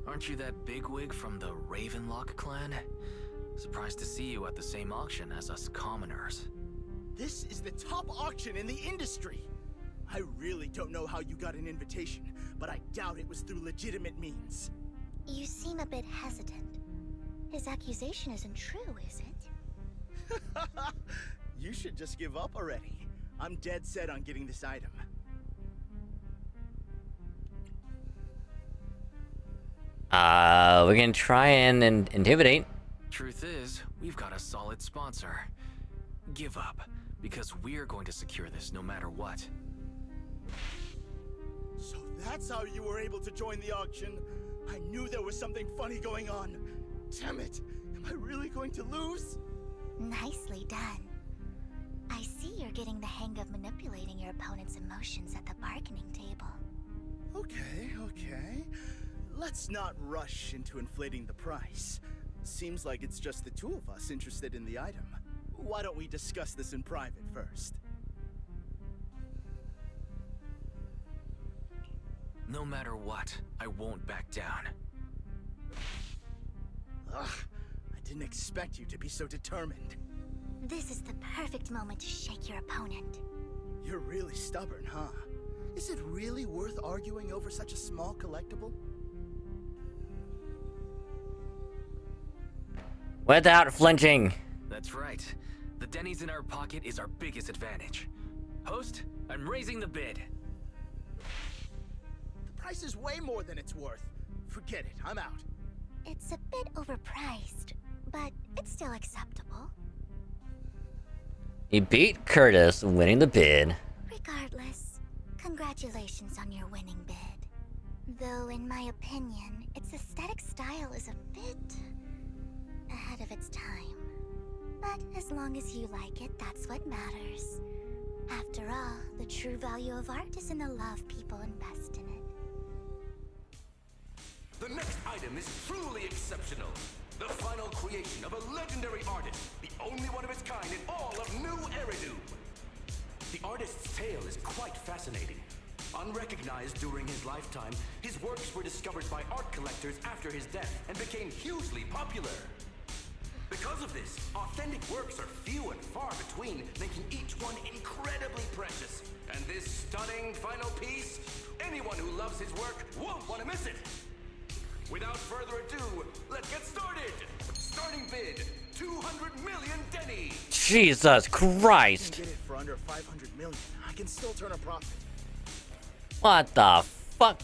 Aren't you that bigwig from the Ravenlock clan? Surprised to see you at the same auction as us commoners. This is the top auction in the industry. I really don't know how you got an invitation, but I doubt it was through legitimate means. You seem a bit hesitant. His accusation isn't true, is it? You should just give up already. I'm dead set on getting this item. We're gonna try and intimidate. Truth is, we've got a solid sponsor. Give up, because we're going to secure this no matter what. So that's how you were able to join the auction? I knew there was something funny going on. Damn it! Am I really going to lose? Nicely done. I see you're getting the hang of manipulating your opponent's emotions at the bargaining table. Okay. Let's not rush into inflating the price. Seems like it's just the two of us interested in the item. Why don't we discuss this in private first? No matter what, I won't back down. Ugh, I didn't expect you to be so determined. This is the perfect moment to shake your opponent. You're really stubborn, huh? Is it really worth arguing over such a small collectible? Without flinching. That's right. The Denny's in our pocket is our biggest advantage. Host, I'm raising the bid. The price is way more than it's worth. Forget it, I'm out. It's a bit overpriced, but it's still acceptable. He beat Curtis, winning the bid. Regardless, congratulations on your winning bid. Though, in my opinion, its aesthetic style is a bit ahead of its time. But as long as you like it, that's what matters. After all, the true value of art is in the love people invest in it. The next item is truly exceptional. The final creation of a legendary artist, the only one of its kind in all of New Eridu. The artist's tale is quite fascinating. Unrecognized during his lifetime, his works were discovered by art collectors after his death and became hugely popular. Because of this, authentic works are few and far between, making each one incredibly precious. And this stunning final piece, anyone who loves his work won't want to miss it. Without further ado, let's get started! Starting bid, 200 million Denny! Jesus Christ! I can get it for under 500 million. I can still turn a profit. What the fuck?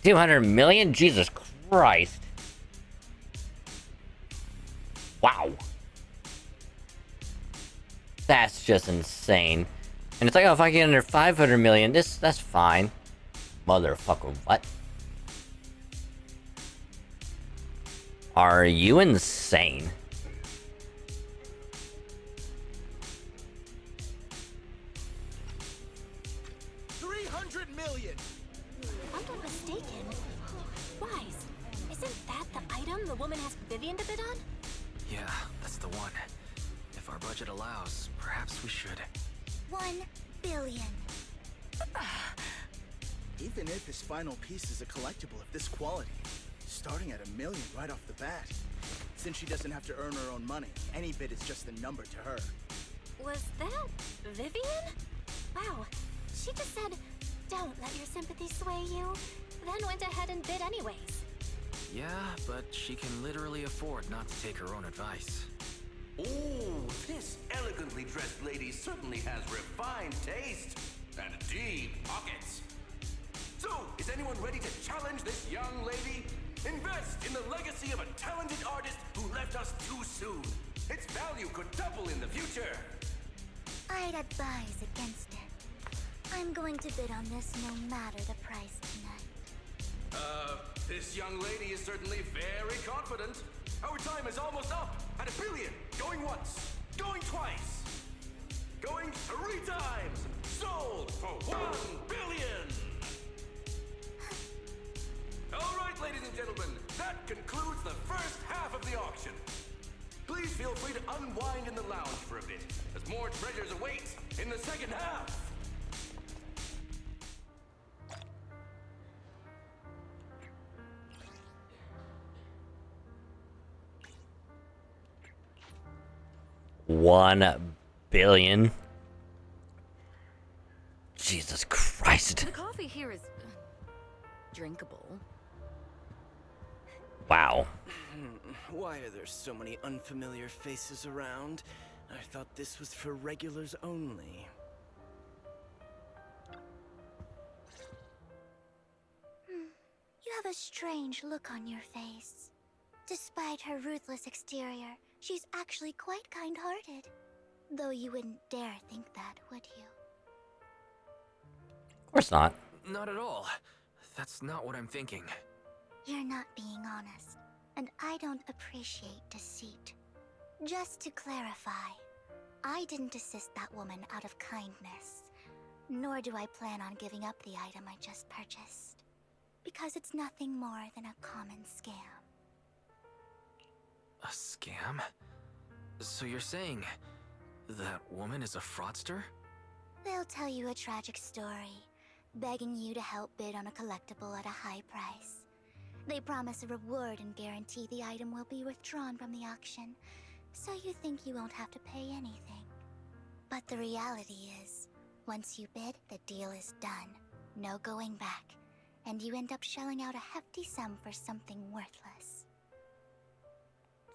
200 million? Jesus Christ. Wow. That's just insane. And it's like, oh, if I get under 500 million, that's fine. Motherfucker, what? Are you insane? $300 million! If I'm not mistaken, Wise, isn't that the item the woman asked Vivian to bid on? Yeah, that's the one. If our budget allows, perhaps we should. 1 billion. Even if his final piece is a collectible of this quality, starting at $1 million right off the bat. Since she doesn't have to earn her own money, any bid is just a number to her. Was that Vivian? Wow, she just said, don't let your sympathy sway you, then went ahead and bid anyways. Yeah, but she can literally afford not to take her own advice. Ooh, this elegantly dressed lady certainly has refined taste and deep pockets. So, is anyone ready to challenge this young lady? Invest in the legacy of a talented artist who left us too soon. Its value could double in the future. I'd advise against it. I'm going to bid on this no matter the price tonight. This young lady is certainly very confident. Our time is almost up at $1 billion. Going once, going twice, going 3 times. Sold for $1 billion. All right, ladies and gentlemen, that concludes the first half of the auction. Please feel free to unwind in the lounge for a bit, as more treasures await in the second half. $1 billion. Jesus Christ. The coffee here is drinkable. Wow. Why are there so many unfamiliar faces around? I thought this was for regulars only. You have a strange look on your face. Despite her ruthless exterior, she's actually quite kind-hearted. Though you wouldn't dare think that, would you? Of course not. Not at all. That's not what I'm thinking. You're not being honest, and I don't appreciate deceit. Just to clarify, I didn't assist that woman out of kindness, nor do I plan on giving up the item I just purchased, because it's nothing more than a common scam. A scam? So you're saying that woman is a fraudster? They'll tell you a tragic story, begging you to help bid on a collectible at a high price. They promise a reward and guarantee the item will be withdrawn from the auction, so you think you won't have to pay anything. But the reality is, once you bid, the deal is done. No going back, and you end up shelling out a hefty sum for something worthless.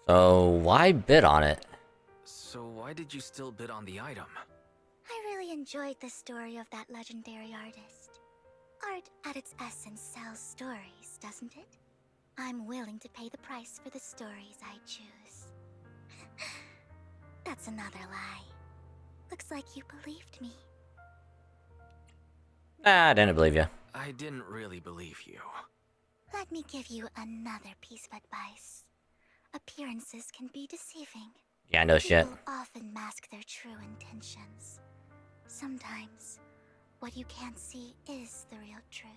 So why bid on it? So why did you still bid on the item? I really enjoyed the story of that legendary artist. Art, at its essence, sells stories, doesn't it? I'm willing to pay the price for the stories I choose. That's another lie. Looks like you believed me. I didn't believe you. I didn't really believe you. Let me give you another piece of advice. Appearances can be deceiving. Yeah, no shit. People often mask their true intentions. Sometimes, what you can't see is the real truth.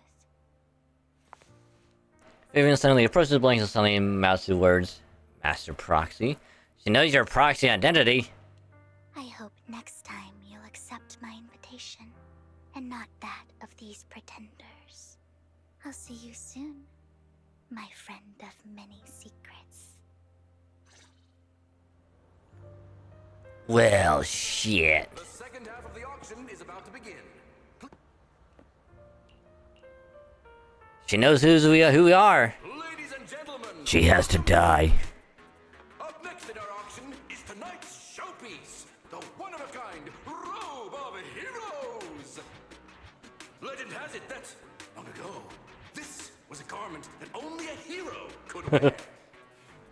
Vivian suddenly approaches Blanks and suddenly mouths the words, Master Proxy. She knows your proxy identity. I hope next time you'll accept my invitation, and not that of these pretenders. I'll see you soon, my friend of many secrets. Well, shit. The second half of the auction is about to begin. She knows who we are. Ladies and gentlemen, She has to die. up next in our auction is tonight's showpiece, the one-of-a-kind Robe of Heroes. Legend has it that, long ago, this was a garment that only a hero could wear.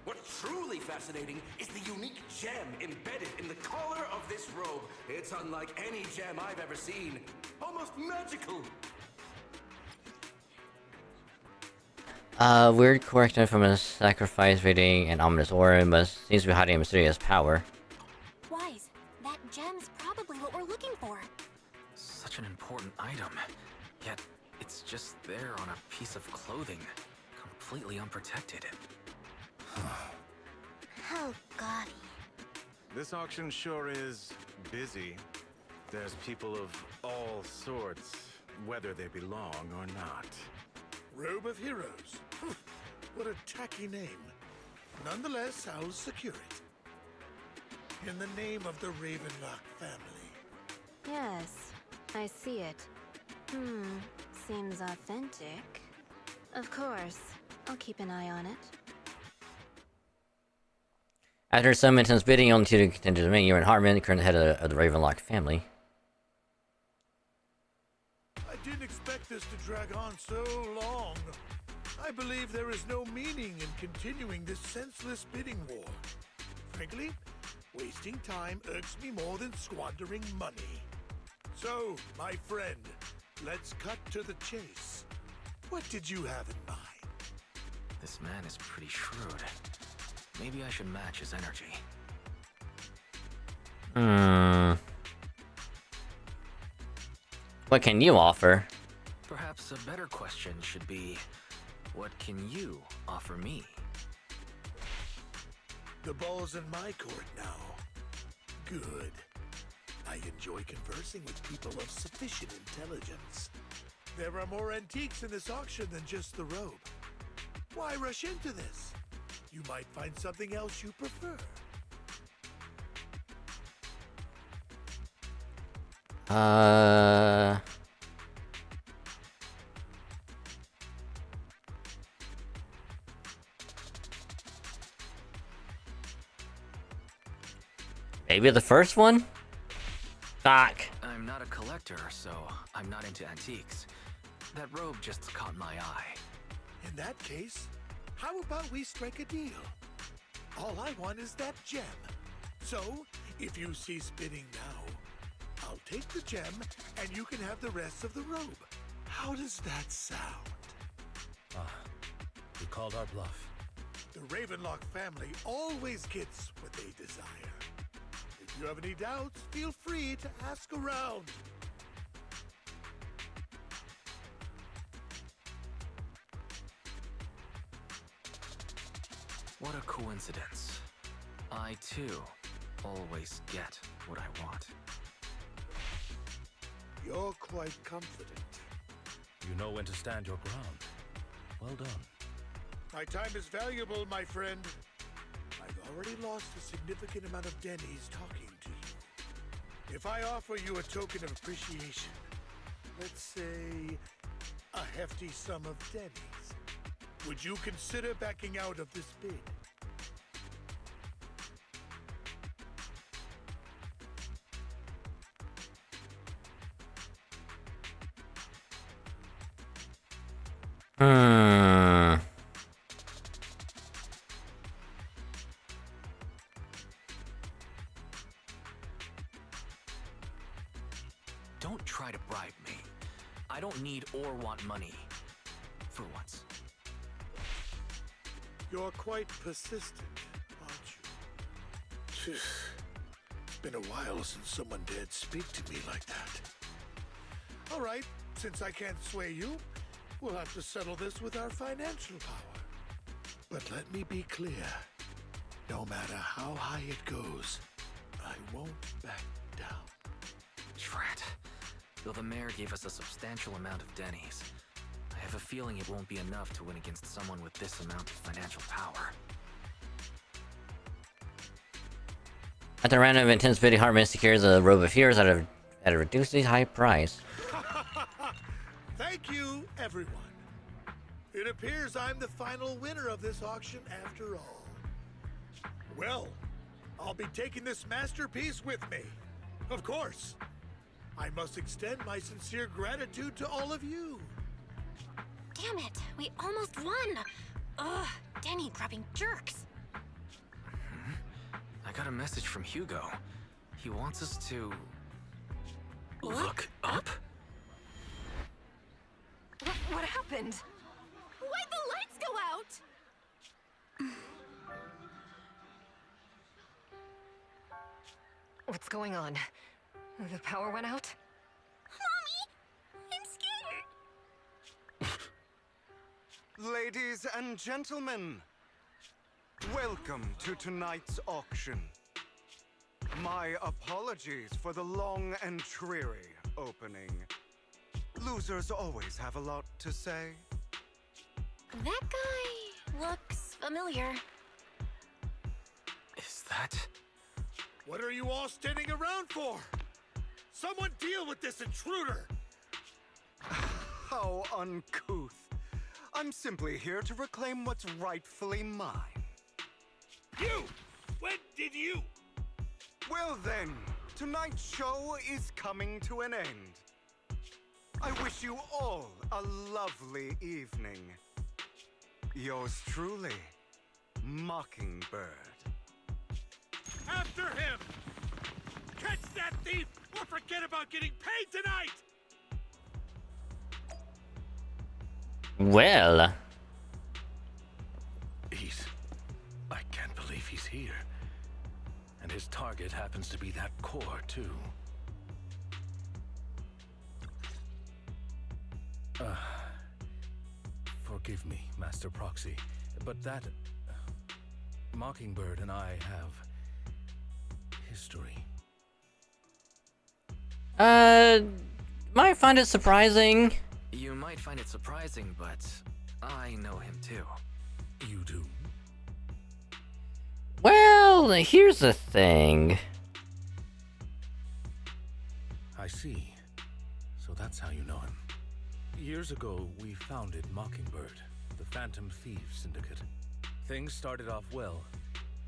What truly fascinates fascinating is the unique gem embedded in the collar of this robe. It's unlike any gem I've ever seen. Almost magical. Weird correction from a sacrifice reading an ominous aura, but seems to be hiding a mysterious power. Wise, that gem's probably what we're looking for. Such an important item, yet it's just there on a piece of clothing, completely unprotected. Oh, gaudy. This auction sure is busy. There's people of all sorts, whether they belong or not. Robe of Heroes. What a tacky name. Nonetheless, I'll secure it. In the name of the Ravenlock family. Yes, I see it. Seems authentic. Of course, I'll keep an eye on it. After some intense bidding on two contenders to you're in Hartman, the current head of the Ravenlock family. I didn't expect this to drag on so long. I believe there is no meaning in continuing this senseless bidding war. Frankly, wasting time irks me more than squandering money. So, my friend, let's cut to the chase. What did you have in mind? This man is pretty shrewd. Maybe I should match his energy. What can you offer? Perhaps a better question should be, what can you offer me? The ball's in my court now. Good. I enjoy conversing with people of sufficient intelligence. There are more antiques in this auction than just the robe. Why rush into this? You might find something else you prefer. Maybe the first one? Fuck. I'm not a collector, so I'm not into antiques. That robe just caught my eye. In that case, how about we strike a deal? All I want is that gem. So, if you cease bidding now, I'll take the gem and you can have the rest of the robe. How does that sound? You called our bluff. The Ravenlock family always gets what they desire. If you have any doubts, feel free to ask around. What a coincidence. I, too, always get what I want. You're quite confident. You know when to stand your ground. Well done. My time is valuable, my friend. I've already lost a significant amount of Denny's talking to you. If I offer you a token of appreciation, let's say a hefty sum of Denny's, would you consider backing out of this bid? Don't try to bribe me. I don't need or want money. For once. You're quite persistent, aren't you? It's been a while since someone dared speak to me like that. All right, since I can't sway you, we'll have to settle this with our financial power. But let me be clear. No matter how high it goes, I won't back down. Drat. Though the mayor gave us a substantial amount of Denny's, I have a feeling it won't be enough to win against someone with this amount of financial power. At the random intense bidding, Hartman secures a robe of heroes at a ridiculously high price. Thank you, everyone. It appears I'm the final winner of this auction after all. Well, I'll be taking this masterpiece with me. Of course. I must extend my sincere gratitude to all of you. Damn it, we almost won! Ugh, Denny grabbing jerks. I got a message from Hugo. He wants us to... look up? What happened? Why'd the lights go out? What's going on? The power went out? Mommy! I'm scared! Ladies and gentlemen, welcome to tonight's auction. My apologies for the long and dreary opening. Losers always have a lot to say. That guy looks familiar. Is that... What are you all standing around for? Someone deal with this intruder! How uncouth. I'm simply here to reclaim what's rightfully mine. You! When did you? Well then, tonight's show is coming to an end. I wish you all a lovely evening. Yours truly, Mockingbird. After him! Catch that thief or forget about getting paid tonight! Well. I can't believe he's here. And his target happens to be that core, too. Forgive me, Master Proxy, but that... Mockingbird and I have... history. Might find it surprising. You might find it surprising, but I know him too. You do? Well, here's the thing. I see. So that's how you know him. Years ago, we founded Mockingbird, the Phantom Thieves Syndicate. Things started off well.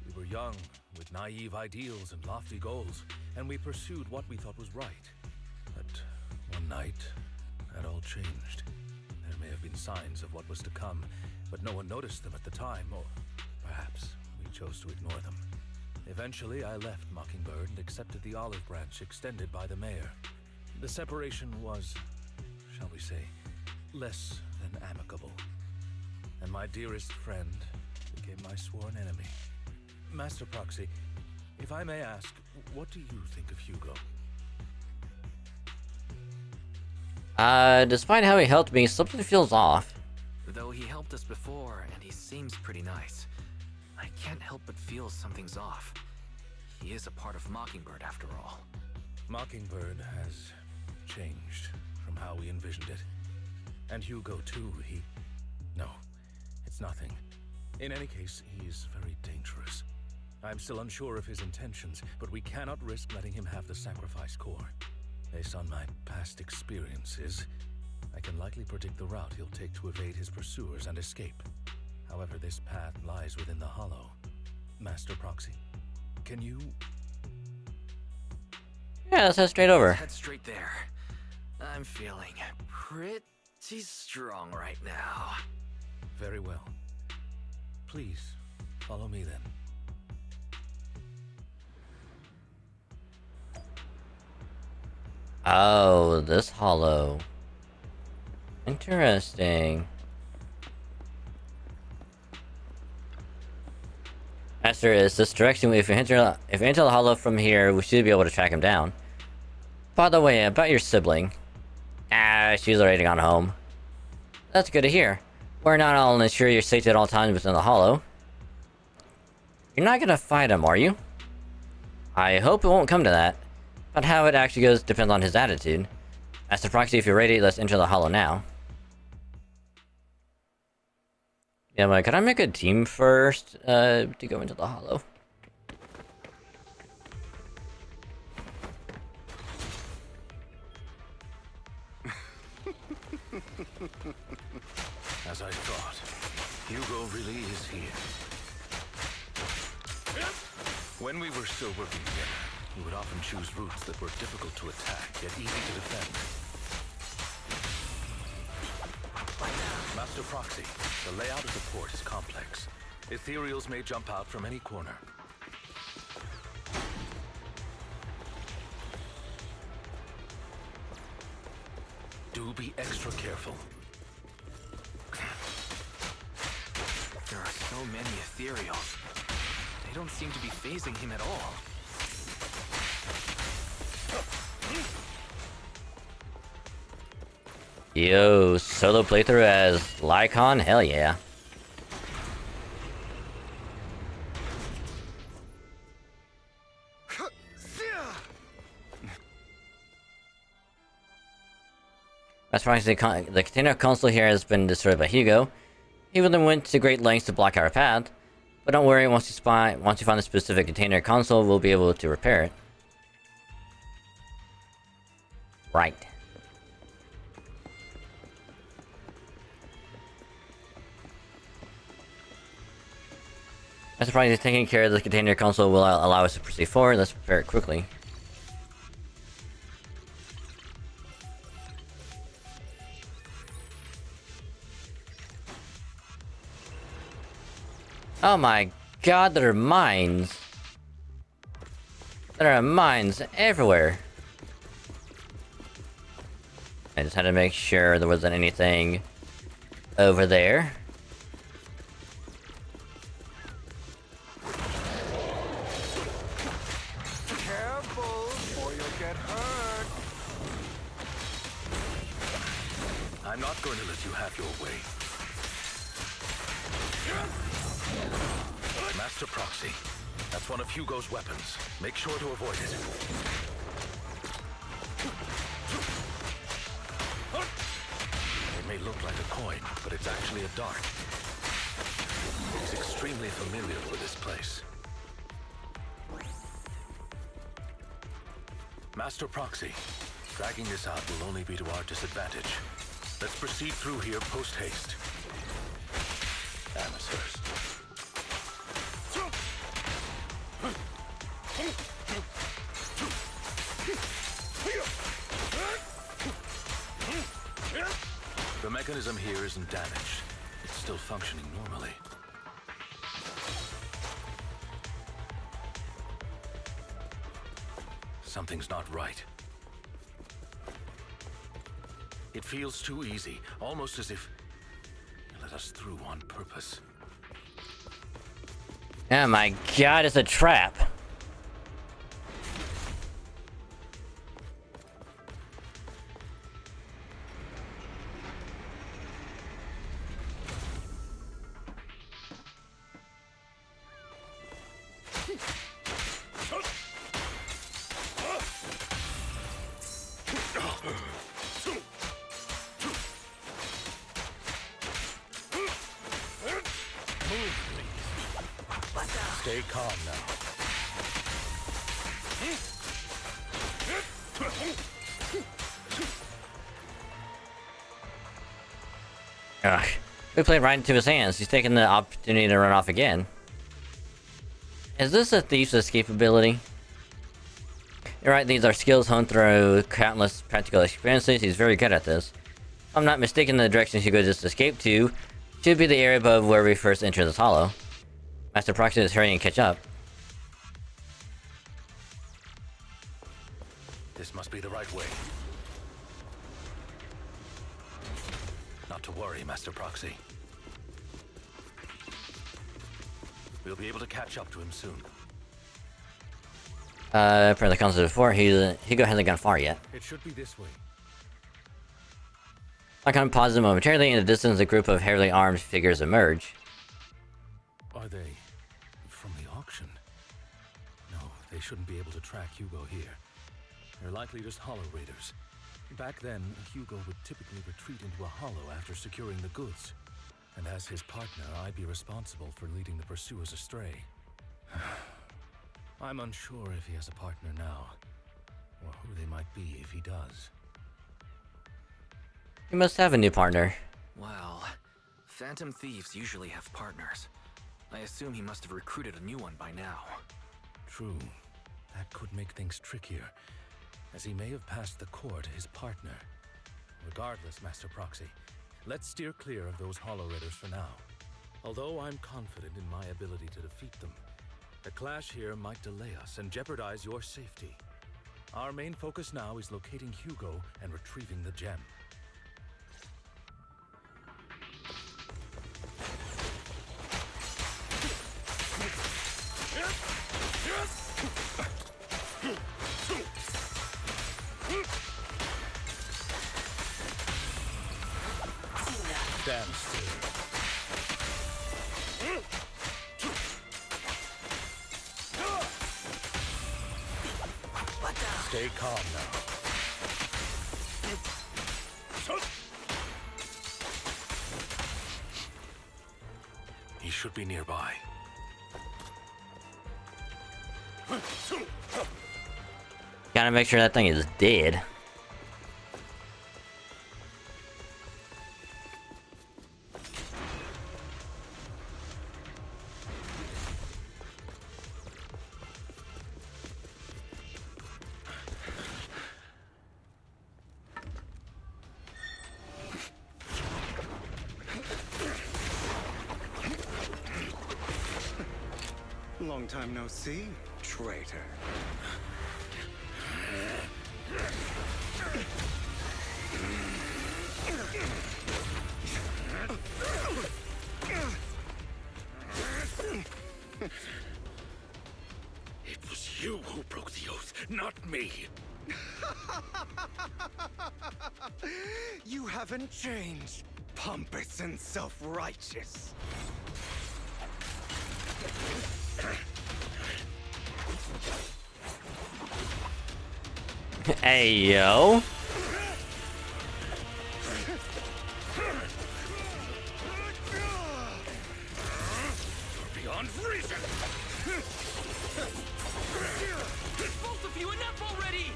We were young, with naive ideals and lofty goals, and we pursued what we thought was right. But one night, that all changed. There may have been signs of what was to come, but no one noticed them at the time, or perhaps we chose to ignore them. Eventually, I left Mockingbird and accepted the olive branch extended by the mayor. The separation was, shall we say, less than amicable. And my dearest friend became my sworn enemy. Master Proxy, if I may ask, what do you think of Hugo? Despite how he helped me, something feels off. Though he helped us before, and he seems pretty nice, I can't help but feel something's off. He is a part of Mockingbird, after all. Mockingbird has changed from how we envisioned it. And Hugo, too, No, it's nothing. In any case, he's very dangerous. I'm still unsure of his intentions, but we cannot risk letting him have the sacrifice core. Based on my past experiences, I can likely predict the route he'll take to evade his pursuers and escape. However, this path lies within the Hollow. Master Proxy, can you... Yeah, let's head straight over. Let's head straight there. I'm feeling pretty strong right now. Very well. Please, follow me then. Oh, this hollow. Interesting. Master, is this direction? If we enter the hollow from here, we should be able to track him down. By the way, about your sibling. She's already gone home. That's good to hear. We're not all ensure your safety at all times within the hollow. You're not gonna fight him, are you? I hope it won't come to that. But how it actually goes depends on his attitude. Master Proxy, if you're ready, let's enter the hollow now. Yeah, but could I make a team first to go into the hollow? As I thought, Hugo really is here. When we were still working together, he would often choose routes that were difficult to attack, yet easy to defend. Master Proxy, the layout of the port is complex. Ethereals may jump out from any corner. Do be extra careful. There are so many ethereals. They don't seem to be phasing him at all. Yo, solo playthrough as Lycon? Hell yeah. As far as the container console here has been destroyed by Hugo, he then went to great lengths to block our path. But don't worry, once you find the specific container console, we'll be able to repair it. Right. I'm surprised taking care of the container console will allow us to proceed forward. Let's repair it quickly. Oh my god, there are mines! There are mines everywhere! I just had to make sure there wasn't anything over there. Careful, or you'll get hurt. I'm not going to let you have your way. Master Proxy. That's one of Hugo's weapons. Make sure to avoid it. It may look like a coin, but it's actually a dart. He's extremely familiar with this place. Master Proxy. Dragging this out will only be to our disadvantage. Let's proceed through here post-haste. Amateurs. The mechanism here isn't damaged. It's still functioning normally. Something's not right. It feels too easy, almost as if you let us through on purpose. Oh my god, it's a trap! Stay calm now. Ugh. We played right into his hands. He's taking the opportunity to run off again. Is this a thief's escape ability? You're right, these are skills honed through countless practical experiences. He's very good at this. If I'm not mistaken, the direction Hugo just escaped to should be the area above where we first entered this hollow. Master Proxy is hurrying to catch up. This must be the right way. Not to worry, Master Proxy. We'll be able to catch up to him soon. Per the concept before, Hugo hasn't gone far yet. It should be this way. Lycon pauses momentarily. In the distance, a group of heavily armed figures emerge. Are they from the auction? No, they shouldn't be able to track Hugo here. They're likely just hollow raiders. Back then, Hugo would typically retreat into a hollow after securing the goods. And as his partner, I'd be responsible for leading the pursuers astray. I'm unsure if he has a partner now, or who they might be if he does. He must have a new partner. Well, Phantom Thieves usually have partners. I assume he must have recruited a new one by now. True. That could make things trickier, as he may have passed the core to his partner. Regardless, Master Proxy, let's steer clear of those Hollow Raiders for now. Although I'm confident in my ability to defeat them, a clash here might delay us and jeopardize your safety. Our main focus now is locating Hugo and retrieving the gem. Stay calm now. He should be nearby. Gotta make sure that thing is dead. Long time no see, traitor. It was you who broke the oath, not me. You haven't changed, pompous and self-righteous. Hey, yo. Beyond reason. Both of you, enough already!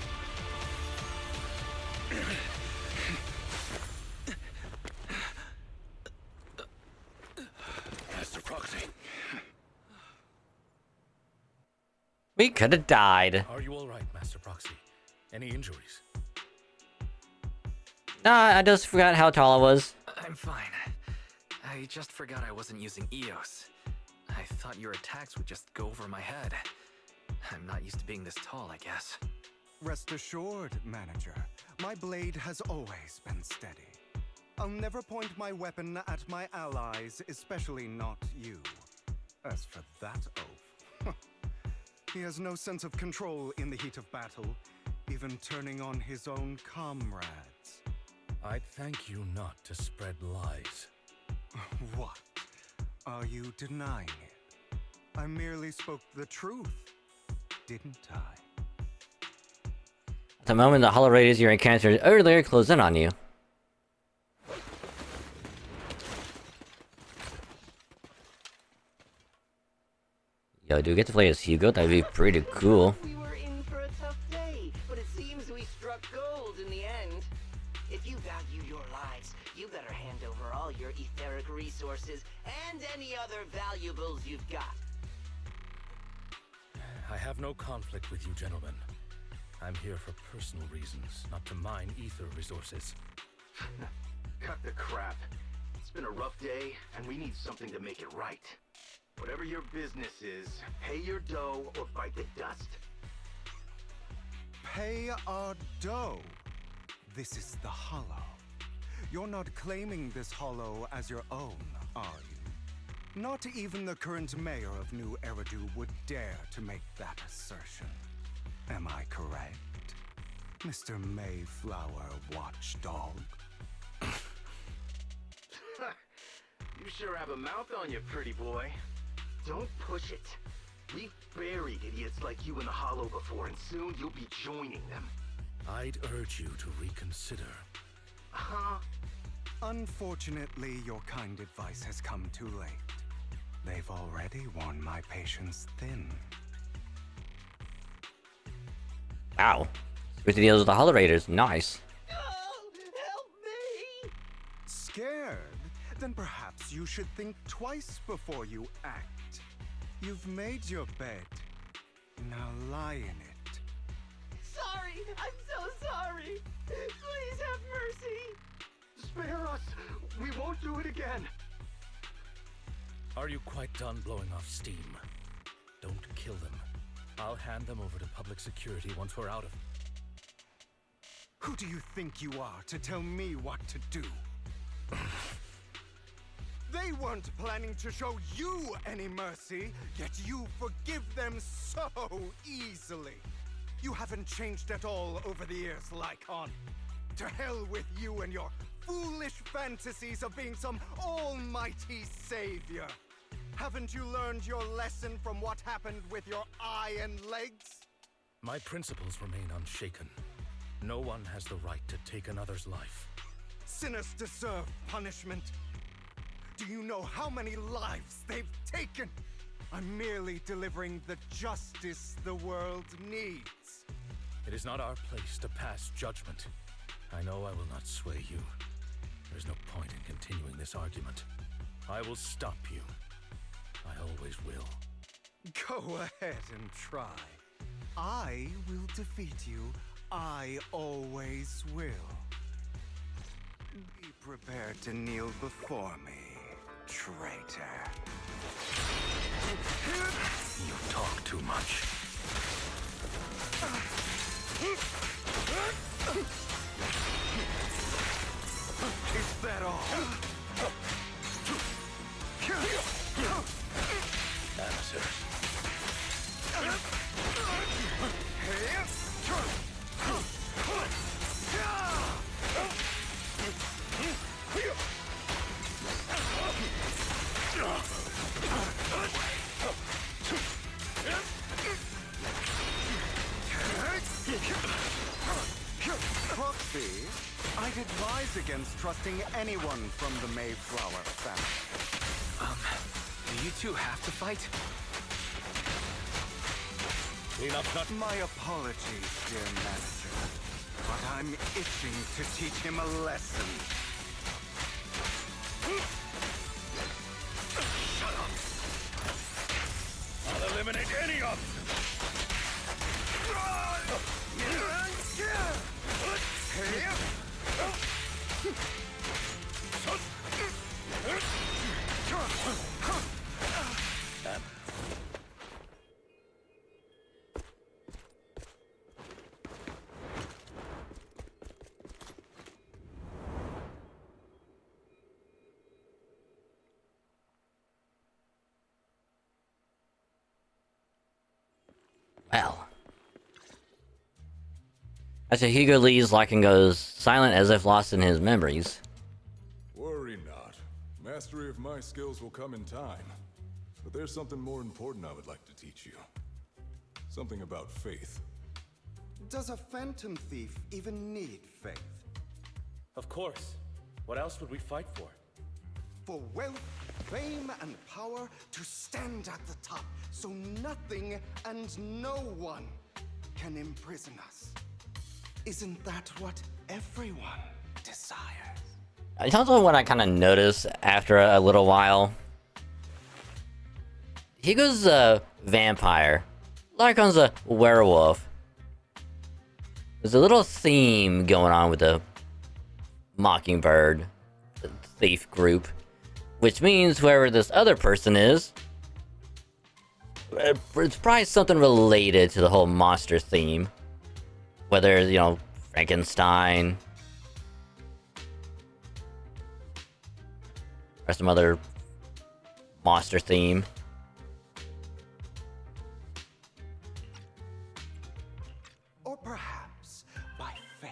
Master Proxy. We could have died. Are you all right, Master Proxy? Any injuries? Nah, I just forgot how tall I was. I'm fine. I just forgot I wasn't using EOS. I thought your attacks would just go over my head. I'm not used to being this tall, I guess. Rest assured, manager, my blade has always been steady. I'll never point my weapon at my allies, especially not you. As for that oath, he has no sense of control in the heat of battle, even turning on his own comrades. I'd thank you not to spread lies. What? Are you denying it? I merely spoke the truth, didn't I? At the moment the hollow radius you encountered earlier closed in on you. Yo, do we get to play as Hugo? That'd be pretty cool. We were in for a tough day, but it seems we struck gold in the end. If you value your lives, you better hand over all your etheric resources and any other valuables you've got. I have no conflict with you, gentlemen. I'm here for personal reasons, not to mine ether resources. Cut the crap. It's been a rough day, and we need something to make it right. Whatever your business is, pay your dough or bite the dust. Pay our dough. This is the Hollow. You're not claiming this Hollow as your own, are you? Not even the current mayor of New Eridu would dare to make that assertion. Am I correct, Mr. Mayflower Watchdog? You sure have a mouth on you, pretty boy. Don't push it. We've buried idiots like you in the Hollow before, and soon you'll be joining them. I'd urge you to reconsider. Huh? Unfortunately, your kind advice has come too late. They've already worn my patience thin. Wow. Switch the deals with the hollow raiders. Nice. Scared? Then perhaps you should think twice before you act. You've made your bed. Now lie in it. Sorry! I'm so sorry! Please have mercy! Spare us! We won't do it again! Are you quite done blowing off steam? Don't kill them. I'll hand them over to public security once we're out of... Who do you think you are to tell me what to do? They weren't planning to show you any mercy, yet you forgive them so easily. You haven't changed at all over the years, Lycon. To hell with you and your foolish fantasies of being some almighty savior. Haven't you learned your lesson from what happened with your eye and legs? My principles remain unshaken. No one has the right to take another's life. Sinners deserve punishment. Do you know how many lives they've taken? I'm merely delivering the justice the world needs. It is not our place to pass judgment. I know I will not sway you. There's no point in continuing this argument. I will stop you. I always will. Go ahead and try. I will defeat you. I always will. Be prepared to kneel before me, traitor. You talk too much. Is that all? Amateurs. Proxy, I'd advise against trusting anyone from the Mayflower family. Do you two have to fight? My apologies, dear manager, but I'm itching to teach him a lesson. Shut up! I'll eliminate any of them! Well. As Hugo leaves, Larkin goes silent as if lost in his memories. Worry not. Mastery of my skills will come in time. But there's something more important I would like to teach you. Something about faith. Does a phantom thief even need faith? Of course. What else would we fight for? For wealth, fame, and power to stand at the top, so nothing and no one can imprison us. Isn't that what everyone desires? I tell you what I kind of noticed after a little while. Hugo's a vampire. Larkin's a werewolf. There's a little theme going on with the Mockingbird, the thief group. Which means whoever this other person is, it's probably something related to the whole monster theme. Whether, you know, Frankenstein, or some other monster theme. Or perhaps by faith.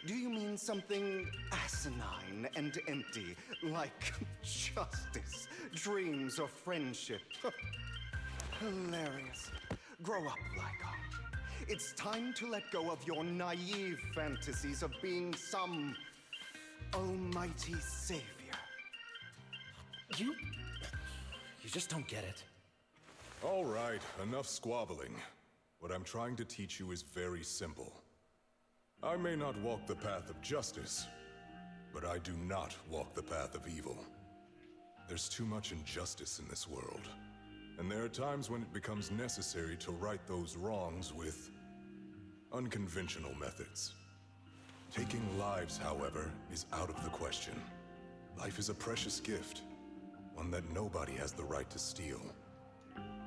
Do you mean something asinine and empty, like justice, dreams, or friendship? Hilarious. Grow up, Lycon. It's time to let go of your naive fantasies of being some almighty savior. You just don't get it. All right, enough squabbling. What I'm trying to teach you is very simple. I may not walk the path of justice, but I do not walk the path of evil. There's too much injustice in this world, and there are times when it becomes necessary to right those wrongs with unconventional methods. Taking lives, however, is out of the question. Life is a precious gift, one that nobody has the right to steal.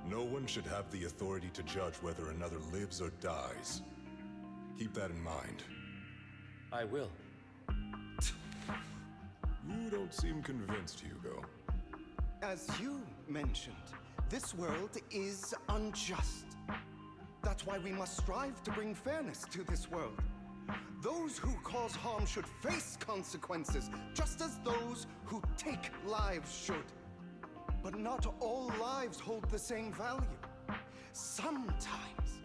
No one should have the authority to judge whether another lives or dies. Keep that in mind. I will. You don't seem convinced, Hugo. As you mentioned, this world is unjust. That's why we must strive to bring fairness to this world. Those who cause harm should face consequences, just as those who take lives should. But not all lives hold the same value. Sometimes,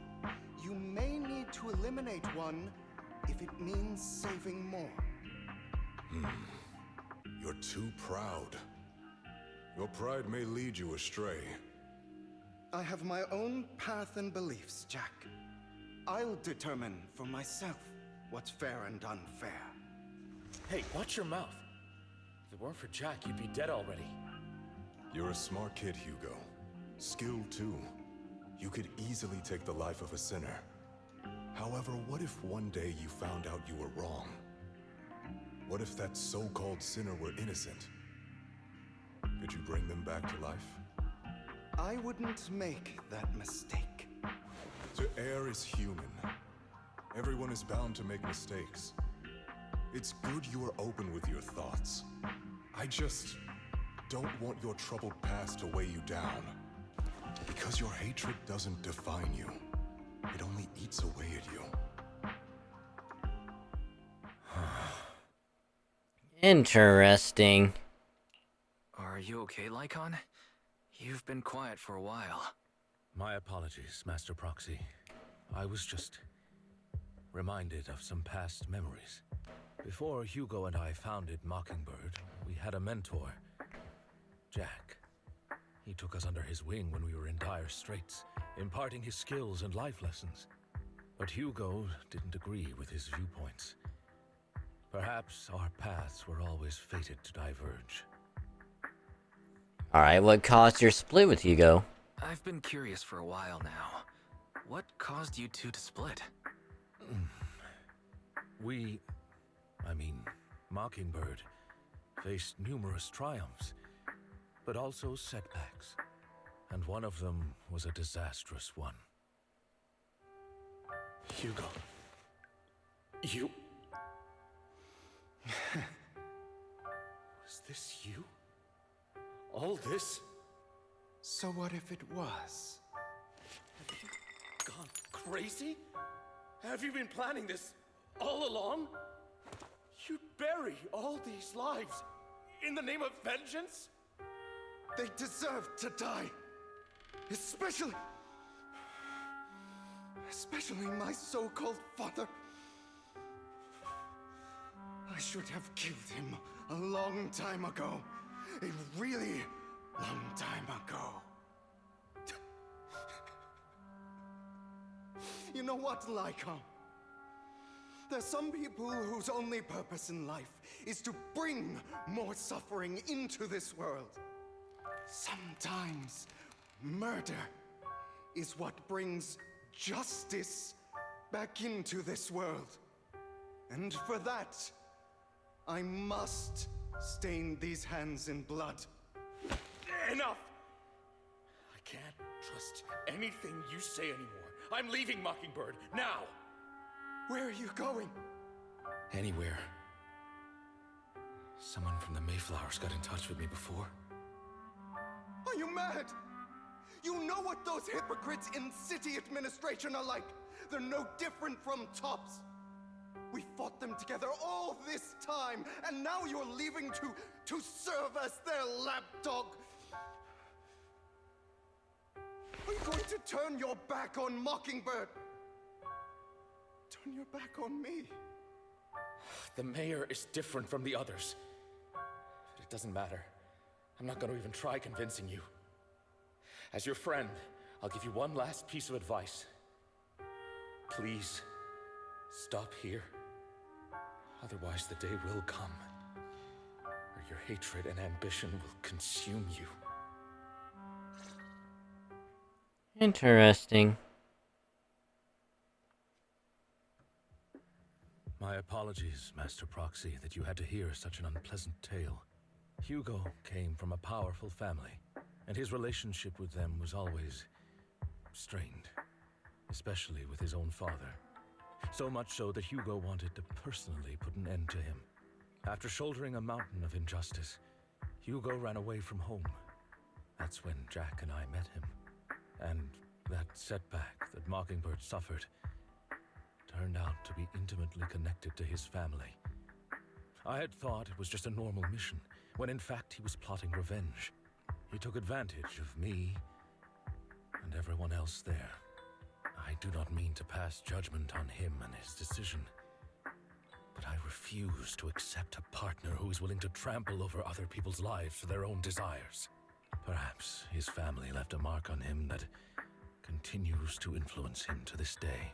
you may need to eliminate one if it means saving more. You're too proud. Your pride may lead you astray. I have my own path and beliefs, Jack. I'll determine for myself what's fair and unfair. Hey, watch your mouth. If it weren't for Jack, you'd be dead already. You're a smart kid, Hugo. Skilled too. You could easily take the life of a sinner. However, what if one day you found out you were wrong? What if that so-called sinner were innocent? Could you bring them back to life? I wouldn't make that mistake. To err is human. Everyone is bound to make mistakes. It's good you are open with your thoughts. I just don't want your troubled past to weigh you down. Because your hatred doesn't define you. It only eats away at you. Interesting. Are you okay, Lycon? You've been quiet for a while. My apologies, Master Proxy. I was just reminded of some past memories. Before Hugo and I founded Mockingbird, we had a mentor, Jack. He took us under his wing when we were in dire straits, imparting his skills and life lessons. But Hugo didn't agree with his viewpoints. Perhaps our paths were always fated to diverge. Alright, what caused your split with Hugo? I've been curious for a while now. What caused you two to split? Mockingbird faced numerous triumphs, but also setbacks. And one of them was a disastrous one. Hugo. You... Was this you? All this? So what if it was? Have you gone crazy? Have you been planning this all along? You'd bury all these lives in the name of vengeance? They deserve to die. Especially my so-called father. I should have killed him a long time ago. A really long time ago. You know what, Lycon? There's some people whose only purpose in life is to bring more suffering into this world. Sometimes murder is what brings justice back into this world. And for that, I must stain these hands in blood. Enough! I can't trust anything you say anymore. I'm leaving Mockingbird, now! Where are you going? Anywhere. Someone from the Mayflowers got in touch with me before. Are you mad? You know what those hypocrites in city administration are like. They're no different from tops. We fought them together all this time, and now you're leaving to serve as their lapdog. Are you going to turn your back on Mockingbird? Turn your back on me? The mayor is different from the others. But it doesn't matter. I'm not going to even try convincing you. As your friend, I'll give you one last piece of advice. Please, stop here. Otherwise, the day will come where your hatred and ambition will consume you. Interesting. My apologies, Master Proxy, that you had to hear such an unpleasant tale. Hugo came from a powerful family, and his relationship with them was always strained, especially with his own father. So much so that Hugo wanted to personally put an end to him. After shouldering a mountain of injustice, Hugo ran away from home. That's when Jack and I met him. And that setback that Mockingbird suffered turned out to be intimately connected to his family. I had thought it was just a normal mission, when in fact he was plotting revenge. He took advantage of me and everyone else there. I do not mean to pass judgment on him and his decision, but I refuse to accept a partner who is willing to trample over other people's lives for their own desires. Perhaps his family left a mark on him that continues to influence him to this day.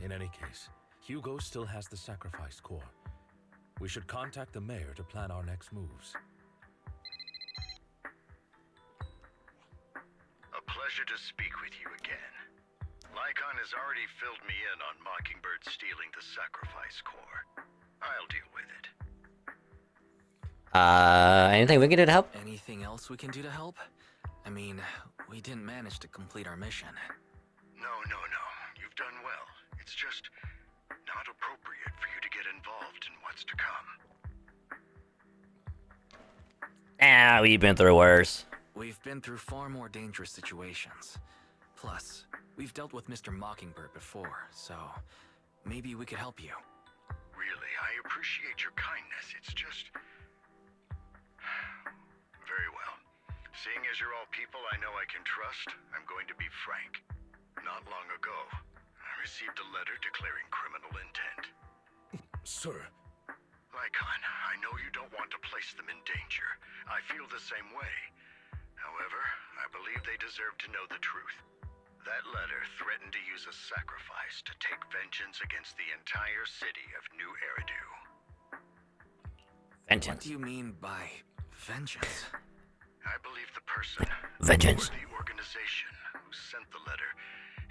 In any case, Hugo still has the sacrifice core. We should contact the mayor to plan our next moves. A pleasure to speak with you again. Lycon has already filled me in on Mockingbird stealing the sacrifice core. I'll deal with it. Anything we can do to help? Anything else we can do to help? I mean, we didn't manage to complete our mission. No. You've done well. It's just not appropriate for you to get involved in what's to come. We've been through worse. We've been through far more dangerous situations. Plus, we've dealt with Mr. Mockingbird before, so maybe we could help you. Really, I appreciate your kindness. It's just... Very well. Seeing as you're all people I know I can trust, I'm going to be frank. Not long ago, I received a letter declaring criminal intent. Sir. Lycon, I know you don't want to place them in danger. I feel the same way. However, I believe they deserve to know the truth. That letter threatened to use a sacrifice to take vengeance against the entire city of New Eridu. Vengeance. What do you mean by vengeance? I believe the person, Vengeance. or the organization who sent the letter,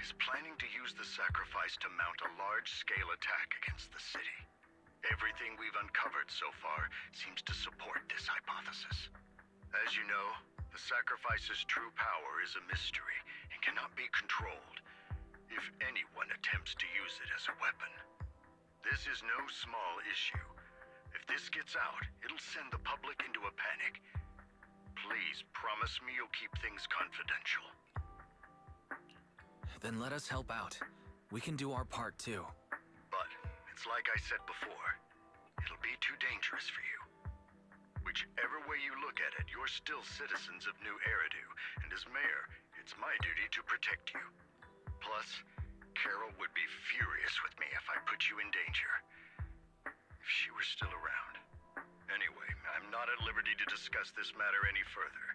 is planning to use the sacrifice to mount a large-scale attack against the city. Everything we've uncovered so far seems to support this hypothesis. As you know, the sacrifice's true power is a mystery and cannot be controlled if anyone attempts to use it as a weapon. This is no small issue. If this gets out, it'll send the public into a panic. Please promise me you'll keep things confidential. Then let us help out. We can do our part too. But it's like I said before, it'll be too dangerous for you. Whichever way you look at it, you're still citizens of New Eridu, and as mayor, it's my duty to protect you. Plus, Carol would be furious with me if I put you in danger. If she were still around. Anyway, I'm not at liberty to discuss this matter any further.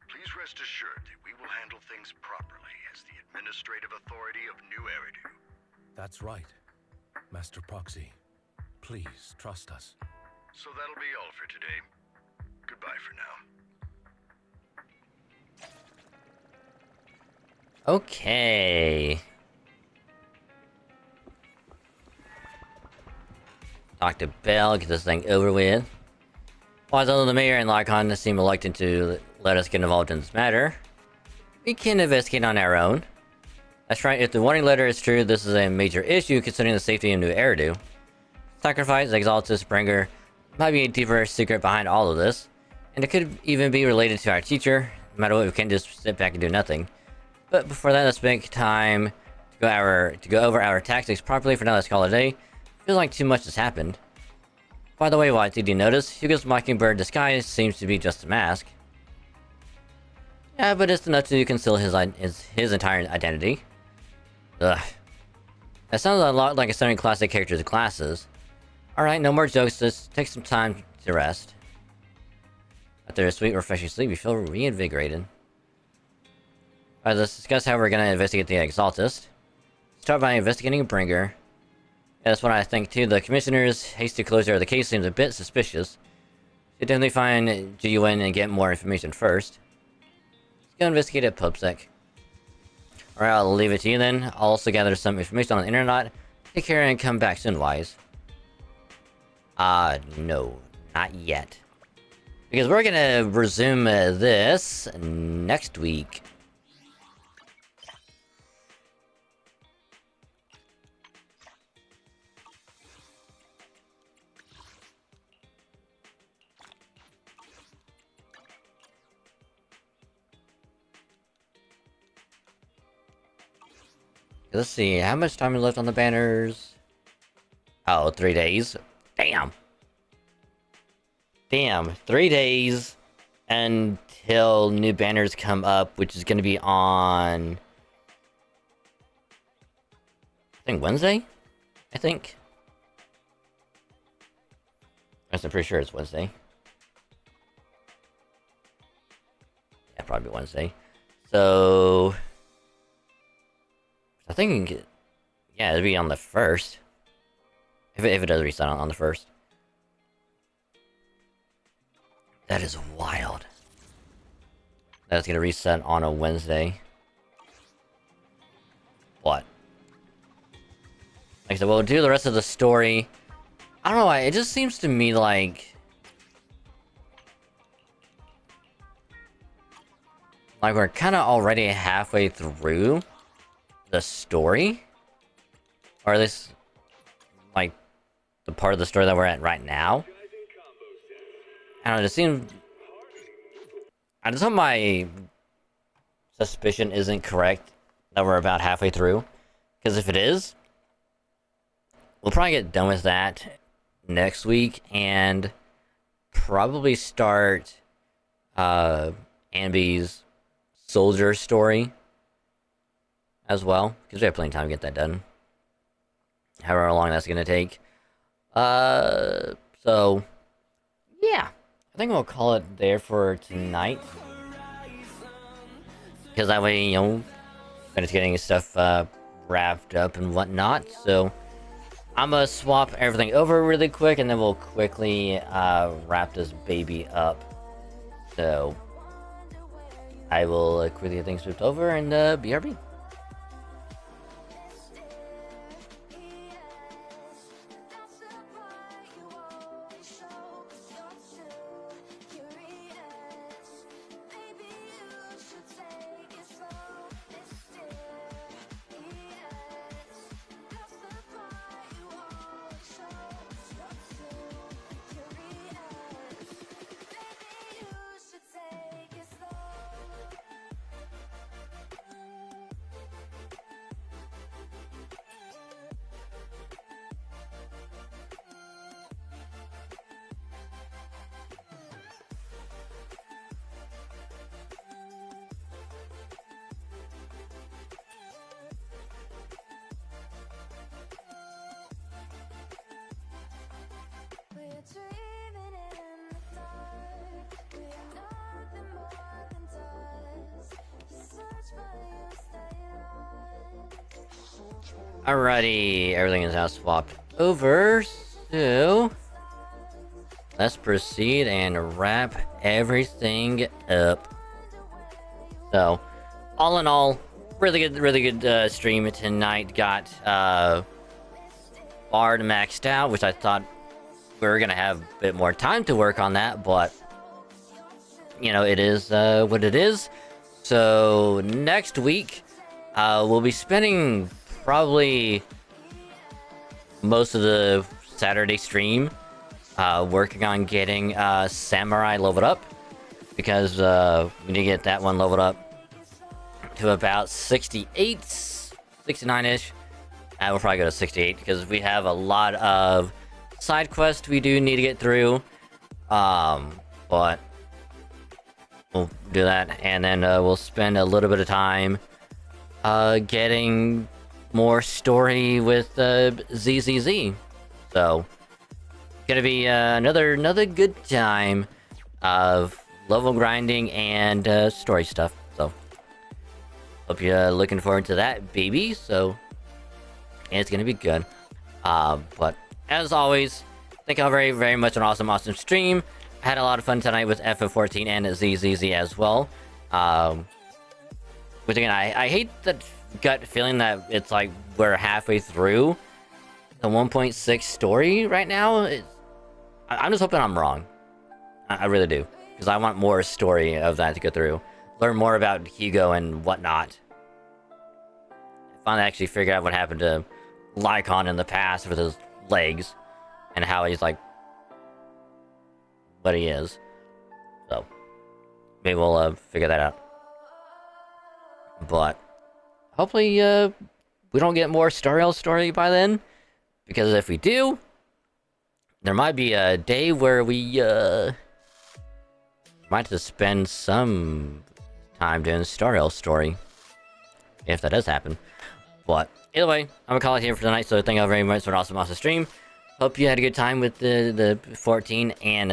Please rest assured that we will handle things properly as the administrative authority of New Eridu. That's right. Master Proxy, please trust us. So that'll be all for today. Goodbye for now. Okay. Talk to Bell, get this thing over with. While the mayor and Lycon seem reluctant to let us get involved in this matter, we can investigate on our own. That's right, if the warning letter is true, this is a major issue considering the safety of New Eridu. Sacrifice, Exaltus, Bringer might be a deeper secret behind all of this, and it could even be related to our teacher. No matter what, we can't just sit back and do nothing. But before that, let's make time to go over our tactics properly. For now, let's call it a day. Feels like too much has happened. By the way, did you notice? Hugo's Mockingbird disguise seems to be just a mask. Yeah, but it's enough to conceal his entire identity. Ugh. That sounds a lot like a certain classic character's classes. Alright, no more jokes, just take some time to rest. After a sweet, refreshing sleep, you feel reinvigorated. Alright, let's discuss how we're gonna investigate the Exaltist. Start by investigating Bringer. Yeah, that's what I think too. The Commissioner's hasty closure of the case seems a bit suspicious. Should definitely find GUN and get more information first. Let's go investigate at PubSec. Alright, I'll leave it to you then. I'll also gather some information on the internet. Take care and come back soon, wise. No, not yet. Because we're gonna resume this next week. Let's see, how much time is left on the banners? Oh, 3 days. Damn. Damn, 3 days until new banners come up, which is going to be on think Wednesday? I think. I'm pretty sure it's Wednesday. Yeah, probably Wednesday. So I think, yeah, it'd be on the 1st. If it does reset on the 1st. That is wild. That's gonna reset on a Wednesday. What? Like I said, we'll do the rest of the story. I don't know why, it just seems to me like... Like we're kind of already halfway through the story. Or at least, like, the part of the story that we're at right now. I don't know, it seems... I just hope my suspicion isn't correct that we're about halfway through. Because if it is, we'll probably get done with that next week and probably start Ambi's soldier story as well. Because we have plenty of time to get that done. However long that's going to take. So, yeah. I think we'll call it there for tonight. Because that way, you know, finish getting stuff wrapped up and whatnot. So, I'm going to swap everything over really quick, and then we'll quickly wrap this baby up. So, I will quickly get things switched over, and BRB. Alrighty, everything is now swapped over, so let's proceed and wrap everything up. So, all in all, really good stream tonight. Got Bard maxed out, which I thought we were gonna have a bit more time to work on that, but you know, it is what it is. So next week, we'll be spending probably most of the Saturday stream working on getting Samurai leveled up, because we need to get that one leveled up to about 68, 69-ish. We'll probably go to 68 because we have a lot of side quests we do need to get through. But we'll do that, and then we'll spend a little bit of time getting more story with ZZZ. So gonna be another good time of level grinding and story stuff. So hope you're looking forward to that, baby. So it's gonna be good. But as always, thank you all very much. An awesome stream. I had a lot of fun tonight with FF14 and ZZZ as well. Which again, I hate the gut feeling that it's like we're halfway through the 1.6 story right now. I'm just hoping I'm wrong. I really do, because I want more story of that to go through. Learn more about Hugo and whatnot. Finally actually figure out what happened to Lycon in the past with his legs, and how he's like what he is. So maybe we'll figure that out. But hopefully we don't get more story by then, because if we do, there might be a day where we might have to spend some time doing story, if that does happen. But either way, I'm gonna call it here for tonight. So thank you all very much for an awesome stream. Hope you had a good time with the 14 and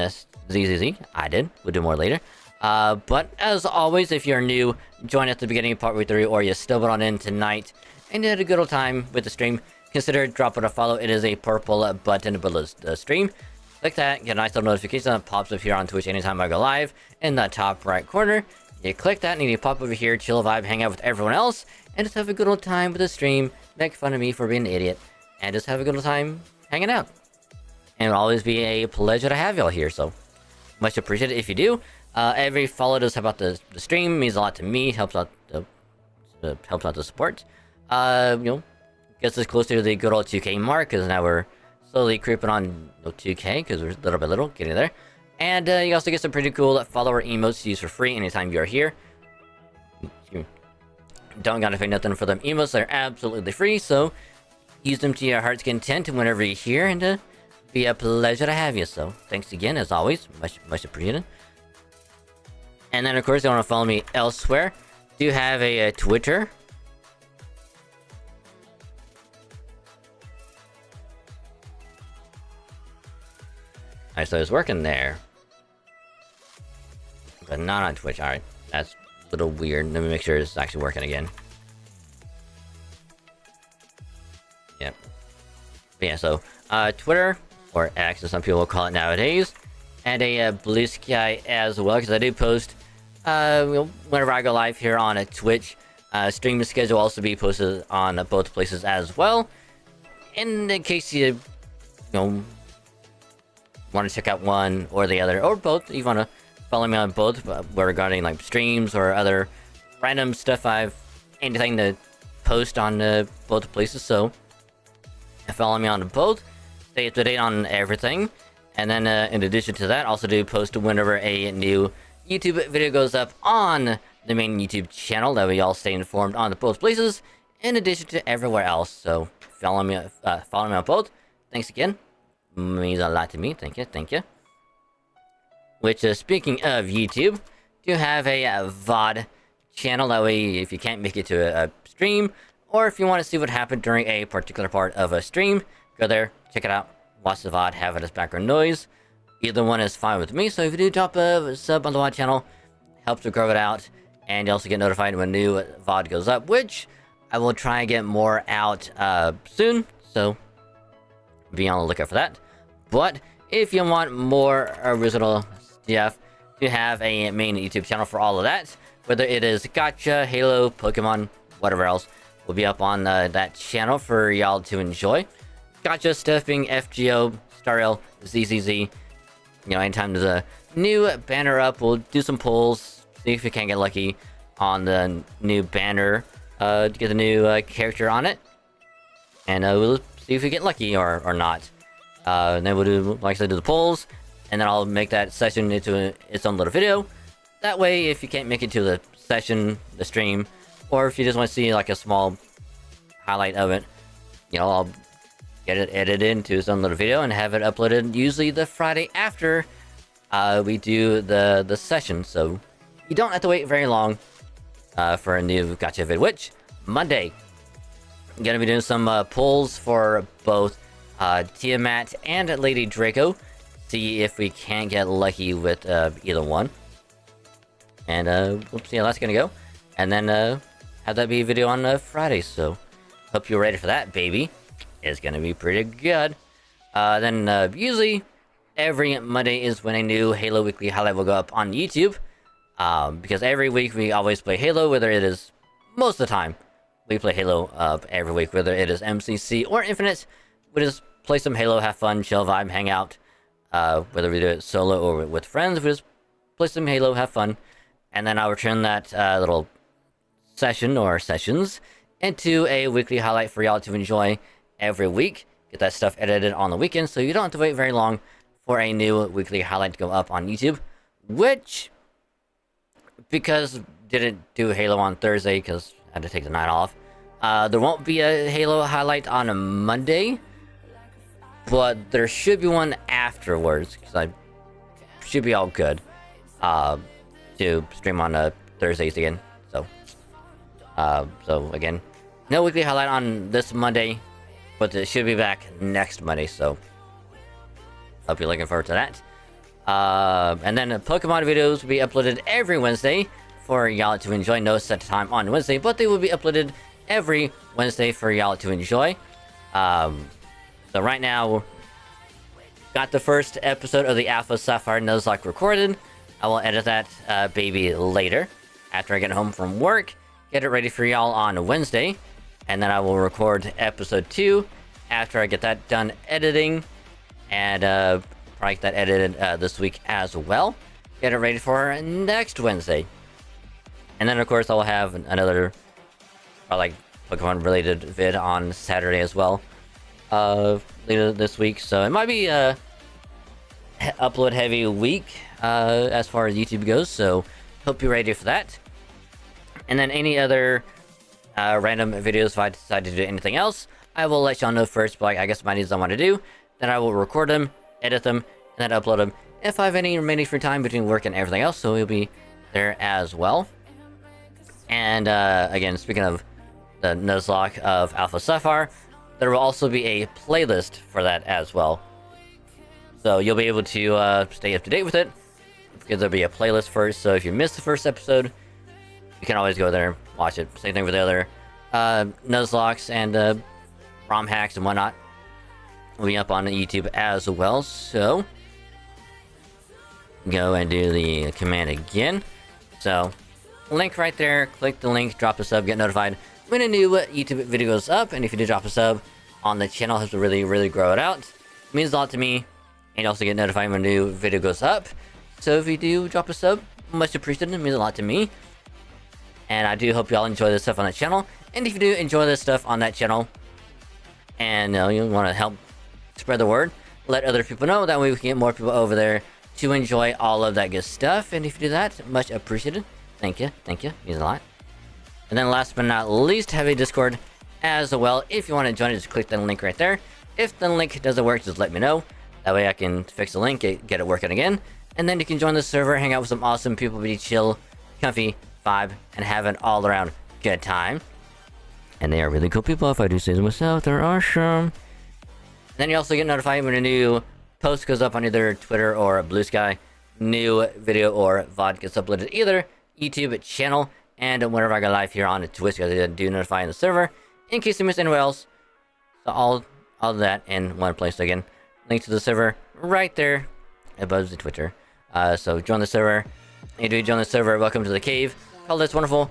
ZZZ. I did. We'll do more later. But as always, if you're new, join at the beginning of part 3, or you stumbled on in tonight and you had a good old time with the stream, consider dropping a follow. It is a purple button below the stream. Click that, get a nice little notification that pops up here on Twitch anytime I go live in the top right corner. You click that and you pop over here, chill vibe, hang out with everyone else, and just have a good old time with the stream, make fun of me for being an idiot, and just have a good old time hanging out. And it'll always be a pleasure to have y'all here, so much appreciated if you do. Every follow does help out the stream, means a lot to me, helps out the support. You know, gets us closer to the good old 2K mark, because now we're slowly creeping on 2K, because we're little by little getting there. And you also get some pretty cool follower emotes to use for free anytime you're here. You don't gotta pay nothing for them emotes, they're absolutely free, so use them to your heart's content whenever you're here, and be a pleasure to have you. So thanks again, as always, much appreciated. And then of course, you want to follow me elsewhere. Do have a Twitter. Alright, so it's working there, but not on Twitch. Alright, that's a little weird. Let me make sure it's actually working again. Yep. But yeah, so Twitter, or X as some people will call it nowadays, and a Blue Sky as well, because I do post whenever I go live here on a Twitch. Stream schedule will also be posted on both places as well. And in case you want to check out one or the other, or both, you want to follow me on both regarding like streams or other random stuff, anything to post on both places. So follow me on both, stay up to date on everything. And then in addition to that, also do post whenever a new YouTube video goes up on the main YouTube channel, that we all stay informed on both places, in addition to everywhere else. So follow me on both. Thanks again, means a lot to me. Thank you. Which speaking of YouTube, do have a VOD channel. That way, if you can't make it to a stream, or if you want to see what happened during a particular part of a stream, go there, check it out, watch the VOD, have it as background noise. Either one is fine with me. So if you do drop a sub on the VOD channel, helps to grow it out, and you also get notified when new VOD goes up, which I will try and get more out soon. So be on the lookout for that. But if you want more original stuff, you have a main YouTube channel for all of that. Whether it is Gacha, Halo, Pokemon, whatever else, will be up on that channel for y'all to enjoy. Gacha stuff being FGO, Starrail, ZZZ. You know, anytime there's a new banner up, we'll do some polls, see if we can get lucky on the new banner, to get the new character on it. And we'll see if we get lucky or not. And then we'll do, like I said, do the polls, and then I'll make that session into its own little video. That way, if you can't make it to the session, the stream, or if you just want to see like a small highlight of it, you know, I'll get it edited into its own little video and have it uploaded usually the Friday after we do the session. So you don't have to wait very long for a new Gacha vid, which Monday I'm gonna be doing some polls for both Tiamat and Lady Draco. See if we can get lucky with either one. And we'll see how that's gonna go. And then have that be a video on Friday. So hope you're ready for that, baby. It's gonna be pretty good. Then usually every Monday is when a new Halo Weekly highlight will go up on YouTube. Because every week we always play Halo, whether it is, most of the time, we play Halo every week, whether it is MCC or Infinite. We just play some Halo, have fun, chill, vibe, hang out. Whether we do it solo or with friends, we just play some Halo, have fun. And then I'll return that little session or sessions into a weekly highlight for y'all to enjoy every week. Get that stuff edited on the weekend, so you don't have to wait very long for a new weekly highlight to go up on YouTube. Which, because didn't do Halo on Thursday because I had to take the night off, there won't be a Halo highlight on a Monday, but there should be one afterwards, because I should be all good to stream on Thursdays again. So again, No weekly highlight on this Monday, but it should be back next Monday, so hope you're looking forward to that. And then Pokemon videos will be uploaded every Wednesday for y'all to enjoy. No set time on Wednesday, but they will be uploaded every Wednesday for y'all to enjoy. So right now, got the first episode of the Alpha Sapphire Nuzlocke recorded. I will edit that baby later after I get home from work. Get it ready for y'all on Wednesday. And then I will record episode 2 after I get that done editing. And probably get that edited this week as well. Get it ready for next Wednesday. And then, of course, I'll have another like Pokemon related vid on Saturday as well later this week. So it might be a upload heavy week as far as YouTube goes. So hope you're ready for that. And then any other random videos, if I decide to do anything else, I will let y'all know first. But like, I guess my needs I want to do. Then I will record them, edit them, and then upload them if I have any remaining free time between work and everything else. So it'll be there as well. And again, speaking of the Nuzlocke of Alpha Sapphire, there will also be a playlist for that as well. So you'll be able to stay up to date with it, because there'll be a playlist first. So if you missed the first episode, you can always go there and watch it. Same thing with the other Nuzlocks and ROM hacks and whatnot. Will be up on YouTube as well. So go and do the command again. So link right there. Click the link, drop a sub, get notified when a new YouTube video goes up. And if you do drop a sub on the channel, it helps to really grow it out. It means a lot to me. And you also get notified when a new video goes up. So if you do drop a sub, much appreciated. It means a lot to me. And I do hope y'all enjoy this stuff on that channel. And if you do enjoy this stuff on that channel, and you want to help spread the word, let other people know. That way we can get more people over there to enjoy all of that good stuff. And if you do that, much appreciated. Thank you. Means a lot. And then last but not least, have a Discord as well. If you want to join it, just click the link right there. If the link doesn't work, just let me know. That way I can fix the link, get it working again. And then you can join the server, hang out with some awesome people, be chill, comfy, vibe, and have an all-around good time. And they are really cool people, if I do say so myself. They're awesome. Then you also get notified when a new post goes up on either Twitter or Blue Sky. New video or VOD gets uploaded either YouTube channel and whenever I go live here on Twitch, because they do notify in the server in case you miss anywhere else. So all of that in one place again. Link to the server right there above the Twitter. So join the server. If you join the server, welcome to the cave. Call this wonderful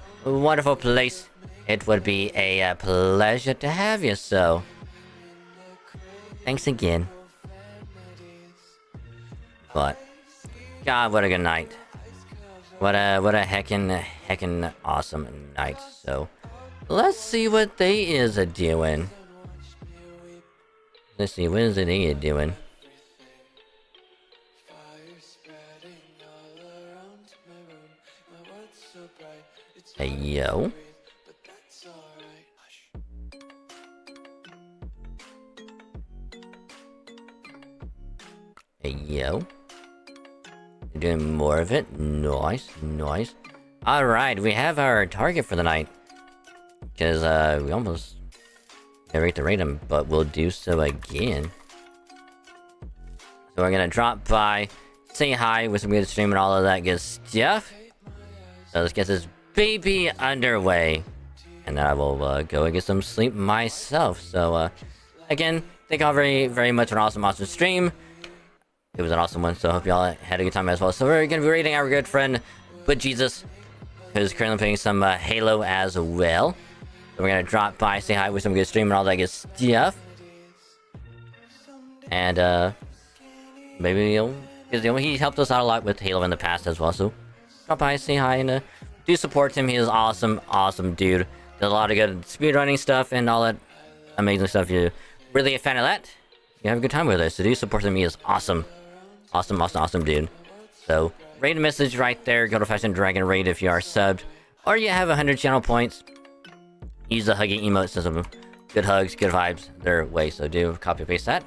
place. It would be a pleasure to have you. So thanks again. But God, what a good night. What a heckin' awesome night. So let's see what they is doing. Let's see, what is they doing? Hey yo. Hey yo. You're doing more of it. Nice. Alright, we have our target for the night. Because we almost never get to rate him, but we'll do so again. So we're gonna drop by, say hi with some good stream and all of that good stuff. So let's get this baby underway. And then I will go and get some sleep myself. So again, thank y'all very much for an awesome stream. It was an awesome one, so I hope y'all had a good time as well. So we're gonna be rating our good friend But Jesus, who's currently playing some Halo as well. So we're gonna drop by, say hi with some good stream and all that good stuff. And maybe because he helped us out a lot with Halo in the past as well. So drop by, say hi, and do support him. He is awesome dude. Does a lot of good speedrunning stuff and all that amazing stuff. You're really a fan of that, you have a good time with us. So do support him. He is awesome dude. So raid a message right there. Go to Fashion Dragon raid if you are subbed, or you have 100 channel points. Use the hugging emote system. Good hugs, good vibes their way. So do copy paste that,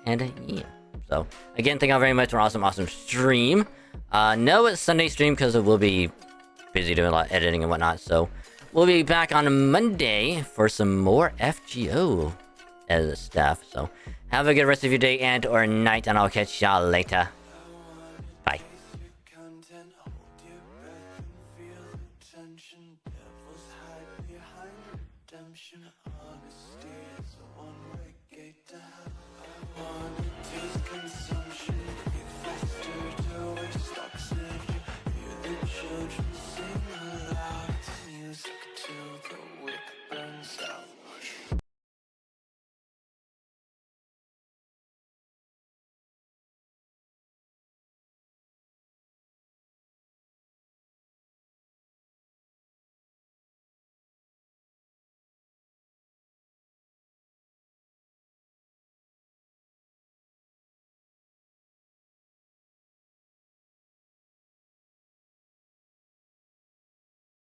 and yeah. So again, thank you very much for an awesome stream. No, it's Sunday stream because it will be busy doing a lot of editing and whatnot. So we'll be back on Monday for some more FGO as stuff. So have a good rest of your day and or night, and I'll catch y'all later. Bye. Honesty is a one-way gate to hell. I wanna taste